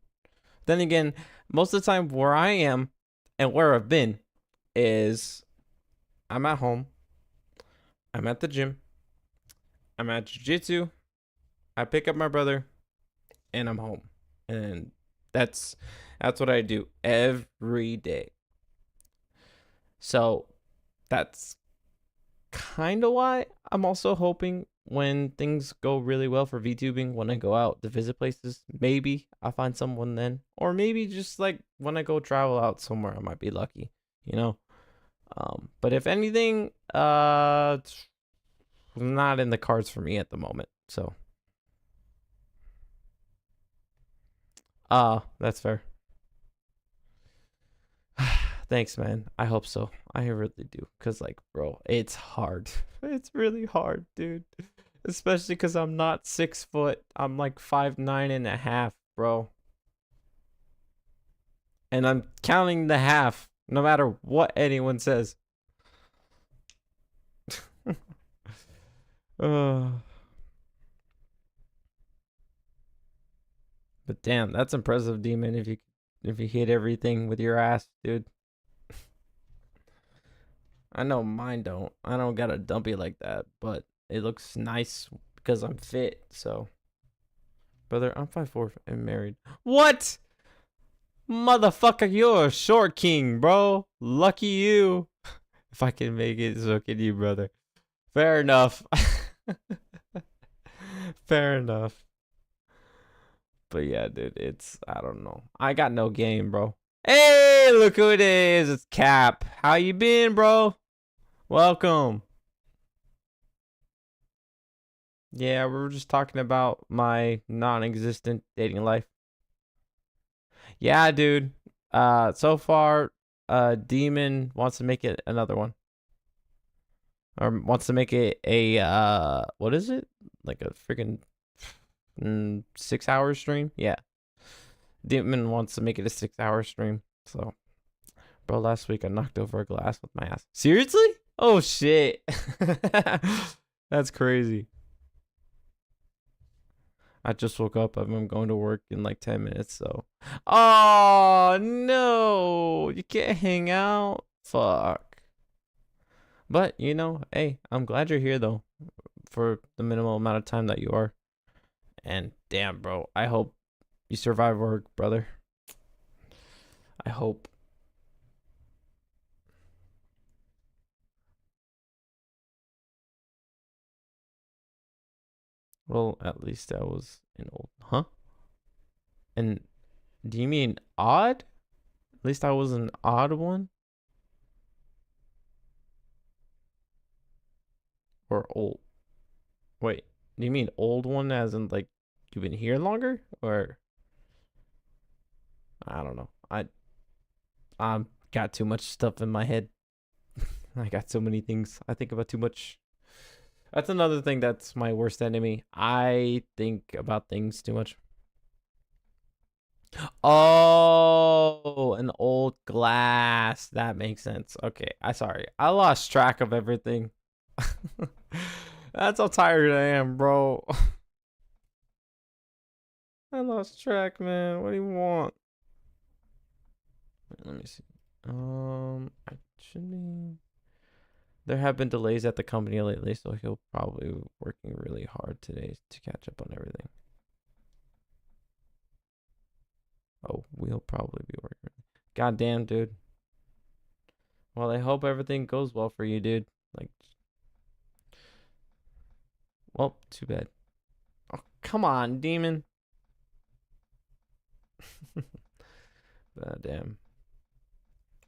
Then again, most of the time where I am and where I've been is I'm at home, I'm at the gym, I'm at jiu-jitsu, I pick up my brother, and I'm home. And that's what I do every day. So that's kind of why I'm also hoping when things go really well for VTubing, when I go out to visit places, maybe I'll find someone then. Or maybe just like when I go travel out somewhere, I might be lucky, you know? But if anything, it's not in the cards for me at the moment. So, that's fair. Thanks, man. I hope so. I really do. Cause like, bro, it's hard. It's really hard, dude. Especially cause I'm not 6 foot. I'm like 5'9.5", bro. And I'm counting the half, no matter what anyone says. uh, but damn, that's impressive, Demon. If you hit everything with your ass, dude. I know mine don't. I don't got a dumpy like that, but it looks nice because I'm fit. So, brother, I'm 5'4" and married. What? Motherfucker, you're a short king, bro. Lucky you. If I can make it, so can you, brother. Fair enough. Fair enough. But yeah, dude, it's, I don't know. I got no game, bro. Hey, look who it is. It's Cap. How you been, bro? Welcome. Yeah, we were just talking about my non-existent dating life. Yeah, dude. So far, Demon wants to make it another one. Or wants to make it a what is it? Like a freaking 6-hour stream? Yeah. Demon wants to make it a 6-hour stream. So, bro, last week I knocked over a glass with my ass. Seriously? Oh shit. That's crazy. I just woke up. I'm going to work in like 10 minutes, so. Oh, no. You can't hang out. Fuck. But, you know, hey, I'm glad you're here, though, for the minimal amount of time that you are. And damn, bro, I hope you survive work, brother. I hope. Well, at least I was an old. Huh? And do you mean odd? At least I was an odd one? Or old? Wait, do you mean old one as in like you've been here longer? Or I don't know. I got too much stuff in my head. I got so many things. I think about too much. That's another thing that's my worst enemy. I think about things too much. Oh, an old glass. That makes sense. Okay, sorry. I lost track of everything. That's how tired I am, bro. I lost track, man. What do you want? Wait, let me see. Actually, there have been delays at the company lately, so he'll probably be working really hard today to catch up on everything. Oh, we'll probably be working. Goddamn, dude. Well, I hope everything goes well for you, dude. Like, well, too bad. Oh, come on, demon. Damn.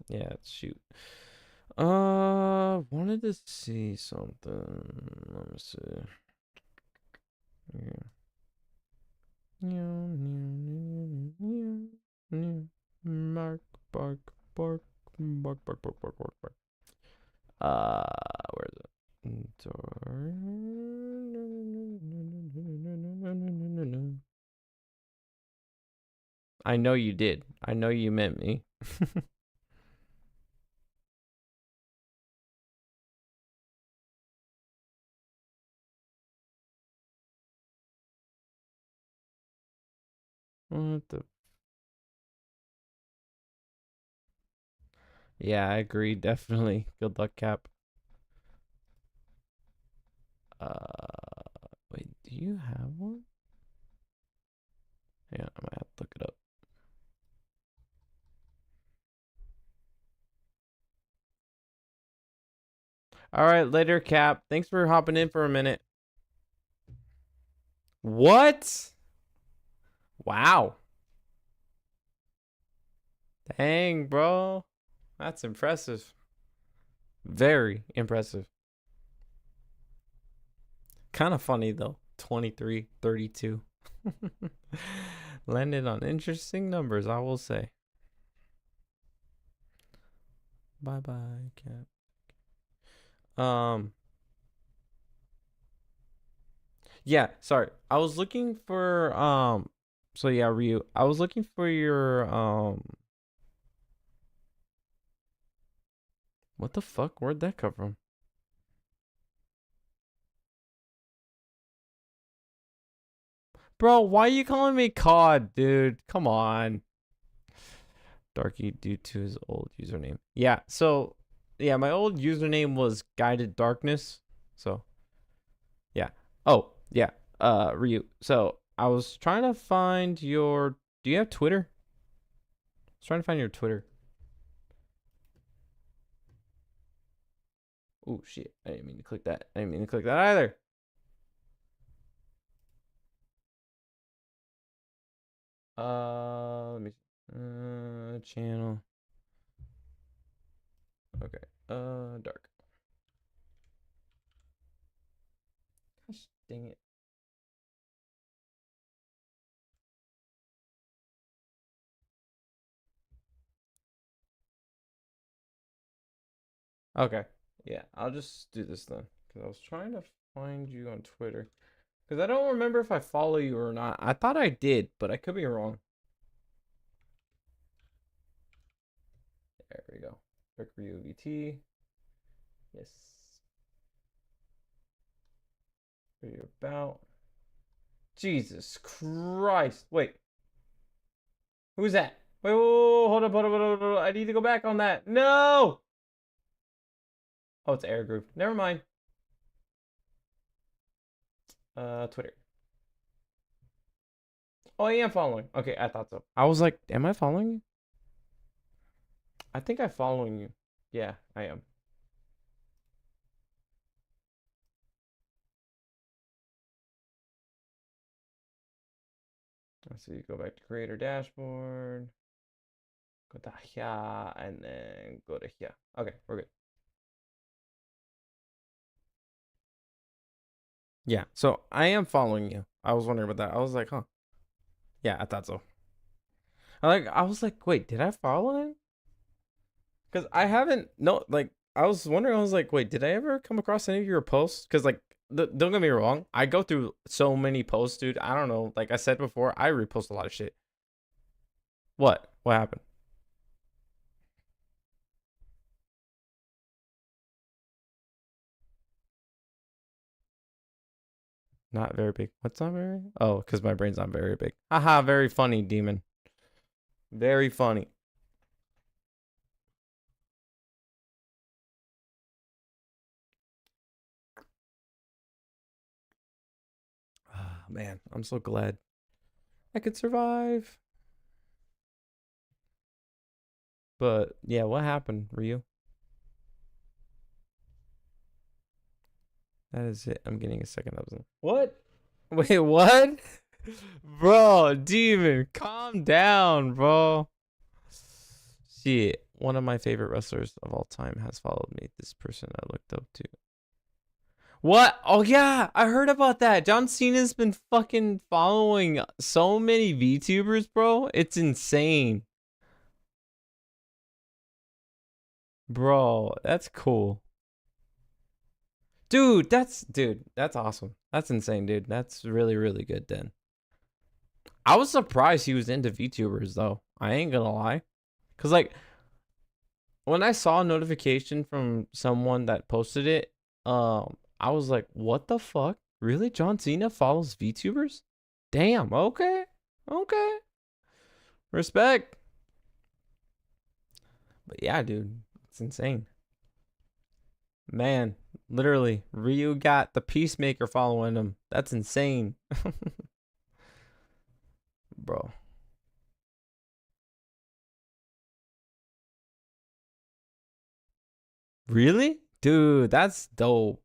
Yeah, shoot. Wanted to see something. Let me see. Bark, bark, bark, bark, bark, bark, bark, bark, bark. Where is it? I know you did. I know you meant me. What the? Yeah, I agree. Definitely. Good luck, Cap. Wait, do you have one? Yeah, I might have to look it up. All right, later, Cap. Thanks for hopping in for a minute. What? Wow. Dang, bro. That's impressive. Very impressive. Kind of funny, though. 23, 32. Landed on interesting numbers, I will say. Bye bye, Cap. Yeah, sorry. I was looking for so yeah, Ryu. I was looking for your what the fuck? Where'd that come from? Bro, why are you calling me COD, dude? Come on. Darky due to his old username. Yeah, so yeah, my old username was Guided Darkness. So yeah. Oh, yeah. Ryu. So I was trying to find your do you have Twitter? I was trying to find your Twitter. Oh shit. I didn't mean to click that. I didn't mean to click that either. Let me channel. Okay. Dark. Gosh dang it. Okay. Yeah, I'll just do this then. Because I was trying to find you on Twitter. Because I don't remember if I follow you or not. I thought I did, but I could be wrong. There we go. Quick review VT. Yes. What are you about? Jesus Christ. Wait. Who's that? Wait, whoa, hold up, hold up, hold up, hold up. I need to go back on that. No! Oh, it's Air Group. Never mind. Twitter. Oh, I am following. Okay, I thought so. I was like, am I following you? I think I'm following you. Yeah, I am. Let's see, go back to creator dashboard. Go to here and then go to here. Okay, we're good. Yeah, so I am following you. I was wondering about that. I was like, huh. Yeah, I thought so. I was like, wait, did I follow him? Because I haven't no like I was wondering, I was like, wait, did I ever come across any of your posts? Because like don't get me wrong, I go through so many posts, dude. I don't know. Like I said before, I repost a lot of shit. What? What happened? Not very big. What's not very? Oh, because my brain's not very big. Haha, very funny, demon. Very funny. Ah, man, I'm so glad I could survive. But yeah, what happened, Ryu? That is it. I'm getting a second episode. What? Wait, what? Bro, demon, calm down, bro. Shit. One of my favorite wrestlers of all time has followed me. This person I looked up to. What? Oh yeah, I heard about that. John Cena's been fucking following so many VTubers, bro. It's insane. Bro, that's cool. Dude, that's awesome. That's insane, dude. That's really, really good then. I was surprised he was into VTubers though. I ain't gonna lie. Cause like when I saw a notification from someone that posted it, I was like, what the fuck? Really? John Cena follows VTubers? Damn, okay. Okay. Respect. But yeah, dude, it's insane. Man, literally, Ryu got the Peacemaker following him. That's insane. Bro. Really? Dude, that's dope.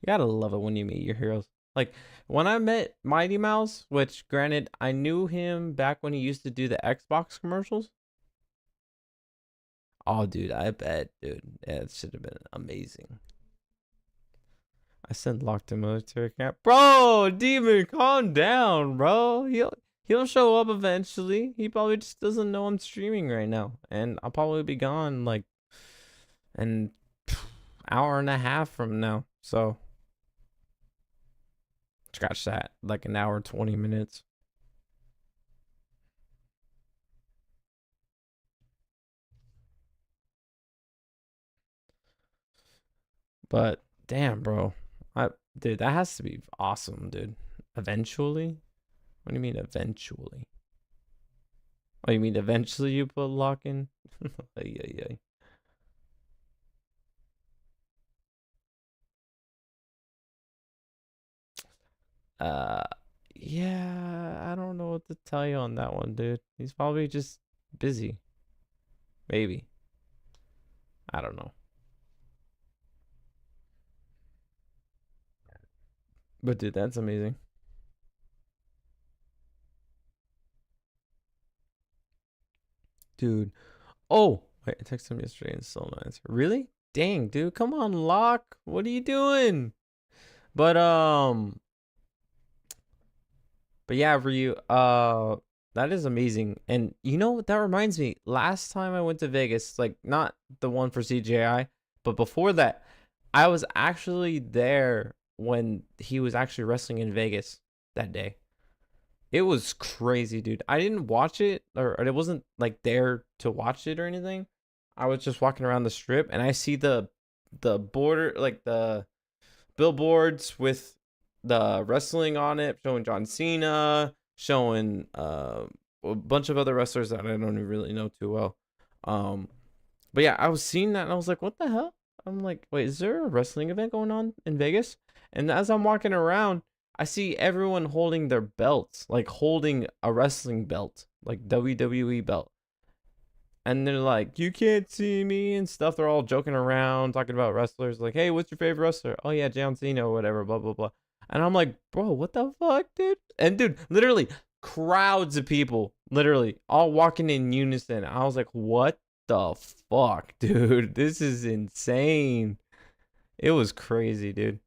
You gotta love it when you meet your heroes. Like when I met Mighty Mouse, which granted I knew him back when he used to do the Xbox commercials. Oh, dude, I bet, dude, yeah, it should have been amazing. I sent Locked in military camp, bro. Demon, calm down, bro. He'll show up eventually. He probably just doesn't know I'm streaming right now, and I'll probably be gone like an hour and a half from now. So scratch that, like an hour 20 minutes. But damn, bro, dude, that has to be awesome, dude. Eventually, what do you mean eventually? Oh, you mean eventually you put lock in? Yeah. Uh, yeah, I don't know what to tell you on that one, dude. He's probably just busy. Maybe. I don't know. But dude, that's amazing. Dude. Oh, wait, I texted him yesterday and still no answer. Really? Dang, dude. Come on, Lock. What are you doing? But yeah, Ryu, that is amazing. And you know that reminds me, last time I went to Vegas, like not the one for CJI, but before that, I was actually there when he was actually wrestling in Vegas that day. It was crazy, dude. I didn't watch it, or it wasn't like there to watch it or anything. I was just walking around the strip and I see the border, like the billboards with the wrestling on it, showing John Cena, showing a bunch of other wrestlers that I don't really know too well. Um, but yeah, I was seeing that and I was like, what the hell? I'm like, wait, is there a wrestling event going on in Vegas? And as I'm walking around, I see everyone holding their belts, like holding a wrestling belt, like WWE belt. And they're like, you can't see me and stuff. They're all joking around, talking about wrestlers. Like, hey, what's your favorite wrestler? Oh, yeah, John Cena or whatever, blah, blah, blah. And I'm like, bro, what the fuck, dude? And dude, literally, crowds of people, literally, all walking in unison. I was like, what the fuck, dude? This is insane. It was crazy, dude.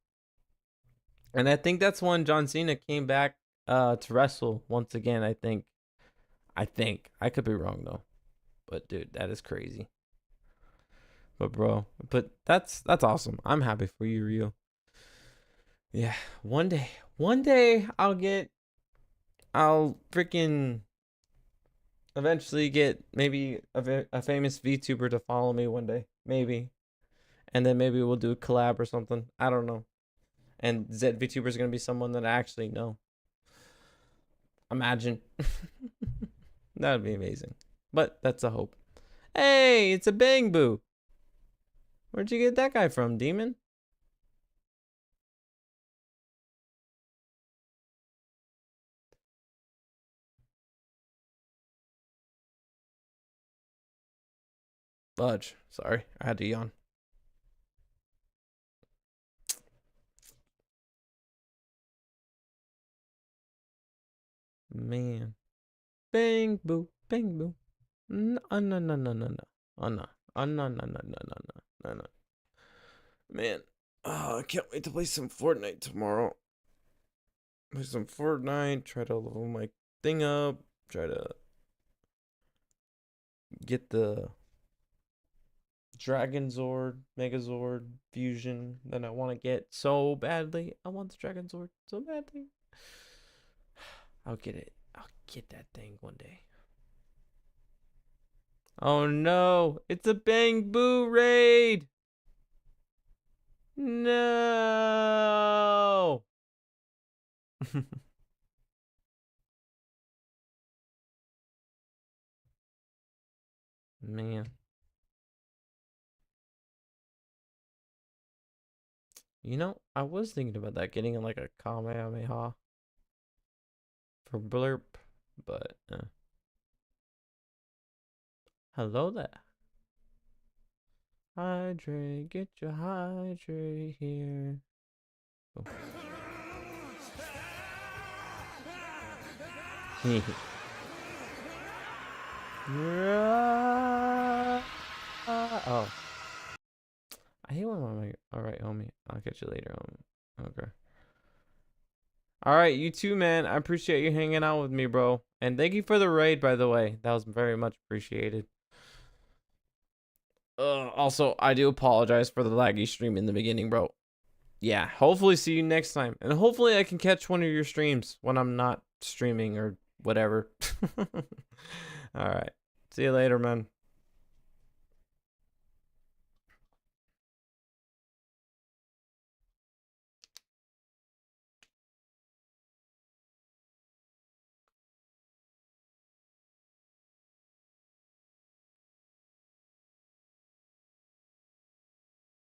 And I think that's when John Cena came back to wrestle once again, I think. I could be wrong, though. But dude, that is crazy. But bro, that's awesome. I'm happy for you, Rio. Yeah, one day I'll freaking eventually get maybe a famous VTuber to follow me one day, maybe, and then maybe we'll do a collab or something. I don't know. And Zed VTuber is gonna be someone that I actually know. Imagine. That would be amazing. But that's a hope. Hey, it's a Bang Boo. Where'd you get that guy from, Demon? Fudge. Sorry, I had to yawn. Man. Bang Boo. Bang Boo. No, no, no, no, no, no. Oh, no. Oh, no, no, no, no, no, no, no, no. Man. Oh, I can't wait to play some Fortnite tomorrow. Play some Fortnite. Try to level my thing up. Try to get the Dragon Zord, Megazord fusion that I want to get so badly. I want the Dragon Zord so badly. I'll get it. I'll get that thing one day. Oh no, it's a Bang Boo raid. No. Man, you know, I was thinking about that, getting like a Kamehameha for Blurp, but hello there. Hydrate, get your hydrate here. Oh. Oh, I hate when I'm like, all right, homie, I'll catch you later, homie. Okay. All right, you too, man. I appreciate you hanging out with me, bro. And thank you for the raid, by the way. That was very much appreciated. Also, I do apologize for the laggy stream in the beginning, bro. Yeah, hopefully see you next time. And hopefully I can catch one of your streams when I'm not streaming or whatever. All right. See you later, man.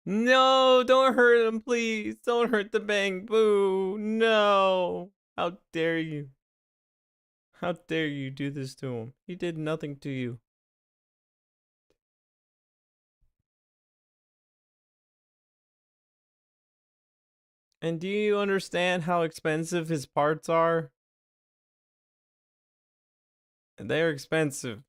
No, don't hurt him, please. Don't hurt the Bang Boo. No. How dare you? How dare you do this to him? He did nothing to you. And do you understand how expensive his parts are? They're expensive.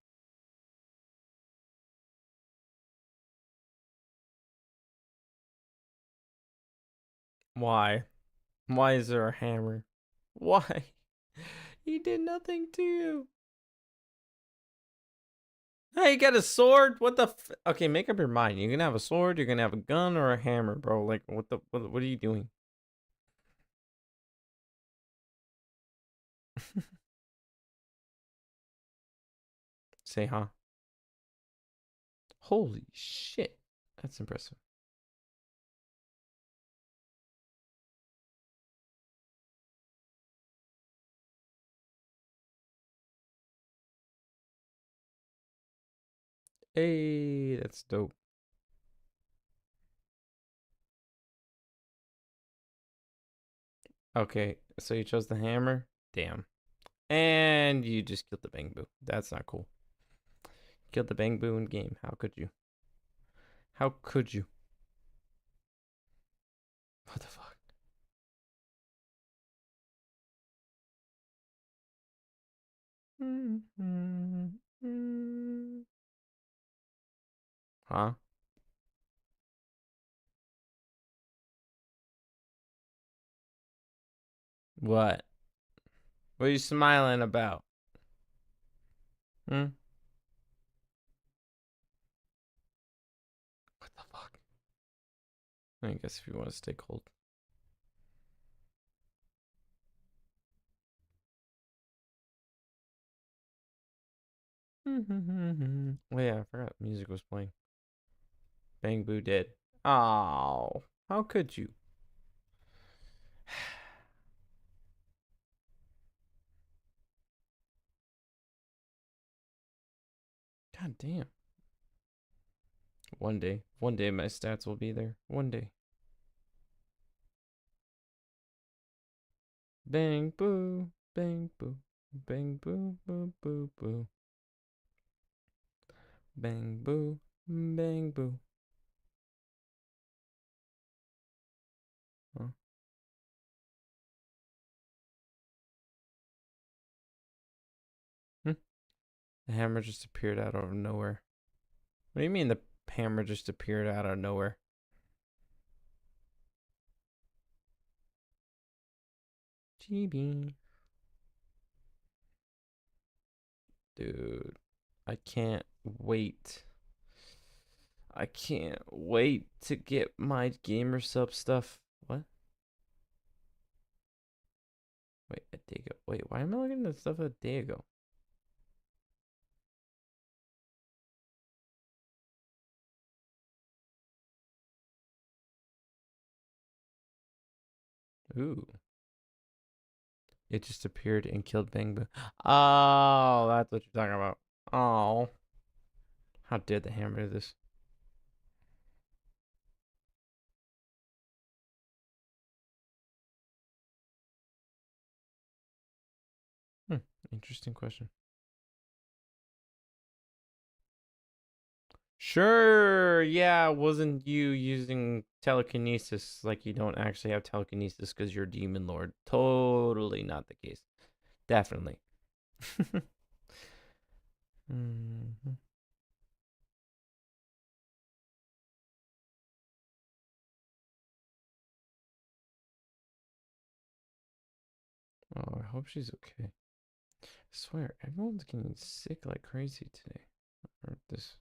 Why? Why is there a hammer? Why? He did nothing to you. Hey, you got a sword? What the Okay, make up your mind. You're gonna have a sword, you're gonna have a gun, or a hammer, bro. Like, what are you doing? Say, huh? Holy shit. That's impressive. Hey, that's dope. Okay, so you chose the hammer? Damn. And you just killed the Bang Boo. That's not cool. Killed the Bang Boo in game. How could you? How could you? What the fuck? Huh? What? What are you smiling about? Hmm? What the fuck? I guess if you want to stay cold. Oh yeah, I forgot music was playing. Bang Boo dead. Oh, how could you? God damn. One day my stats will be there. One day. Bang Boo, Bang Boo, Bang Boo, Boo Boo Boo. Bang Boo, Bang Boo. Huh? Hmm? The hammer just appeared out of nowhere. What do you mean the hammer just appeared out of nowhere? GB. Dude, I can't wait. I can't wait to get my gamer sub stuff. What? Wait, a day ago. Wait, why am I looking at stuff a day ago? Ooh. It just appeared and killed Bang Boo. Oh, that's what you're talking about. Oh. How dare the hammer do this? Hmm. Interesting question. Sure. Yeah. Wasn't you using telekinesis like you don't actually have telekinesis because you're a demon lord? Totally not the case. Definitely. Mhm. Oh, I hope she's okay. I swear, everyone's getting sick like crazy today. Or this.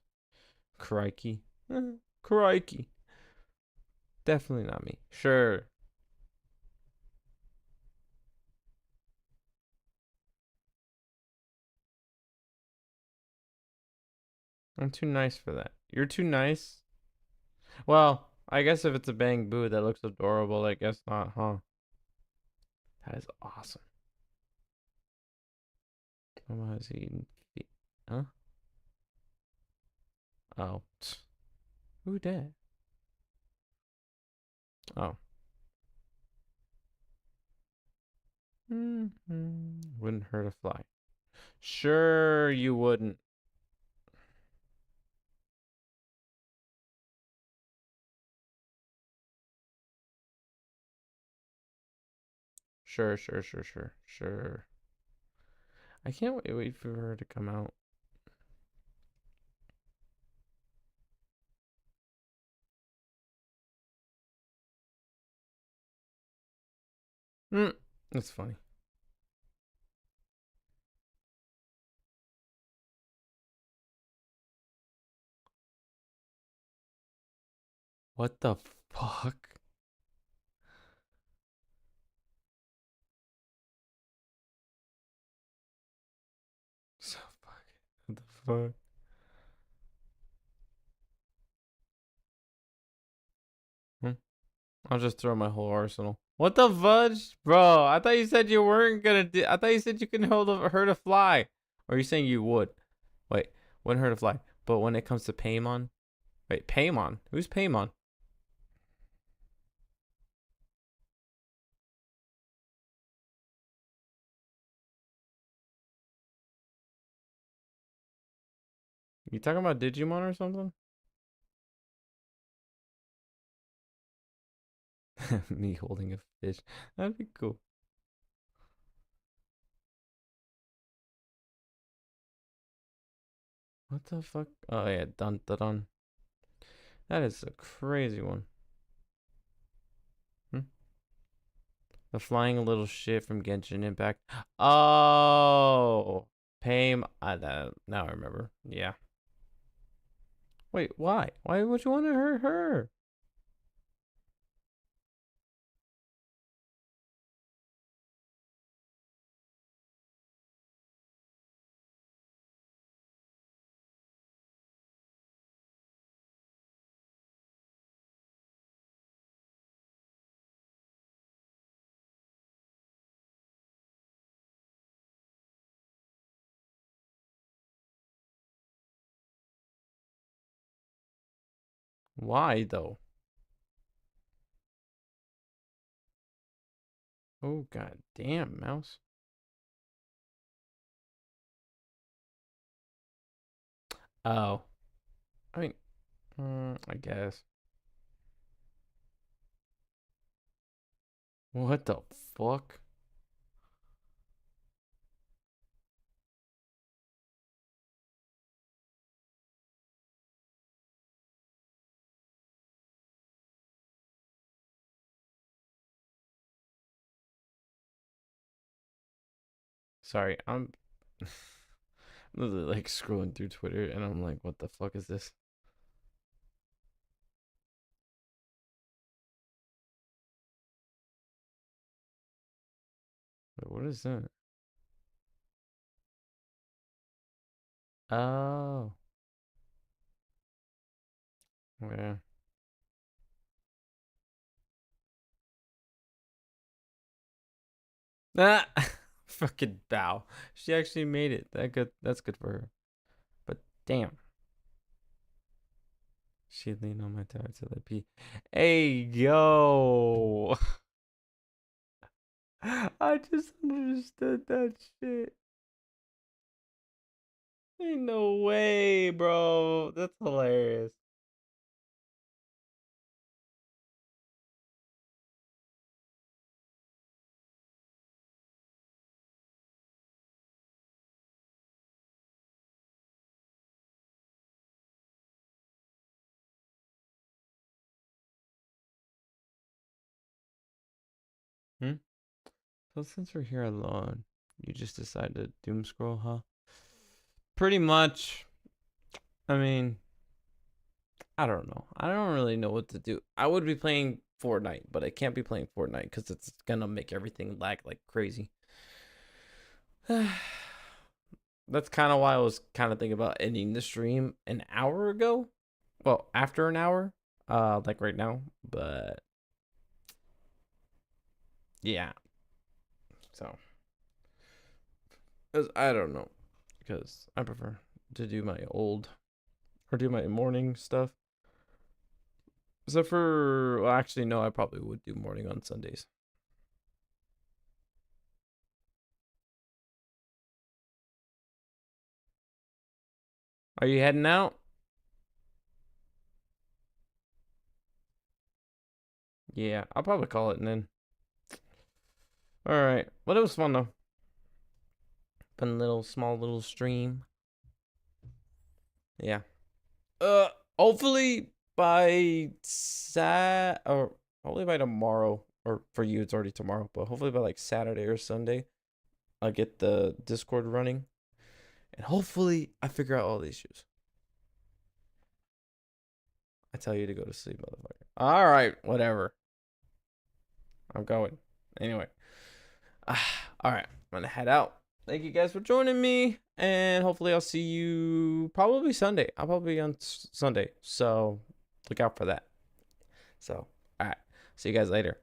Crikey. Crikey. Definitely not me. Sure. I'm too nice for that. You're too nice? Well, I guess if it's a Bang Boo that looks adorable, I guess not, huh? That is awesome. Mama is eating feet. Huh? Oh. Who dat? Oh. Wouldn't hurt a fly. Sure, you wouldn't. Sure. I can't wait for her to come out. Hmm. That's funny. What the fuck? So fucking. What the fuck? Hmm. I'll just throw my whole arsenal. What the fudge? Bro, I thought you said you weren't gonna do. I thought you said you can hurt a fly. Or are you saying you would? Wait, wouldn't hurt a fly. But when it comes to Paimon. Wait, Paimon? Who's Paimon? You talking about Digimon or something? Me holding a fish. That'd be cool. What the fuck? Oh yeah, dun dun dun. That is a crazy one. Hmm? The flying little shit from Genshin Impact. Oh, Paim. Now I remember. Yeah. Wait, why? Why would you want to hurt her? Why though? Oh god damn, mouse. Oh, I mean, I guess. What the fuck? Sorry, I'm literally like scrolling through Twitter and I'm like, what the fuck is this? Wait, what is that? Oh, yeah. Ah, fucking bow. She actually made it. That's good for her. But damn. She leaned on my tower till I pee. Hey yo. I just understood that shit. Ain't no way, bro. That's hilarious. Hmm? So since we're here alone, you just decided to doom scroll, huh? Pretty much. I mean, I don't know. I don't really know what to do. I would be playing Fortnite, but I can't be playing Fortnite because it's gonna make everything lag like crazy. That's kind of why I was kind of thinking about ending the stream an hour ago. Well, after an hour, like right now. But yeah, so I don't know because I prefer to do my old or do my morning stuff. Except for, well, actually, no, I probably would do morning on Sundays. Are you heading out? Yeah, I'll probably call it and then. All right. Well, it was fun though. Fun little small little stream. Yeah. Uh, hopefully by or hopefully by tomorrow, or for you it's already tomorrow, but hopefully by like Saturday or Sunday, I'll get the Discord running, and hopefully I figure out all the issues. I tell you to go to sleep, motherfucker. All right, whatever. I'm going. Anyway. All right, I'm gonna head out. Thank you guys for joining me, and hopefully I'll see you probably Sunday. I'll probably be on Sunday, so look out for that. So, all right, see you guys later.